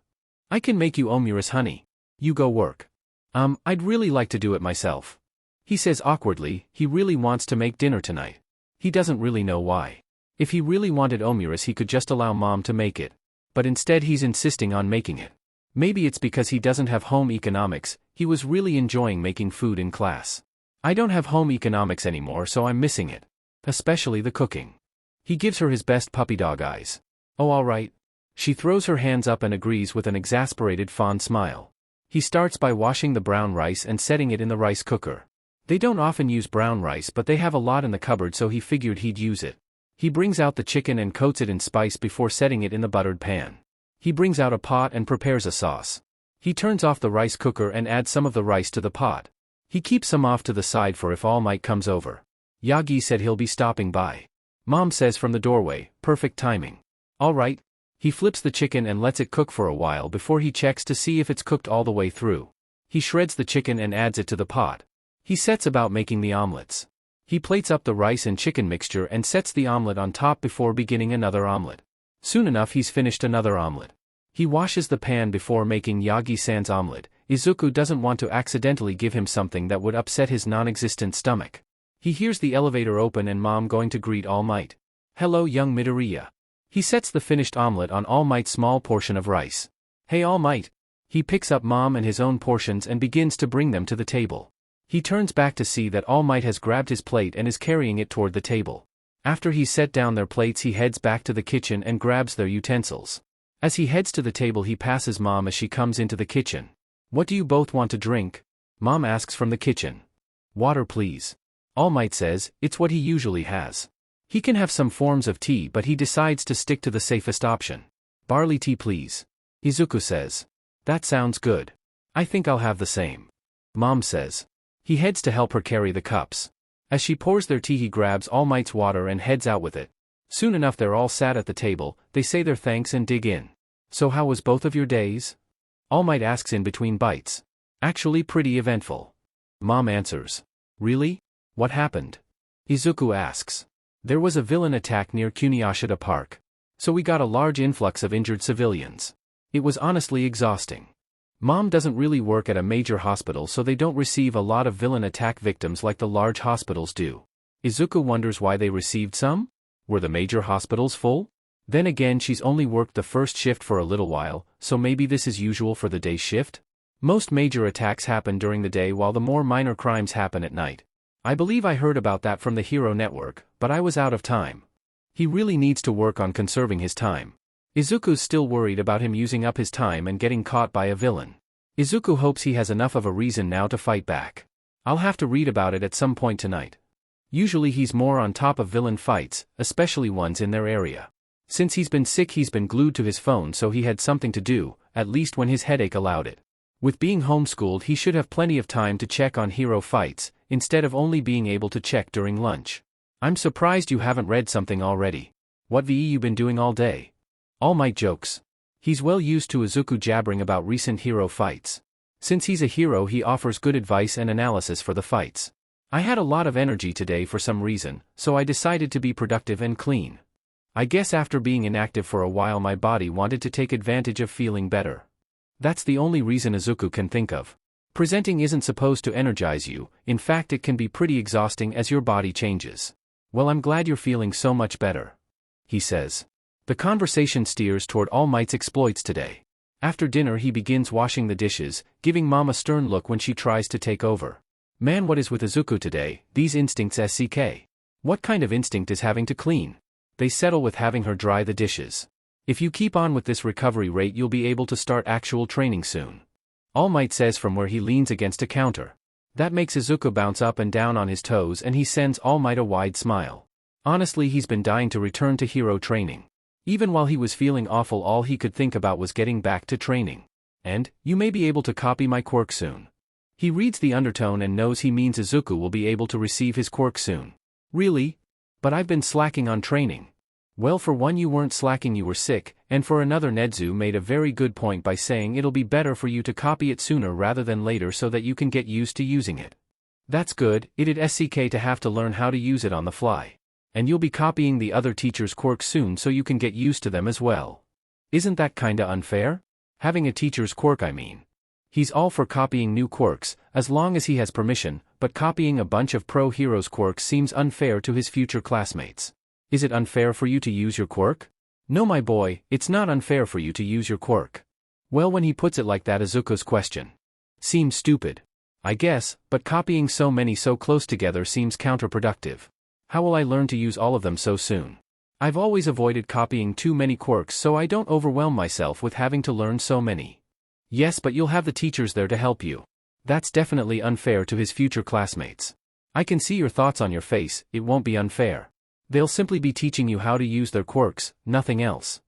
I can make you omurice, honey. You go work. I'd really like to do it myself. He says awkwardly, he really wants to make dinner tonight. He doesn't really know why. If he really wanted omurice, he could just allow Mom to make it. But instead he's insisting on making it. Maybe it's because he doesn't have home economics, he was really enjoying making food in class. I don't have home economics anymore, so I'm missing it. Especially the cooking. He gives her his best puppy dog eyes. Oh, alright. She throws her hands up and agrees with an exasperated fond smile. He starts by washing the brown rice and setting it in the rice cooker. They don't often use brown rice, but they have a lot in the cupboard, so he figured he'd use it. He brings out the chicken and coats it in spice before setting it in the buttered pan. He brings out a pot and prepares a sauce. He turns off the rice cooker and adds some of the rice to the pot. He keeps some off to the side for if All Might comes over. Yagi said he'll be stopping by. Mom says from the doorway, perfect timing. Alright. He flips the chicken and lets it cook for a while before he checks to see if it's cooked all the way through. He shreds the chicken and adds it to the pot. He sets about making the omelets. He plates up the rice and chicken mixture and sets the omelet on top before beginning another omelet. Soon enough he's finished another omelet. He washes the pan before making Yagi-san's omelet. Izuku doesn't want to accidentally give him something that would upset his non-existent stomach. He hears the elevator open and Mom going to greet All Might. Hello, young Midoriya. He sets the finished omelet on All Might's small portion of rice. Hey All Might. He picks up Mom and his own portions and begins to bring them to the table. He turns back to see that All Might has grabbed his plate and is carrying it toward the table. After he's set down their plates, he heads back to the kitchen and grabs their utensils. As he heads to the table, he passes Mom as she comes into the kitchen. What do you both want to drink? Mom asks from the kitchen. Water, please. All Might says, it's what he usually has. He can have some forms of tea, but he decides to stick to the safest option. Barley tea, please. Izuku says. That sounds good. I think I'll have the same. Mom says. He heads to help her carry the cups. As she pours their tea, he grabs All Might's water and heads out with it. Soon enough they're all sat at the table, they say their thanks and dig in. So how was both of your days? All Might asks in between bites. Actually pretty eventful. Mom answers. Really? What happened? Izuku asks. There was a villain attack near Kuniyashita Park. So we got a large influx of injured civilians. It was honestly exhausting. Mom doesn't really work at a major hospital, so they don't receive a lot of villain attack victims like the large hospitals do. Izuku wonders why they received some? Were the major hospitals full? Then again, she's only worked the first shift for a little while, so maybe this is usual for the day shift? Most major attacks happen during the day while the more minor crimes happen at night. I believe I heard about that from the Hero Network, but I was out of time. He really needs to work on conserving his time. Izuku's still worried about him using up his time and getting caught by a villain. Izuku hopes he has enough of a reason now to fight back. I'll have to read about it at some point tonight. Usually he's more on top of villain fights, especially ones in their area. Since he's been sick, he's been glued to his phone, so he had something to do, at least when his headache allowed it. With being homeschooled, he should have plenty of time to check on hero fights, instead of only being able to check during lunch. I'm surprised you haven't read something already. What VE you been doing all day? All Might jokes. He's well used to Izuku jabbering about recent hero fights. Since he's a hero, he offers good advice and analysis for the fights. I had a lot of energy today for some reason, so I decided to be productive and clean. I guess after being inactive for a while, my body wanted to take advantage of feeling better. That's the only reason Izuku can think of. Presenting isn't supposed to energize you, in fact it can be pretty exhausting as your body changes. Well, I'm glad you're feeling so much better. He says. The conversation steers toward All Might's exploits today. After dinner he begins washing the dishes, giving Mom a stern look when she tries to take over. Man, what is with Izuku today, these instincts SCK. What kind of instinct is having to clean? They settle with having her dry the dishes. If you keep on with this recovery rate, you'll be able to start actual training soon. All Might says from where he leans against a counter. That makes Izuku bounce up and down on his toes, and he sends All Might a wide smile. Honestly, he's been dying to return to hero training. Even while he was feeling awful, all he could think about was getting back to training. And, you may be able to copy my quirk soon. He reads the undertone and knows he means Izuku will be able to receive his quirk soon. Really? But I've been slacking on training. Well, for one, you weren't slacking, you were sick, and for another, Nedu made a very good point by saying it'll be better for you to copy it sooner rather than later so that you can get used to using it. That's good, it'd SCK to have to learn how to use it on the fly. And you'll be copying the other teacher's quirks soon so you can get used to them as well. Isn't that kinda unfair? Having a teacher's quirk, I mean. He's all for copying new quirks, as long as he has permission, but copying a bunch of pro heroes' quirks seems unfair to his future classmates. Is it unfair for you to use your quirk? No, my boy, it's not unfair for you to use your quirk. Well, when he puts it like that, Izuku's question seems stupid. I guess, but copying so many so close together seems counterproductive. How will I learn to use all of them so soon? I've always avoided copying too many quirks so I don't overwhelm myself with having to learn so many. Yes, but you'll have the teachers there to help you. That's definitely unfair to his future classmates. I can see your thoughts on your face, it won't be unfair. They'll simply be teaching you how to use their quirks, nothing else.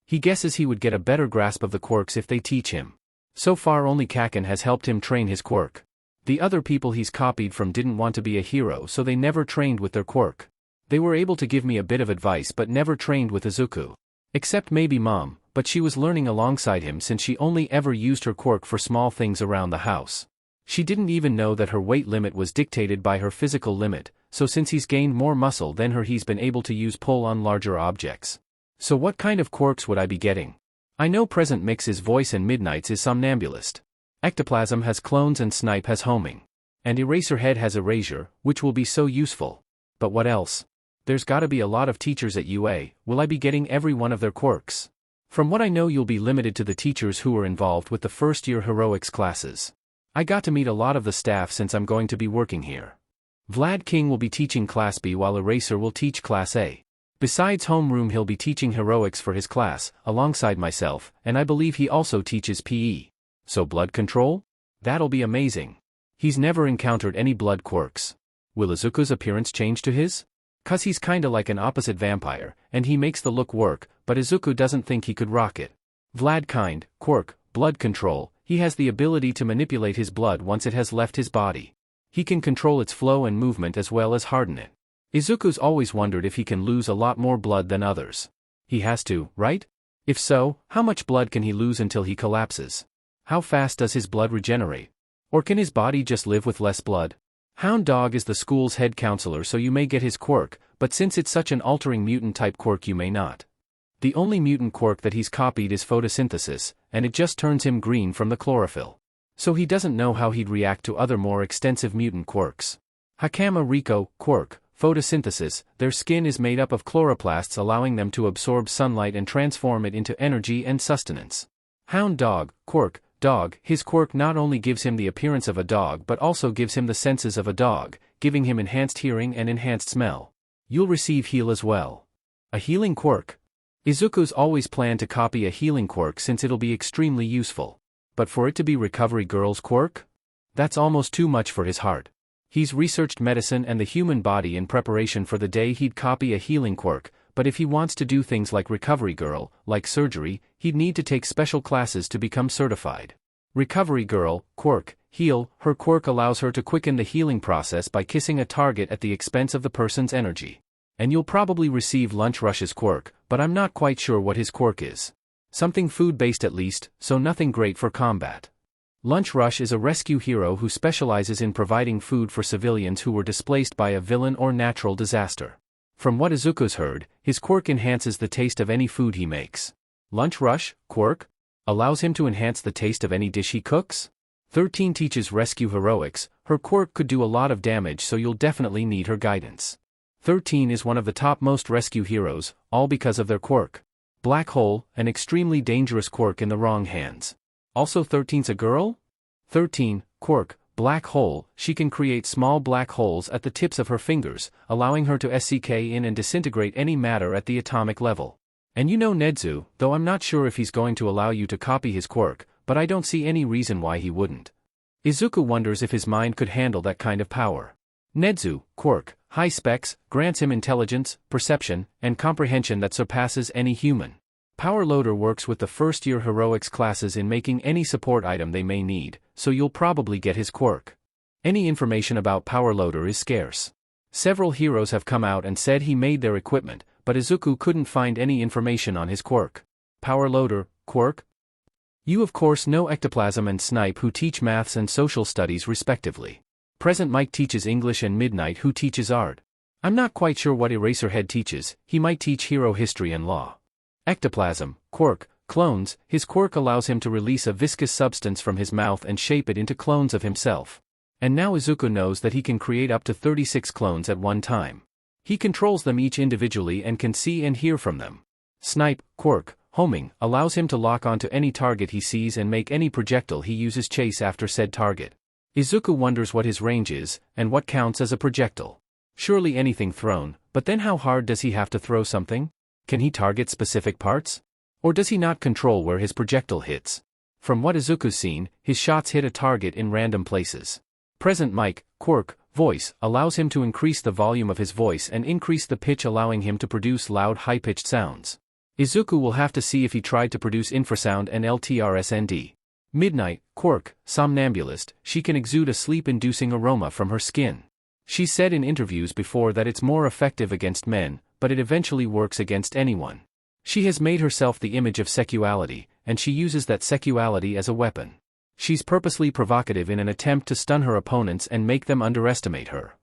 He guesses he would get a better grasp of the quirks if they teach him. So far only Kacchan has helped him train his quirk. The other people he's copied from didn't want to be a hero, so they never trained with their quirk. They were able to give me a bit of advice but never trained with Izuku. Except maybe Mom, but she was learning alongside him since she only ever used her quirk for small things around the house. She didn't even know that her weight limit was dictated by her physical limit, so since he's gained more muscle than her, he's been able to use pull on larger objects. So what kind of quirks would I be getting? I know Present Mix's voice and Midnight's is Somnambulist. Ectoplasm has clones and Snipe has homing. And Eraserhead has erasure, which will be so useful. But what else? There's gotta be a lot of teachers at UA, will I be getting every one of their quirks? From what I know, you'll be limited to the teachers who are involved with the first-year heroics classes. I got to meet a lot of the staff since I'm going to be working here. Vlad King will be teaching Class B while Eraser will teach Class A. Besides homeroom, he'll be teaching heroics for his class, alongside myself, and I believe he also teaches PE. So blood control? That'll be amazing. He's never encountered any blood quirks. Will Izuku's appearance change to his? 'Cause he's kinda like an opposite vampire, and he makes the look work, but Izuku doesn't think he could rock it. Vlad kind, quirk, blood control, he has the ability to manipulate his blood once it has left his body. He can control its flow and movement as well as harden it. Izuku's always wondered if he can lose a lot more blood than others. He has to, right? If so, how much blood can he lose until he collapses? How fast does his blood regenerate? Or can his body just live with less blood? Hound Dog is the school's head counselor, so you may get his quirk, but since it's such an altering mutant type quirk, you may not. The only mutant quirk that he's copied is photosynthesis, and it just turns him green from the chlorophyll. So he doesn't know how he'd react to other more extensive mutant quirks. Hakama Riko, quirk, photosynthesis, their skin is made up of chloroplasts, allowing them to absorb sunlight and transform it into energy and sustenance. Hound Dog, quirk, dog, his quirk not only gives him the appearance of a dog but also gives him the senses of a dog, giving him enhanced hearing and enhanced smell. You'll receive heal as well. A healing quirk? Izuku's always planned to copy a healing quirk since it'll be extremely useful. But for it to be Recovery Girl's quirk? That's almost too much for his heart. He's researched medicine and the human body in preparation for the day he'd copy a healing quirk, but if he wants to do things like Recovery Girl, like surgery, he'd need to take special classes to become certified. Recovery Girl, quirk, heal, her quirk allows her to quicken the healing process by kissing a target at the expense of the person's energy. And you'll probably receive Lunch Rush's quirk, but I'm not quite sure what his quirk is. Something food-based at least, so nothing great for combat. Lunch Rush is a rescue hero who specializes in providing food for civilians who were displaced by a villain or natural disaster. From what Izuku's heard, his quirk enhances the taste of any food he makes. Lunch Rush, quirk? Allows him to enhance the taste of any dish he cooks? 13 teaches rescue heroics, her quirk could do a lot of damage, so you'll definitely need her guidance. 13 is one of the topmost rescue heroes, all because of their quirk. Black Hole, an extremely dangerous quirk in the wrong hands. Also 13's a girl? 13, quirk, Black hole, she can create small black holes at the tips of her fingers, allowing her to SCK in and disintegrate any matter at the atomic level. And you know Nedu, though I'm not sure if he's going to allow you to copy his quirk, but I don't see any reason why he wouldn't. Izuku wonders if his mind could handle that kind of power. Nedu, quirk, high specs, grants him intelligence, perception, and comprehension that surpasses any human. Power Loader works with the first-year heroics classes in making any support item they may need, so you'll probably get his quirk. Any information about Power Loader is scarce. Several heroes have come out and said he made their equipment, but Izuku couldn't find any information on his quirk. Power Loader, quirk? You of course know Ectoplasm and Snipe, who teach maths and social studies respectively. Present Mike teaches English and Midnight, who teaches art. I'm not quite sure what Eraserhead teaches. He might teach hero history and law. Ectoplasm, quirk, clones. His quirk allows him to release a viscous substance from his mouth and shape it into clones of himself. And now Izuku knows that he can create up to 36 clones at one time. He controls them each individually and can see and hear from them. Snipe, quirk, homing, allows him to lock onto any target he sees and make any projectile he uses chase after said target. Izuku wonders what his range is, and what counts as a projectile. Surely anything thrown, but then how hard does he have to throw something? Can he target specific parts? Or does he not control where his projectile hits? From what Izuku's seen, his shots hit a target in random places. Present Mike, quirk, voice, allows him to increase the volume of his voice and increase the pitch, allowing him to produce loud high-pitched sounds. Izuku will have to see if he tried to produce infrasound and LTRSND. Midnight, quirk, somnambulist, she can exude a sleep-inducing aroma from her skin. She said in interviews before that it's more effective against men, but it eventually works against anyone. She has made herself the image of sexuality, and she uses that sexuality as a weapon. She's purposely provocative in an attempt to stun her opponents and make them underestimate her.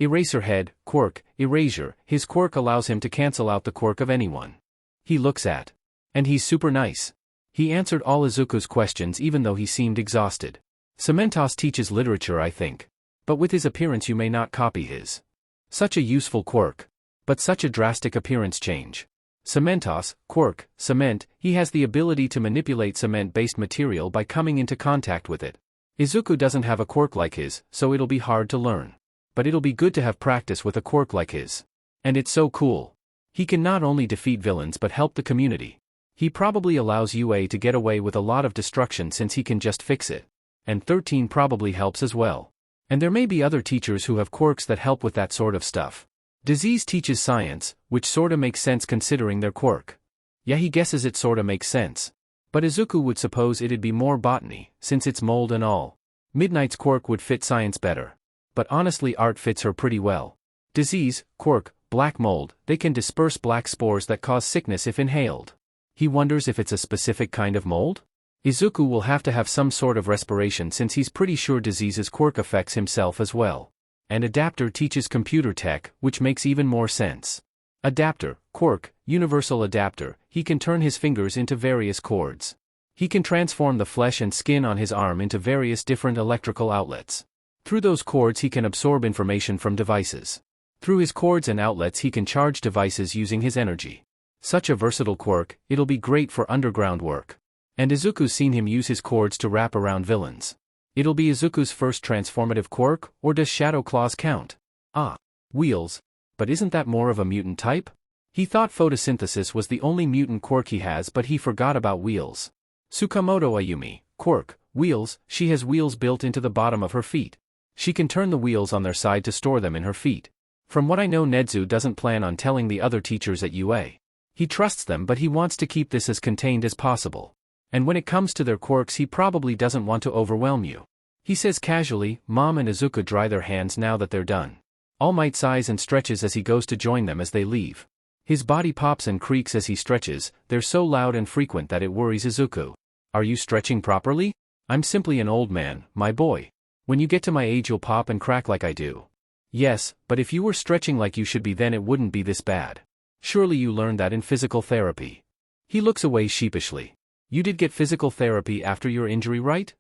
Eraserhead, quirk, erasure, his quirk allows him to cancel out the quirk of anyone he looks at. And he's super nice. He answered all Izuku's questions even though he seemed exhausted. Cementoss teaches literature, I think. But with his appearance you may not copy his. Such a useful quirk. But such a drastic appearance change. Cementoss, quirk, cement, he has the ability to manipulate cement-based material by coming into contact with it. Izuku doesn't have a quirk like his, so it'll be hard to learn. But it'll be good to have practice with a quirk like his. And it's so cool. He can not only defeat villains but help the community. He probably allows UA to get away with a lot of destruction since he can just fix it. And 13 probably helps as well. And there may be other teachers who have quirks that help with that sort of stuff. Disease teaches science, which sorta makes sense considering their quirk. Yeah, he guesses it sorta makes sense. But Izuku would suppose it'd be more botany, since it's mold and all. Midnight's quirk would fit science better. But honestly art fits her pretty well. Disease, quirk, black mold, they can disperse black spores that cause sickness if inhaled. He wonders if it's a specific kind of mold? Izuku will have to have some sort of respiration since he's pretty sure Disease's quirk affects himself as well. And Adapter teaches computer tech, which makes even more sense. Adapter, quirk, universal adapter, he can turn his fingers into various cords. He can transform the flesh and skin on his arm into various different electrical outlets. Through those cords he can absorb information from devices. Through his cords and outlets he can charge devices using his energy. Such a versatile quirk, it'll be great for underground work. And Izuku's seen him use his cords to wrap around villains. It'll be Izuku's first transformative quirk, or does Shadow Claws count? Ah, wheels. But isn't that more of a mutant type? He thought photosynthesis was the only mutant quirk he has, but he forgot about wheels. Tsukamoto Ayumi, quirk, wheels, she has wheels built into the bottom of her feet. She can turn the wheels on their side to store them in her feet. From what I know, Nedu doesn't plan on telling the other teachers at UA. He trusts them, but he wants to keep this as contained as possible. And when it comes to their quirks he probably doesn't want to overwhelm you. He says casually, Mom and Izuku dry their hands now that they're done. All Might sighs and stretches as he goes to join them as they leave. His body pops and creaks as he stretches, they're so loud and frequent that it worries Izuku. Are you stretching properly? I'm simply an old man, my boy. When you get to my age you'll pop and crack like I do. Yes, but if you were stretching like you should be then it wouldn't be this bad. Surely you learned that in physical therapy. He looks away sheepishly. You did get physical therapy after your injury, right?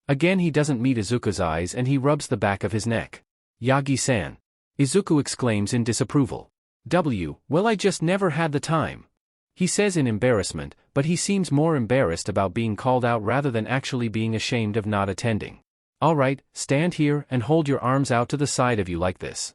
Again he doesn't meet Izuku's eyes and he rubs the back of his neck. Yagi-san. Izuku exclaims in disapproval. Well, I just never had the time. He says in embarrassment, but he seems more embarrassed about being called out rather than actually being ashamed of not attending. Alright, stand here and hold your arms out to the side of you like this.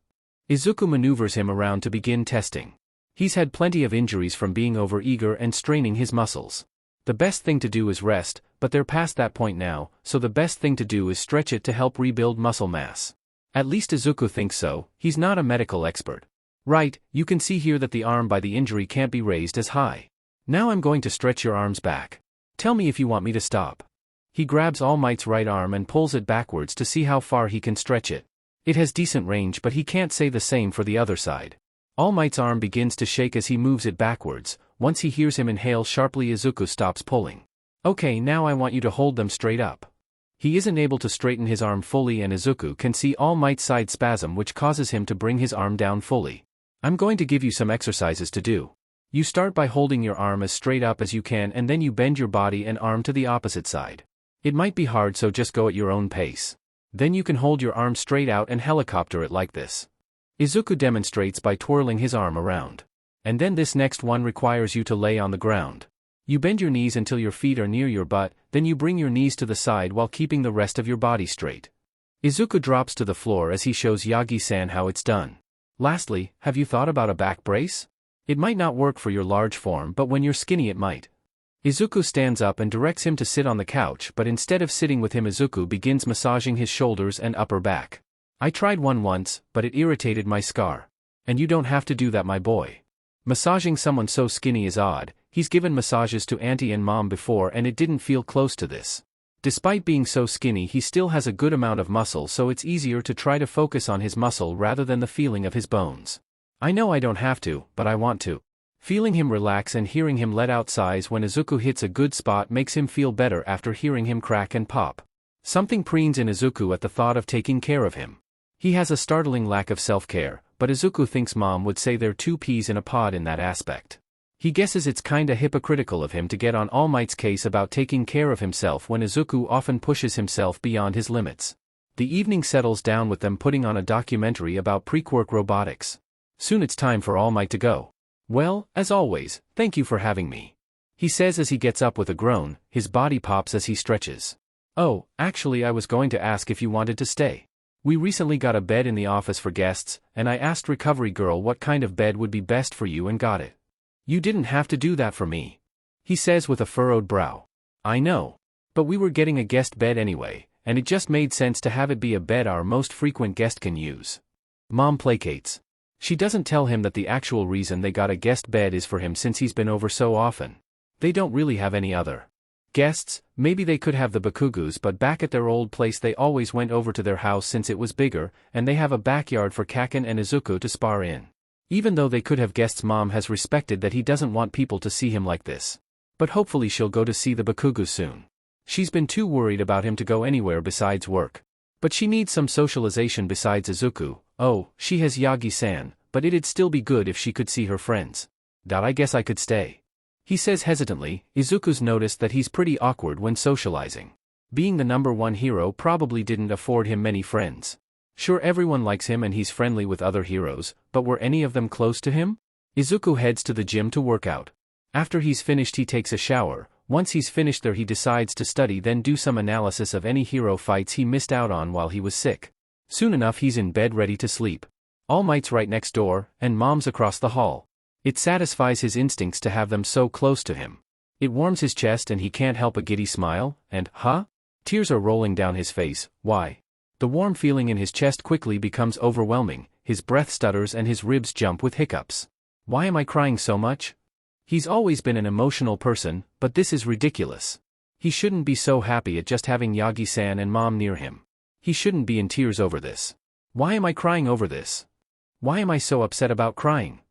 Izuku maneuvers him around to begin testing. He's had plenty of injuries from being overeager and straining his muscles. The best thing to do is rest, but they're past that point now, so the best thing to do is stretch it to help rebuild muscle mass. At least Izuku thinks so. He's not a medical expert. Right, you can see here that the arm by the injury can't be raised as high. Now I'm going to stretch your arms back. Tell me if you want me to stop. He grabs All Might's right arm and pulls it backwards to see how far he can stretch it. It has decent range, but he can't say the same for the other side. All Might's arm begins to shake as he moves it backwards. Once he hears him inhale sharply, Izuku stops pulling. Okay, now I want you to hold them straight up. He isn't able to straighten his arm fully and Izuku can see All Might's side spasm, which causes him to bring his arm down fully. I'm going to give you some exercises to do. You start by holding your arm as straight up as you can and then you bend your body and arm to the opposite side. It might be hard, so just go at your own pace. Then you can hold your arm straight out and helicopter it like this. Izuku demonstrates by twirling his arm around. And then this next one requires you to lay on the ground. You bend your knees until your feet are near your butt, then you bring your knees to the side while keeping the rest of your body straight. Izuku drops to the floor as he shows Yagi-san how it's done. Lastly, have you thought about a back brace? It might not work for your large form, but when you're skinny it might. Izuku stands up and directs him to sit on the couch, but instead of sitting with him, Izuku begins massaging his shoulders and upper back. I tried one once, but it irritated my scar. And you don't have to do that, my boy. Massaging someone so skinny is odd. He's given massages to Auntie and Mom before and it didn't feel close to this. Despite being so skinny, he still has a good amount of muscle, so it's easier to try to focus on his muscle rather than the feeling of his bones. I know I don't have to, but I want to. Feeling him relax and hearing him let out sighs when Izuku hits a good spot makes him feel better after hearing him crack and pop. Something preens in Izuku at the thought of taking care of him. He has a startling lack of self-care, but Izuku thinks Mom would say they're two peas in a pod in that aspect. He guesses it's kinda hypocritical of him to get on All Might's case about taking care of himself when Izuku often pushes himself beyond his limits. The evening settles down with them putting on a documentary about pre-Quirk robotics. Soon it's time for All Might to go. Well, as always, thank you for having me. He says as he gets up with a groan. His body pops as he stretches. Oh, actually I was going to ask if you wanted to stay. We recently got a bed in the office for guests, and I asked Recovery Girl what kind of bed would be best for you and got it. You didn't have to do that for me. He says with a furrowed brow. I know. But we were getting a guest bed anyway, and it just made sense to have it be a bed our most frequent guest can use. Mom placates. She doesn't tell him that the actual reason they got a guest bed is for him since he's been over so often. They don't really have any other guests. Maybe they could have the Bakugus, but back at their old place they always went over to their house since it was bigger, and they have a backyard for Kacchan and Izuku to spar in. Even though they could have guests, Mom has respected that he doesn't want people to see him like this. But hopefully she'll go to see the Bakugus soon. She's been too worried about him to go anywhere besides work. But she needs some socialization besides Izuku. Oh, she has Yagi-san, but it'd still be good if she could see her friends. I guess I could stay. He says hesitantly. Izuku's noticed that he's pretty awkward when socializing. Being the #1 hero probably didn't afford him many friends. Sure, everyone likes him and he's friendly with other heroes, but were any of them close to him? Izuku heads to the gym to work out. After he's finished he takes a shower. Once he's finished there he decides to study, then do some analysis of any hero fights he missed out on while he was sick. Soon enough he's in bed ready to sleep. All Might's right next door, and Mom's across the hall. It satisfies his instincts to have them so close to him. It warms his chest and he can't help a giddy smile, and, tears are rolling down his face. Why? The warm feeling in his chest quickly becomes overwhelming, his breath stutters and his ribs jump with hiccups. Why am I crying so much? He's always been an emotional person, but this is ridiculous. He shouldn't be so happy at just having Yagi-san and Mom near him. He shouldn't be in tears over this. Why am I crying over this? Why am I so upset about crying?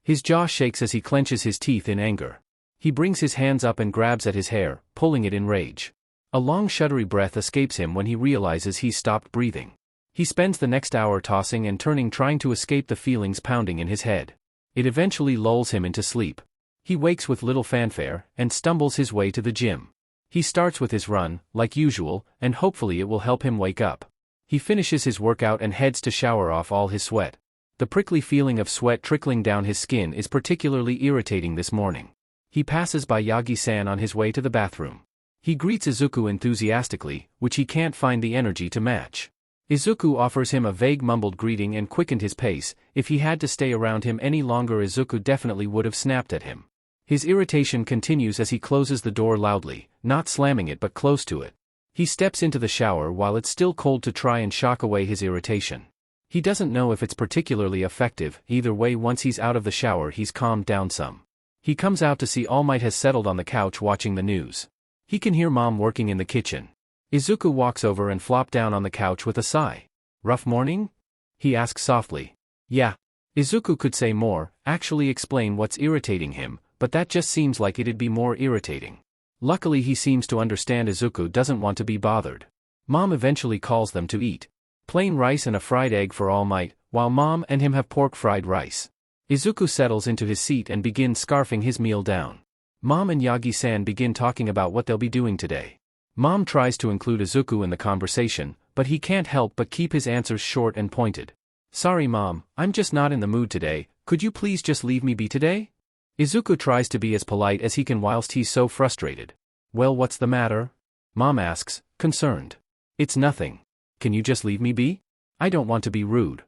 His jaw shakes as he clenches his teeth in anger. He brings his hands up and grabs at his hair, pulling it in rage. A long shuddery breath escapes him when he realizes he's stopped breathing. He spends the next hour tossing and turning trying to escape the feelings pounding in his head. It eventually lulls him into sleep. He wakes with little fanfare, and stumbles his way to the gym. He starts with his run, like usual, and hopefully it will help him wake up. He finishes his workout and heads to shower off all his sweat. The prickly feeling of sweat trickling down his skin is particularly irritating this morning. He passes by Yagi-san on his way to the bathroom. He greets Izuku enthusiastically, which he can't find the energy to match. Izuku offers him a vague mumbled greeting and quickened his pace. If he had to stay around him any longer, Izuku definitely would have snapped at him. His irritation continues as he closes the door loudly, not slamming it but close to it. He steps into the shower while it's still cold to try and shock away his irritation. He doesn't know if it's particularly effective. Either way, once he's out of the shower, he's calmed down some. He comes out to see All Might has settled on the couch watching the news. He can hear Mom working in the kitchen. Izuku walks over and flops down on the couch with a sigh. "Rough morning?" he asks softly. "Yeah." Izuku could say more, actually explain what's irritating him, but that just seems like it'd be more irritating. Luckily he seems to understand Izuku doesn't want to be bothered. Mom eventually calls them to eat. Plain rice and a fried egg for All Might, while Mom and him have pork fried rice. Izuku settles into his seat and begins scarfing his meal down. Mom and Yagi-san begin talking about what they'll be doing today. Mom tries to include Izuku in the conversation, but he can't help but keep his answers short and pointed. "Sorry Mom, I'm just not in the mood today, could you please just leave me be today?" Izuku tries to be as polite as he can whilst he's so frustrated. "Well, what's the matter?" Mom asks, concerned. "It's nothing. Can you just leave me be? I don't want to be rude."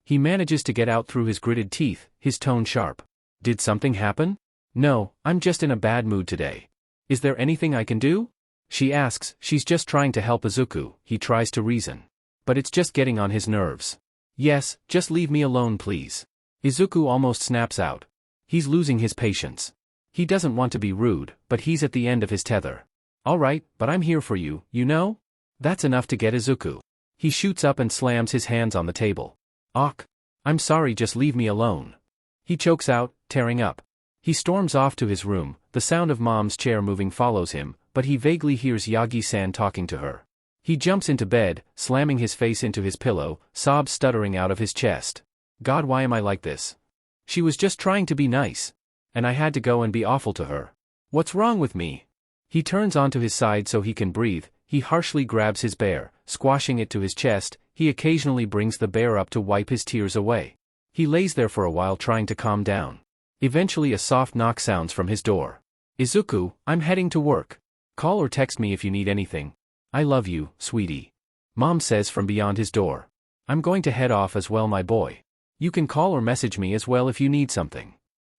He manages to get out through his gritted teeth, his tone sharp. "Did something happen?" "No, I'm just in a bad mood today. Is there anything I can do?" She asks. She's just trying to help Izuku. He tries to reason. But it's just getting on his nerves. "Yes, just leave me alone please." Izuku almost snaps out. He's losing his patience. He doesn't want to be rude, but he's at the end of his tether. "All right, but I'm here for you, you know?" That's enough to get Izuku. He shoots up and slams his hands on the table. "Och. I'm sorry, just leave me alone." He chokes out, tearing up. He storms off to his room. The sound of Mom's chair moving follows him, but he vaguely hears Yagi-san talking to her. He jumps into bed, slamming his face into his pillow, sobs stuttering out of his chest. "God, why am I like this? She was just trying to be nice. And I had to go and be awful to her. What's wrong with me?" He turns onto his side so he can breathe. He harshly grabs his bear, squashing it to his chest. He occasionally brings the bear up to wipe his tears away. He lays there for a while trying to calm down. Eventually a soft knock sounds from his door. "Izuku, I'm heading to work. Call or text me if you need anything. I love you, sweetie." Mom says from beyond his door. "I'm going to head off as well, my boy. You can call or message me as well if you need something."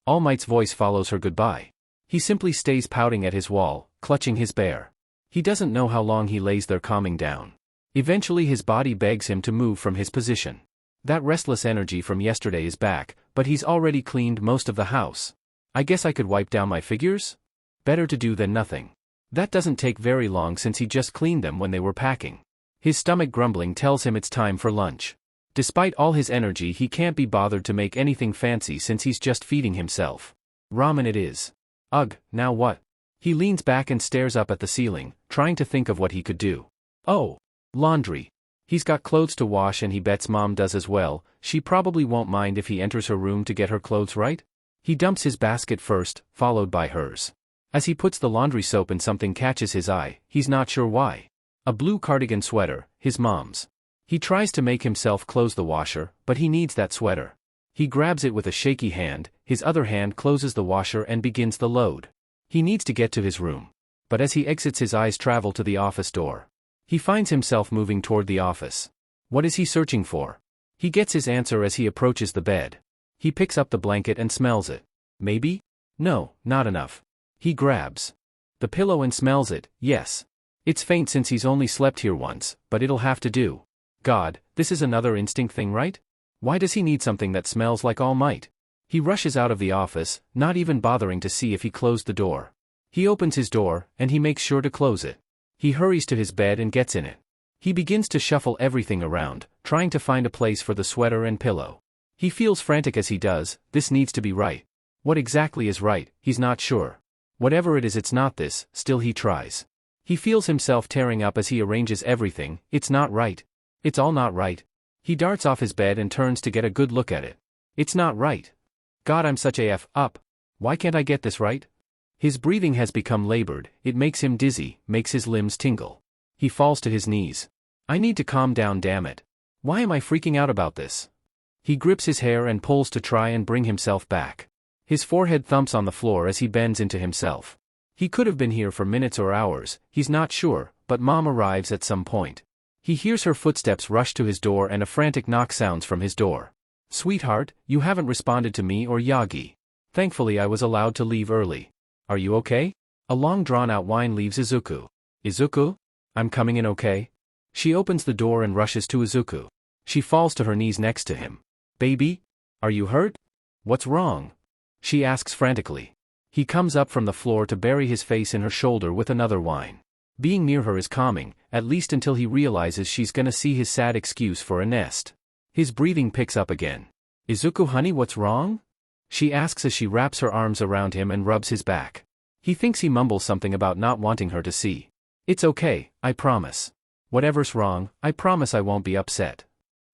All Might's voice follows her goodbye. He simply stays pouting at his wall, clutching his bear. He doesn't know how long he lays there calming down. Eventually his body begs him to move from his position. That restless energy from yesterday is back, but he's already cleaned most of the house. "I guess I could wipe down my figures? Better to do than nothing." That doesn't take very long since he just cleaned them when they were packing. His stomach grumbling tells him it's time for lunch. Despite all his energy, he can't be bothered to make anything fancy since he's just feeding himself. Ramen it is. Ugh, now what? He leans back and stares up at the ceiling, trying to think of what he could do. Oh, laundry. He's got clothes to wash and he bets Mom does as well. She probably won't mind if he enters her room to get her clothes right. He dumps his basket first, followed by hers. As he puts the laundry soap in, something catches his eye. He's not sure why. A blue cardigan sweater, his mom's. He tries to make himself close the washer, but he needs that sweater. He grabs it with a shaky hand, his other hand closes the washer and begins the load. He needs to get to his room. But as he exits, his eyes travel to the office door. He finds himself moving toward the office. What is he searching for? He gets his answer as he approaches the bed. He picks up the blanket and smells it. Maybe? No, not enough. He grabs the pillow and smells it. Yes. It's faint since he's only slept here once, but it'll have to do. God, this is another instinct thing, right? Why does he need something that smells like All Might? He rushes out of the office, not even bothering to see if he closed the door. He opens his door, and he makes sure to close it. He hurries to his bed and gets in it. He begins to shuffle everything around, trying to find a place for the sweater and pillow. He feels frantic as he does. This needs to be right. What exactly is right, he's not sure. Whatever it is, it's not this. Still he tries. He feels himself tearing up as he arranges everything. It's not right. It's all not right. He darts off his bed and turns to get a good look at it. It's not right. God, I'm such a f up. Why can't I get this right? His breathing has become labored. It makes him dizzy, makes his limbs tingle. He falls to his knees. I need to calm down, damn it. Why am I freaking out about this? He grips his hair and pulls to try and bring himself back. His forehead thumps on the floor as he bends into himself. He could have been here for minutes or hours, he's not sure, but Mom arrives at some point. He hears her footsteps rush to his door and a frantic knock sounds from his door. "Sweetheart, you haven't responded to me or Yagi. Thankfully I was allowed to leave early. Are you okay?" A long drawn-out whine leaves Izuku. "Izuku? I'm coming in okay?" She opens the door and rushes to Izuku. She falls to her knees next to him. "Baby? Are you hurt? What's wrong?" she asks frantically. He comes up from the floor to bury his face in her shoulder with another whine. Being near her is calming, at least until he realizes she's gonna see his sad excuse for a nest. His breathing picks up again. "Izuku honey, what's wrong?" she asks as she wraps her arms around him and rubs his back. He thinks he mumbles something about not wanting her to see. "It's okay, I promise. Whatever's wrong, I promise I won't be upset,"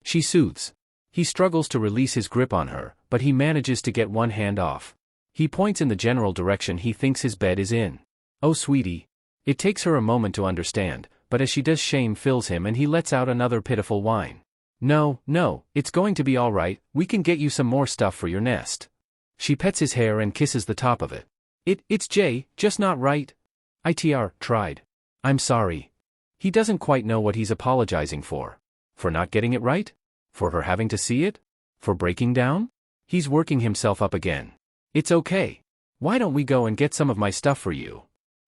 she soothes. He struggles to release his grip on her, but he manages to get one hand off. He points in the general direction he thinks his bed is in. "Oh sweetie." It takes her a moment to understand, but as she does shame fills him and he lets out another pitiful whine. No, it's going to be alright, we can get you some more stuff for your nest." She pets his hair and kisses the top of it. It's just not right. Tried. I'm sorry." He doesn't quite know what he's apologizing for. For not getting it right? For her having to see it? For breaking down? He's working himself up again. "It's okay. Why don't we go and get some of my stuff for you?"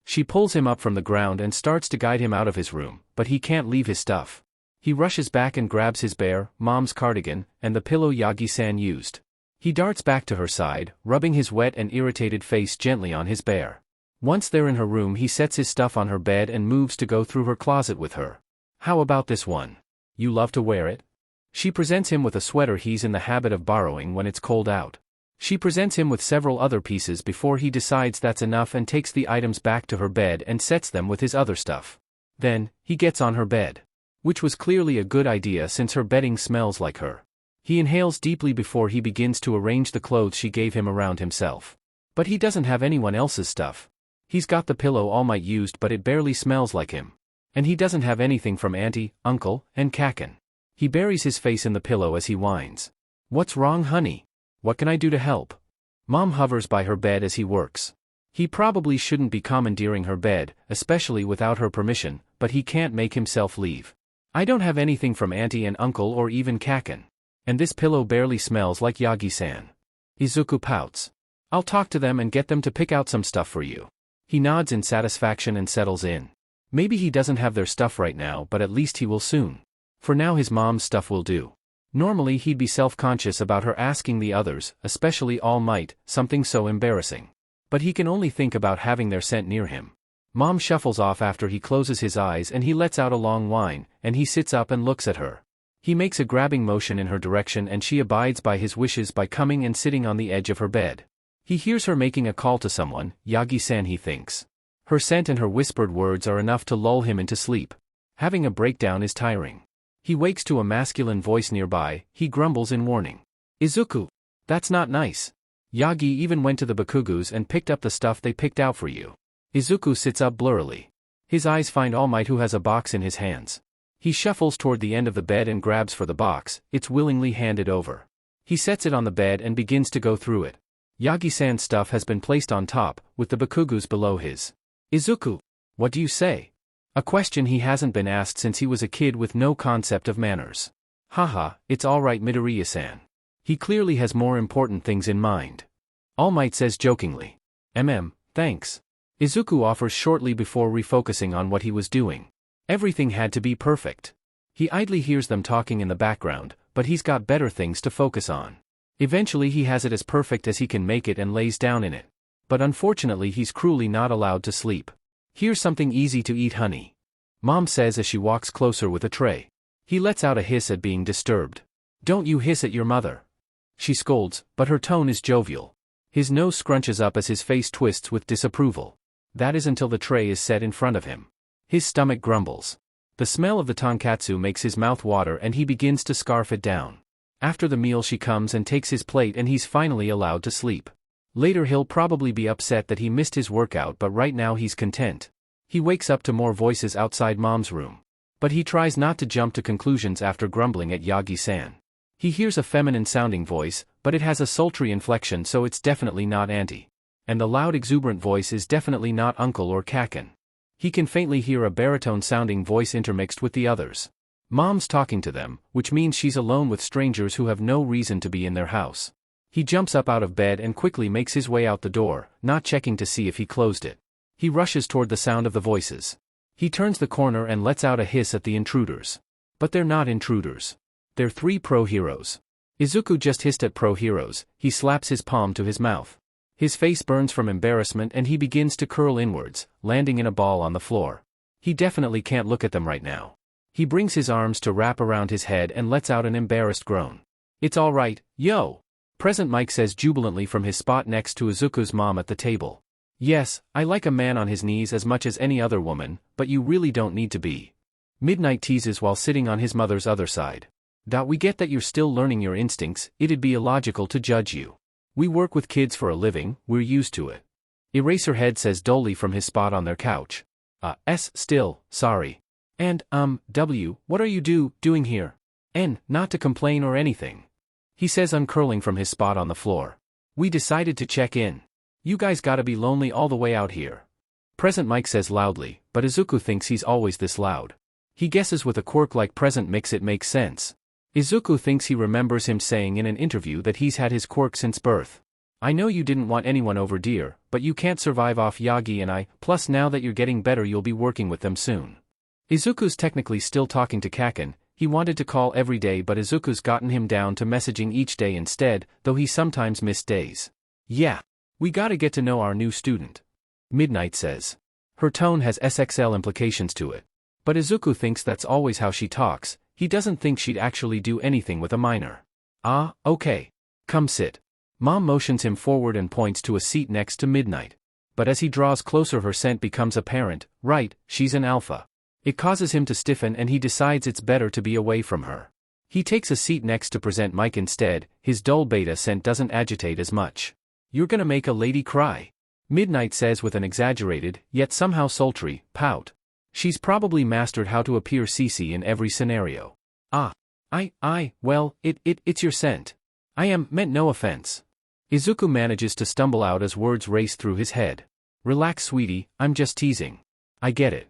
She pulls him up from the ground and starts to guide him out of his room, but he can't leave his stuff. He rushes back and grabs his bear, Mom's cardigan, and the pillow Yagi-san used. He darts back to her side, rubbing his wet and irritated face gently on his bear. Once they're in her room he sets his stuff on her bed and moves to go through her closet with her. "How about this one? You love to wear it?" She presents him with a sweater he's in the habit of borrowing when it's cold out. She presents him with several other pieces before he decides that's enough and takes the items back to her bed and sets them with his other stuff. Then, he gets on her bed. Which was clearly a good idea since her bedding smells like her. He inhales deeply before he begins to arrange the clothes she gave him around himself. But he doesn't have anyone else's stuff. He's got the pillow All Might used but it barely smells like him. And he doesn't have anything from Auntie, Uncle, and Kacchan. He buries his face in the pillow as he whines. "What's wrong, honey? What can I do to help?" Mom hovers by her bed as he works. He probably shouldn't be commandeering her bed, especially without her permission, but he can't make himself leave. "I don't have anything from Auntie and Uncle or even Kacchan. And this pillow barely smells like Yagi-san." Izuku pouts. "I'll talk to them and get them to pick out some stuff for you." He nods in satisfaction and settles in. Maybe he doesn't have their stuff right now, but at least he will soon. For now his mom's stuff will do. Normally he'd be self-conscious about her asking the others, especially All Might, something so embarrassing. But he can only think about having their scent near him. Mom shuffles off after he closes his eyes and he lets out a long whine, and he sits up and looks at her. He makes a grabbing motion in her direction and she abides by his wishes by coming and sitting on the edge of her bed. He hears her making a call to someone, Yagi-san he thinks. Her scent and her whispered words are enough to lull him into sleep. Having a breakdown is tiring. He wakes to a masculine voice nearby, he grumbles in warning. "Izuku, that's not nice. Yagi even went to the Bakugus and picked up the stuff they picked out for you." Izuku sits up blurrily. His eyes find All Might who has a box in his hands. He shuffles toward the end of the bed and grabs for the box, it's willingly handed over. He sets it on the bed and begins to go through it. Yagi-san's stuff has been placed on top, with the Bakugus below his. "Izuku, what do you say?" A question he hasn't been asked since he was a kid with no concept of manners. "Haha, it's alright Midoriya-san." He clearly has more important things in mind. All Might says jokingly. Thanks." Izuku offers shortly before refocusing on what he was doing. Everything had to be perfect. He idly hears them talking in the background, but he's got better things to focus on. Eventually he has it as perfect as he can make it and lays down in it. But unfortunately he's cruelly not allowed to sleep. "Here's something easy to eat, honey," Mom says as she walks closer with a tray. He lets out a hiss at being disturbed. "Don't you hiss at your mother," she scolds, but her tone is jovial. His nose scrunches up as his face twists with disapproval. That is until the tray is set in front of him. His stomach grumbles. The smell of the tonkatsu makes his mouth water and he begins to scarf it down. After the meal she comes and takes his plate and he's finally allowed to sleep. Later he'll probably be upset that he missed his workout, but right now he's content. He wakes up to more voices outside Mom's room. But he tries not to jump to conclusions after grumbling at Yagi-san. He hears a feminine-sounding voice, but it has a sultry inflection so it's definitely not Auntie. And the loud exuberant voice is definitely not Uncle or Kacchan. He can faintly hear a baritone-sounding voice intermixed with the others. Mom's talking to them, which means she's alone with strangers who have no reason to be in their house. He jumps up out of bed and quickly makes his way out the door, not checking to see if he closed it. He rushes toward the sound of the voices. He turns the corner and lets out a hiss at the intruders. But they're not intruders. They're 3 pro heroes. Izuku just hissed at pro heroes. He slaps his palm to his mouth. His face burns from embarrassment and he begins to curl inwards, landing in a ball on the floor. He definitely can't look at them right now. He brings his arms to wrap around his head and lets out an embarrassed groan. It's all right, yo! Present Mike says jubilantly from his spot next to Izuku's mom at the table. Yes, I like a man on his knees as much as any other woman, but you really don't need to be. Midnight teases while sitting on his mother's other side. We get that you're still learning your instincts, it'd be illogical to judge you. We work with kids for a living, we're used to it. Eraserhead says dully from his spot on their couch. Still, sorry. And, W, what are you doing here? N, not to complain or anything. He says uncurling from his spot on the floor. We decided to check in. You guys gotta be lonely all the way out here. Present Mike says loudly, but Izuku thinks he's always this loud. He guesses with a quirk like Present Mix it makes sense. Izuku thinks he remembers him saying in an interview that he's had his quirk since birth. I know you didn't want anyone over dear, but you can't survive off Yagi and I, plus now that you're getting better you'll be working with them soon. Izuku's technically still talking to Kacchan. He wanted to call every day but Izuku's gotten him down to messaging each day instead, though he sometimes missed days. Yeah. We gotta get to know our new student. Midnight says. Her tone has SXL implications to it. But Izuku thinks that's always how she talks. He doesn't think she'd actually do anything with a minor. Okay. Come sit. Mom motions him forward and points to a seat next to Midnight. But as he draws closer her scent becomes apparent. Right, she's an alpha. It causes him to stiffen and he decides it's better to be away from her. He takes a seat next to Present Mike instead. His dull beta scent doesn't agitate as much. You're gonna make a lady cry. Midnight says with an exaggerated, yet somehow sultry, pout. She's probably mastered how to appear CC in every scenario. Well, it's your scent. Meant no offense. Izuku manages to stumble out as words race through his head. Relax sweetie, I'm just teasing. I get it.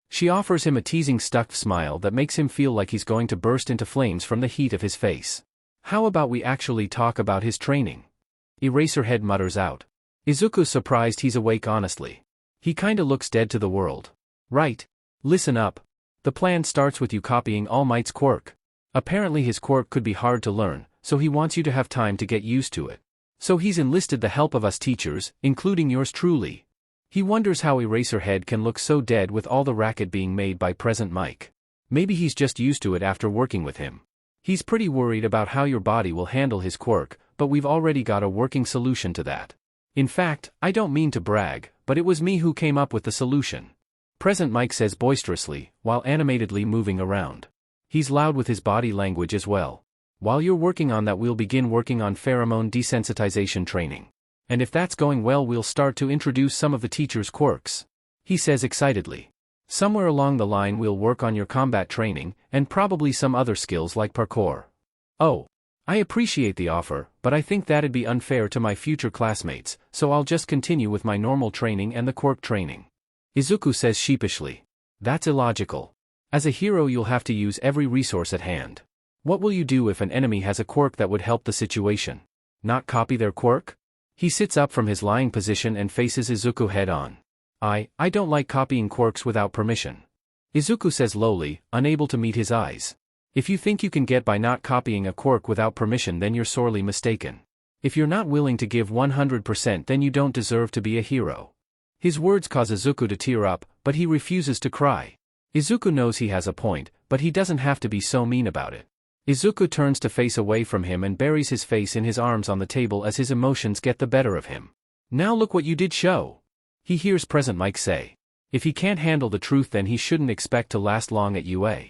She offers him a teasing stuck smile that makes him feel like he's going to burst into flames from the heat of his face. How about we actually talk about his training? Eraserhead mutters out. Izuku's surprised he's awake honestly. He kinda looks dead to the world. Right. Listen up. The plan starts with you copying All Might's quirk. Apparently his quirk could be hard to learn, so he wants you to have time to get used to it. So he's enlisted the help of us teachers, including yours truly. He wonders how Eraserhead can look so dead with all the racket being made by Present Mike. Maybe he's just used to it after working with him. He's pretty worried about how your body will handle his quirk, but we've already got a working solution to that. In fact, I don't mean to brag, but it was me who came up with the solution. Present Mike says boisterously, while animatedly moving around. He's loud with his body language as well. While you're working on that we'll begin working on pheromone desensitization training. And if that's going well we'll start to introduce some of the teacher's quirks. He says excitedly. Somewhere along the line we'll work on your combat training, and probably some other skills like parkour. Oh. I appreciate the offer, but I think that'd be unfair to my future classmates, so I'll just continue with my normal training and the quirk training. Izuku says sheepishly. That's illogical. As a hero you'll have to use every resource at hand. What will you do if an enemy has a quirk that would help the situation? Not copy their quirk? He sits up from his lying position and faces Izuku head on. I don't like copying quirks without permission. Izuku says lowly, unable to meet his eyes. If you think you can get by not copying a quirk without permission then you're sorely mistaken. If you're not willing to give 100% then you don't deserve to be a hero. His words cause Izuku to tear up, but he refuses to cry. Izuku knows he has a point, but he doesn't have to be so mean about it. Izuku turns to face away from him and buries his face in his arms on the table as his emotions get the better of him. Now look what you did show. He hears Present Mike say. If he can't handle the truth then he shouldn't expect to last long at UA.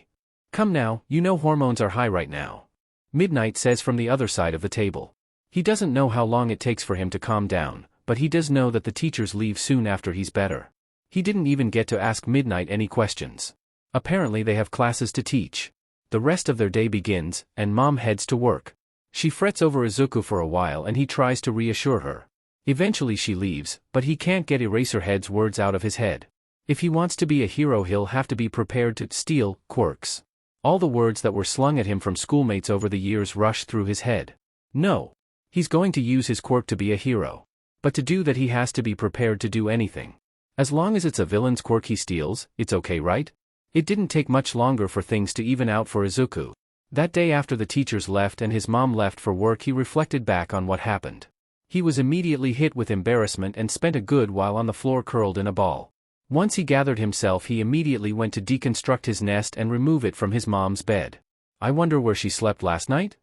Come now, you know hormones are high right now. Midnight says from the other side of the table. He doesn't know how long it takes for him to calm down, but he does know that the teachers leave soon after he's better. He didn't even get to ask Midnight any questions. Apparently they have classes to teach. The rest of their day begins, and Mom heads to work. She frets over Izuku for a while and he tries to reassure her. Eventually she leaves, but he can't get Eraserhead's words out of his head. If he wants to be a hero, he'll have to be prepared to steal quirks. All the words that were slung at him from schoolmates over the years rush through his head. No. He's going to use his quirk to be a hero. But to do that he has to be prepared to do anything. As long as it's a villain's quirk he steals, it's okay, right? It didn't take much longer for things to even out for Izuku. That day after the teachers left and his mom left for work, he reflected back on what happened. He was immediately hit with embarrassment and spent a good while on the floor curled in a ball. Once he gathered himself, he immediately went to deconstruct his nest and remove it from his mom's bed. I wonder where she slept last night?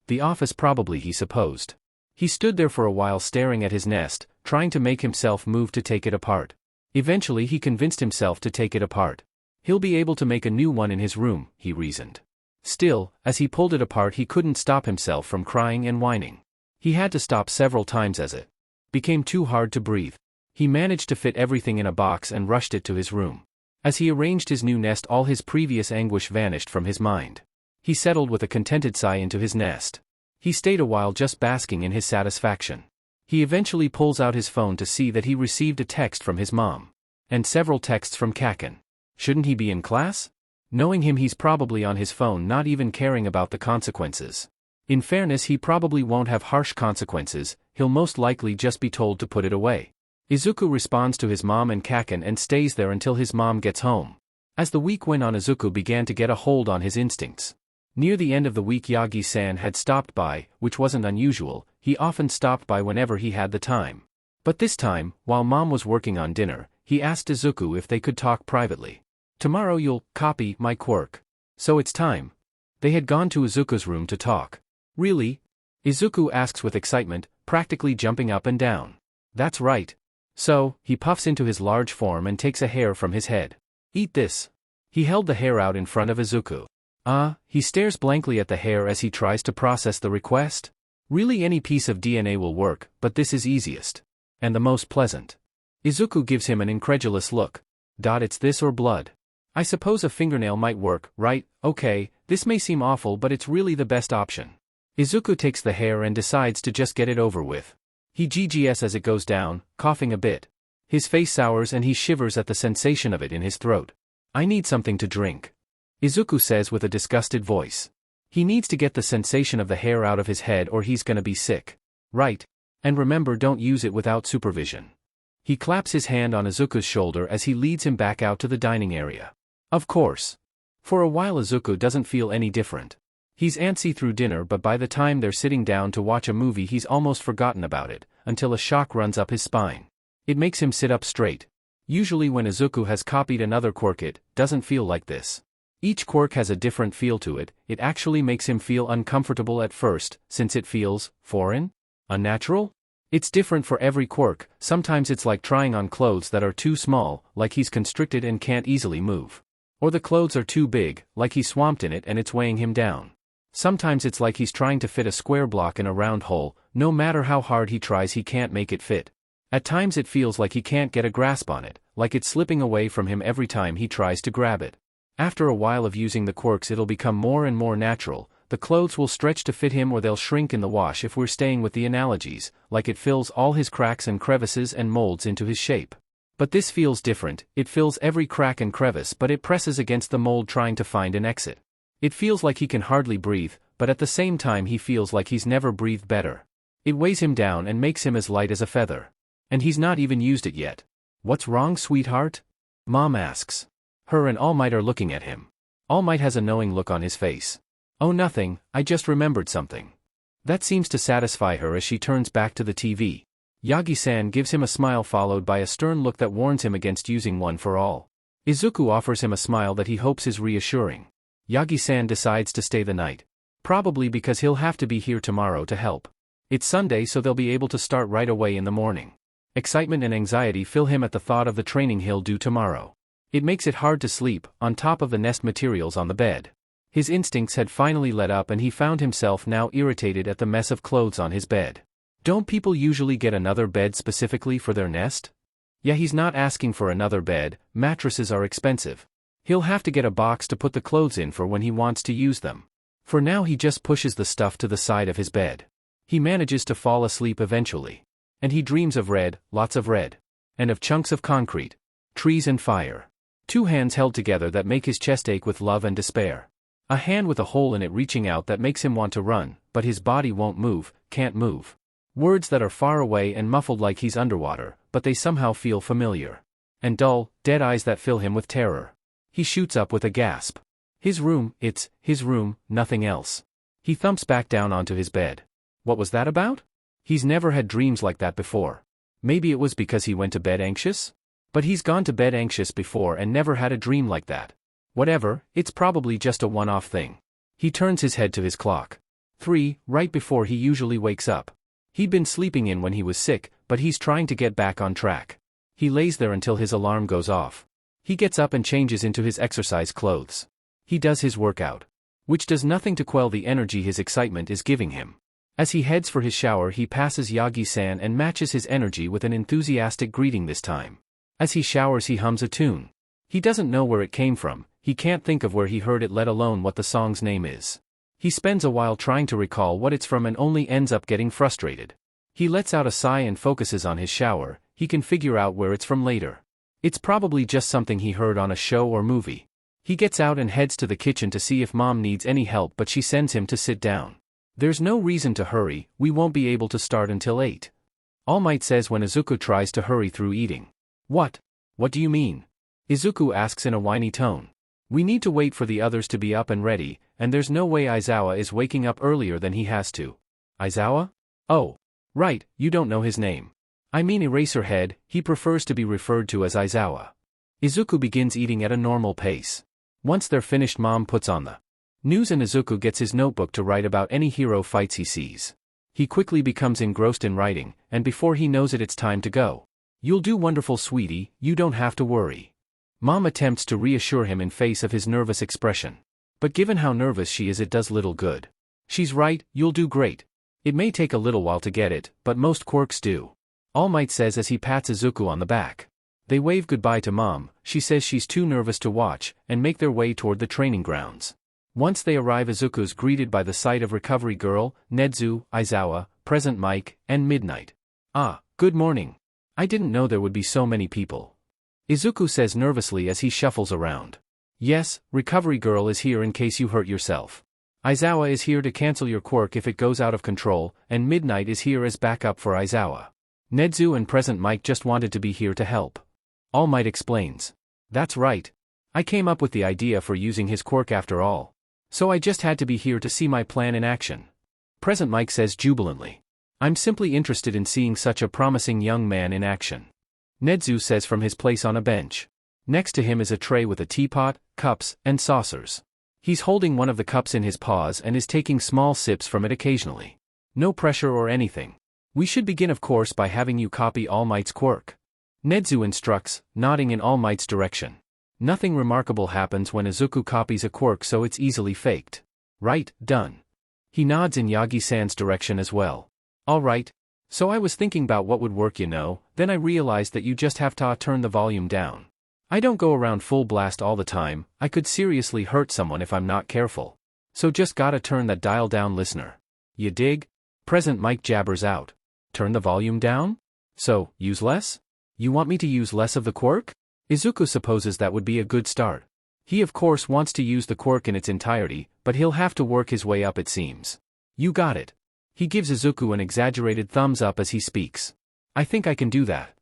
The office probably, he supposed. He stood there for a while staring at his nest, trying to make himself move to take it apart. Eventually he convinced himself to take it apart. He'll be able to make a new one in his room, he reasoned. Still, as he pulled it apart he couldn't stop himself from crying and whining. He had to stop several times as it became too hard to breathe. He managed to fit everything in a box and rushed it to his room. As he arranged his new nest, all his previous anguish vanished from his mind. He settled with a contented sigh into his nest. He stayed a while just basking in his satisfaction. He eventually pulls out his phone to see that he received a text from his mom. And several texts from Kacchan. Shouldn't he be in class? Knowing him, he's probably on his phone, not even caring about the consequences. In fairness, he probably won't have harsh consequences, he'll most likely just be told to put it away. Izuku responds to his mom and Kacchan and stays there until his mom gets home. As the week went on, Izuku began to get a hold on his instincts. Near the end of the week, Yagi-san had stopped by, which wasn't unusual. He often stopped by whenever he had the time. But this time, while mom was working on dinner, he asked Izuku if they could talk privately. Tomorrow you'll copy my quirk. So it's time. They had gone to Izuku's room to talk. Really? Izuku asks with excitement, practically jumping up and down. That's right. So, he puffs into his large form and takes a hair from his head. Eat this. He held the hair out in front of Izuku. He stares blankly at the hair as he tries to process the request. Really, any piece of DNA will work, but this is easiest. And the most pleasant. Izuku gives him an incredulous look. It's this or blood. I suppose a fingernail might work, right? Okay, this may seem awful, but it's really the best option. Izuku takes the hair and decides to just get it over with. He GGs as it goes down, coughing a bit. His face sours and he shivers at the sensation of it in his throat. I need something to drink. Izuku says with a disgusted voice. He needs to get the sensation of the hair out of his head or he's gonna be sick. Right. And remember, don't use it without supervision. He claps his hand on Izuku's shoulder as he leads him back out to the dining area. Of course. For a while Izuku doesn't feel any different. He's antsy through dinner, but by the time they're sitting down to watch a movie he's almost forgotten about it, until a shock runs up his spine. It makes him sit up straight. Usually when Izuku has copied another quirk it doesn't feel like this. Each quirk has a different feel to it. It actually makes him feel uncomfortable at first, since it feels foreign? Unnatural? It's different for every quirk. Sometimes it's like trying on clothes that are too small, like he's constricted and can't easily move. Or the clothes are too big, like he's swamped in it and it's weighing him down. Sometimes it's like he's trying to fit a square block in a round hole. No matter how hard he tries he can't make it fit. At times it feels like he can't get a grasp on it, like it's slipping away from him every time he tries to grab it. After a while of using the quirks it'll become more and more natural. The clothes will stretch to fit him or they'll shrink in the wash if we're staying with the analogies, like it fills all his cracks and crevices and molds into his shape. But this feels different. It fills every crack and crevice but it presses against the mold trying to find an exit. It feels like he can hardly breathe, but at the same time he feels like he's never breathed better. It weighs him down and makes him as light as a feather. And he's not even used it yet. What's wrong, sweetheart? Mom asks. Her and All Might are looking at him. All Might has a knowing look on his face. Oh, nothing, I just remembered something. That seems to satisfy her as she turns back to the TV. Yagi-san gives him a smile followed by a stern look that warns him against using one for all. Izuku offers him a smile that he hopes is reassuring. Yagi-san decides to stay the night. Probably because he'll have to be here tomorrow to help. It's Sunday so they'll be able to start right away in the morning. Excitement and anxiety fill him at the thought of the training he'll do tomorrow. It makes it hard to sleep, on top of the nest materials on the bed. His instincts had finally let up and he found himself now irritated at the mess of clothes on his bed. Don't people usually get another bed specifically for their nest? Yeah, he's not asking for another bed. Mattresses are expensive. He'll have to get a box to put the clothes in for when he wants to use them. For now he just pushes the stuff to the side of his bed. He manages to fall asleep eventually. And he dreams of red, lots of red. And of chunks of concrete. Trees and fire. Two hands held together that make his chest ache with love and despair. A hand with a hole in it reaching out that makes him want to run, but his body won't move, can't move. Words that are far away and muffled like he's underwater, but they somehow feel familiar. And dull, dead eyes that fill him with terror. He shoots up with a gasp. His room, it's his room, nothing else. He thumps back down onto his bed. What was that about? He's never had dreams like that before. Maybe it was because he went to bed anxious? But he's gone to bed anxious before and never had a dream like that. Whatever, it's probably just a one-off thing. He turns his head to his clock. 3, right before he usually wakes up. He'd been sleeping in when he was sick, but he's trying to get back on track. He lays there until his alarm goes off. He gets up and changes into his exercise clothes. He does his workout. Which does nothing to quell the energy his excitement is giving him. As he heads for his shower, he passes Yagi-san and matches his energy with an enthusiastic greeting this time. As he showers, he hums a tune. He doesn't know where it came from, he can't think of where he heard it, let alone what the song's name is. He spends a while trying to recall what it's from and only ends up getting frustrated. He lets out a sigh and focuses on his shower. He can figure out where it's from later. It's probably just something he heard on a show or movie. He gets out and heads to the kitchen to see if Mom needs any help, but she sends him to sit down. There's no reason to hurry, we won't be able to start until 8. All Might says when Izuku tries to hurry through eating. What? What do you mean? Izuku asks in a whiny tone. We need to wait for the others to be up and ready, and there's no way Aizawa is waking up earlier than he has to. Aizawa? Oh. Right, you don't know his name. I mean Eraserhead, he prefers to be referred to as Aizawa. Izuku begins eating at a normal pace. Once they're finished, Mom puts on the news and Izuku gets his notebook to write about any hero fights he sees. He quickly becomes engrossed in writing, and before he knows it, it's time to go. You'll do wonderful, sweetie, you don't have to worry. Mom attempts to reassure him in face of his nervous expression. But given how nervous she is, it does little good. She's right, you'll do great. It may take a little while to get it, but most quirks do. All Might says as he pats Izuku on the back. They wave goodbye to Mom. She says she's too nervous to watch, and make their way toward the training grounds. Once they arrive, Izuku's greeted by the sight of Recovery Girl, Nedu, Aizawa, Present Mike, and Midnight. Ah, good morning. I didn't know there would be so many people. Izuku says nervously as he shuffles around. Yes, Recovery Girl is here in case you hurt yourself. Aizawa is here to cancel your quirk if it goes out of control, and Midnight is here as backup for Aizawa. Nedu and Present Mike just wanted to be here to help. All Might explains. That's right. I came up with the idea for using his quirk after all. So I just had to be here to see my plan in action. Present Mike says jubilantly. I'm simply interested in seeing such a promising young man in action. Nedu says from his place on a bench. Next to him is a tray with a teapot, cups, and saucers. He's holding one of the cups in his paws and is taking small sips from it occasionally. No pressure or anything. We should begin, of course, by having you copy All Might's quirk. Nedu instructs, nodding in All Might's direction. Nothing remarkable happens when Izuku copies a quirk, so it's easily faked. Right, done. He nods in Yagi-san's direction as well. All right. So I was thinking about what would work, then I realized that you just have to turn the volume down. I don't go around full blast all the time, I could seriously hurt someone if I'm not careful. So just gotta turn that dial down, listener. You dig? Present Mike jabbers out. Turn the volume down? So, use less? You want me to use less of the quirk? Izuku supposes that would be a good start. He of course wants to use the quirk in its entirety, but he'll have to work his way up, it seems. You got it. He gives Izuku an exaggerated thumbs up as he speaks. I think I can do that.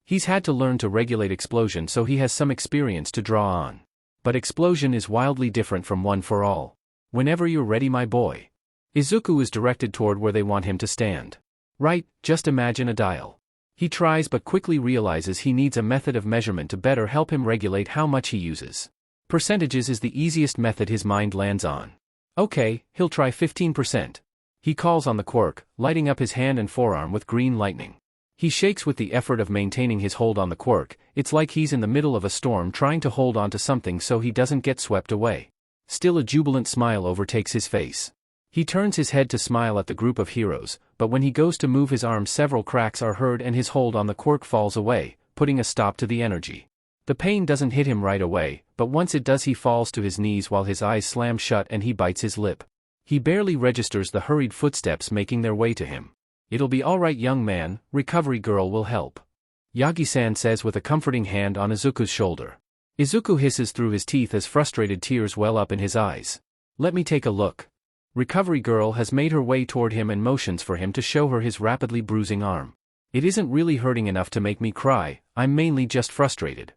He's had to learn to regulate explosion, so he has some experience to draw on. But explosion is wildly different from One for All. Whenever you're ready, my boy. Izuku is directed toward where they want him to stand. Right, just imagine a dial. He tries but quickly realizes he needs a method of measurement to better help him regulate how much he uses. Percentages is the easiest method his mind lands on. Okay, he'll try 15%. He calls on the quirk, lighting up his hand and forearm with green lightning. He shakes with the effort of maintaining his hold on the quirk. It's like he's in the middle of a storm trying to hold on to something so he doesn't get swept away. Still, a jubilant smile overtakes his face. He turns his head to smile at the group of heroes, but when he goes to move his arm, several cracks are heard and his hold on the quirk falls away, putting a stop to the energy. The pain doesn't hit him right away, but once it does, he falls to his knees while his eyes slam shut and he bites his lip. He barely registers the hurried footsteps making their way to him. "It'll be alright, young man, recovery girl will help," Yagi-san says with a comforting hand on Izuku's shoulder. Izuku hisses through his teeth as frustrated tears well up in his eyes. "Let me take a look." Recovery girl has made her way toward him and motions for him to show her his rapidly bruising arm. "It isn't really hurting enough to make me cry, I'm mainly just frustrated."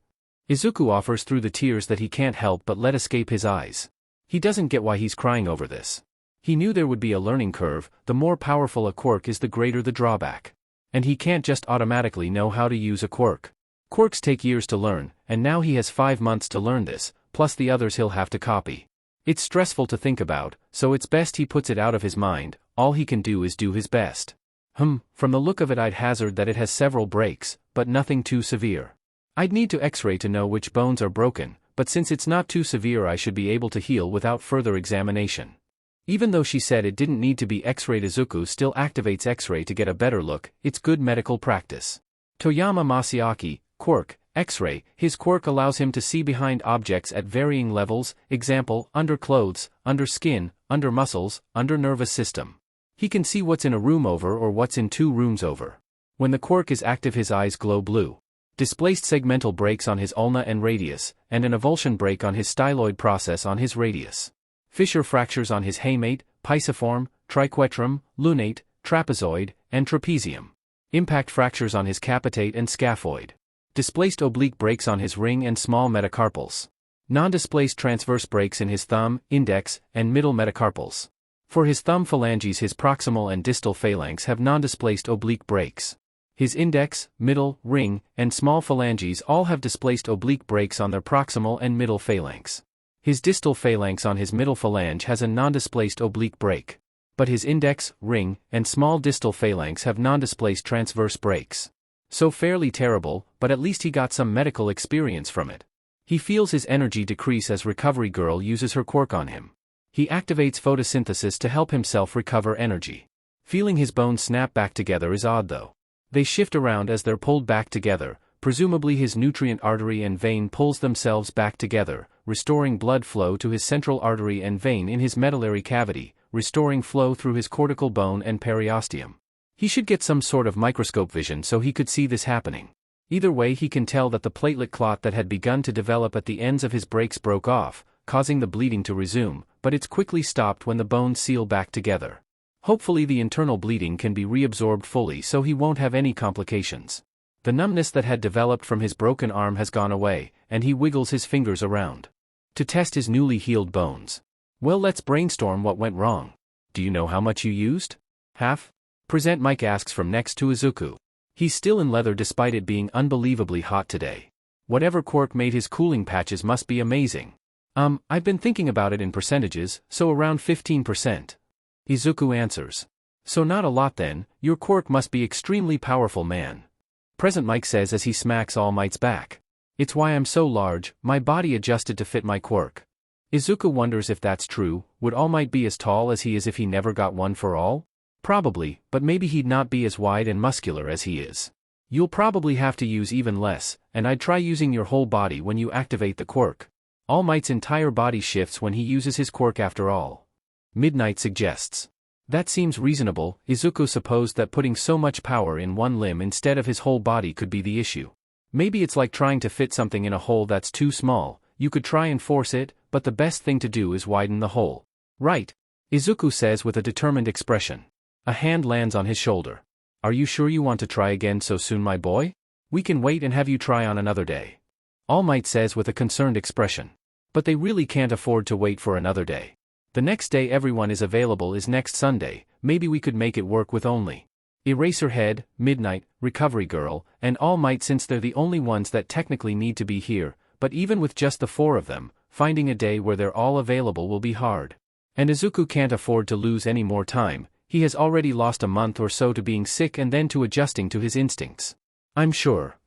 Izuku offers through the tears that he can't help but let escape his eyes. He doesn't get why he's crying over this. He knew there would be a learning curve, the more powerful a quirk is the greater the drawback. And he can't just automatically know how to use a quirk. Quirks take years to learn, and now he has 5 months to learn this, plus the others he'll have to copy. It's stressful to think about, so it's best he puts it out of his mind. All he can do is do his best. From the look of it I'd hazard that it has several breaks, but nothing too severe. I'd need to x-ray to know which bones are broken, but since it's not too severe I should be able to heal without further examination. Even though she said it didn't need to be x-rayed, Izuku still activates x-ray to get a better look. It's good medical practice. Toyama Masiaki, Quirk, X-ray. His quirk allows him to see behind objects at varying levels, example, under clothes, under skin, under muscles, under nervous system. He can see what's in a room over or what's in 2 rooms over. When the quirk is active his eyes glow blue. Displaced segmental breaks on his ulna and radius, and an avulsion break on his styloid process on his radius. Fissure fractures on his hamate, pisiform, triquetrum, lunate, trapezoid, and trapezium. Impact fractures on his capitate and scaphoid. Displaced oblique breaks on his ring and small metacarpals. Non-displaced transverse breaks in his thumb, index, and middle metacarpals. For his thumb phalanges his proximal and distal phalanx have non-displaced oblique breaks. His index, middle, ring, and small phalanges all have displaced oblique breaks on their proximal and middle phalanx. His distal phalanx on his middle phalange has a non-displaced oblique break. But his index, ring, and small distal phalanx have non-displaced transverse breaks. So fairly terrible, but at least he got some medical experience from it. He feels his energy decrease as recovery girl uses her quirk on him. He activates photosynthesis to help himself recover energy. Feeling his bones snap back together is odd though. They shift around as they're pulled back together, presumably his nutrient artery and vein pulls themselves back together, restoring blood flow to his central artery and vein in his medullary cavity, restoring flow through his cortical bone and periosteum. He should get some sort of microscope vision so he could see this happening. Either way he can tell that the platelet clot that had begun to develop at the ends of his breaks broke off, causing the bleeding to resume, but it's quickly stopped when the bones seal back together. Hopefully the internal bleeding can be reabsorbed fully so he won't have any complications. The numbness that had developed from his broken arm has gone away, and he wiggles his fingers around to test his newly healed bones. Well, let's brainstorm what went wrong. Do you know how much you used? Half? Present Mike asks from next to Izuku. He's still in leather despite it being unbelievably hot today. Whatever Quirk made his cooling patches must be amazing. I've been thinking about it in percentages, so around 15%. Izuku answers. So not a lot then, your quirk must be extremely powerful, man. Present Mike says as he smacks All Might's back. It's why I'm so large, my body adjusted to fit my quirk. Izuku wonders if that's true. Would All Might be as tall as he is if he never got one for all? Probably, but maybe he'd not be as wide and muscular as he is. You'll probably have to use even less, and I'd try using your whole body when you activate the quirk. All Might's entire body shifts when he uses his quirk after all. Midnight suggests. That seems reasonable. Izuku supposed that putting so much power in one limb instead of his whole body could be the issue. Maybe it's like trying to fit something in a hole that's too small. You could try and force it, but the best thing to do is widen the hole. Right? Izuku says with a determined expression. A hand lands on his shoulder. Are you sure you want to try again so soon, my boy? We can wait and have you try on another day. All Might says with a concerned expression. But they really can't afford to wait for another day. The next day everyone is available is next Sunday. Maybe we could make it work with only Eraserhead, Midnight, Recovery Girl, and All Might since they're the only ones that technically need to be here, but even with just the 4 of them, finding a day where they're all available will be hard. And Izuku can't afford to lose any more time. He has already lost a month or so to being sick and then to adjusting to his instincts. I'm sure.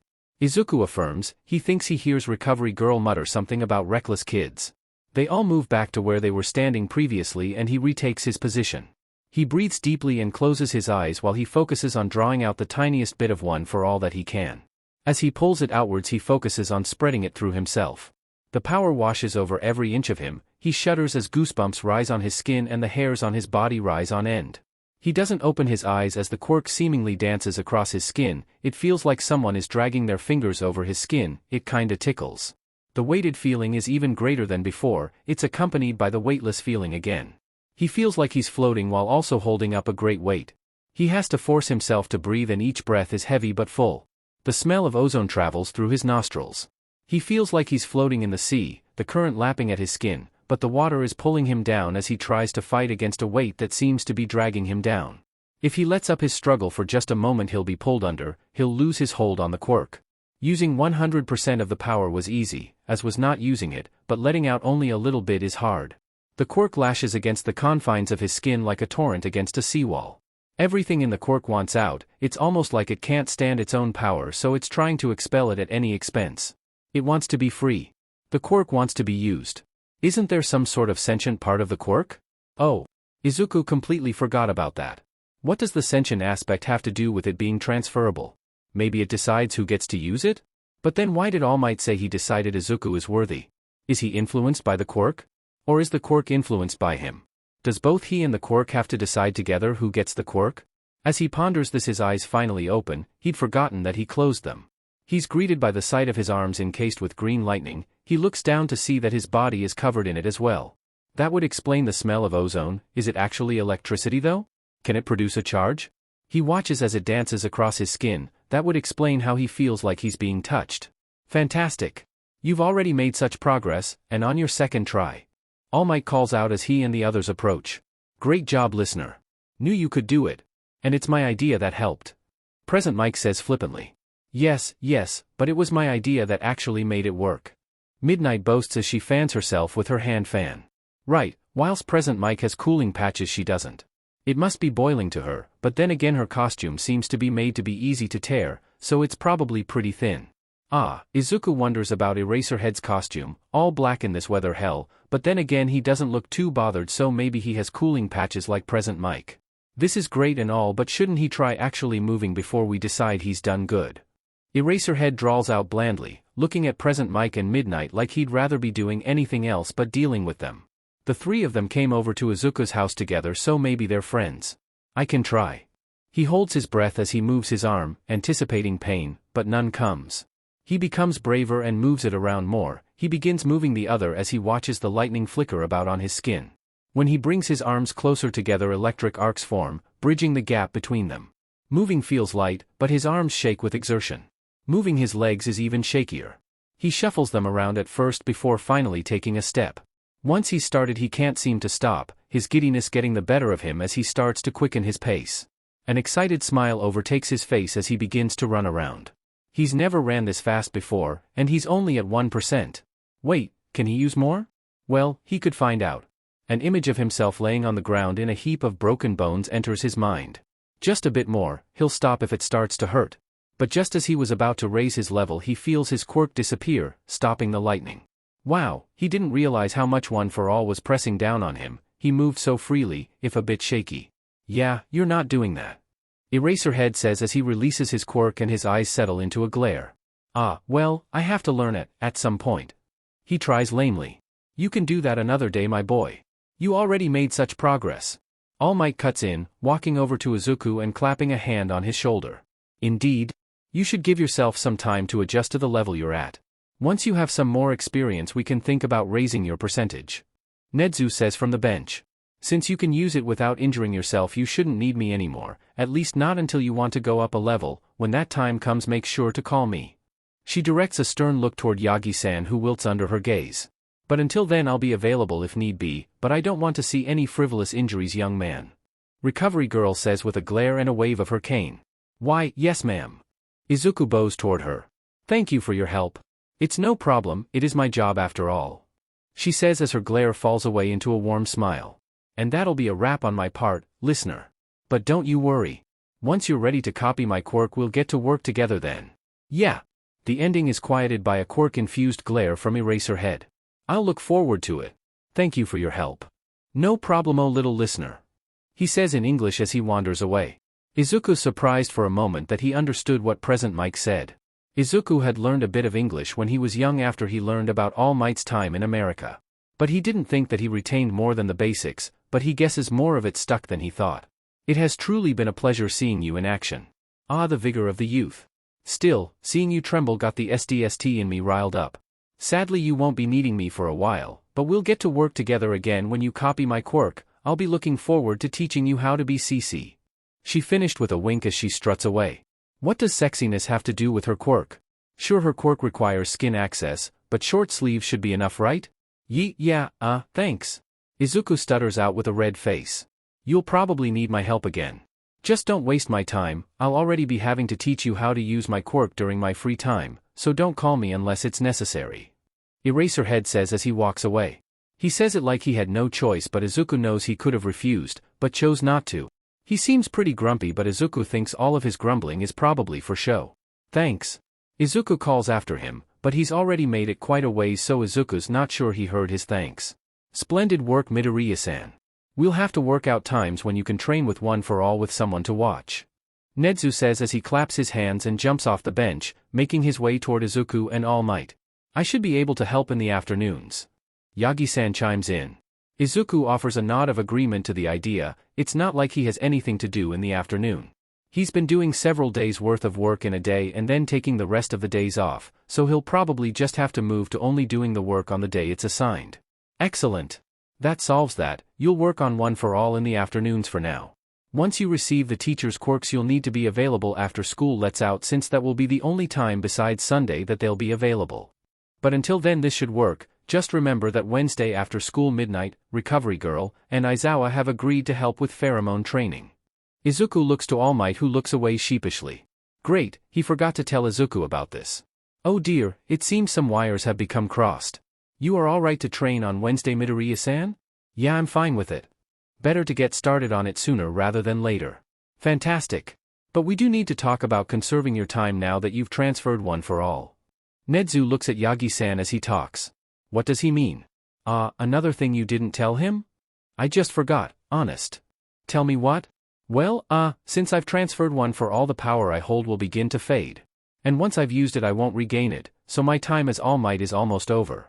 Izuku affirms. He thinks he hears Recovery Girl mutter something about reckless kids. They all move back to where they were standing previously and he retakes his position. He breathes deeply and closes his eyes while he focuses on drawing out the tiniest bit of one for all that he can. As he pulls it outwards he focuses on spreading it through himself. The power washes over every inch of him. He shudders as goosebumps rise on his skin and the hairs on his body rise on end. He doesn't open his eyes as the quirk seemingly dances across his skin. It feels like someone is dragging their fingers over his skin. It kinda tickles. The weighted feeling is even greater than before. It's accompanied by the weightless feeling again. He feels like he's floating while also holding up a great weight. He has to force himself to breathe and each breath is heavy but full. The smell of ozone travels through his nostrils. He feels like he's floating in the sea, the current lapping at his skin, but the water is pulling him down as he tries to fight against a weight that seems to be dragging him down. If he lets up his struggle for just a moment he'll be pulled under, he'll lose his hold on the quirk. Using 100% of the power was easy, as was not using it, but letting out only a little bit is hard. The quirk lashes against the confines of his skin like a torrent against a seawall. Everything in the quirk wants out. It's almost like it can't stand its own power, so it's trying to expel it at any expense. It wants to be free. The quirk wants to be used. Isn't there some sort of sentient part of the quirk? Oh. Izuku completely forgot about that. What does the sentient aspect have to do with it being transferable? Maybe it decides who gets to use it? But then why did All Might say he decided Izuku is worthy? Is he influenced by the quirk? Or is the quirk influenced by him? Does both he and the quirk have to decide together who gets the quirk? As he ponders this, his eyes finally open. He'd forgotten that he closed them. He's greeted by the sight of his arms encased with green lightning. He looks down to see that his body is covered in it as well. That would explain the smell of ozone. Is it actually electricity though? Can it produce a charge? He watches as it dances across his skin. That would explain how he feels like he's being touched. Fantastic. You've already made such progress, and on your second try. All Might calls out as he and the others approach. Great job, listener. Knew you could do it. And it's my idea that helped. Present Mike says flippantly. Yes, but it was my idea that actually made it work. Midnight boasts as she fans herself with her hand fan. Right, whilst Present Mike has cooling patches she doesn't. It must be boiling to her, but then again her costume seems to be made to be easy to tear, so it's probably pretty thin. Izuku wonders about Eraserhead's costume, all black in this weather hell, but then again he doesn't look too bothered, so maybe he has cooling patches like Present Mike. This is great and all, but shouldn't he try actually moving before we decide he's done good? Eraserhead drawls out blandly, looking at Present Mike and Midnight like he'd rather be doing anything else but dealing with them. The three of them came over to Izuku's house together, so maybe they're friends. I can try. He holds his breath as he moves his arm, anticipating pain, but none comes. He becomes braver and moves it around more. He begins moving the other as he watches the lightning flicker about on his skin. When he brings his arms closer together, electric arcs form, bridging the gap between them. Moving feels light, but his arms shake with exertion. Moving his legs is even shakier. He shuffles them around at first before finally taking a step. Once he's started he can't seem to stop, his giddiness getting the better of him as he starts to quicken his pace. An excited smile overtakes his face as he begins to run around. He's never ran this fast before, and he's only at 1%. Wait, can he use more? Well, he could find out. An image of himself laying on the ground in a heap of broken bones enters his mind. Just a bit more, he'll stop if it starts to hurt. But just as he was about to raise his level he feels his quirk disappear, stopping the lightning. Wow, he didn't realize how much One for All was pressing down on him. He moved so freely, if a bit shaky. Yeah, you're not doing that. Eraserhead says as he releases his quirk and his eyes settle into a glare. Well, I have to learn it, at some point. He tries lamely. You can do that another day, my boy. You already made such progress. All Might cuts in, walking over to Izuku and clapping a hand on his shoulder. Indeed. You should give yourself some time to adjust to the level you're at. Once you have some more experience we can think about raising your percentage. Nedu says from the bench. Since you can use it without injuring yourself you shouldn't need me anymore, at least not until you want to go up a level. When that time comes make sure to call me. She directs a stern look toward Yagi-san who wilts under her gaze. But until then I'll be available if need be, but I don't want to see any frivolous injuries, young man. Recovery Girl says with a glare and a wave of her cane. Why, yes ma'am. Izuku bows toward her. Thank you for your help. It's no problem, it is my job after all. She says as her glare falls away into a warm smile. And that'll be a wrap on my part, listener. But don't you worry. Once you're ready to copy my quirk we'll get to work together then. Yeah. The ending is quieted by a quirk-infused glare from Eraserhead. I'll look forward to it. Thank you for your help. No problemo, little listener. He says in English as he wanders away. Izuku's surprised for a moment that he understood what Present Mike said. Izuku had learned a bit of English when he was young after he learned about All Might's time in America. But he didn't think that he retained more than the basics, but he guesses more of it stuck than he thought. It has truly been a pleasure seeing you in action. Ah, the vigor of the youth. Still, seeing you tremble got the SDST in me riled up. Sadly you won't be needing me for a while, but we'll get to work together again when you copy my quirk. I'll be looking forward to teaching you how to be CC. She finished with a wink as she struts away. What does sexiness have to do with her quirk? Sure, her quirk requires skin access, but short sleeves should be enough, right? Yeah, thanks. Izuku stutters out with a red face. You'll probably need my help again. Just don't waste my time, I'll already be having to teach you how to use my quirk during my free time, so don't call me unless it's necessary. Eraserhead says as he walks away. He says it like he had no choice, but Izuku knows he could have refused, but chose not to. He seems pretty grumpy, but Izuku thinks all of his grumbling is probably for show. Thanks. Izuku calls after him, but he's already made it quite a ways, so Izuku's not sure he heard his thanks. Splendid work, Midoriya-san. We'll have to work out times when you can train with One for All with someone to watch. Nedu says as he claps his hands and jumps off the bench, making his way toward Izuku and All Might. I should be able to help in the afternoons. Yagi-san chimes in. Izuku offers a nod of agreement to the idea. It's not like he has anything to do in the afternoon. He's been doing several days' worth of work in a day and then taking the rest of the days off, so he'll probably just have to move to only doing the work on the day it's assigned. Excellent. That solves that. You'll work on One for All in the afternoons for now. Once you receive the teacher's quirks, you'll need to be available after school lets out, since that will be the only time besides Sunday that they'll be available. But until then this should work. Just remember that Wednesday after school midnight, Recovery Girl and Aizawa have agreed to help with pheromone training. Izuku looks to All Might, who looks away sheepishly. Great, he forgot to tell Izuku about this. Oh dear, it seems some wires have become crossed. You are alright to train on Wednesday, Midoriya-san? Yeah, I'm fine with it. Better to get started on it sooner rather than later. Fantastic. But we do need to talk about conserving your time now that you've transferred One for All. Nedu looks at Yagi-san as he talks. What does he mean? Another thing you didn't tell him? I just forgot, honest. Tell me what? Well, since I've transferred One for All, the power I hold will begin to fade. And once I've used it I won't regain it, so my time as All Might is almost over.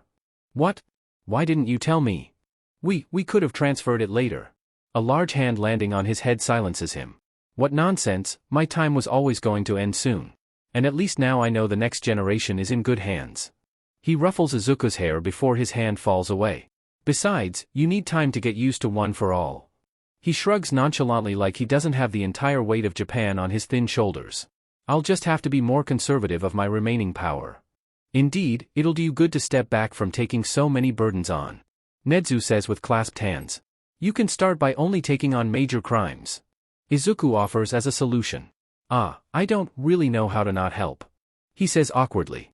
What? Why didn't you tell me? We could have transferred it later. A large hand landing on his head silences him. What nonsense, my time was always going to end soon. And at least now I know the next generation is in good hands. He ruffles Izuku's hair before his hand falls away. Besides, you need time to get used to One for All. He shrugs nonchalantly like he doesn't have the entire weight of Japan on his thin shoulders. I'll just have to be more conservative of my remaining power. Indeed, it'll do you good to step back from taking so many burdens on. Nedu says with clasped hands. You can start by only taking on major crimes. Izuku offers as a solution. I don't really know how to not help. He says awkwardly.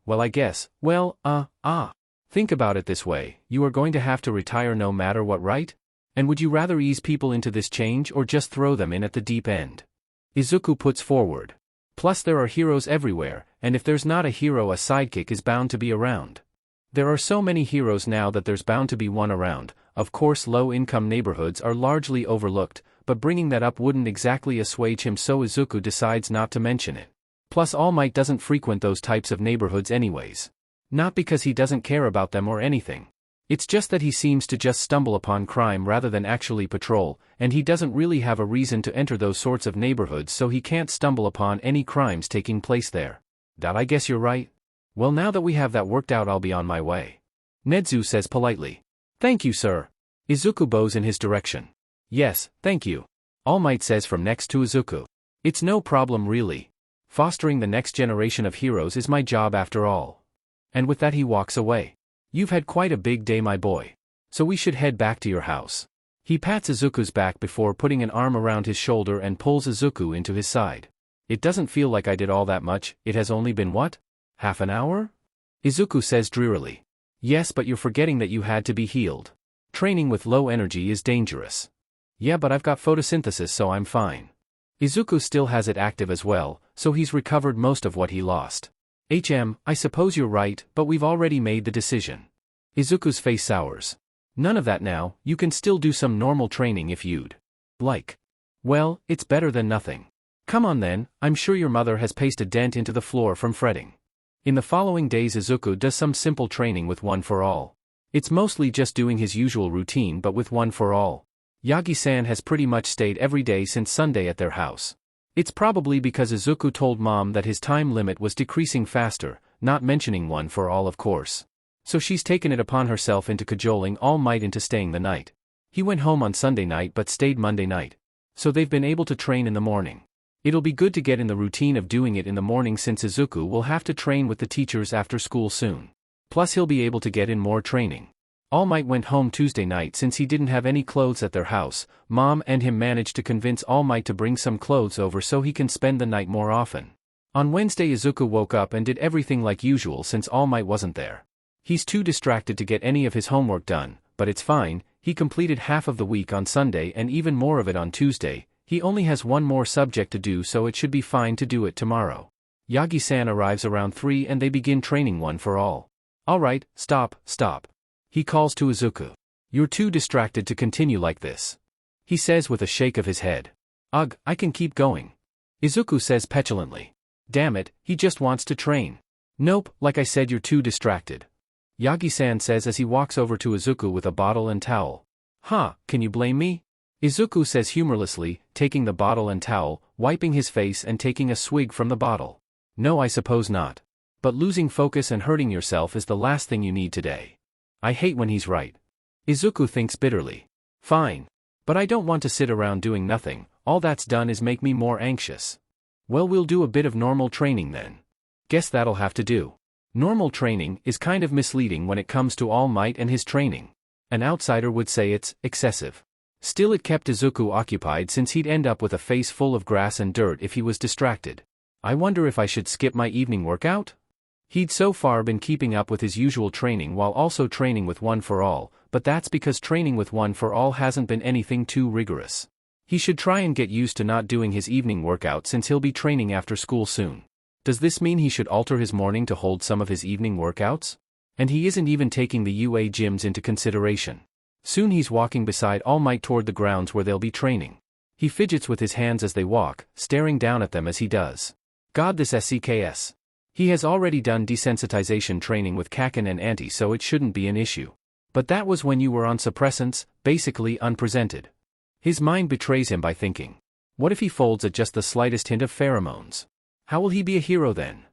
Well I guess, think about it this way, you are going to have to retire no matter what, right? And would you rather ease people into this change or just throw them in at the deep end? Izuku puts forward. Plus there are heroes everywhere, and if there's not a hero, a sidekick is bound to be around. There are so many heroes now that there's bound to be one around. Of course low-income neighborhoods are largely overlooked, but bringing that up wouldn't exactly assuage him, so Izuku decides not to mention it. Plus All Might doesn't frequent those types of neighborhoods anyways. Not because he doesn't care about them or anything. It's just that he seems to just stumble upon crime rather than actually patrol, and he doesn't really have a reason to enter those sorts of neighborhoods, so he can't stumble upon any crimes taking place there. I guess you're right. Well, now that we have that worked out, I'll be on my way. Nedu says politely. Thank you, sir. Izuku bows in his direction. Yes, thank you. All Might says from next to Izuku. It's no problem really. Fostering the next generation of heroes is my job after all. And with that he walks away. You've had quite a big day, my boy. So we should head back to your house. He pats Izuku's back before putting an arm around his shoulder and pulls Izuku into his side. It doesn't feel like I did all that much, it has only been what? Half an hour? Izuku says drearily. Yes, but you're forgetting that you had to be healed. Training with low energy is dangerous. Yeah, but I've got photosynthesis, so I'm fine. Izuku still has it active as well, so he's recovered most of what he lost. I suppose you're right, but we've already made the decision. Izuku's face sours. None of that now, you can still do some normal training if you'd like. Well, it's better than nothing. Come on then, I'm sure your mother has pasted a dent into the floor from fretting. In the following days Izuku does some simple training with One for All. It's mostly just doing his usual routine but with One for All. Yagi-san has pretty much stayed every day since Sunday at their house. It's probably because Izuku told Mom that his time limit was decreasing faster, not mentioning one for all of course. So she's taken it upon herself into cajoling All Might into staying the night. He went home on Sunday night but stayed Monday night. So they've been able to train in the morning. It'll be good to get in the routine of doing it in the morning since Izuku will have to train with the teachers after school soon. Plus he'll be able to get in more training. All Might went home Tuesday night since he didn't have any clothes at their house. Mom and him managed to convince All Might to bring some clothes over so he can spend the night more often. On Wednesday Izuku woke up and did everything like usual since All Might wasn't there. He's too distracted to get any of his homework done, but it's fine. He completed half of the week on Sunday and even more of it on Tuesday. He only has one more subject to do, so it should be fine to do it tomorrow. Yagi-san arrives around 3 and they begin training one for all. Alright, stop. He calls to Izuku. You're too distracted to continue like this. He says with a shake of his head. Ugh, I can keep going. Izuku says petulantly. Damn it, he just wants to train. Nope, like I said, you're too distracted. Yagi-san says as he walks over to Izuku with a bottle and towel. Huh, can you blame me? Izuku says humorlessly, taking the bottle and towel, wiping his face and taking a swig from the bottle. No, I suppose not. But losing focus and hurting yourself is the last thing you need today. I hate when he's right. Izuku thinks bitterly. Fine. But I don't want to sit around doing nothing. All that's done is make me more anxious. Well, we'll do a bit of normal training then. Guess that'll have to do. Normal training is kind of misleading when it comes to All Might and his training. An outsider would say it's excessive. Still, it kept Izuku occupied since he'd end up with a face full of grass and dirt if he was distracted. I wonder if I should skip my evening workout? He'd so far been keeping up with his usual training while also training with One for All, but that's because training with One for All hasn't been anything too rigorous. He should try and get used to not doing his evening workout since he'll be training after school soon. Does this mean he should alter his morning to hold some of his evening workouts? And he isn't even taking the UA gyms into consideration. Soon he's walking beside All Might toward the grounds where they'll be training. He fidgets with his hands as they walk, staring down at them as he does. God, this SCKS. He has already done desensitization training with Kacchan and Auntie, so it shouldn't be an issue. But that was when you were on suppressants, basically unpresented. His mind betrays him by thinking. What if he folds at just the slightest hint of pheromones? How will he be a hero then?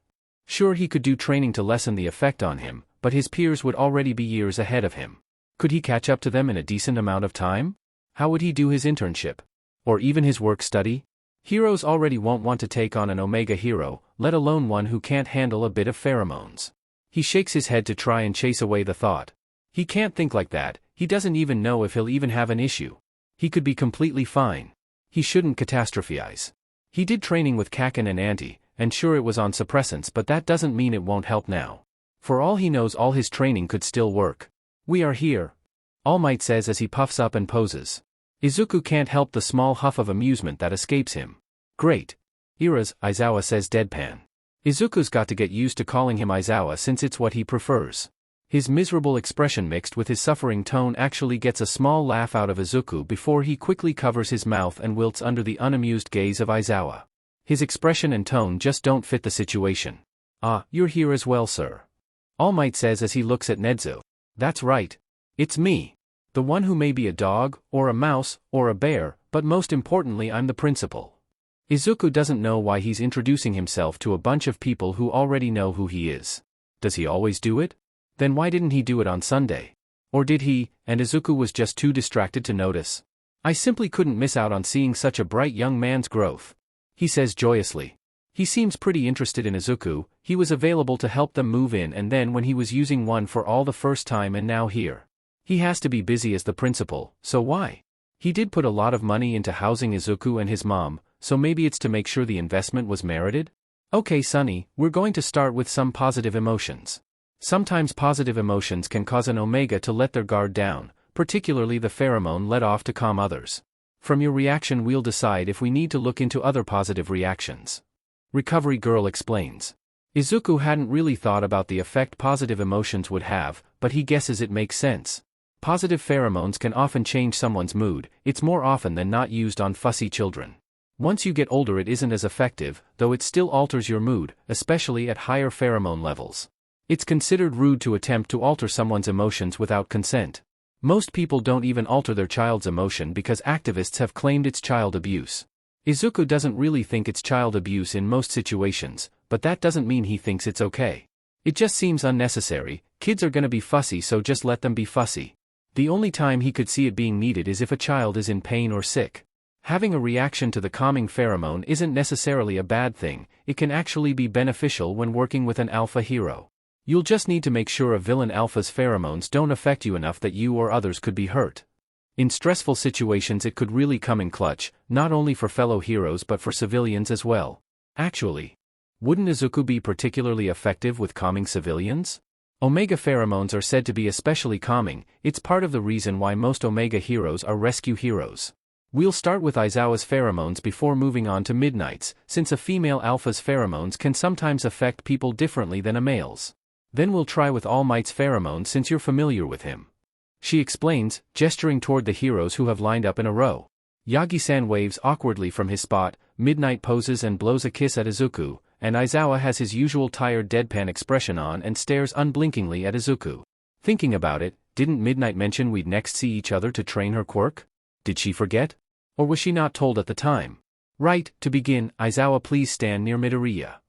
Sure, he could do training to lessen the effect on him, but his peers would already be years ahead of him. Could he catch up to them in a decent amount of time? How would he do his internship? Or even his work study? Heroes already won't want to take on an Omega hero, let alone one who can't handle a bit of pheromones. He shakes his head to try and chase away the thought. He can't think like that. He doesn't even know if he'll even have an issue. He could be completely fine. He shouldn't catastrophize. He did training with Kacchan and Auntie, and sure, it was on suppressants, but that doesn't mean it won't help now. For all he knows, all his training could still work. We are here. All Might says as he puffs up and poses. Izuku can't help the small huff of amusement that escapes him. Great. Aizawa says deadpan. Izuku's got to get used to calling him Aizawa since it's what he prefers. His miserable expression mixed with his suffering tone actually gets a small laugh out of Izuku before he quickly covers his mouth and wilts under the unamused gaze of Aizawa. His expression and tone just don't fit the situation. Ah, you're here as well, sir. All Might says as he looks at Nedu. That's right. It's me. The one who may be a dog, or a mouse, or a bear, but most importantly I'm the principal. Izuku doesn't know why he's introducing himself to a bunch of people who already know who he is. Does he always do it? Then why didn't he do it on Sunday? Or did he, and Izuku was just too distracted to notice? I simply couldn't miss out on seeing such a bright young man's growth. He says joyously. He seems pretty interested in Izuku. He was available to help them move in, and then when he was using One for All the first time, and now here. He has to be busy as the principal, so why? He did put a lot of money into housing Izuku and his mom, so maybe it's to make sure the investment was merited? Okay, Sonny, we're going to start with some positive emotions. Sometimes positive emotions can cause an Omega to let their guard down, particularly the pheromone let off to calm others. From your reaction we'll decide if we need to look into other positive reactions. Recovery Girl explains. Izuku hadn't really thought about the effect positive emotions would have, but he guesses it makes sense. Positive pheromones can often change someone's mood. It's more often than not used on fussy children. Once you get older it isn't as effective, though it still alters your mood, especially at higher pheromone levels. It's considered rude to attempt to alter someone's emotions without consent. Most people don't even alter their child's emotion because activists have claimed it's child abuse. Izuku doesn't really think it's child abuse in most situations, but that doesn't mean he thinks it's okay. It just seems unnecessary. Kids are gonna be fussy, so just let them be fussy. The only time he could see it being needed is if a child is in pain or sick. Having a reaction to the calming pheromone isn't necessarily a bad thing, it can actually be beneficial when working with an alpha hero. You'll just need to make sure a villain alpha's pheromones don't affect you enough that you or others could be hurt. In stressful situations it could really come in clutch, not only for fellow heroes but for civilians as well. Actually, wouldn't Izuku be particularly effective with calming civilians? Omega pheromones are said to be especially calming. It's part of the reason why most Omega heroes are rescue heroes. We'll start with Aizawa's pheromones before moving on to Midnight's, since a female alpha's pheromones can sometimes affect people differently than a male's. Then we'll try with All Might's pheromones since you're familiar with him. She explains, gesturing toward the heroes who have lined up in a row. Yagi-san waves awkwardly from his spot, Midnight poses and blows a kiss at Izuku, and Aizawa has his usual tired deadpan expression on and stares unblinkingly at Izuku. Thinking about it, didn't Midnight mention we'd next see each other to train her quirk? Did she forget? Or was she not told at the time? Right, to begin, Aizawa, please stand near Midoriya.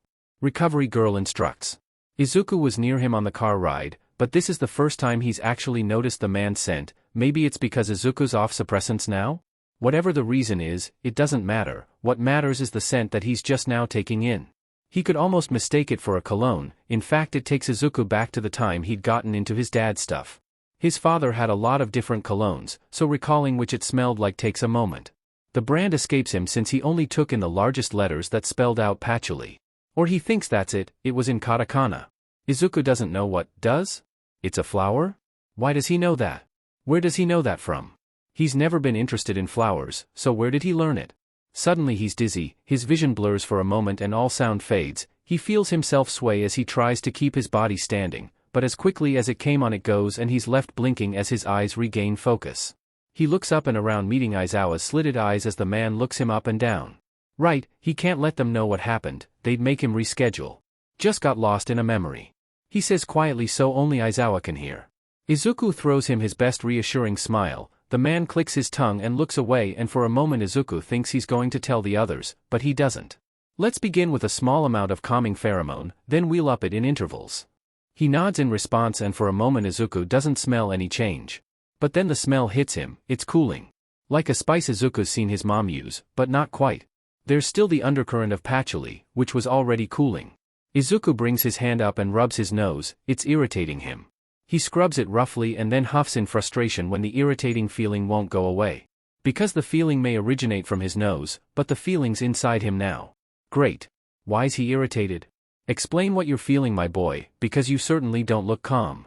Recovery girl instructs. Izuku was near him on the car ride, but this is the first time he's actually noticed the man's scent. Maybe it's because Izuku's off suppressants now? Whatever the reason is, it doesn't matter. What matters is the scent that he's just now taking in. He could almost mistake it for a cologne. In fact, it takes Izuku back to the time he'd gotten into his dad's stuff. His father had a lot of different colognes, so recalling which it smelled like takes a moment. The brand escapes him since he only took in the largest letters that spelled out patchouli. Or he thinks that's it, it was in katakana. Izuku doesn't know what does? It's a flower? Why does he know that? Where does he know that from? He's never been interested in flowers, so where did he learn it? Suddenly he's dizzy, his vision blurs for a moment and all sound fades. He feels himself sway as he tries to keep his body standing, but as quickly as it came on it goes and he's left blinking as his eyes regain focus. He looks up and around, meeting Aizawa's slitted eyes as the man looks him up and down. Right, he can't let them know what happened, they'd make him reschedule. Just got lost in a memory. He says quietly so only Aizawa can hear. Izuku throws him his best reassuring smile. The man clicks his tongue and looks away, and for a moment Izuku thinks he's going to tell the others, but he doesn't. Let's begin with a small amount of calming pheromone, then we'll up it in intervals. He nods in response, and for a moment Izuku doesn't smell any change. But then the smell hits him. It's cooling. Like a spice Izuku's seen his mom use, but not quite. There's still the undercurrent of patchouli, which was already cooling. Izuku brings his hand up and rubs his nose. It's irritating him. He scrubs it roughly and then huffs in frustration when the irritating feeling won't go away. Because the feeling may originate from his nose, but the feeling's inside him now. Great. Why's he irritated? Explain what you're feeling, my boy, because you certainly don't look calm.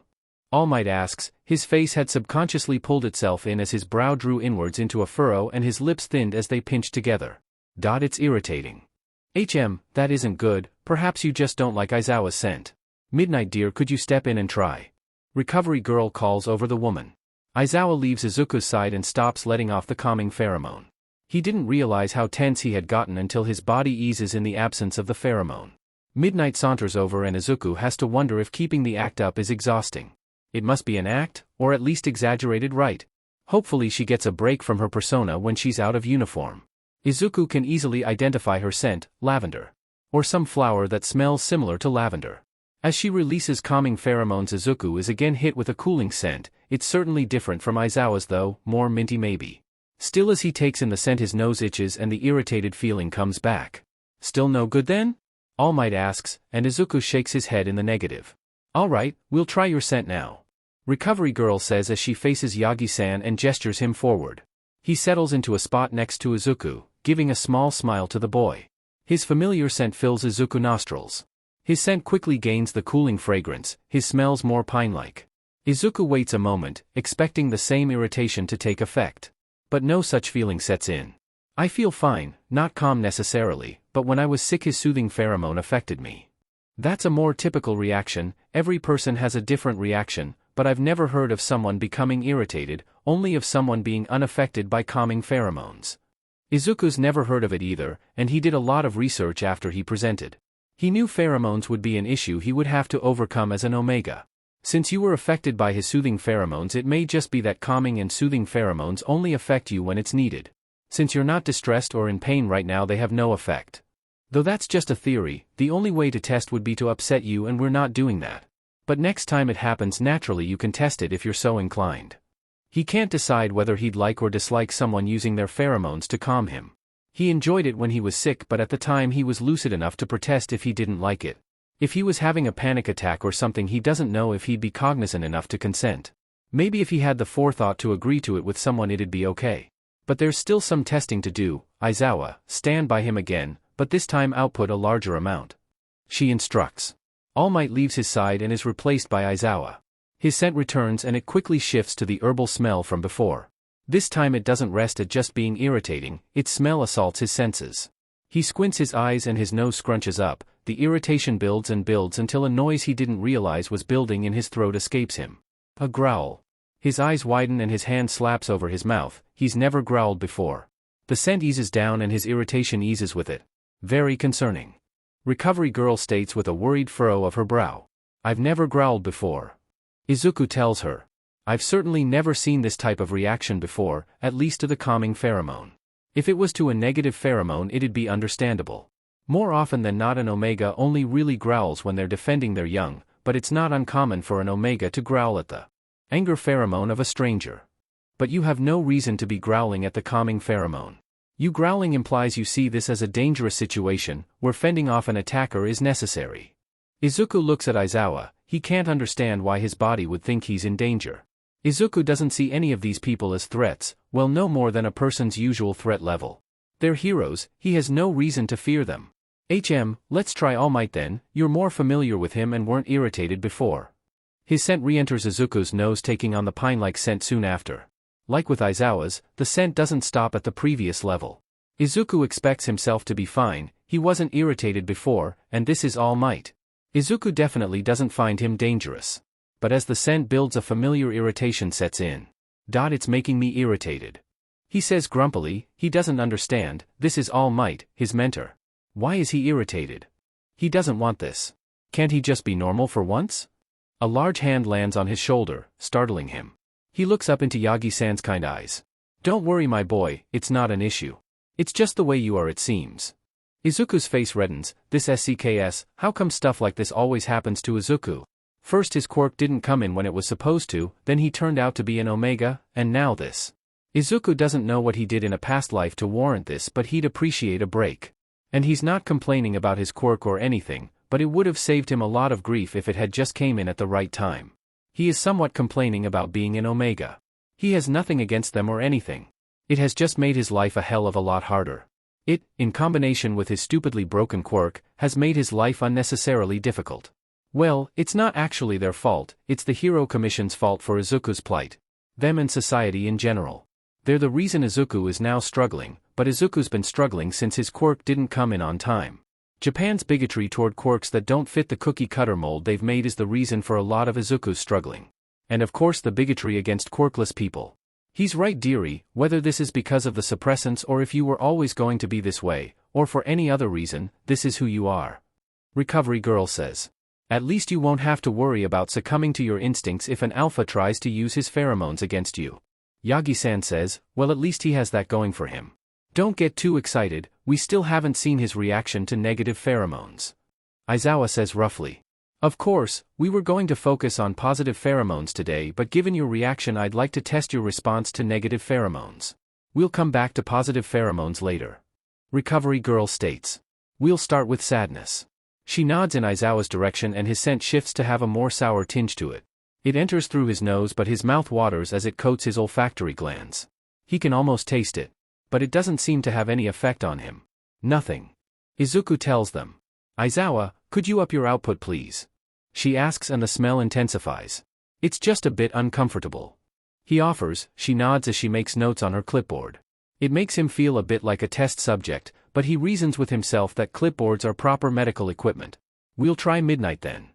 All Might asks. His face had subconsciously pulled itself in as his brow drew inwards into a furrow and his lips thinned as they pinched together. It's irritating. That isn't good. Perhaps you just don't like Aizawa's scent. Midnight dear, could you step in and try? Recovery girl calls over the woman. Aizawa leaves Izuku's side and stops letting off the calming pheromone. He didn't realize how tense he had gotten until his body eases in the absence of the pheromone. Midnight saunters over and Izuku has to wonder if keeping the act up is exhausting. It must be an act, or at least exaggerated, right? Hopefully she gets a break from her persona when she's out of uniform. Izuku can easily identify her scent, lavender. Or some flower that smells similar to lavender. As she releases calming pheromones, Izuku is again hit with a cooling scent. It's certainly different from Aizawa's though, more minty maybe. Still, as he takes in the scent his nose itches and the irritated feeling comes back. Still no good then? All Might asks, and Izuku shakes his head in the negative. Alright, we'll try your scent now. Recovery girl says as she faces Yagi-san and gestures him forward. He settles into a spot next to Izuku, giving a small smile to the boy. His familiar scent fills Izuku's nostrils. His scent quickly gains the cooling fragrance, his smells more pine-like. Izuku waits a moment, expecting the same irritation to take effect. But no such feeling sets in. I feel fine, not calm necessarily, but when I was sick his soothing pheromone affected me. That's a more typical reaction. Every person has a different reaction, but I've never heard of someone becoming irritated, only of someone being unaffected by calming pheromones. Izuku's never heard of it either, and he did a lot of research after he presented. He knew pheromones would be an issue he would have to overcome as an Omega. Since you were affected by his soothing pheromones, it may just be that calming and soothing pheromones only affect you when it's needed. Since you're not distressed or in pain right now, they have no effect. Though that's just a theory, the only way to test would be to upset you, and we're not doing that. But next time it happens naturally, you can test it if you're so inclined. He can't decide whether he'd like or dislike someone using their pheromones to calm him. He enjoyed it when he was sick, but at the time he was lucid enough to protest if he didn't like it. If he was having a panic attack or something, he doesn't know if he'd be cognizant enough to consent. Maybe if he had the forethought to agree to it with someone, it'd be okay. But there's still some testing to do. Aizawa, stand by him again, but this time output a larger amount. She instructs. All Might leaves his side and is replaced by Aizawa. His scent returns and it quickly shifts to the herbal smell from before. This time it doesn't rest at just being irritating, its smell assaults his senses. He squints his eyes and his nose scrunches up, the irritation builds and builds until a noise he didn't realize was building in his throat escapes him. A growl. His eyes widen and his hand slaps over his mouth. He's never growled before. The scent eases down and his irritation eases with it. Very concerning. Recovery Girl states with a worried furrow of her brow. I've never growled before. Izuku tells her. I've certainly never seen this type of reaction before, at least to the calming pheromone. If it was to a negative pheromone, it'd be understandable. More often than not, an omega only really growls when they're defending their young, but it's not uncommon for an omega to growl at the anger pheromone of a stranger. But you have no reason to be growling at the calming pheromone. You growling implies you see this as a dangerous situation, where fending off an attacker is necessary. Izuku looks at Aizawa. He can't understand why his body would think he's in danger. Izuku doesn't see any of these people as threats, well, no more than a person's usual threat level. They're heroes, he has no reason to fear them. Let's try All Might then, you're more familiar with him and weren't irritated before. His scent re-enters Izuku's nose, taking on the pine-like scent soon after. Like with Aizawa's, the scent doesn't stop at the previous level. Izuku expects himself to be fine, he wasn't irritated before, and this is All Might. Izuku definitely doesn't find him dangerous. But as the scent builds, a familiar irritation sets in. It's making me irritated. He says grumpily, he doesn't understand, this is All Might, his mentor. Why is he irritated? He doesn't want this. Can't he just be normal for once? A large hand lands on his shoulder, startling him. He looks up into Yagi-san's kind eyes. Don't worry my boy, it's not an issue. It's just the way you are, it seems. Izuku's face reddens. This SCKS, how come stuff like this always happens to Izuku? First his quirk didn't come in when it was supposed to, then he turned out to be an omega, and now this. Izuku doesn't know what he did in a past life to warrant this, but he'd appreciate a break. And he's not complaining about his quirk or anything, but it would have saved him a lot of grief if it had just came in at the right time. He is somewhat complaining about being an omega. He has nothing against them or anything. It has just made his life a hell of a lot harder. It, in combination with his stupidly broken quirk, has made his life unnecessarily difficult. Well, it's not actually their fault, it's the Hero Commission's fault for Izuku's plight. Them and society in general. They're the reason Izuku is now struggling, but Izuku's been struggling since his quirk didn't come in on time. Japan's bigotry toward quirks that don't fit the cookie-cutter mold they've made is the reason for a lot of Izuku's struggling. And of course the bigotry against quirkless people. He's right, dearie, whether this is because of the suppressants or if you were always going to be this way, or for any other reason, this is who you are. Recovery Girl says. At least you won't have to worry about succumbing to your instincts if an alpha tries to use his pheromones against you. Yagi-san says, well, at least he has that going for him. Don't get too excited, we still haven't seen his reaction to negative pheromones. Aizawa says roughly. Of course, we were going to focus on positive pheromones today, but given your reaction I'd like to test your response to negative pheromones. We'll come back to positive pheromones later. Recovery Girl states. We'll start with sadness. She nods in Aizawa's direction and his scent shifts to have a more sour tinge to it. It enters through his nose but his mouth waters as it coats his olfactory glands. He can almost taste it. But it doesn't seem to have any effect on him. Nothing. Izuku tells them. Aizawa, could you up your output please? She asks and the smell intensifies. It's just a bit uncomfortable. He offers, she nods as she makes notes on her clipboard. It makes him feel a bit like a test subject, but he reasons with himself that clipboards are proper medical equipment. We'll try Midnight then.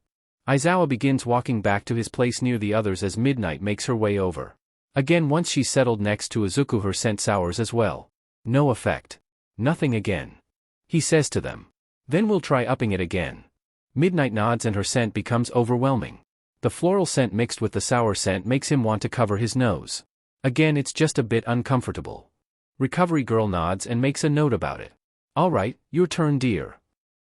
Aizawa begins walking back to his place near the others as Midnight makes her way over. Again, once she's settled next to Izuku, her scent sours as well. No effect. Nothing again. He says to them. Then we'll try upping it again. Midnight nods and her scent becomes overwhelming. The floral scent mixed with the sour scent makes him want to cover his nose. Again, it's just a bit uncomfortable. Recovery Girl nods and makes a note about it. Alright, your turn, dear.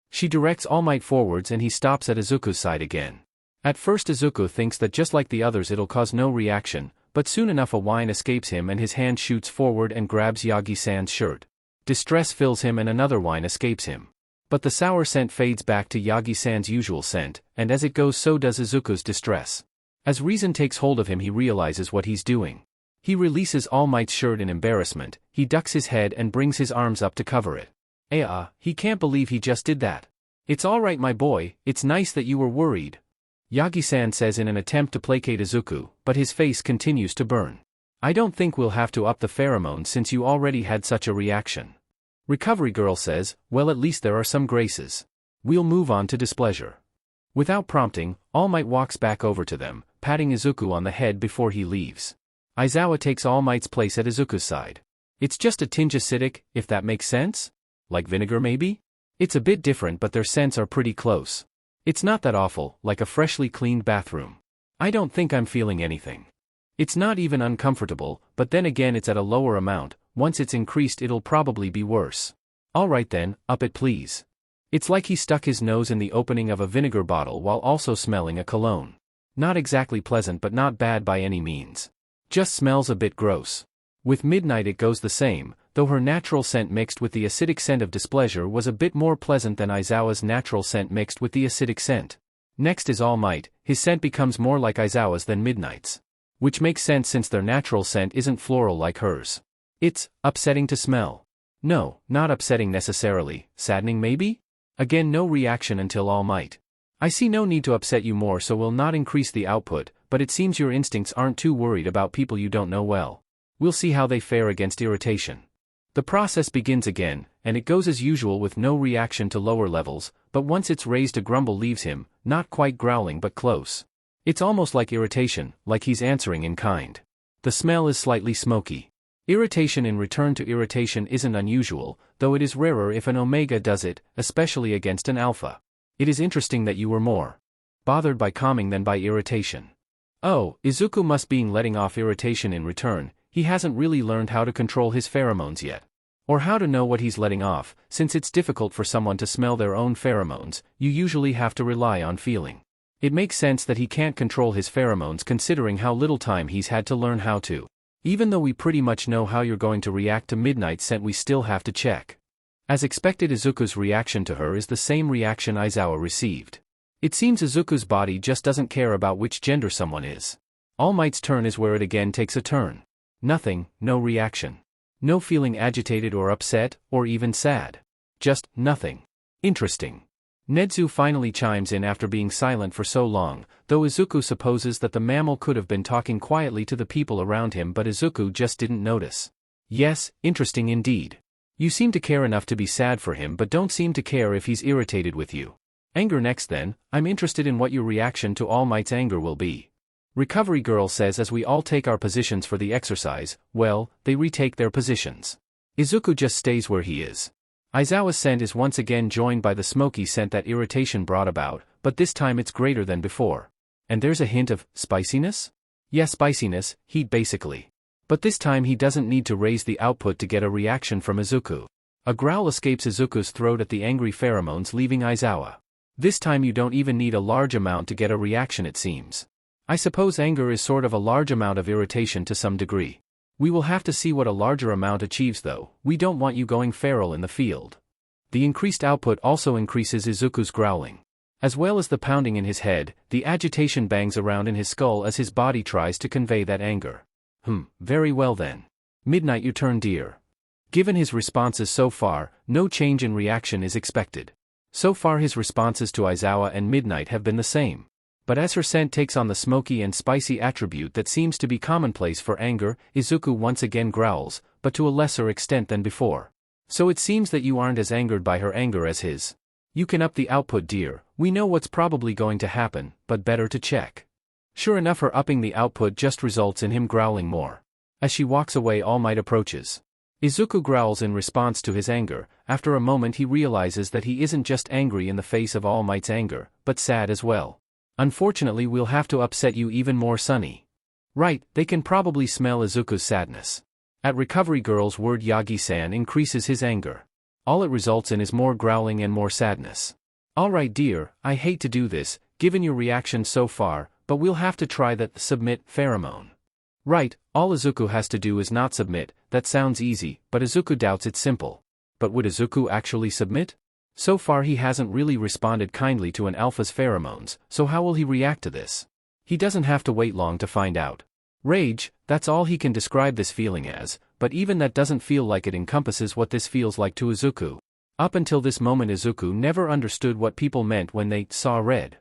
She directs All Might forwards and he stops at Izuku's side again. At first Izuku thinks that just like the others it'll cause no reaction, but soon enough a whine escapes him and his hand shoots forward and grabs Yagi-san's shirt. Distress fills him and another whine escapes him. But the sour scent fades back to Yagi-san's usual scent, and as it goes so does Izuku's distress. As reason takes hold of him he realizes what he's doing. He releases All Might's shirt in embarrassment, he ducks his head and brings his arms up to cover it. He can't believe he just did that. It's alright my boy, it's nice that you were worried. Yagi-san says in an attempt to placate Izuku, but his face continues to burn. I don't think we'll have to up the pheromone since you already had such a reaction. Recovery Girl says, well at least there are some graces. We'll move on to displeasure. Without prompting, All Might walks back over to them, patting Izuku on the head before he leaves. Aizawa takes All Might's place at Izuku's side. It's just a tinge acidic, if that makes sense? Like vinegar maybe? It's a bit different but their scents are pretty close. It's not that awful, like a freshly cleaned bathroom. I don't think I'm feeling anything. It's not even uncomfortable, but then again it's at a lower amount, once it's increased it'll probably be worse. Alright then, up it please. It's like he stuck his nose in the opening of a vinegar bottle while also smelling a cologne. Not exactly pleasant but not bad by any means. Just smells a bit gross. With Midnight it goes the same, though her natural scent mixed with the acidic scent of displeasure was a bit more pleasant than Aizawa's natural scent mixed with the acidic scent. Next is All Might, his scent becomes more like Aizawa's than Midnight's. Which makes sense since their natural scent isn't floral like hers. It's upsetting to smell. No, not upsetting necessarily, saddening maybe? Again no reaction until All Might. I see no need to upset you more so we'll not increase the output, but it seems your instincts aren't too worried about people you don't know well. We'll see how they fare against irritation. The process begins again, and it goes as usual with no reaction to lower levels, but once it's raised a grumble leaves him, not quite growling but close. It's almost like irritation, like he's answering in kind. The smell is slightly smoky. Irritation in return to irritation isn't unusual, though it is rarer if an Omega does it, especially against an Alpha. It is interesting that you were more bothered by calming than by irritation. Oh, Izuku must be letting off irritation in return. He hasn't really learned how to control his pheromones yet. Or how to know what he's letting off, since it's difficult for someone to smell their own pheromones, you usually have to rely on feeling. It makes sense that he can't control his pheromones considering how little time he's had to learn how to. Even though we pretty much know how you're going to react to Midnight's scent we still have to check. As expected Izuku's reaction to her is the same reaction Aizawa received. It seems Izuku's body just doesn't care about which gender someone is. All Might's turn is where it again takes a turn. Nothing, no reaction. No feeling agitated or upset, or even sad. Just, nothing. Interesting. Nedu finally chimes in after being silent for so long, though Izuku supposes that the mammal could have been talking quietly to the people around him but Izuku just didn't notice. Yes, interesting indeed. You seem to care enough to be sad for him but don't seem to care if he's irritated with you. Anger next then, I'm interested in what your reaction to All Might's anger will be. Recovery Girl says as we all take our positions for the exercise, well, they retake their positions. Izuku just stays where he is. Aizawa's scent is once again joined by the smoky scent that irritation brought about, but this time it's greater than before. And there's a hint of spiciness? Yeah, spiciness, heat basically. But this time he doesn't need to raise the output to get a reaction from Izuku. A growl escapes Izuku's throat at the angry pheromones leaving Aizawa. This time you don't even need a large amount to get a reaction it seems. I suppose anger is sort of a large amount of irritation to some degree. We will have to see what a larger amount achieves though, we don't want you going feral in the field. The increased output also increases Izuku's growling. As well as the pounding in his head, the agitation bangs around in his skull as his body tries to convey that anger. Very well then. Midnight your turn dear. Given his responses so far, no change in reaction is expected. So far his responses to Aizawa and Midnight have been the same. But as her scent takes on the smoky and spicy attribute that seems to be commonplace for anger, Izuku once again growls, but to a lesser extent than before. So it seems that you aren't as angered by her anger as his. You can up the output dear, we know what's probably going to happen, but better to check. Sure enough her upping the output just results in him growling more. As she walks away All Might approaches. Izuku growls in response to his anger. After a moment he realizes that he isn't just angry in the face of All Might's anger, but sad as well. Unfortunately, we'll have to upset you even more, Sunny. Right, they can probably smell Izuku's sadness. At Recovery Girl's word, Yagi-san increases his anger. All it results in is more growling and more sadness. Alright dear, I hate to do this, given your reaction so far, but we'll have to try that. Submit, Pheromone. Right, all Izuku has to do is not submit. That sounds easy, but Izuku doubts it's simple. But would Izuku actually submit? So far he hasn't really responded kindly to an alpha's pheromones, so how will he react to this? He doesn't have to wait long to find out. Rage, that's all he can describe this feeling as, but even that doesn't feel like it encompasses what this feels like to Izuku. Up until this moment Izuku never understood what people meant when they saw red.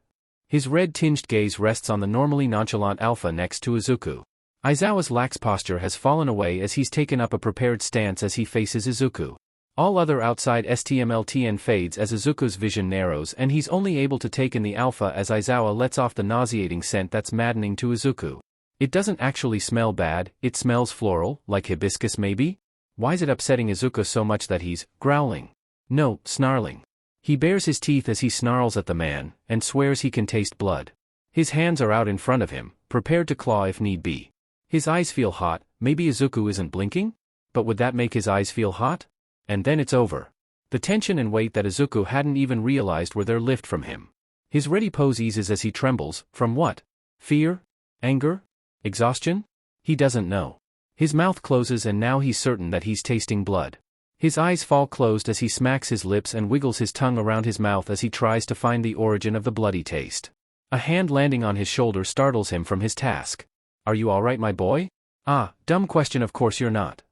His red-tinged gaze rests on the normally nonchalant alpha next to Izuku. Aizawa's lax posture has fallen away as he's taken up a prepared stance as he faces Izuku. All other outside STMLTN fades as Izuku's vision narrows and he's only able to take in the alpha as Aizawa lets off the nauseating scent that's maddening to Izuku. It doesn't actually smell bad, it smells floral, like hibiscus maybe? Why's it upsetting Izuku so much that he's growling? No, snarling. He bares his teeth as he snarls at the man, and swears he can taste blood. His hands are out in front of him, prepared to claw if need be. His eyes feel hot. Maybe Izuku isn't blinking? But would that make his eyes feel hot? And then it's over. The tension and weight that Izuku hadn't even realized were there lift from him. His ready pose eases as he trembles. From what? Fear? Anger? Exhaustion? He doesn't know. His mouth closes and now he's certain that he's tasting blood. His eyes fall closed as he smacks his lips and wiggles his tongue around his mouth as he tries to find the origin of the bloody taste. A hand landing on his shoulder startles him from his task. Are you alright, my boy? Ah, dumb question, of course you're not.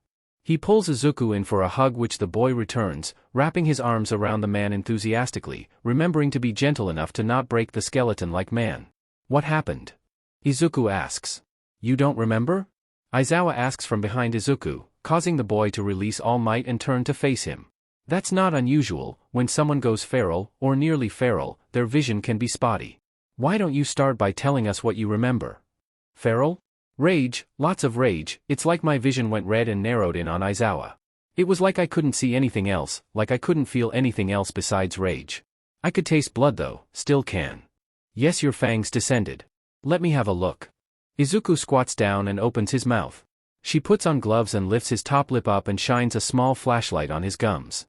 He pulls Izuku in for a hug which the boy returns, wrapping his arms around the man enthusiastically, remembering to be gentle enough to not break the skeleton-like man. What happened? Izuku asks. You don't remember? Aizawa asks from behind Izuku, causing the boy to release all might and turn to face him. That's not unusual. When someone goes feral, or nearly feral, their vision can be spotty. Why don't you start by telling us what you remember? Feral? Rage, lots of rage. It's like my vision went red and narrowed in on Aizawa. It was like I couldn't see anything else, like I couldn't feel anything else besides rage. I could taste blood though, still can. Yes, your fangs descended. Let me have a look. Izuku squats down and opens his mouth. She puts on gloves and lifts his top lip up and shines a small flashlight on his gums.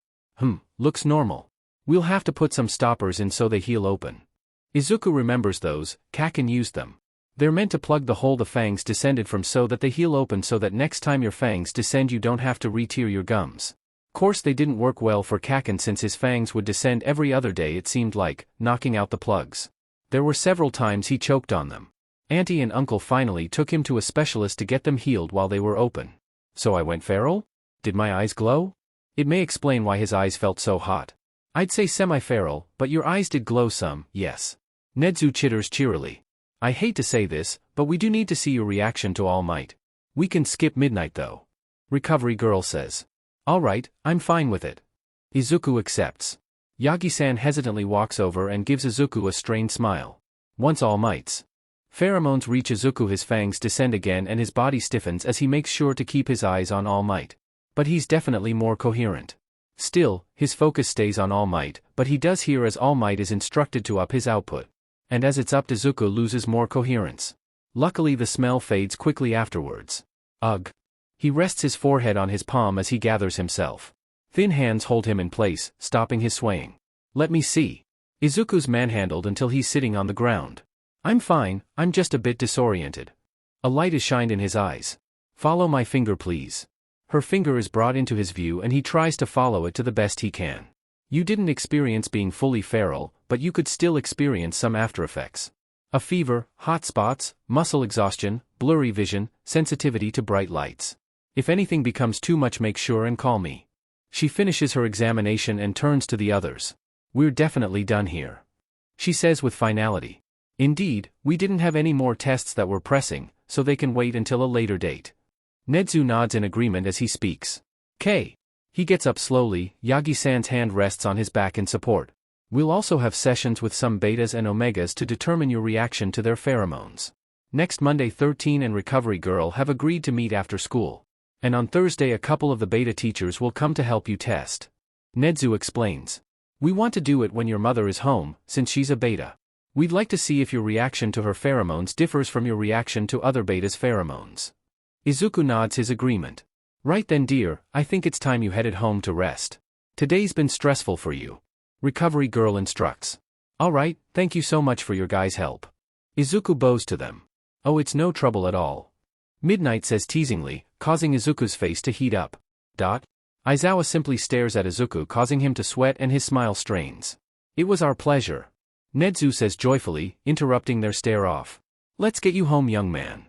Looks normal. We'll have to put some stoppers in so they heal open. Izuku remembers those. Kacchan used them. They're meant to plug the hole the fangs descended from so that they heal open so that next time your fangs descend you don't have to re-tear your gums. Course they didn't work well for Kacchan since his fangs would descend every other day it seemed like, knocking out the plugs. There were several times he choked on them. Auntie and uncle finally took him to a specialist to get them healed while they were open. So I went feral? Did my eyes glow? It may explain why his eyes felt so hot. I'd say semi-feral, but your eyes did glow some, yes. Nedu chitters cheerily. I hate to say this, but we do need to see your reaction to All Might. We can skip midnight though. Recovery Girl says. Alright, I'm fine with it. Izuku accepts. Yagi-san hesitantly walks over and gives Izuku a strained smile. Once All Might's pheromones reach Izuku, his fangs descend again and his body stiffens as he makes sure to keep his eyes on All Might. But he's definitely more coherent. Still, his focus stays on All Might, but he does hear as All Might is instructed to up his output. And as it's upped, Izuku loses more coherence. Luckily the smell fades quickly afterwards. Ugh. He rests his forehead on his palm as he gathers himself. Thin hands hold him in place, stopping his swaying. Let me see. Izuku's manhandled until he's sitting on the ground. I'm fine, I'm just a bit disoriented. A light is shined in his eyes. Follow my finger please. Her finger is brought into his view and he tries to follow it to the best he can. You didn't experience being fully feral, but you could still experience some aftereffects. A fever, hot spots, muscle exhaustion, blurry vision, sensitivity to bright lights. If anything becomes too much, make sure and call me. She finishes her examination and turns to the others. We're definitely done here. She says with finality. Indeed, we didn't have any more tests that were pressing, so they can wait until a later date. Nedu nods in agreement as he speaks. K. He gets up slowly. Yagi-san's hand rests on his back in support. We'll also have sessions with some betas and omegas to determine your reaction to their pheromones. Next Monday 13 and Recovery Girl have agreed to meet after school. And on Thursday a couple of the beta teachers will come to help you test. Nedu explains. We want to do it when your mother is home, since she's a beta. We'd like to see if your reaction to her pheromones differs from your reaction to other beta's pheromones. Izuku nods his agreement. Right then dear, I think it's time you headed home to rest. Today's been stressful for you. Recovery girl instructs. Alright, thank you so much for your guys' help. Izuku bows to them. Oh, it's no trouble at all. Midnight says teasingly, causing Izuku's face to heat up. Aizawa simply stares at Izuku, causing him to sweat, and his smile strains. It was our pleasure. Nedu says joyfully, interrupting their stare off. Let's get you home, young man.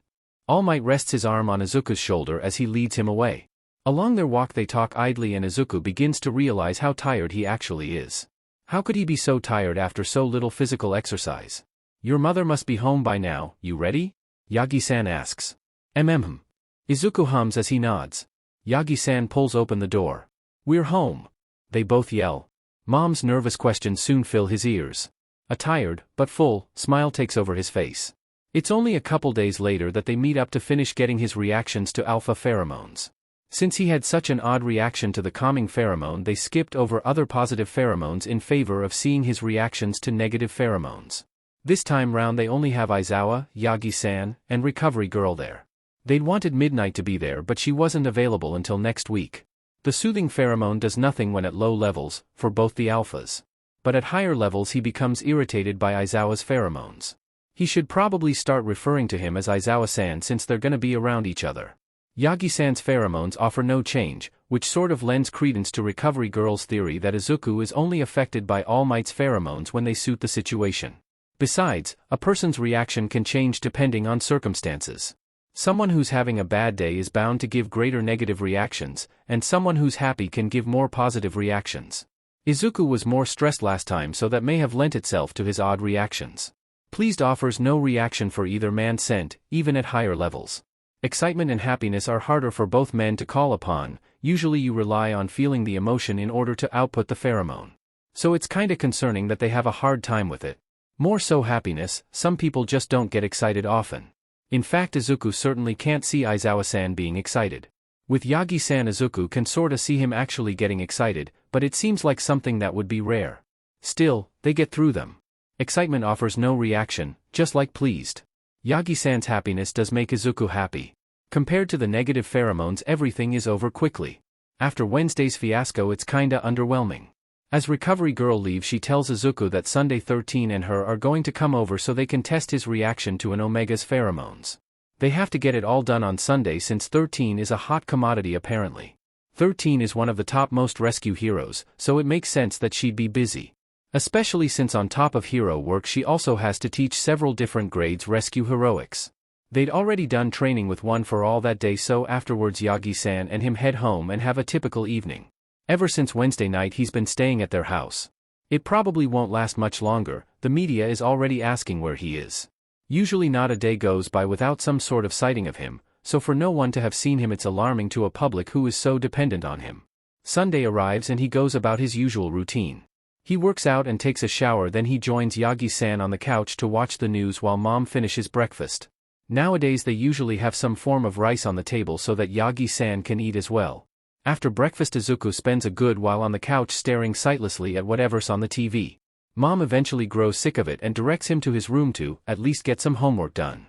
All Might rests his arm on Izuku's shoulder as he leads him away. Along their walk they talk idly, and Izuku begins to realize how tired he actually is. How could he be so tired after so little physical exercise? Your mother must be home by now, you ready? Yagi-san asks. Izuku hums as he nods. Yagi-san pulls open the door. We're home. They both yell. Mom's nervous questions soon fill his ears. A tired, but full, smile takes over his face. It's only a couple days later that they meet up to finish getting his reactions to alpha pheromones. Since he had such an odd reaction to the calming pheromone, they skipped over other positive pheromones in favor of seeing his reactions to negative pheromones. This time round they only have Aizawa, Yagi-san, and Recovery Girl there. They'd wanted Midnight to be there, but she wasn't available until next week. The soothing pheromone does nothing when at low levels, for both the alphas. But at higher levels he becomes irritated by Aizawa's pheromones. He should probably start referring to him as Aizawa-san since they're gonna be around each other. Yagi-san's pheromones offer no change, which sort of lends credence to Recovery Girl's theory that Izuku is only affected by All Might's pheromones when they suit the situation. Besides, a person's reaction can change depending on circumstances. Someone who's having a bad day is bound to give greater negative reactions, and someone who's happy can give more positive reactions. Izuku was more stressed last time, so that may have lent itself to his odd reactions. Pleased offers no reaction for either man sent, even at higher levels. Excitement and happiness are harder for both men to call upon, usually you rely on feeling the emotion in order to output the pheromone. So it's kinda concerning that they have a hard time with it. More so happiness, some people just don't get excited often. In fact, Izuku certainly can't see Aizawa-san being excited. With Yagi-san, Izuku can sorta see him actually getting excited, but it seems like something that would be rare. Still, they get through them. Excitement offers no reaction, just like pleased. Yagi-san's happiness does make Izuku happy. Compared to the negative pheromones, everything is over quickly. After Wednesday's fiasco, it's kinda underwhelming. As Recovery Girl leaves, she tells Izuku that Sunday 13 and her are going to come over so they can test his reaction to an Omega's pheromones. They have to get it all done on Sunday since 13 is a hot commodity apparently. 13 is one of the top most rescue heroes, so it makes sense that she'd be busy. Especially since on top of hero work she also has to teach several different grades rescue heroics. They'd already done training with One for All that day, so afterwards Yagi-san and him head home and have a typical evening. Ever since Wednesday night he's been staying at their house. It probably won't last much longer, the media is already asking where he is. Usually not a day goes by without some sort of sighting of him, so for no one to have seen him it's alarming to a public who is so dependent on him. Sunday arrives and he goes about his usual routine. He works out and takes a shower, then he joins Yagi-san on the couch to watch the news while Mom finishes breakfast. Nowadays they usually have some form of rice on the table so that Yagi-san can eat as well. After breakfast Izuku spends a good while on the couch staring sightlessly at whatever's on the TV. Mom eventually grows sick of it and directs him to his room to, at least, get some homework done.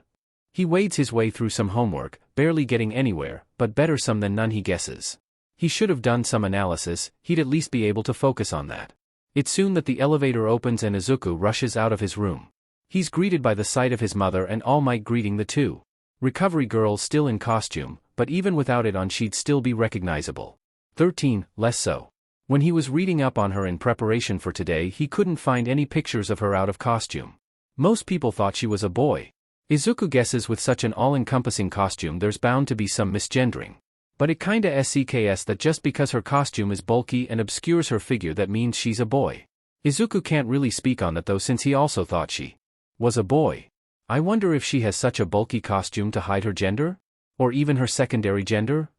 He wades his way through some homework, barely getting anywhere, but better some than none he guesses. He should have done some analysis, he'd at least be able to focus on that. It's soon that the elevator opens and Izuku rushes out of his room. He's greeted by the sight of his mother and All Might greeting the two. Recovery Girl still in costume, but even without it on she'd still be recognizable. 13, less so. When he was reading up on her in preparation for today he couldn't find any pictures of her out of costume. Most people thought she was a boy. Izuku guesses with such an all-encompassing costume there's bound to be some misgendering. But it kinda sucks that just because her costume is bulky and obscures her figure that means she's a boy. Izuku can't really speak on that though since he also thought she was a boy. I wonder if she has such a bulky costume to hide her gender? Or even her secondary gender?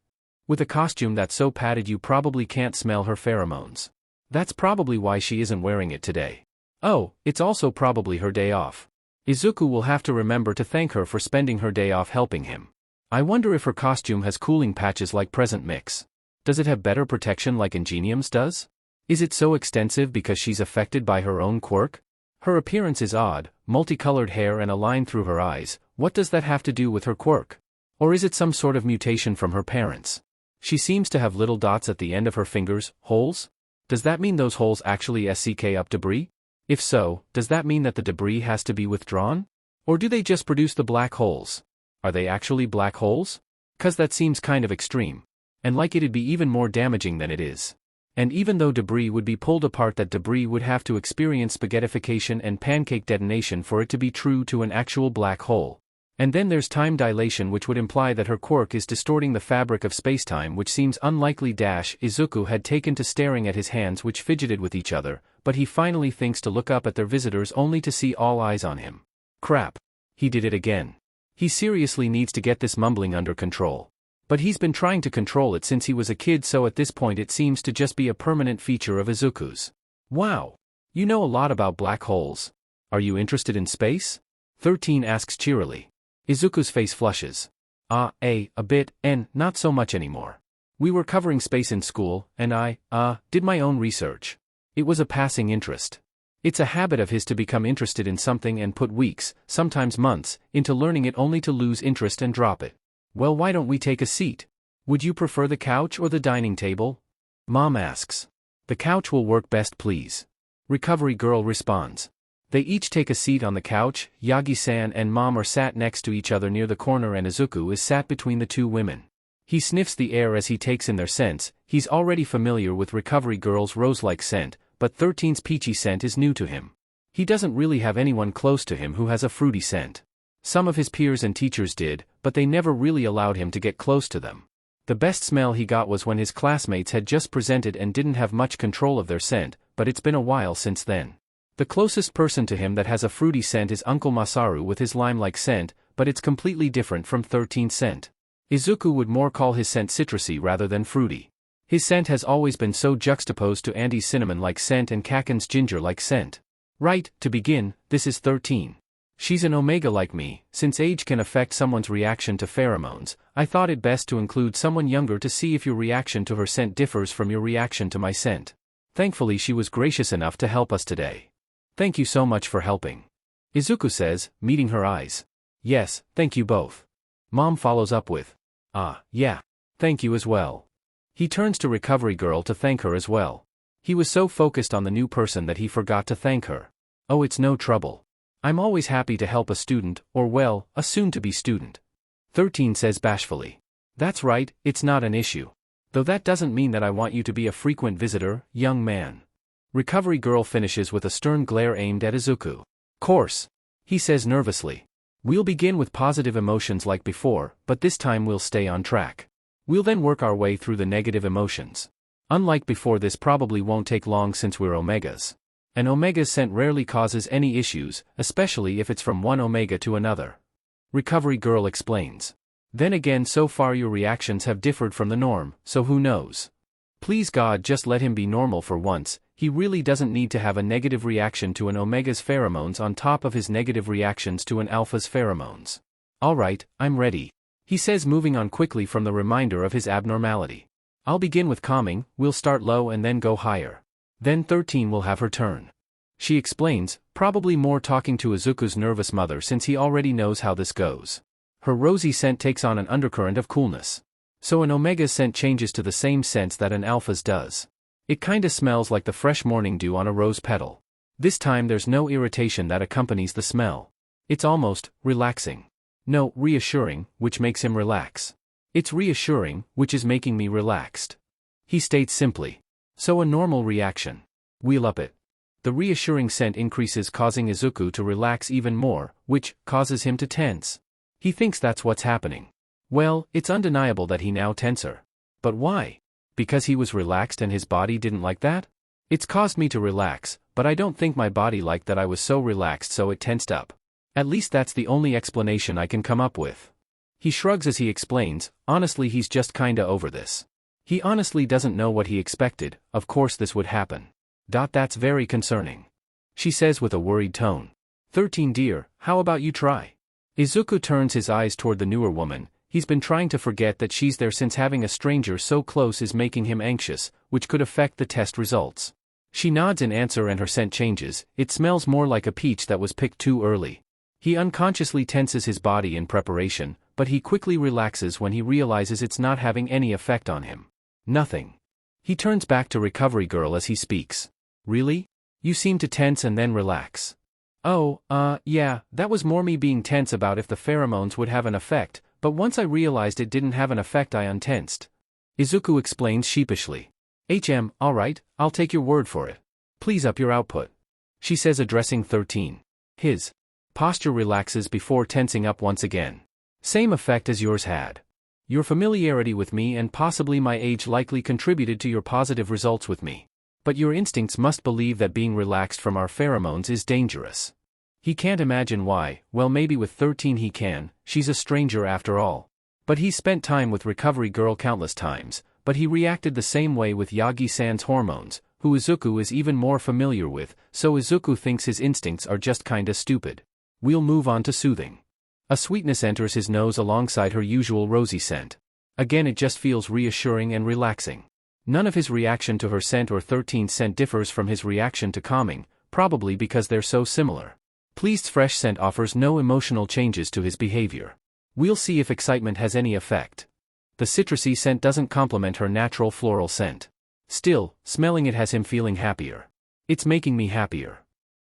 With a costume that's so padded you probably can't smell her pheromones. That's probably why she isn't wearing it today. Oh, it's also probably her day off. Izuku will have to remember to thank her for spending her day off helping him. I wonder if her costume has cooling patches like Present Mix. Does it have better protection like Ingenium's does? Is it so extensive because she's affected by her own quirk? Her appearance is odd, multicolored hair and a line through her eyes. What does that have to do with her quirk? Or is it some sort of mutation from her parents? She seems to have little dots at the end of her fingers, holes? Does that mean those holes actually suck up debris? If so, does that mean that the debris has to be withdrawn? Or do they just produce the black holes? Are they actually black holes? 'Cause that seems kind of extreme. And like it'd be even more damaging than it is. And even though debris would be pulled apart, that debris would have to experience spaghettification and pancake detonation for it to be true to an actual black hole. And then there's time dilation, which would imply that her quirk is distorting the fabric of spacetime, which seems unlikely. Izuku had taken to staring at his hands, which fidgeted with each other, but he finally thinks to look up at their visitors only to see all eyes on him. Crap. He did it again. He seriously needs to get this mumbling under control. But he's been trying to control it since he was a kid, so at this point it seems to just be a permanent feature of Izuku's. Wow. You know a lot about black holes. Are you interested in space? 13 asks cheerily. Izuku's face flushes. A bit, and not so much anymore. We were covering space in school, and I did my own research. It was a passing interest. It's a habit of his to become interested in something and put weeks, sometimes months, into learning it only to lose interest and drop it. Well, why don't we take a seat? Would you prefer the couch or the dining table? Mom asks. The couch will work best, please. Recovery girl responds. They each take a seat on the couch. Yagi-san and Mom are sat next to each other near the corner, and Izuku is sat between the two women. He sniffs the air as he takes in their scents. He's already familiar with Recovery girl's rose-like scent, but 13's peachy scent is new to him. He doesn't really have anyone close to him who has a fruity scent. Some of his peers and teachers did, but they never really allowed him to get close to them. The best smell he got was when his classmates had just presented and didn't have much control of their scent, but it's been a while since then. The closest person to him that has a fruity scent is Uncle Masaru with his lime-like scent, but it's completely different from 13's scent. Izuku would more call his scent citrusy rather than fruity. His scent has always been so juxtaposed to Andy's cinnamon-like scent and Kacchan's ginger-like scent. Right, to begin, this is 13. She's an omega like me. Since age can affect someone's reaction to pheromones, I thought it best to include someone younger to see if your reaction to her scent differs from your reaction to my scent. Thankfully she was gracious enough to help us today. Thank you so much for helping. Izuku says, meeting her eyes. Yes, thank you both. Mom follows up with, yeah. Thank you as well. He turns to Recovery girl to thank her as well. He was so focused on the new person that he forgot to thank her. Oh, it's no trouble. I'm always happy to help a student, or well, a soon-to-be student. 13 says bashfully. That's right, it's not an issue. Though that doesn't mean that I want you to be a frequent visitor, young man. Recovery girl finishes with a stern glare aimed at Izuku. Course. He says nervously. We'll begin with positive emotions like before, but this time we'll stay on track. We'll then work our way through the negative emotions. Unlike before, this probably won't take long since we're omegas. An omega's scent rarely causes any issues, especially if it's from one omega to another. Recovery girl explains. Then again, so far your reactions have differed from the norm, so who knows? Please God, just let him be normal for once. He really doesn't need to have a negative reaction to an omega's pheromones on top of his negative reactions to an alpha's pheromones. Alright, I'm ready. He says, moving on quickly from the reminder of his abnormality. I'll begin with calming. We'll start low and then go higher. Then 13 will have her turn. She explains, probably more talking to Izuku's nervous mother since he already knows how this goes. Her rosy scent takes on an undercurrent of coolness. So an omega's scent changes to the same sense that an alpha's does. It kinda smells like the fresh morning dew on a rose petal. This time there's no irritation that accompanies the smell. It's almost relaxing. No, reassuring, which makes him relax. It's reassuring, which is making me relaxed. He states simply. So a normal reaction. We'll up it. The reassuring scent increases, causing Izuku to relax even more, which causes him to tense. He thinks that's what's happening. Well, it's undeniable that he now tenser. But why? Because he was relaxed and his body didn't like that? It's caused me to relax, but I don't think my body liked that I was so relaxed, so it tensed up. At least that's the only explanation I can come up with. He shrugs as he explains, honestly he's just kinda over this. He honestly doesn't know what he expected. Of course this would happen. That's very concerning. She says with a worried tone. 13 dear, how about you try? Izuku turns his eyes toward the newer woman. He's been trying to forget that she's there since having a stranger so close is making him anxious, which could affect the test results. She nods in answer and her scent changes. It smells more like a peach that was picked too early. He unconsciously tenses his body in preparation, but he quickly relaxes when he realizes it's not having any effect on him. Nothing. He turns back to Recovery Girl as he speaks. Really? You seem to tense and then relax. Oh, yeah, that was more me being tense about if the pheromones would have an effect, but once I realized it didn't have an effect I untensed. Izuku explains sheepishly. Alright, I'll take your word for it. Please up your output. She says addressing 13. His posture relaxes before tensing up once again. Same effect as yours had. Your familiarity with me and possibly my age likely contributed to your positive results with me. But your instincts must believe that being relaxed from our pheromones is dangerous. He can't imagine why. Well, maybe with 13 he can, she's a stranger after all. But he's spent time with Recovery Girl countless times, but he reacted the same way with Yagi-san's hormones, who Izuku is even more familiar with, so Izuku thinks his instincts are just kinda stupid. We'll move on to soothing. A sweetness enters his nose alongside her usual rosy scent. Again, it just feels reassuring and relaxing. None of his reaction to her scent or 13's scent differs from his reaction to calming, probably because they're so similar. Pleased's fresh scent offers no emotional changes to his behavior. We'll see if excitement has any effect. The citrusy scent doesn't complement her natural floral scent. Still, smelling it has him feeling happier. It's making me happier.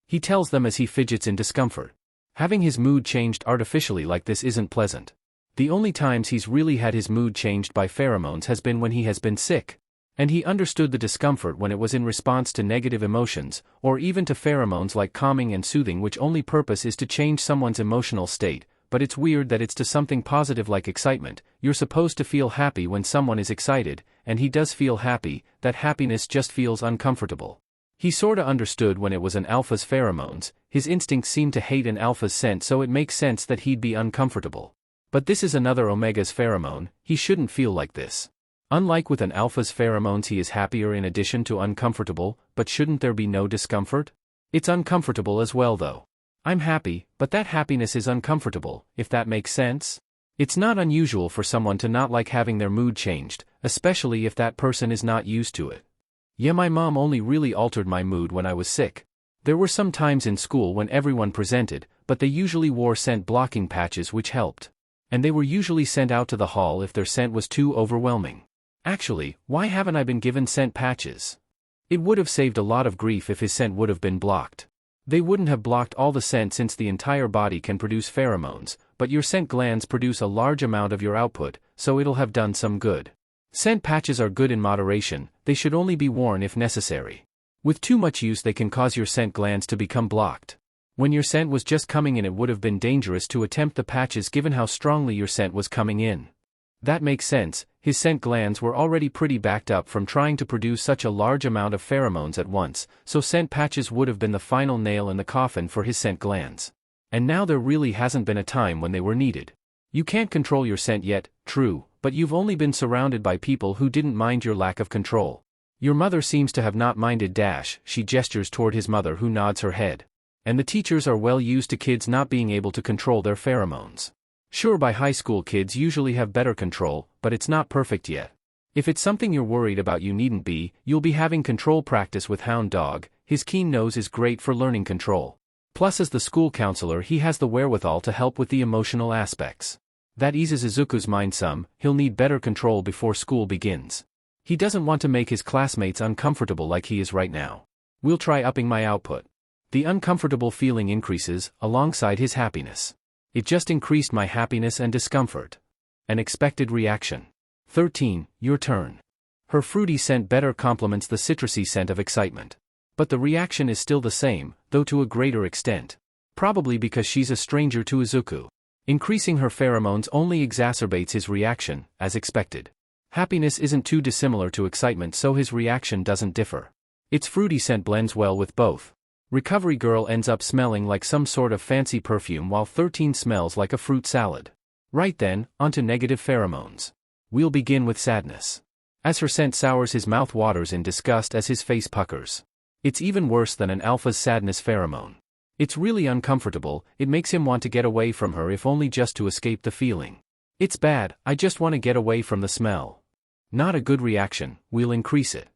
He tells them as he fidgets in discomfort. Having his mood changed artificially like this isn't pleasant. The only times he's really had his mood changed by pheromones has been when he has been sick. And he understood the discomfort when it was in response to negative emotions, or even to pheromones like calming and soothing, which only purpose is to change someone's emotional state. But it's weird that it's to something positive like excitement. You're supposed to feel happy when someone is excited, and he does feel happy. That happiness just feels uncomfortable. He sorta understood when it was an alpha's pheromones. His instincts seem to hate an alpha's scent, so it makes sense that he'd be uncomfortable. But this is another omega's pheromone. He shouldn't feel like this. Unlike with an alpha's pheromones, he is happier in addition to uncomfortable, but shouldn't there be no discomfort? It's uncomfortable as well though. I'm happy, but that happiness is uncomfortable, if that makes sense. It's not unusual for someone to not like having their mood changed, especially if that person is not used to it. Yeah, my mom only really altered my mood when I was sick. There were some times in school when everyone presented, but they usually wore scent blocking patches which helped. And they were usually sent out to the hall if their scent was too overwhelming. Actually, why haven't I been given scent patches? It would have saved a lot of grief if his scent would have been blocked. They wouldn't have blocked all the scent since the entire body can produce pheromones, but your scent glands produce a large amount of your output, so it'll have done some good. Scent patches are good in moderation, they should only be worn if necessary. With too much use they can cause your scent glands to become blocked. When your scent was just coming in, it would have been dangerous to attempt the patches given how strongly your scent was coming in. That makes sense. His scent glands were already pretty backed up from trying to produce such a large amount of pheromones at once, so scent patches would have been the final nail in the coffin for his scent glands. And now there really hasn't been a time when they were needed. You can't control your scent yet, true, but you've only been surrounded by people who didn't mind your lack of control. Your mother seems to have not minded dash, she gestures toward his mother who nods her head. And the teachers are well used to kids not being able to control their pheromones. Sure, by high school kids usually have better control, but it's not perfect yet. If it's something you're worried about, you needn't be. You'll be having control practice with Hound Dog. His keen nose is great for learning control. Plus, as the school counselor, he has the wherewithal to help with the emotional aspects. That eases Izuku's mind some. He'll need better control before school begins. He doesn't want to make his classmates uncomfortable like he is right now. We'll try upping my output. The uncomfortable feeling increases, alongside his happiness. It just increased my happiness and discomfort. An expected reaction. 13, your turn. Her fruity scent better complements the citrusy scent of excitement. But the reaction is still the same, though to a greater extent. Probably because she's a stranger to Izuku. Increasing her pheromones only exacerbates his reaction, as expected. Happiness isn't too dissimilar to excitement, so his reaction doesn't differ. Its fruity scent blends well with both. Recovery Girl ends up smelling like some sort of fancy perfume while 13 smells like a fruit salad. Right then, onto negative pheromones. We'll begin with sadness. As her scent sours, his mouth waters in disgust as his face puckers. It's even worse than an alpha's sadness pheromone. It's really uncomfortable, it makes him want to get away from her if only just to escape the feeling. It's bad, I just want to get away from the smell. Not a good reaction, we'll increase it.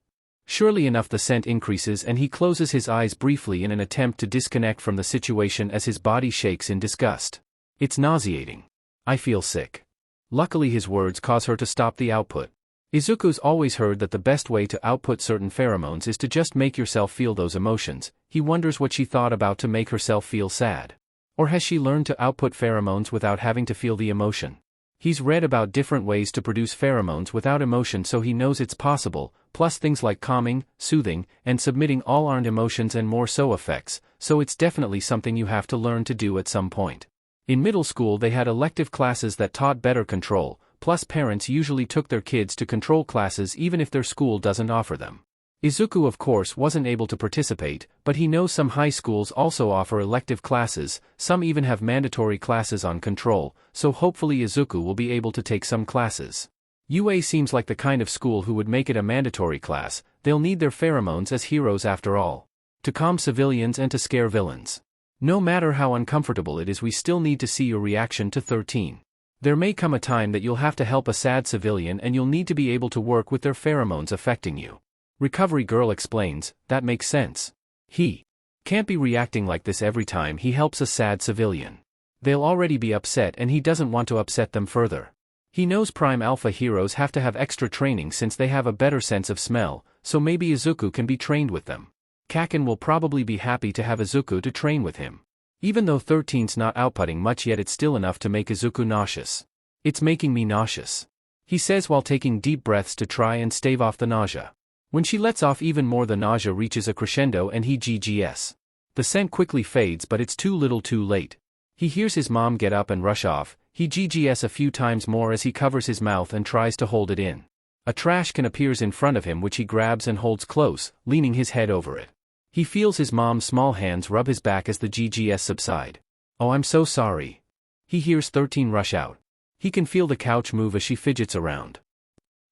Surely enough, the scent increases and he closes his eyes briefly in an attempt to disconnect from the situation as his body shakes in disgust. It's nauseating. I feel sick. Luckily his words cause her to stop the output. Izuku's always heard that the best way to output certain pheromones is to just make yourself feel those emotions. He wonders what she thought about to make herself feel sad. Or has she learned to output pheromones without having to feel the emotion? He's read about different ways to produce pheromones without emotion, so he knows it's possible, plus things like calming, soothing, and submitting all aren't emotions and more so effects, so it's definitely something you have to learn to do at some point. In middle school they had elective classes that taught better control, plus parents usually took their kids to control classes even if their school doesn't offer them. Izuku of course wasn't able to participate, but he knows some high schools also offer elective classes, some even have mandatory classes on control, so hopefully Izuku will be able to take some classes. UA seems like the kind of school who would make it a mandatory class. They'll need their pheromones as heroes after all. To calm civilians and to scare villains. No matter how uncomfortable it is, we still need to see your reaction to 13. There may come a time that you'll have to help a sad civilian and you'll need to be able to work with their pheromones affecting you. Recovery Girl explains, that makes sense. He can't be reacting like this every time he helps a sad civilian. They'll already be upset and he doesn't want to upset them further. He knows Prime Alpha heroes have to have extra training since they have a better sense of smell, so maybe Izuku can be trained with them. Kacchan will probably be happy to have Izuku to train with him. Even though 13's not outputting much yet, it's still enough to make Izuku nauseous. It's making me nauseous, he says while taking deep breaths to try and stave off the nausea. When she lets off even more, the nausea reaches a crescendo and he GGS. The scent quickly fades, but it's too little too late. He hears his mom get up and rush off. He GGS a few times more as he covers his mouth and tries to hold it in. A trash can appears in front of him which he grabs and holds close, leaning his head over it. He feels his mom's small hands rub his back as the GGS subside. Oh, I'm so sorry. He hears 13 rush out. He can feel the couch move as she fidgets around.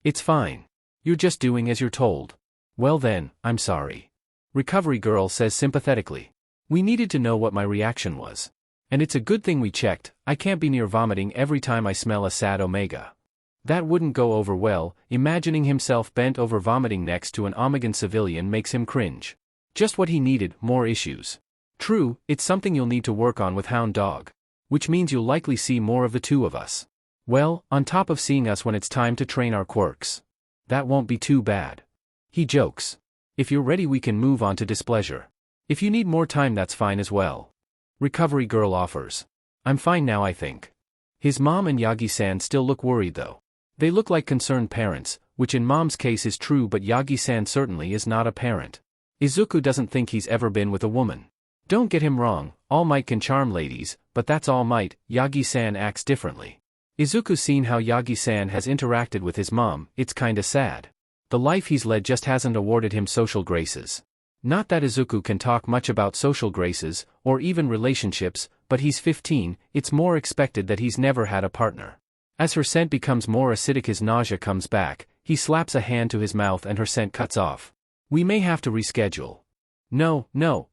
It's fine. You're just doing as you're told. Well then, I'm sorry. Recovery Girl says sympathetically. We needed to know what my reaction was. And it's a good thing we checked. I can't be near vomiting every time I smell a sad Omega. That wouldn't go over well. Imagining himself bent over vomiting next to an Omegan civilian makes him cringe. Just what he needed, more issues. True, it's something you'll need to work on with Hound Dog. Which means you'll likely see more of the two of us. Well, on top of seeing us when it's time to train our quirks. That won't be too bad. He jokes. If you're ready we can move on to displeasure. If you need more time that's fine as well. Recovery Girl offers. I'm fine now, I think. His mom and Yagi-san still look worried though. They look like concerned parents, which in mom's case is true, but Yagi-san certainly is not a parent. Izuku doesn't think he's ever been with a woman. Don't get him wrong, All Might can charm ladies, but that's All Might. Yagi-san acts differently. Izuku's seen how Yagi-san has interacted with his mom. It's kinda sad. The life he's led just hasn't awarded him social graces. Not that Izuku can talk much about social graces, or even relationships, but he's 15, it's more expected that he's never had a partner. As her scent becomes more acidic, his nausea comes back. He slaps a hand to his mouth and her scent cuts off. We may have to reschedule. No,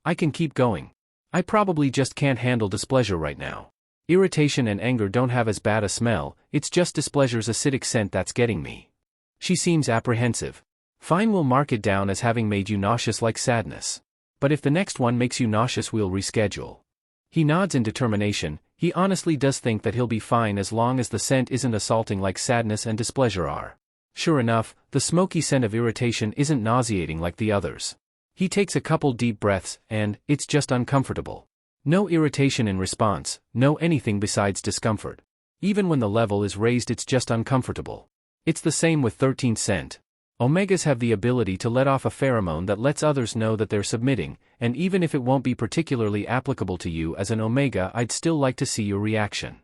I can keep going. I probably just can't handle displeasure right now. Irritation and anger don't have as bad a smell, it's just displeasure's acidic scent that's getting me. She seems apprehensive. Fine, we'll mark it down as having made you nauseous like sadness. But if the next one makes you nauseous, we'll reschedule. He nods in determination. He honestly does think that he'll be fine as long as the scent isn't assaulting like sadness and displeasure are. Sure enough, the smoky scent of irritation isn't nauseating like the others. He takes a couple deep breaths, and it's just uncomfortable. No irritation in response, no anything besides discomfort. Even when the level is raised, it's just uncomfortable. It's the same with 13 scent. Omegas have the ability to let off a pheromone that lets others know that they're submitting, and even if it won't be particularly applicable to you as an Omega, I'd still like to see your reaction.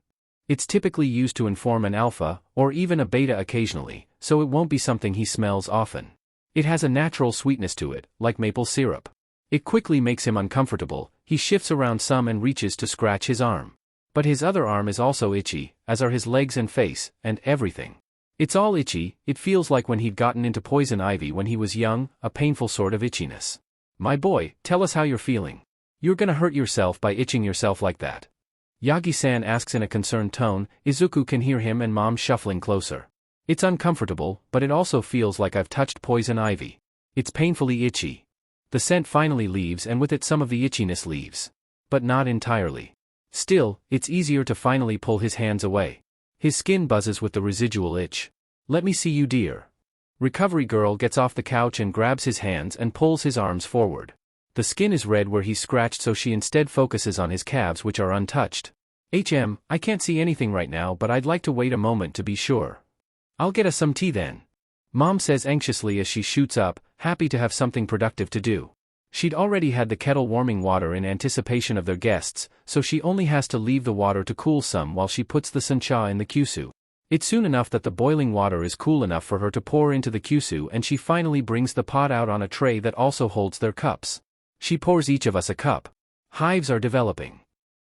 It's typically used to inform an alpha, or even a beta occasionally, so it won't be something he smells often. It has a natural sweetness to it, like maple syrup. It quickly makes him uncomfortable. He shifts around some and reaches to scratch his arm. But his other arm is also itchy, as are his legs and face, and everything. It's all itchy. It feels like when he'd gotten into poison ivy when he was young, a painful sort of itchiness. My boy, tell us how you're feeling. You're gonna hurt yourself by itching yourself like that. Yagi-san asks in a concerned tone. Izuku can hear him and mom shuffling closer. It's uncomfortable, but it also feels like I've touched poison ivy. It's painfully itchy. The scent finally leaves and with it some of the itchiness leaves. But not entirely. Still, it's easier to finally pull his hands away. His skin buzzes with the residual itch. Let me see you, dear. Recovery girl gets off the couch and grabs his hands and pulls his arms forward. The skin is red where he's scratched, so she instead focuses on his calves, which are untouched. I can't see anything right now, but I'd like to wait a moment to be sure. I'll get us some tea then. Mom says anxiously as she shoots up, happy to have something productive to do. She'd already had the kettle warming water in anticipation of their guests, so she only has to leave the water to cool some while she puts the sancha in the kyusu. It's soon enough that the boiling water is cool enough for her to pour into the kyusu, and she finally brings the pot out on a tray that also holds their cups. She pours each of us a cup. Hives are developing.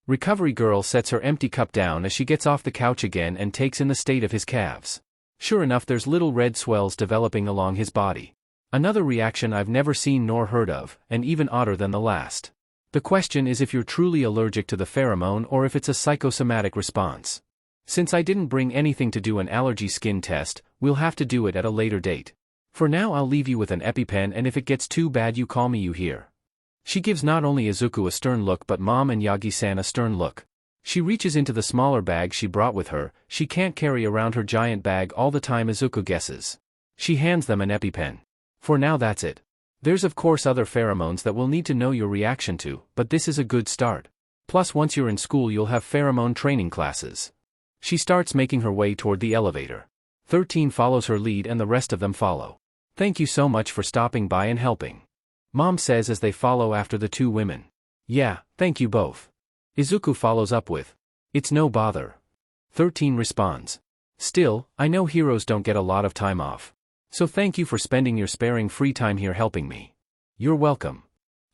Recovery girl sets her empty cup down as she gets off the couch again and takes in the state of his calves. Sure enough, there's little red swells developing along his body. Another reaction I've never seen nor heard of, and even odder than the last. The question is if you're truly allergic to the pheromone or if it's a psychosomatic response. Since I didn't bring anything to do an allergy skin test, we'll have to do it at a later date. For now I'll leave you with an EpiPen, and if it gets too bad you call me, you hear. She gives not only Izuku a stern look but Mom and Yagi-san a stern look. She reaches into the smaller bag she brought with her. She can't carry around her giant bag all the time, Izuku guesses. She hands them an EpiPen. For now that's it. There's of course other pheromones that we'll need to know your reaction to, but this is a good start. Plus once you're in school you'll have pheromone training classes. She starts making her way toward the elevator. 13 follows her lead and the rest of them follow. Thank you so much for stopping by and helping. Mom says as they follow after the two women. Yeah, thank you both. Izuku follows up with, it's no bother. 13 responds. Still, I know heroes don't get a lot of time off. So thank you for spending your sparing free time here helping me. You're welcome.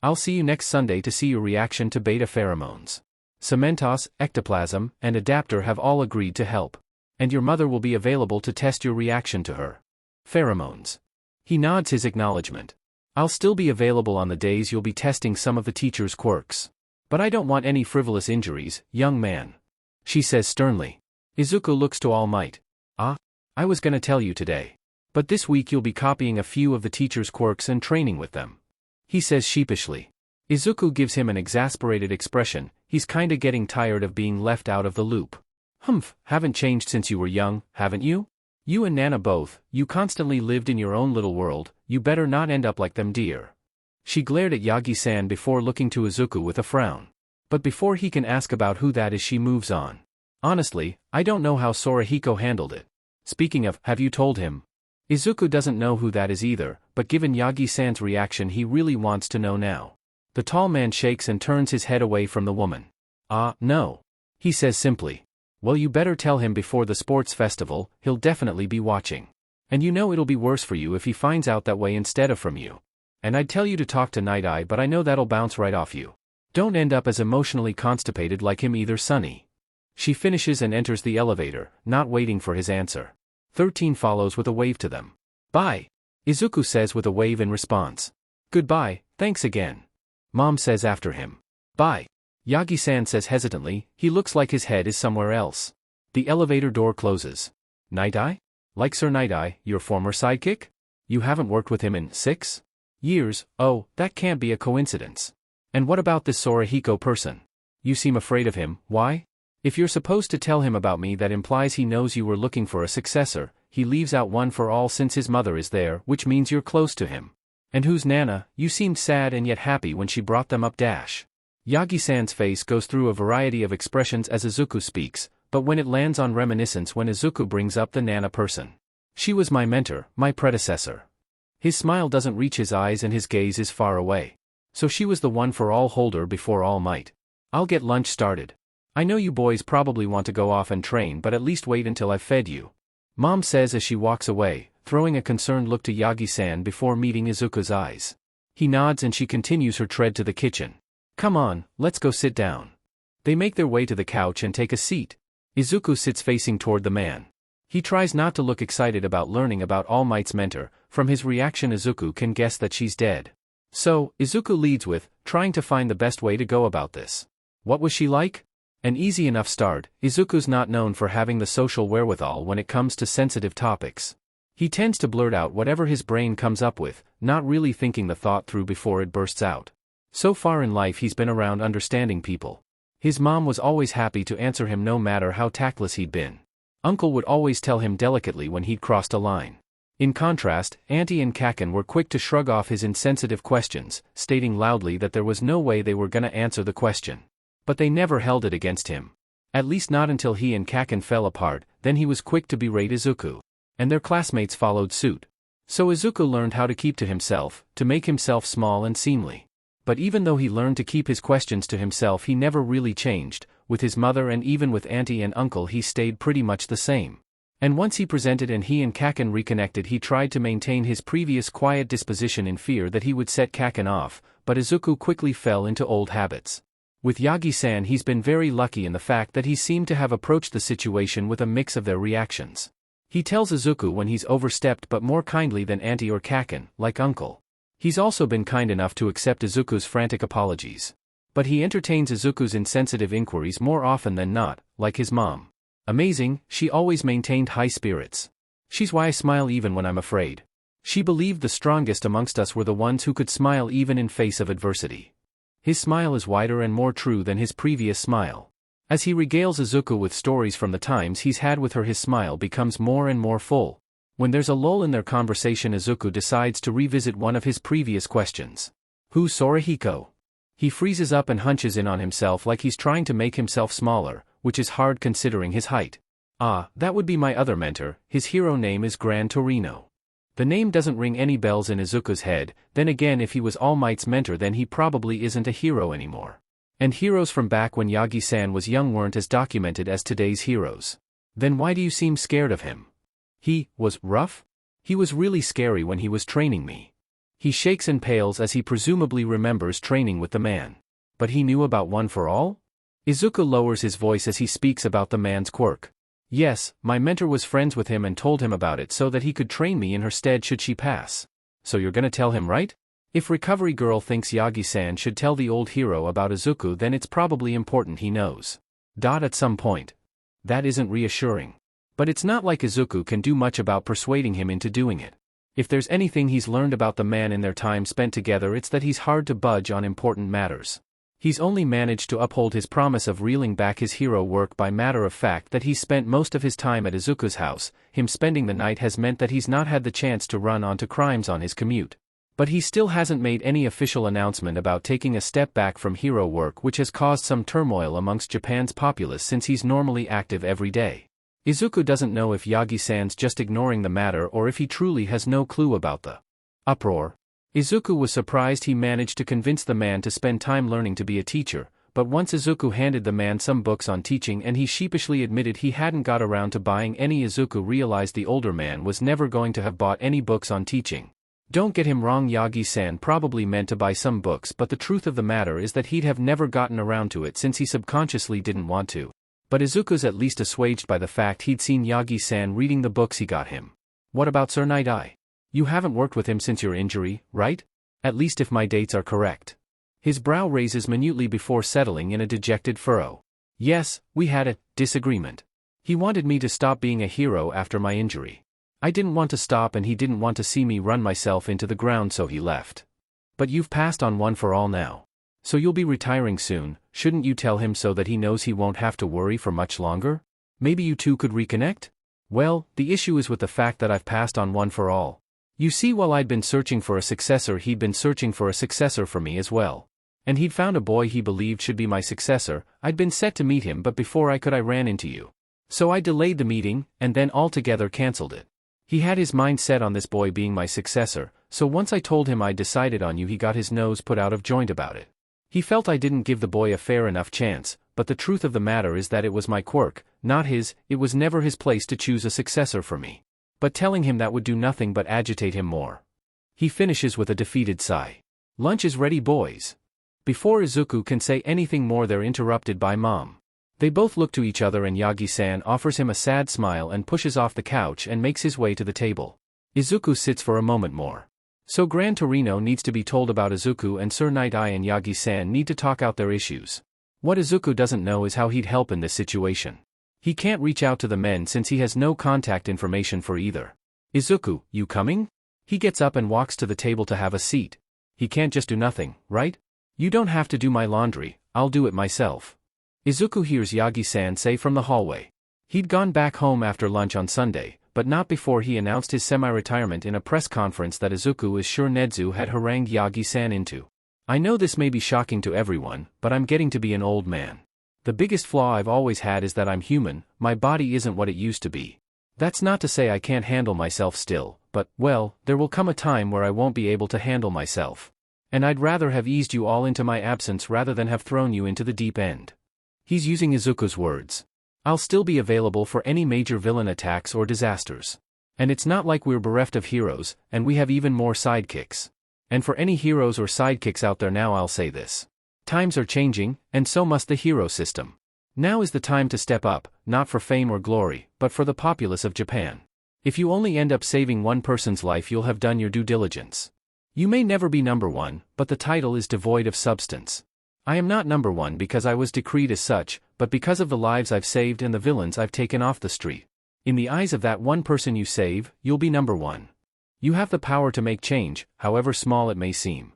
I'll see you next Sunday to see your reaction to beta pheromones. Cementoss, ectoplasm, and adapter have all agreed to help. And your mother will be available to test your reaction to her pheromones. He nods his acknowledgement. I'll still be available on the days you'll be testing some of the teacher's quirks. But I don't want any frivolous injuries, young man. She says sternly. Izuku looks to All Might. I was gonna tell you today. But this week you'll be copying a few of the teacher's quirks and training with them. He says sheepishly. Izuku gives him an exasperated expression. He's kinda getting tired of being left out of the loop. Haven't changed since you were young, haven't you? You and Nana both, you constantly lived in your own little world, you better not end up like them, dear. She glared at Yagi-san before looking to Izuku with a frown. But before he can ask about who that is she moves on. Honestly, I don't know how Sorahiko handled it. Speaking of, have you told him? Izuku doesn't know who that is either, but given Yagi-san's reaction he really wants to know now. The tall man shakes and turns his head away from the woman. No. He says simply. Well, you better tell him before the sports festival, he'll definitely be watching. And you know it'll be worse for you if he finds out that way instead of from you. And I'd tell you to talk to Night Eye, but I know that'll bounce right off you. Don't end up as emotionally constipated like him either, Sonny. She finishes and enters the elevator, not waiting for his answer. 13 follows with a wave to them. Bye. Izuku says with a wave in response. Goodbye, thanks again. Mom says after him. Bye. Yagi-san says hesitantly, he looks like his head is somewhere else. The elevator door closes. Night Eye? Like Sir Night Eye, your former sidekick? You haven't worked with him in 6 years? Oh, that can't be a coincidence. And what about this Sorahiko person? You seem afraid of him, why? If you're supposed to tell him about me, that implies he knows you were looking for a successor. He leaves out one for all since his mother is there, which means you're close to him. And who's Nana? You seemed sad and yet happy when she brought them up. Yagi-san's face goes through a variety of expressions as Izuku speaks, but when it lands on reminiscence when Izuku brings up the Nana person. She was my mentor, my predecessor. His smile doesn't reach his eyes and his gaze is far away. So she was the one for all holder before All Might. I'll get lunch started. I know you boys probably want to go off and train, but at least wait until I've fed you. Mom says as she walks away, throwing a concerned look to Yagi-san before meeting Izuku's eyes. He nods and she continues her tread to the kitchen. Come on, let's go sit down. They make their way to the couch and take a seat. Izuku sits facing toward the man. He tries not to look excited about learning about All Might's mentor. From his reaction Izuku can guess that she's dead. So, Izuku leads with, trying to find the best way to go about this. What was she like? An easy enough start. Izuku's not known for having the social wherewithal when it comes to sensitive topics. He tends to blurt out whatever his brain comes up with, not really thinking the thought through before it bursts out. So far in life he's been around understanding people. His mom was always happy to answer him no matter how tactless he'd been. Uncle would always tell him delicately when he'd crossed a line. In contrast, Auntie and Kacchan were quick to shrug off his insensitive questions, stating loudly that there was no way they were gonna answer the question. But they never held it against him. At least not until he and Kacchan fell apart, then he was quick to berate Izuku. And their classmates followed suit. So Izuku learned how to keep to himself, to make himself small and seemly. But even though he learned to keep his questions to himself, he never really changed. With his mother and even with Auntie and Uncle he stayed pretty much the same. And once he presented and he and Kacchan reconnected, he tried to maintain his previous quiet disposition in fear that he would set Kacchan off, but Izuku quickly fell into old habits. With Yagi-san he's been very lucky in the fact that he seemed to have approached the situation with a mix of their reactions. He tells Izuku when he's overstepped but more kindly than Auntie or Kacchan, like Uncle. He's also been kind enough to accept Izuku's frantic apologies. But he entertains Izuku's insensitive inquiries more often than not, like his mom. Amazing, she always maintained high spirits. She's why I smile even when I'm afraid. She believed the strongest amongst us were the ones who could smile even in face of adversity. His smile is wider and more true than his previous smile. As he regales Izuku with stories from the times he's had with her, his smile becomes more and more full. When there's a lull in their conversation, Izuku decides to revisit one of his previous questions. Who's Sorahiko? He freezes up and hunches in on himself like he's trying to make himself smaller, which is hard considering his height. Ah, that would be my other mentor. His hero name is Gran Torino. The name doesn't ring any bells in Izuku's head. Then again, if he was All Might's mentor, then he probably isn't a hero anymore. And heroes from back when Yagi-san was young weren't as documented as today's heroes. Then why do you seem scared of him? He was rough? He was really scary when he was training me. He shakes and pales as he presumably remembers training with the man. But he knew about One for All? Izuku lowers his voice as he speaks about the man's quirk. Yes, my mentor was friends with him and told him about it so that he could train me in her stead should she pass. So you're gonna tell him, right? If Recovery Girl thinks Yagi-san should tell the old hero about Izuku, then it's probably important he knows. At some point. That isn't reassuring. But it's not like Izuku can do much about persuading him into doing it. If there's anything he's learned about the man in their time spent together, it's that he's hard to budge on important matters. He's only managed to uphold his promise of reeling back his hero work by matter of fact that he's spent most of his time at Izuku's house. Him spending the night has meant that he's not had the chance to run onto crimes on his commute. But he still hasn't made any official announcement about taking a step back from hero work, which has caused some turmoil amongst Japan's populace since he's normally active every day. Izuku doesn't know if Yagi-san's just ignoring the matter or if he truly has no clue about the uproar. Izuku was surprised he managed to convince the man to spend time learning to be a teacher, but once Izuku handed the man some books on teaching and he sheepishly admitted he hadn't got around to buying any, Izuku realized the older man was never going to have bought any books on teaching. Don't get him wrong, Yagi-san probably meant to buy some books, but the truth of the matter is that he'd have never gotten around to it since he subconsciously didn't want to. But Izuku's at least assuaged by the fact he'd seen Yagi-san reading the books he got him. What about Sir Night-Eye? You haven't worked with him since your injury, right? At least if my dates are correct. His brow raises minutely before settling in a dejected furrow. Yes, we had a disagreement. He wanted me to stop being a hero after my injury. I didn't want to stop and he didn't want to see me run myself into the ground, so he left. But you've passed on One for All now. So you'll be retiring soon. Shouldn't you tell him so that he knows he won't have to worry for much longer? Maybe you two could reconnect? Well, the issue is with the fact that I've passed on One for All. You see, while I'd been searching for a successor, he'd been searching for a successor for me as well. And he'd found a boy he believed should be my successor. I'd been set to meet him, but before I could I ran into you. So I delayed the meeting, and then altogether cancelled it. He had his mind set on this boy being my successor, so once I told him I'd decided on you, he got his nose put out of joint about it. He felt I didn't give the boy a fair enough chance, but the truth of the matter is that it was my quirk, not his. It was never his place to choose a successor for me. But telling him that would do nothing but agitate him more. He finishes with a defeated sigh. Lunch is ready, boys. Before Izuku can say anything more, they're interrupted by Mom. They both look to each other and Yagi-san offers him a sad smile and pushes off the couch and makes his way to the table. Izuku sits for a moment more. So Gran Torino needs to be told about Izuku, and Sir Night-Eye and Yagi-san need to talk out their issues. What Izuku doesn't know is how he'd help in this situation. He can't reach out to the men since he has no contact information for either. Izuku, you coming? He gets up and walks to the table to have a seat. He can't just do nothing, right? You don't have to do my laundry, I'll do it myself. Izuku hears Yagi-san say from the hallway. He'd gone back home after lunch on Sunday, but not before he announced his semi-retirement in a press conference that Izuku is sure Nedu had harangued Yagi-san into. I know this may be shocking to everyone, but I'm getting to be an old man. The biggest flaw I've always had is that I'm human, my body isn't what it used to be. That's not to say I can't handle myself still, but, well, there will come a time where I won't be able to handle myself. And I'd rather have eased you all into my absence rather than have thrown you into the deep end. He's using Izuku's words. I'll still be available for any major villain attacks or disasters. And it's not like we're bereft of heroes, and we have even more sidekicks. And for any heroes or sidekicks out there now I'll say this. Times are changing, and so must the hero system. Now is the time to step up, not for fame or glory, but for the populace of Japan. If you only end up saving one person's life you'll have done your due diligence. You may never be number one, but the title is devoid of substance. I am not number one because I was decreed as such, but because of the lives I've saved and the villains I've taken off the street. In the eyes of that one person you save, you'll be number one. You have the power to make change, however small it may seem.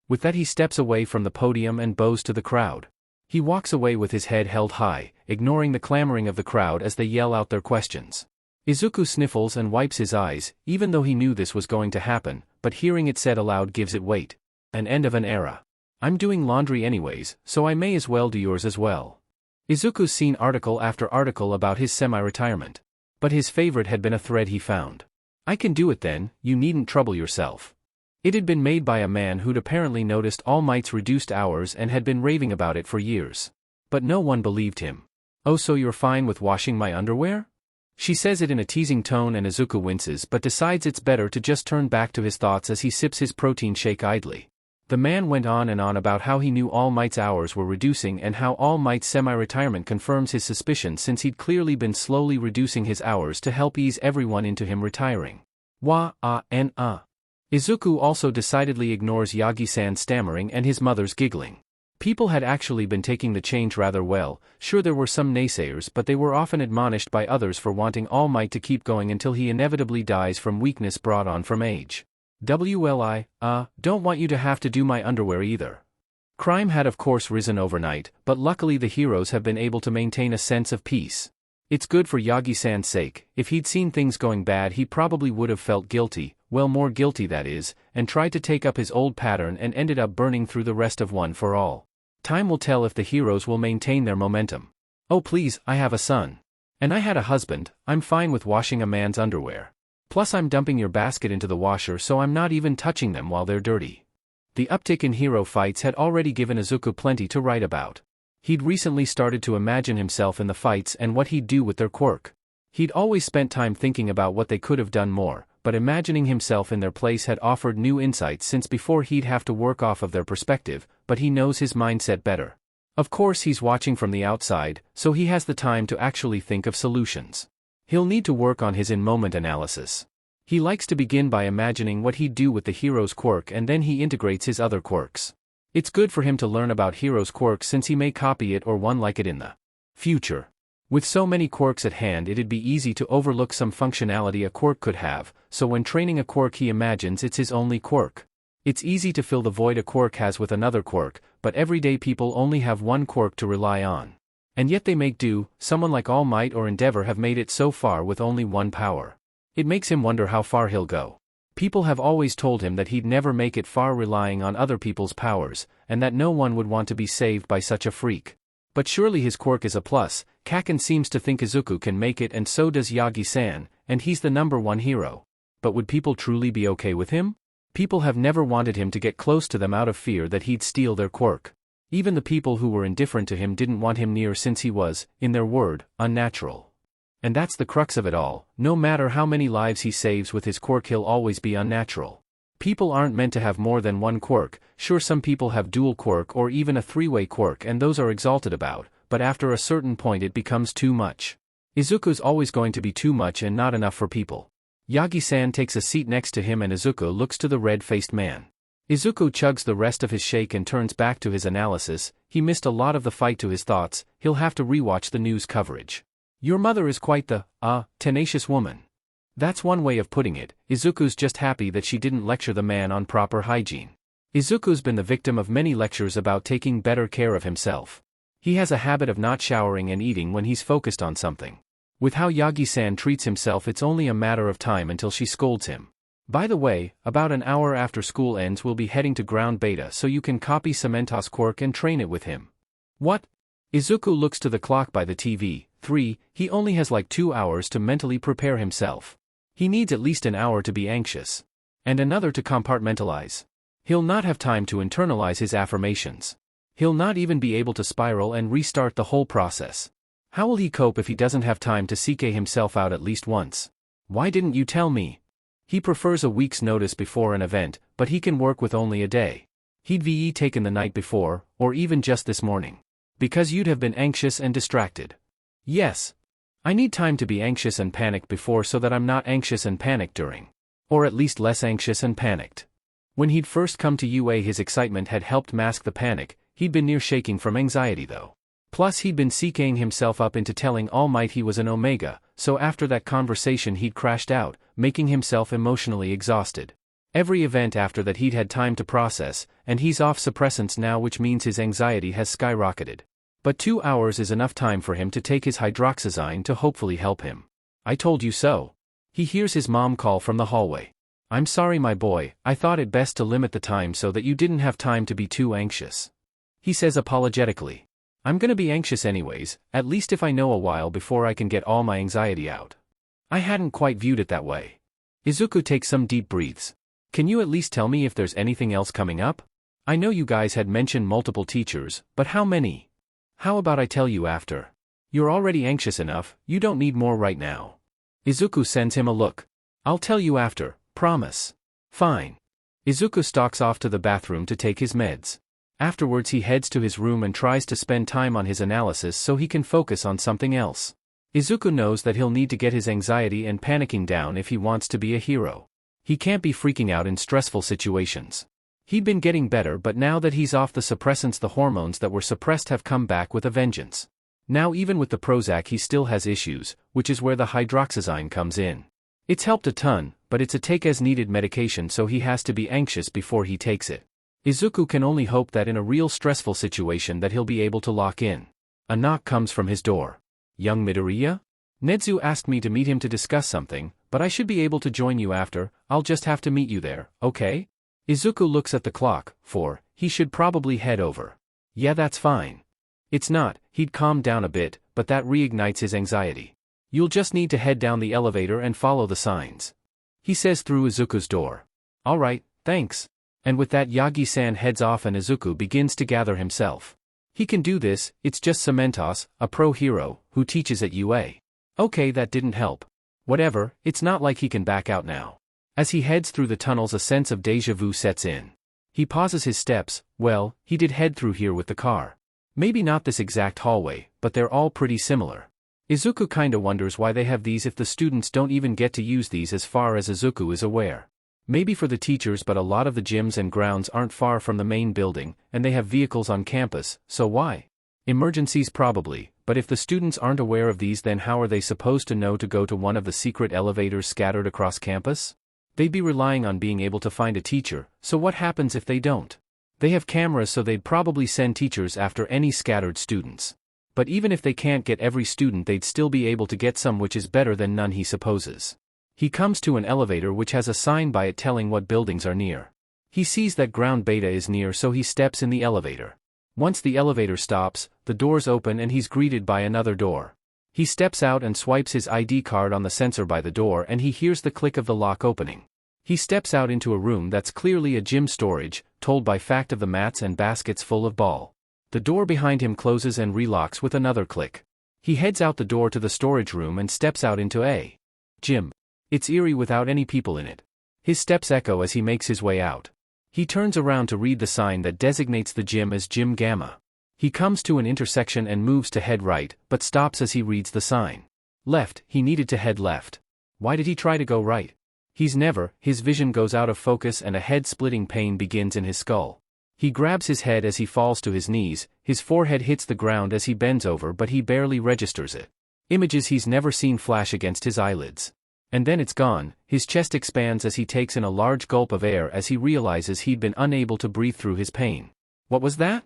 With that he steps away from the podium and bows to the crowd. He walks away with his head held high, ignoring the clamoring of the crowd as they yell out their questions. Izuku sniffles and wipes his eyes, even though he knew this was going to happen, but hearing it said aloud gives it weight. An end of an era. I'm doing laundry anyways, so I may as well do yours as well. Izuku's seen article after article about his semi-retirement. But his favorite had been a thread he found. I can do it then, you needn't trouble yourself. It had been made by a man who'd apparently noticed All Might's reduced hours and had been raving about it for years. But no one believed him. Oh, so you're fine with washing my underwear? She says it in a teasing tone and Izuku winces but decides it's better to just turn back to his thoughts as he sips his protein shake idly. The man went on and on about how he knew All Might's hours were reducing and how All Might's semi-retirement confirms his suspicion since he'd clearly been slowly reducing his hours to help ease everyone into him retiring. Izuku also decidedly ignores Yagi-san's stammering and his mother's giggling. People had actually been taking the change rather well, sure there were some naysayers but they were often admonished by others for wanting All Might to keep going until he inevitably dies from weakness brought on from age. Don't want you to have to do my underwear either. Crime had of course risen overnight, but luckily the heroes have been able to maintain a sense of peace. It's good for Yagi-san's sake. If he'd seen things going bad he probably would have felt guilty, well more guilty that is, and tried to take up his old pattern and ended up burning through the rest of One for All. Time will tell if the heroes will maintain their momentum. Oh please, I have a son. And I had a husband, I'm fine with washing a man's underwear. Plus I'm dumping your basket into the washer so I'm not even touching them while they're dirty. The uptick in hero fights had already given Izuku plenty to write about. He'd recently started to imagine himself in the fights and what he'd do with their quirk. He'd always spent time thinking about what they could have done more, but imagining himself in their place had offered new insights since before he'd have to work off of their perspective, but he knows his mindset better. Of course he's watching from the outside, so he has the time to actually think of solutions. He'll need to work on his in-moment analysis. He likes to begin by imagining what he'd do with the hero's quirk and then he integrates his other quirks. It's good for him to learn about hero's quirks since he may copy it or one like it in the future. With so many quirks at hand it'd be easy to overlook some functionality a quirk could have, so when training a quirk he imagines it's his only quirk. It's easy to fill the void a quirk has with another quirk, but everyday people only have one quirk to rely on. And yet they make do. Someone like All Might or Endeavor have made it so far with only one power. It makes him wonder how far he'll go. People have always told him that he'd never make it far relying on other people's powers, and that no one would want to be saved by such a freak. But surely his quirk is a plus. Kacchan seems to think Izuku can make it and so does Yagi-san, and he's the #1 hero. But would people truly be okay with him? People have never wanted him to get close to them out of fear that he'd steal their quirk. Even the people who were indifferent to him didn't want him near since he was, in their word, unnatural. And that's the crux of it all, no matter how many lives he saves with his quirk he'll always be unnatural. People aren't meant to have more than one quirk. Sure some people have dual quirk or even a three-way quirk and those are exalted about, but after a certain point it becomes too much. Izuku's always going to be too much and not enough for people. Yagi-san takes a seat next to him and Izuku looks to the red-faced man. Izuku chugs the rest of his shake and turns back to his analysis. He missed a lot of the fight to his thoughts, he'll have to rewatch the news coverage. Your mother is quite the, tenacious woman. That's one way of putting it. Izuku's just happy that she didn't lecture the man on proper hygiene. Izuku's been the victim of many lectures about taking better care of himself. He has a habit of not showering and eating when he's focused on something. With how Yagi-san treats himself, it's only a matter of time until she scolds him. By the way, about an hour after school ends we'll be heading to ground beta so you can copy Cementoss Quirk and train it with him. What? Izuku looks to the clock by the TV. He only has like 2 hours to mentally prepare himself. He needs at least an hour to be anxious. And another to compartmentalize. He'll not have time to internalize his affirmations. He'll not even be able to spiral and restart the whole process. How will he cope if he doesn't have time to seek himself out at least once? Why didn't you tell me? He prefers a week's notice before an event, but he can work with only a day. He'd taken the night before, or even just this morning. Because you'd have been anxious and distracted. Yes. I need time to be anxious and panicked before so that I'm not anxious and panicked during. Or at least less anxious and panicked. When he'd first come to UA his excitement had helped mask the panic, he'd been near shaking from anxiety though. Plus he'd been CKing himself up into telling All Might he was an Omega, so after that conversation he'd crashed out, making himself emotionally exhausted. Every event after that he'd had time to process, and he's off suppressants now, which means his anxiety has skyrocketed. But 2 hours is enough time for him to take his hydroxyzine to hopefully help him. I told you so. He hears his mom call from the hallway. I'm sorry my boy, I thought it best to limit the time so that you didn't have time to be too anxious. He says apologetically. I'm gonna be anxious anyways, at least if I know a while before I can get all my anxiety out. I hadn't quite viewed it that way. Izuku takes some deep breaths. Can you at least tell me if there's anything else coming up? I know you guys had mentioned multiple teachers, but how many? How about I tell you after? You're already anxious enough, you don't need more right now. Izuku sends him a look. I'll tell you after, promise. Fine. Izuku stalks off to the bathroom to take his meds. Afterwards he heads to his room and tries to spend time on his analysis so he can focus on something else. Izuku knows that he'll need to get his anxiety and panicking down if he wants to be a hero. He can't be freaking out in stressful situations. He'd been getting better, but now that he's off the suppressants the hormones that were suppressed have come back with a vengeance. Now even with the Prozac he still has issues, which is where the hydroxyzine comes in. It's helped a ton, but it's a take-as-needed medication so he has to be anxious before he takes it. Izuku can only hope that in a real stressful situation that he'll be able to lock in. A knock comes from his door. Young Midoriya? Nedu asked me to meet him to discuss something, but I should be able to join you after, I'll just have to meet you there, okay? Izuku looks at the clock. He should probably head over. Yeah, that's fine. It's not, he'd calmed down a bit, but that reignites his anxiety. You'll just need to head down the elevator and follow the signs. He says through Izuku's door. Alright, thanks. And with that Yagi-san heads off and Izuku begins to gather himself. He can do this, it's just Cementoss, a pro hero, who teaches at UA. Okay, that didn't help. Whatever, it's not like he can back out now. As he heads through the tunnels a sense of déjà vu sets in. He pauses his steps. Well, he did head through here with the car. Maybe not this exact hallway, but they're all pretty similar. Izuku kinda wonders why they have these if the students don't even get to use these as far as Izuku is aware. Maybe for the teachers, but a lot of the gyms and grounds aren't far from the main building, and they have vehicles on campus, so why? Emergencies probably, but if the students aren't aware of these then how are they supposed to know to go to one of the secret elevators scattered across campus? They'd be relying on being able to find a teacher, so what happens if they don't? They have cameras so they'd probably send teachers after any scattered students. But even if they can't get every student they'd still be able to get some, which is better than none he supposes. He comes to an elevator which has a sign by it telling what buildings are near. He sees that ground beta is near so he steps in the elevator. Once the elevator stops, the doors open and he's greeted by another door. He steps out and swipes his ID card on the sensor by the door and he hears the click of the lock opening. He steps out into a room that's clearly a gym storage, told by fact of the mats and baskets full of ball. The door behind him closes and relocks with another click. He heads out the door to the storage room and steps out into a gym. It's eerie without any people in it. His steps echo as he makes his way out. He turns around to read the sign that designates the gym as Gym Gamma. He comes to an intersection and moves to head right, but stops as he reads the sign. Left, he needed to head left. Why did he try to go right? His vision goes out of focus and a head-splitting pain begins in his skull. He grabs his head as he falls to his knees, his forehead hits the ground as he bends over but he barely registers it. Images he's never seen flash against his eyelids. And then it's gone. His chest expands as he takes in a large gulp of air as he realizes he'd been unable to breathe through his pain. What was that?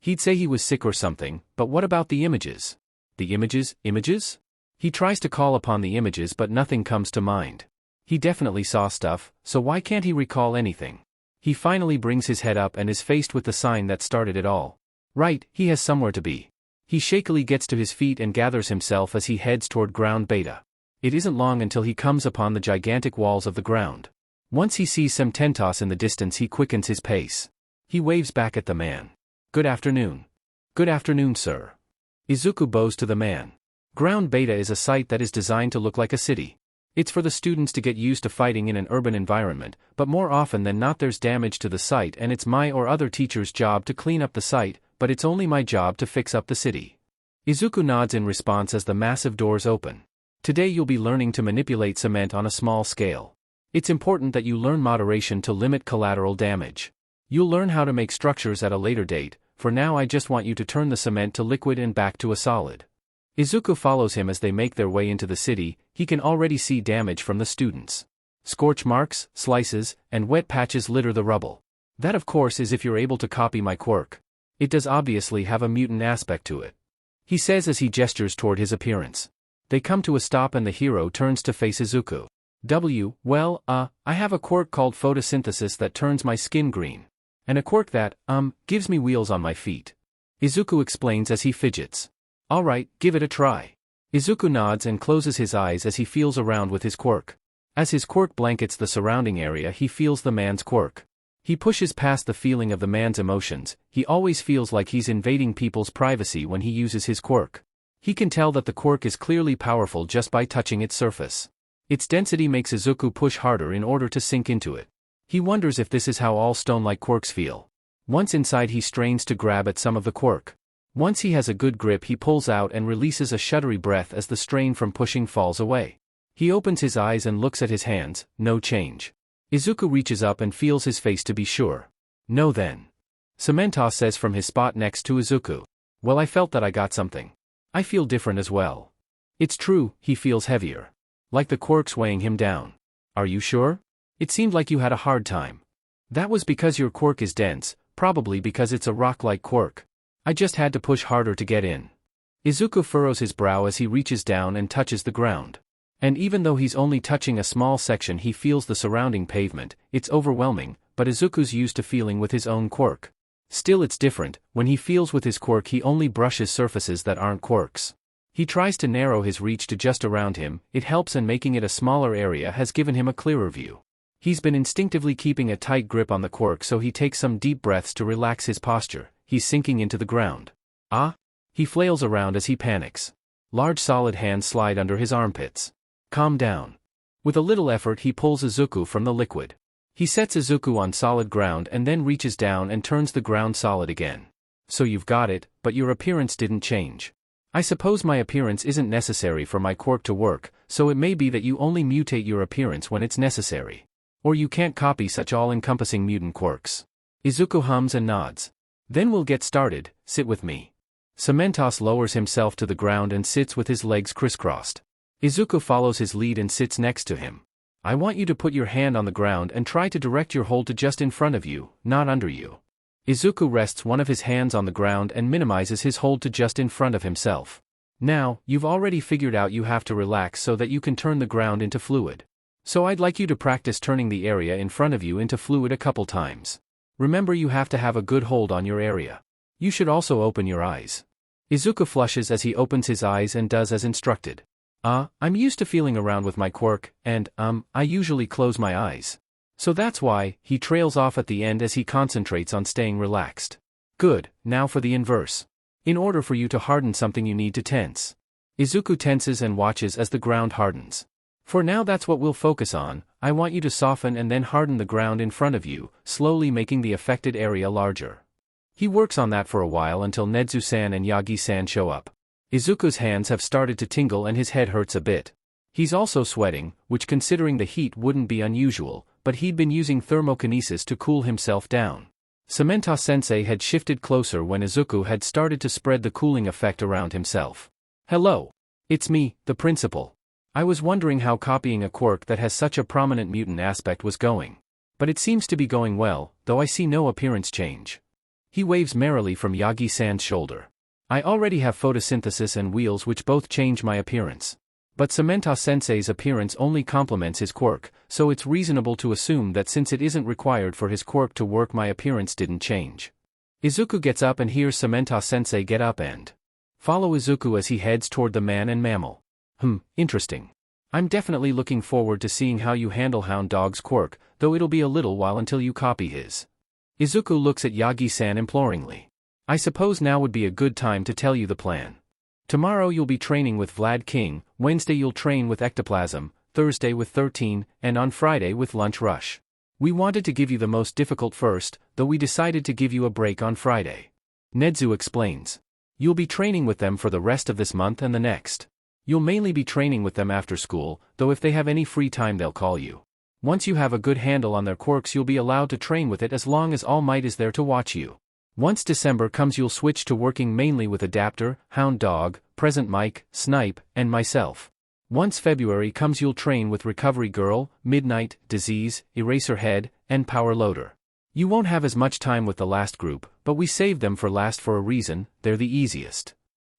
He'd say he was sick or something, but what about the images? The images? He tries to call upon the images but nothing comes to mind. He definitely saw stuff, so why can't he recall anything? He finally brings his head up and is faced with the sign that started it all. Right, he has somewhere to be. He shakily gets to his feet and gathers himself as he heads toward ground beta. It isn't long until he comes upon the gigantic walls of the ground. Once he sees Cementoss in the distance, he quickens his pace. He waves back at the man. Good afternoon. Good afternoon, sir. Izuku bows to the man. Ground beta is a site that is designed to look like a city. It's for the students to get used to fighting in an urban environment, but more often than not there's damage to the site and it's my or other teacher's job to clean up the site, but it's only my job to fix up the city. Izuku nods in response as the massive doors open. Today you'll be learning to manipulate cement on a small scale. It's important that you learn moderation to limit collateral damage. You'll learn how to make structures at a later date. For now I just want you to turn the cement to liquid and back to a solid. Izuku follows him as they make their way into the city. He can already see damage from the students. Scorch marks, slices, and wet patches litter the rubble. That of course is if you're able to copy my quirk. It does obviously have a mutant aspect to it. He says as he gestures toward his appearance. They come to a stop and the hero turns to face Izuku. I have a quirk called photosynthesis that turns my skin green. And a quirk that, gives me wheels on my feet. Izuku explains as he fidgets. Alright, give it a try. Izuku nods and closes his eyes as he feels around with his quirk. As his quirk blankets the surrounding area he feels the man's quirk. He pushes past the feeling of the man's emotions. He always feels like he's invading people's privacy when he uses his quirk. He can tell that the quirk is clearly powerful just by touching its surface. Its density makes Izuku push harder in order to sink into it. He wonders if this is how all stone-like quirks feel. Once inside he strains to grab at some of the quirk. Once he has a good grip he pulls out and releases a shuddery breath as the strain from pushing falls away. He opens his eyes and looks at his hands, no change. Izuku reaches up and feels his face to be sure. No then. Cementoss says from his spot next to Izuku. Well, I felt that I got something. I feel different as well. It's true, he feels heavier. Like the quirk's weighing him down. Are you sure? It seemed like you had a hard time. That was because your quirk is dense, probably because it's a rock-like quirk. I just had to push harder to get in. Izuku furrows his brow as he reaches down and touches the ground. And even though he's only touching a small section he feels the surrounding pavement. It's overwhelming, but Izuku's used to feeling with his own quirk. Still it's different. When he feels with his quirk he only brushes surfaces that aren't quirks. He tries to narrow his reach to just around him. It helps, and making it a smaller area has given him a clearer view. He's been instinctively keeping a tight grip on the quirk, so he takes some deep breaths to relax his posture. He's sinking into the ground. Ah? He flails around as he panics. Large solid hands slide under his armpits. Calm down. With a little effort he pulls Izuku from the liquid. He sets Izuku on solid ground and then reaches down and turns the ground solid again. So you've got it, but your appearance didn't change. I suppose my appearance isn't necessary for my quirk to work, so it may be that you only mutate your appearance when it's necessary. Or you can't copy such all-encompassing mutant quirks. Izuku hums and nods. Then we'll get started. Sit with me. Cementoss lowers himself to the ground and sits with his legs crisscrossed. Izuku follows his lead and sits next to him. I want you to put your hand on the ground and try to direct your hold to just in front of you, not under you. Izuku rests one of his hands on the ground and minimizes his hold to just in front of himself. Now, you've already figured out you have to relax so that you can turn the ground into fluid. So I'd like you to practice turning the area in front of you into fluid a couple times. Remember, you have to have a good hold on your area. You should also open your eyes. Izuku flushes as he opens his eyes and does as instructed. I'm used to feeling around with my quirk, and, I usually close my eyes. So that's why. He trails off at the end as he concentrates on staying relaxed. Good, now for the inverse. In order for you to harden something you need to tense. Izuku tenses and watches as the ground hardens. For now that's what we'll focus on. I want you to soften and then harden the ground in front of you, slowly making the affected area larger. He works on that for a while until Nezu-san and Yagi-san show up. Izuku's hands have started to tingle and his head hurts a bit. He's also sweating, which considering the heat wouldn't be unusual, but he'd been using thermokinesis to cool himself down. Cementoss-sensei had shifted closer when Izuku had started to spread the cooling effect around himself. Hello. It's me, the principal. I was wondering how copying a quirk that has such a prominent mutant aspect was going. But it seems to be going well, though I see no appearance change. He waves merrily from Yagi-san's shoulder. I already have photosynthesis and wheels which both change my appearance. But Cementoss-sensei's appearance only complements his quirk, so it's reasonable to assume that since it isn't required for his quirk to work, my appearance didn't change. Izuku gets up and hears Cementoss-sensei get up and follow Izuku as he heads toward the man and mammal. Interesting. I'm definitely looking forward to seeing how you handle Hound Dog's quirk, though it'll be a little while until you copy his. Izuku looks at Yagi-san imploringly. I suppose now would be a good time to tell you the plan. Tomorrow you'll be training with Vlad King, Wednesday you'll train with Ectoplasm, Thursday with 13, and on Friday with Lunch Rush. We wanted to give you the most difficult first, though we decided to give you a break on Friday. Nedu explains. You'll be training with them for the rest of this month and the next. You'll mainly be training with them after school, though if they have any free time they'll call you. Once you have a good handle on their quirks you'll be allowed to train with it as long as All Might is there to watch you. Once December comes you'll switch to working mainly with Adapter, Hound Dog, Present Mike, Snipe, and myself. Once February comes you'll train with Recovery Girl, Midnight, Disease, Eraserhead, and Power Loader. You won't have as much time with the last group, but we saved them for last for a reason, they're the easiest.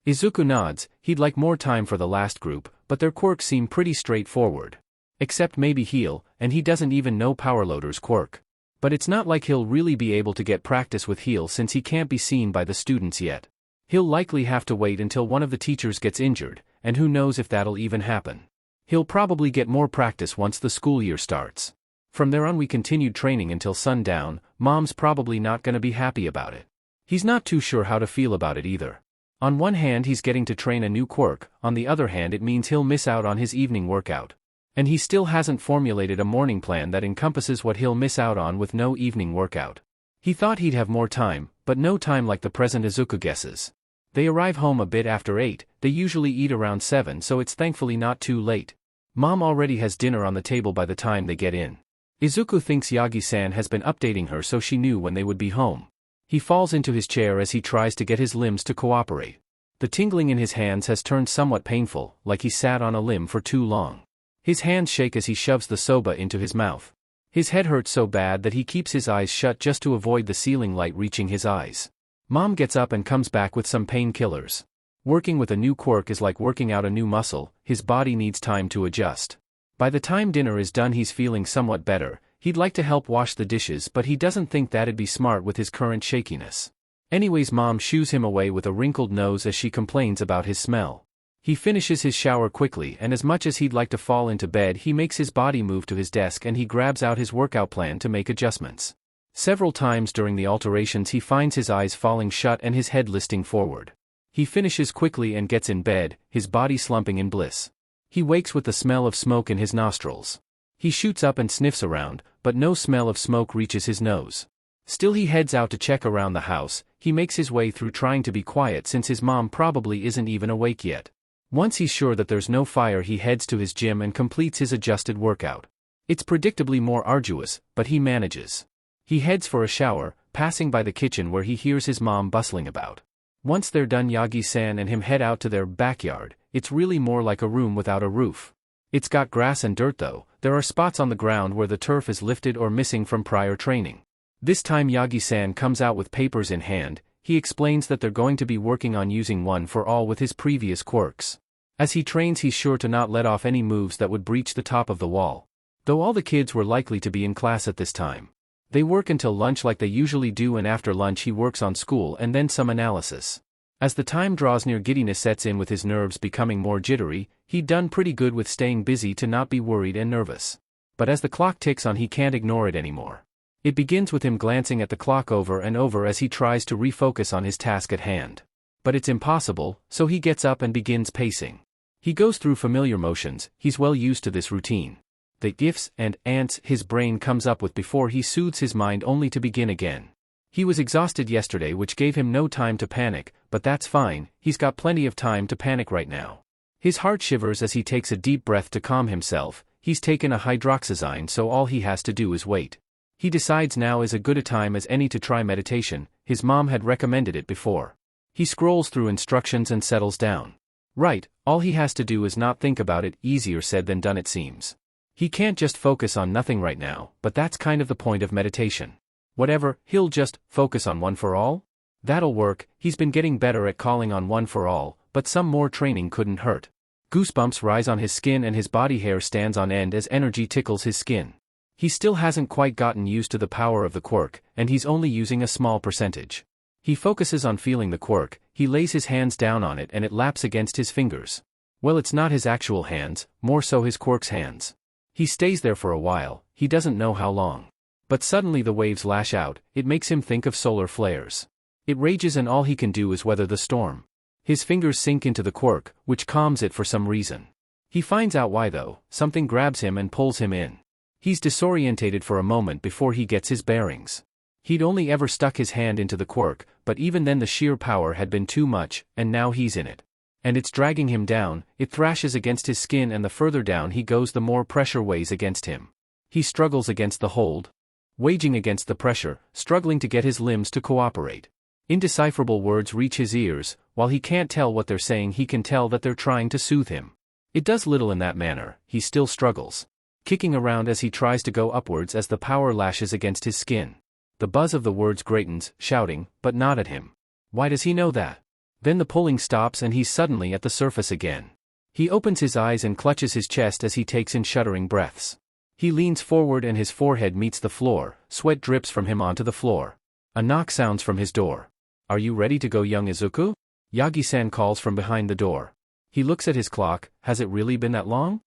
Izuku nods, he'd like more time for the last group, but their quirks seem pretty straightforward. Except maybe Heal, and he doesn't even know Power Loader's quirk. But it's not like he'll really be able to get practice with Heal since he can't be seen by the students yet. He'll likely have to wait until one of the teachers gets injured, and who knows if that'll even happen. He'll probably get more practice once the school year starts. From there on we continued training until sundown. Mom's probably not gonna be happy about it. He's not too sure how to feel about it either. On one hand he's getting to train a new quirk, on the other hand it means he'll miss out on his evening workout. And he still hasn't formulated a morning plan that encompasses what he'll miss out on with no evening workout. He thought he'd have more time, but no time like the present Izuku guesses. They arrive home a bit after 8, they usually eat around 7 so it's thankfully not too late. Mom already has dinner on the table by the time they get in. Izuku thinks Yagi-san has been updating her so she knew when they would be home. He falls into his chair as he tries to get his limbs to cooperate. The tingling in his hands has turned somewhat painful, like he sat on a limb for too long. His hands shake as he shoves the soba into his mouth. His head hurts so bad that he keeps his eyes shut just to avoid the ceiling light reaching his eyes. Mom gets up and comes back with some painkillers. Working with a new quirk is like working out a new muscle, his body needs time to adjust. By the time dinner is done he's feeling somewhat better. He'd like to help wash the dishes but he doesn't think that'd be smart with his current shakiness. Anyways Mom shoos him away with a wrinkled nose as she complains about his smell. He finishes his shower quickly and as much as he'd like to fall into bed he makes his body move to his desk and he grabs out his workout plan to make adjustments. Several times during the alterations he finds his eyes falling shut and his head listing forward. He finishes quickly and gets in bed, his body slumping in bliss. He wakes with the smell of smoke in his nostrils. He shoots up and sniffs around, but no smell of smoke reaches his nose. Still he heads out to check around the house. He makes his way through trying to be quiet since his mom probably isn't even awake yet. Once he's sure that there's no fire he heads to his gym and completes his adjusted workout. It's predictably more arduous, but he manages. He heads for a shower, passing by the kitchen where he hears his mom bustling about. Once they're done Yagi-san and him head out to their backyard. It's really more like a room without a roof. It's got grass and dirt though, there are spots on the ground where the turf is lifted or missing from prior training. This time Yagi-san comes out with papers in hand. He explains that they're going to be working on using one for all with his previous quirks. As he trains he's sure to not let off any moves that would breach the top of the wall. Though all the kids were likely to be in class at this time. They work until lunch like they usually do and after lunch he works on school and then some analysis. As the time draws near giddiness sets in with his nerves becoming more jittery. He'd done pretty good with staying busy to not be worried and nervous. But as the clock ticks on he can't ignore it anymore. It begins with him glancing at the clock over and over as he tries to refocus on his task at hand. But it's impossible, so he gets up and begins pacing. He goes through familiar motions, he's well used to this routine. The ifs and ands his brain comes up with before he soothes his mind only to begin again. He was exhausted yesterday which gave him no time to panic, but that's fine, he's got plenty of time to panic right now. His heart shivers as he takes a deep breath to calm himself. He's taken a hydroxyzine so all he has to do is wait. He decides now is as good a time as any to try meditation. His mom had recommended it before. He scrolls through instructions and settles down. Right, all he has to do is not think about it. Easier said than done it seems. He can't just focus on nothing right now, but that's kind of the point of meditation. Whatever, he'll just focus on one for all? That'll work. He's been getting better at calling on one for all, but some more training couldn't hurt. Goosebumps rise on his skin and his body hair stands on end as energy tickles his skin. He still hasn't quite gotten used to the power of the quirk, and he's only using a small percentage. He focuses on feeling the quirk, he lays his hands down on it and it laps against his fingers. Well, it's not his actual hands, more so his quirk's hands. He stays there for a while, he doesn't know how long. But suddenly the waves lash out, it makes him think of solar flares. It rages and all he can do is weather the storm. His fingers sink into the quirk, which calms it for some reason. He finds out why though, something grabs him and pulls him in. He's disorientated for a moment before he gets his bearings. He'd only ever stuck his hand into the quirk, but even then the sheer power had been too much, and now he's in it. And it's dragging him down, it thrashes against his skin and the further down he goes the more pressure weighs against him. He struggles against the hold, waging against the pressure, struggling to get his limbs to cooperate. Indecipherable words reach his ears, while he can't tell what they're saying he can tell that they're trying to soothe him. It does little in that manner, he still struggles, kicking around as he tries to go upwards as the power lashes against his skin. The buzz of the words greatens, shouting, but not at him. Why does he know that? Then the pulling stops and he's suddenly at the surface again. He opens his eyes and clutches his chest as he takes in shuddering breaths. He leans forward and his forehead meets the floor, sweat drips from him onto the floor. A knock sounds from his door. Are you ready to go, young Izuku? Yagi-san calls from behind the door. He looks at his clock, has it really been that long?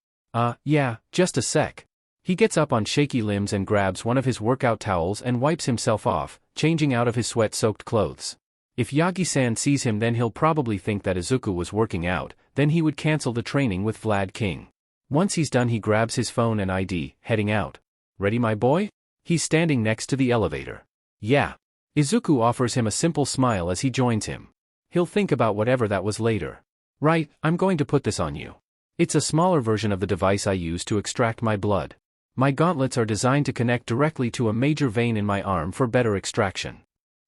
Yeah, just a sec. He gets up on shaky limbs and grabs one of his workout towels and wipes himself off, changing out of his sweat-soaked clothes. If Yagi-san sees him then he'll probably think that Izuku was working out, then he would cancel the training with Vlad King. Once he's done he grabs his phone and ID, heading out. Ready, my boy? He's standing next to the elevator. Yeah. Izuku offers him a simple smile as he joins him. He'll think about whatever that was later. Right, I'm going to put this on you. It's a smaller version of the device I use to extract my blood. My gauntlets are designed to connect directly to a major vein in my arm for better extraction.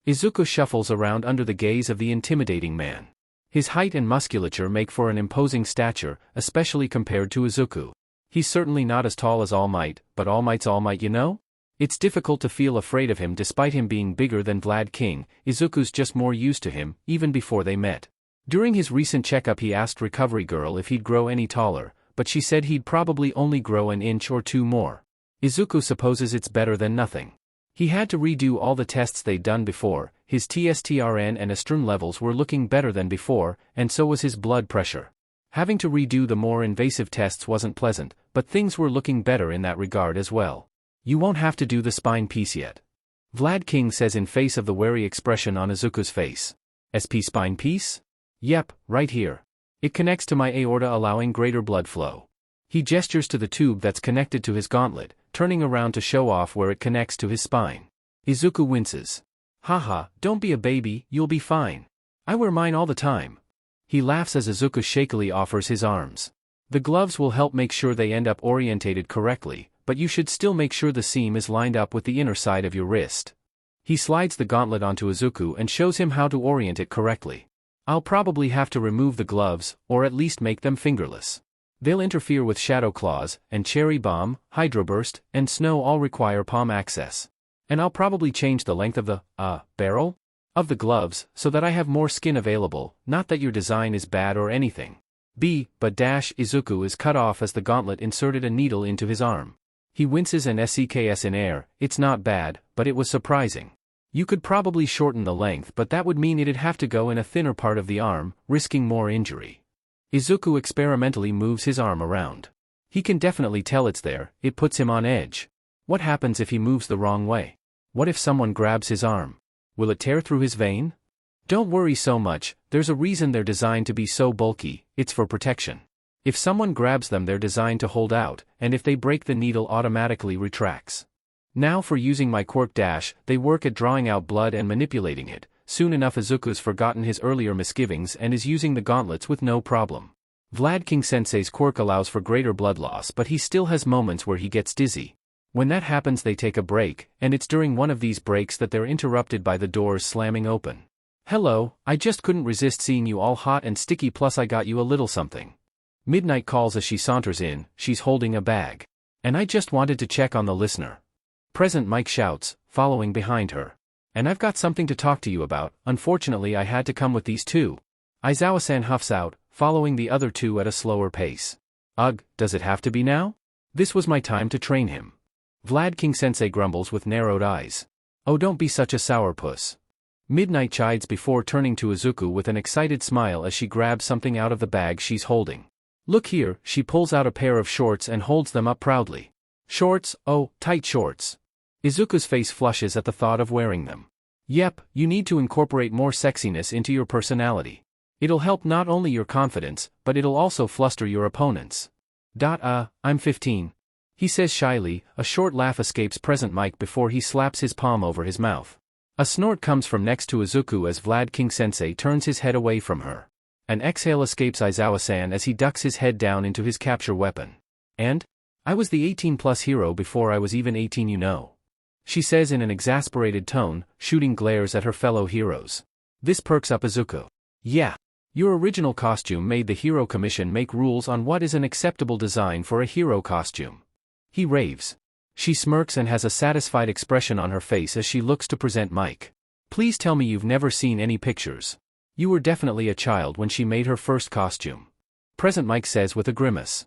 Izuku shuffles around under the gaze of the intimidating man. His height and musculature make for an imposing stature, especially compared to Izuku. He's certainly not as tall as All Might, but All Might's All Might, you know? It's difficult to feel afraid of him despite him being bigger than Vlad King. Izuku's just more used to him, even before they met. During his recent checkup he asked Recovery Girl if he'd grow any taller, but she said he'd probably only grow an inch or two more. Izuku supposes it's better than nothing. He had to redo all the tests they'd done before, his testosterone and estrogen levels were looking better than before, and so was his blood pressure. Having to redo the more invasive tests wasn't pleasant, but things were looking better in that regard as well. You won't have to do the spine piece yet. Vlad King says in face of the wary expression on Izuku's face. SP spine piece? Yep, right here. It connects to my aorta allowing greater blood flow. He gestures to the tube that's connected to his gauntlet, turning around to show off where it connects to his spine. Izuku winces. Haha, don't be a baby, you'll be fine. I wear mine all the time. He laughs as Izuku shakily offers his arms. The gloves will help make sure they end up orientated correctly, but you should still make sure the seam is lined up with the inner side of your wrist. He slides the gauntlet onto Izuku and shows him how to orient it correctly. I'll probably have to remove the gloves, or at least make them fingerless. They'll interfere with Shadow Claws, and Cherry Bomb, Hydroburst, and Snow all require palm access. And I'll probably change the length of the, barrel? Of the gloves, so that I have more skin available, not that your design is bad or anything. But Izuku is cut off as the gauntlet inserted a needle into his arm. He winces and seks in air. It's not bad, but it was surprising. You could probably shorten the length, but that would mean it'd have to go in a thinner part of the arm, risking more injury. Izuku experimentally moves his arm around. He can definitely tell it's there, it puts him on edge. What happens if he moves the wrong way? What if someone grabs his arm? Will it tear through his vein? Don't worry so much, there's a reason they're designed to be so bulky, it's for protection. If someone grabs them they're designed to hold out, and if they break the needle automatically retracts. Now for using my quirk dash, they work at drawing out blood and manipulating it. Soon enough Izuku's forgotten his earlier misgivings and is using the gauntlets with no problem. Vlad King Sensei's quirk allows for greater blood loss but he still has moments where he gets dizzy. When that happens they take a break, and it's during one of these breaks that they're interrupted by the doors slamming open. Hello, I just couldn't resist seeing you all hot and sticky, plus I got you a little something. Midnight calls as she saunters in, she's holding a bag. And I just wanted to check on the listener. Present Mike shouts, following behind her. And I've got something to talk to you about. Unfortunately I had to come with these two. Aizawa-san huffs out, following the other two at a slower pace. Ugh, does it have to be now? This was my time to train him. Vlad King-sensei grumbles with narrowed eyes. Oh, don't be such a sourpuss. Midnight chides before turning to Izuku with an excited smile as she grabs something out of the bag she's holding. Look here, she pulls out a pair of shorts and holds them up proudly. Shorts, oh, tight shorts. Izuku's face flushes at the thought of wearing them. Yep, you need to incorporate more sexiness into your personality. It'll help not only your confidence, but it'll also fluster your opponents. I'm 15. He says shyly, a short laugh escapes Present Mike before he slaps his palm over his mouth. A snort comes from next to Izuku as Vlad King-sensei turns his head away from her. An exhale escapes Aizawa-san as he ducks his head down into his capture weapon. And? I was the 18-plus hero before I was even 18, you know. She says in an exasperated tone, shooting glares at her fellow heroes. This perks up Izuku. Yeah. Your original costume made the Hero Commission make rules on what is an acceptable design for a hero costume. He raves. She smirks and has a satisfied expression on her face as she looks to present Mike. Please tell me you've never seen any pictures. You were definitely a child when she made her first costume. Present Mike says with a grimace.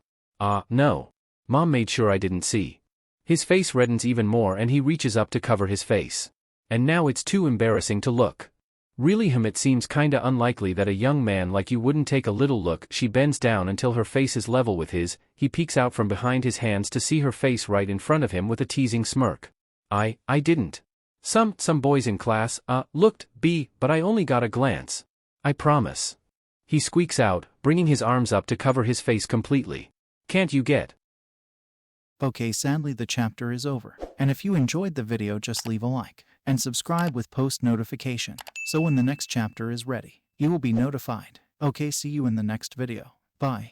No. Mom made sure I didn't see. His face reddens even more and he reaches up to cover his face. And now it's too embarrassing to look. Really it seems kinda unlikely that a young man like you wouldn't take a little look. She bends down until her face is level with his, he peeks out from behind his hands to see her face right in front of him with a teasing smirk. I didn't. Some boys in class, looked, but I only got a glance. I promise. He squeaks out, bringing his arms up to cover his face completely. Can't you get? Okay, sadly the chapter is over. And if you enjoyed the video, just leave a like and subscribe with post notification, so when the next chapter is ready, you will be notified. Okay, see you in the next video. Bye.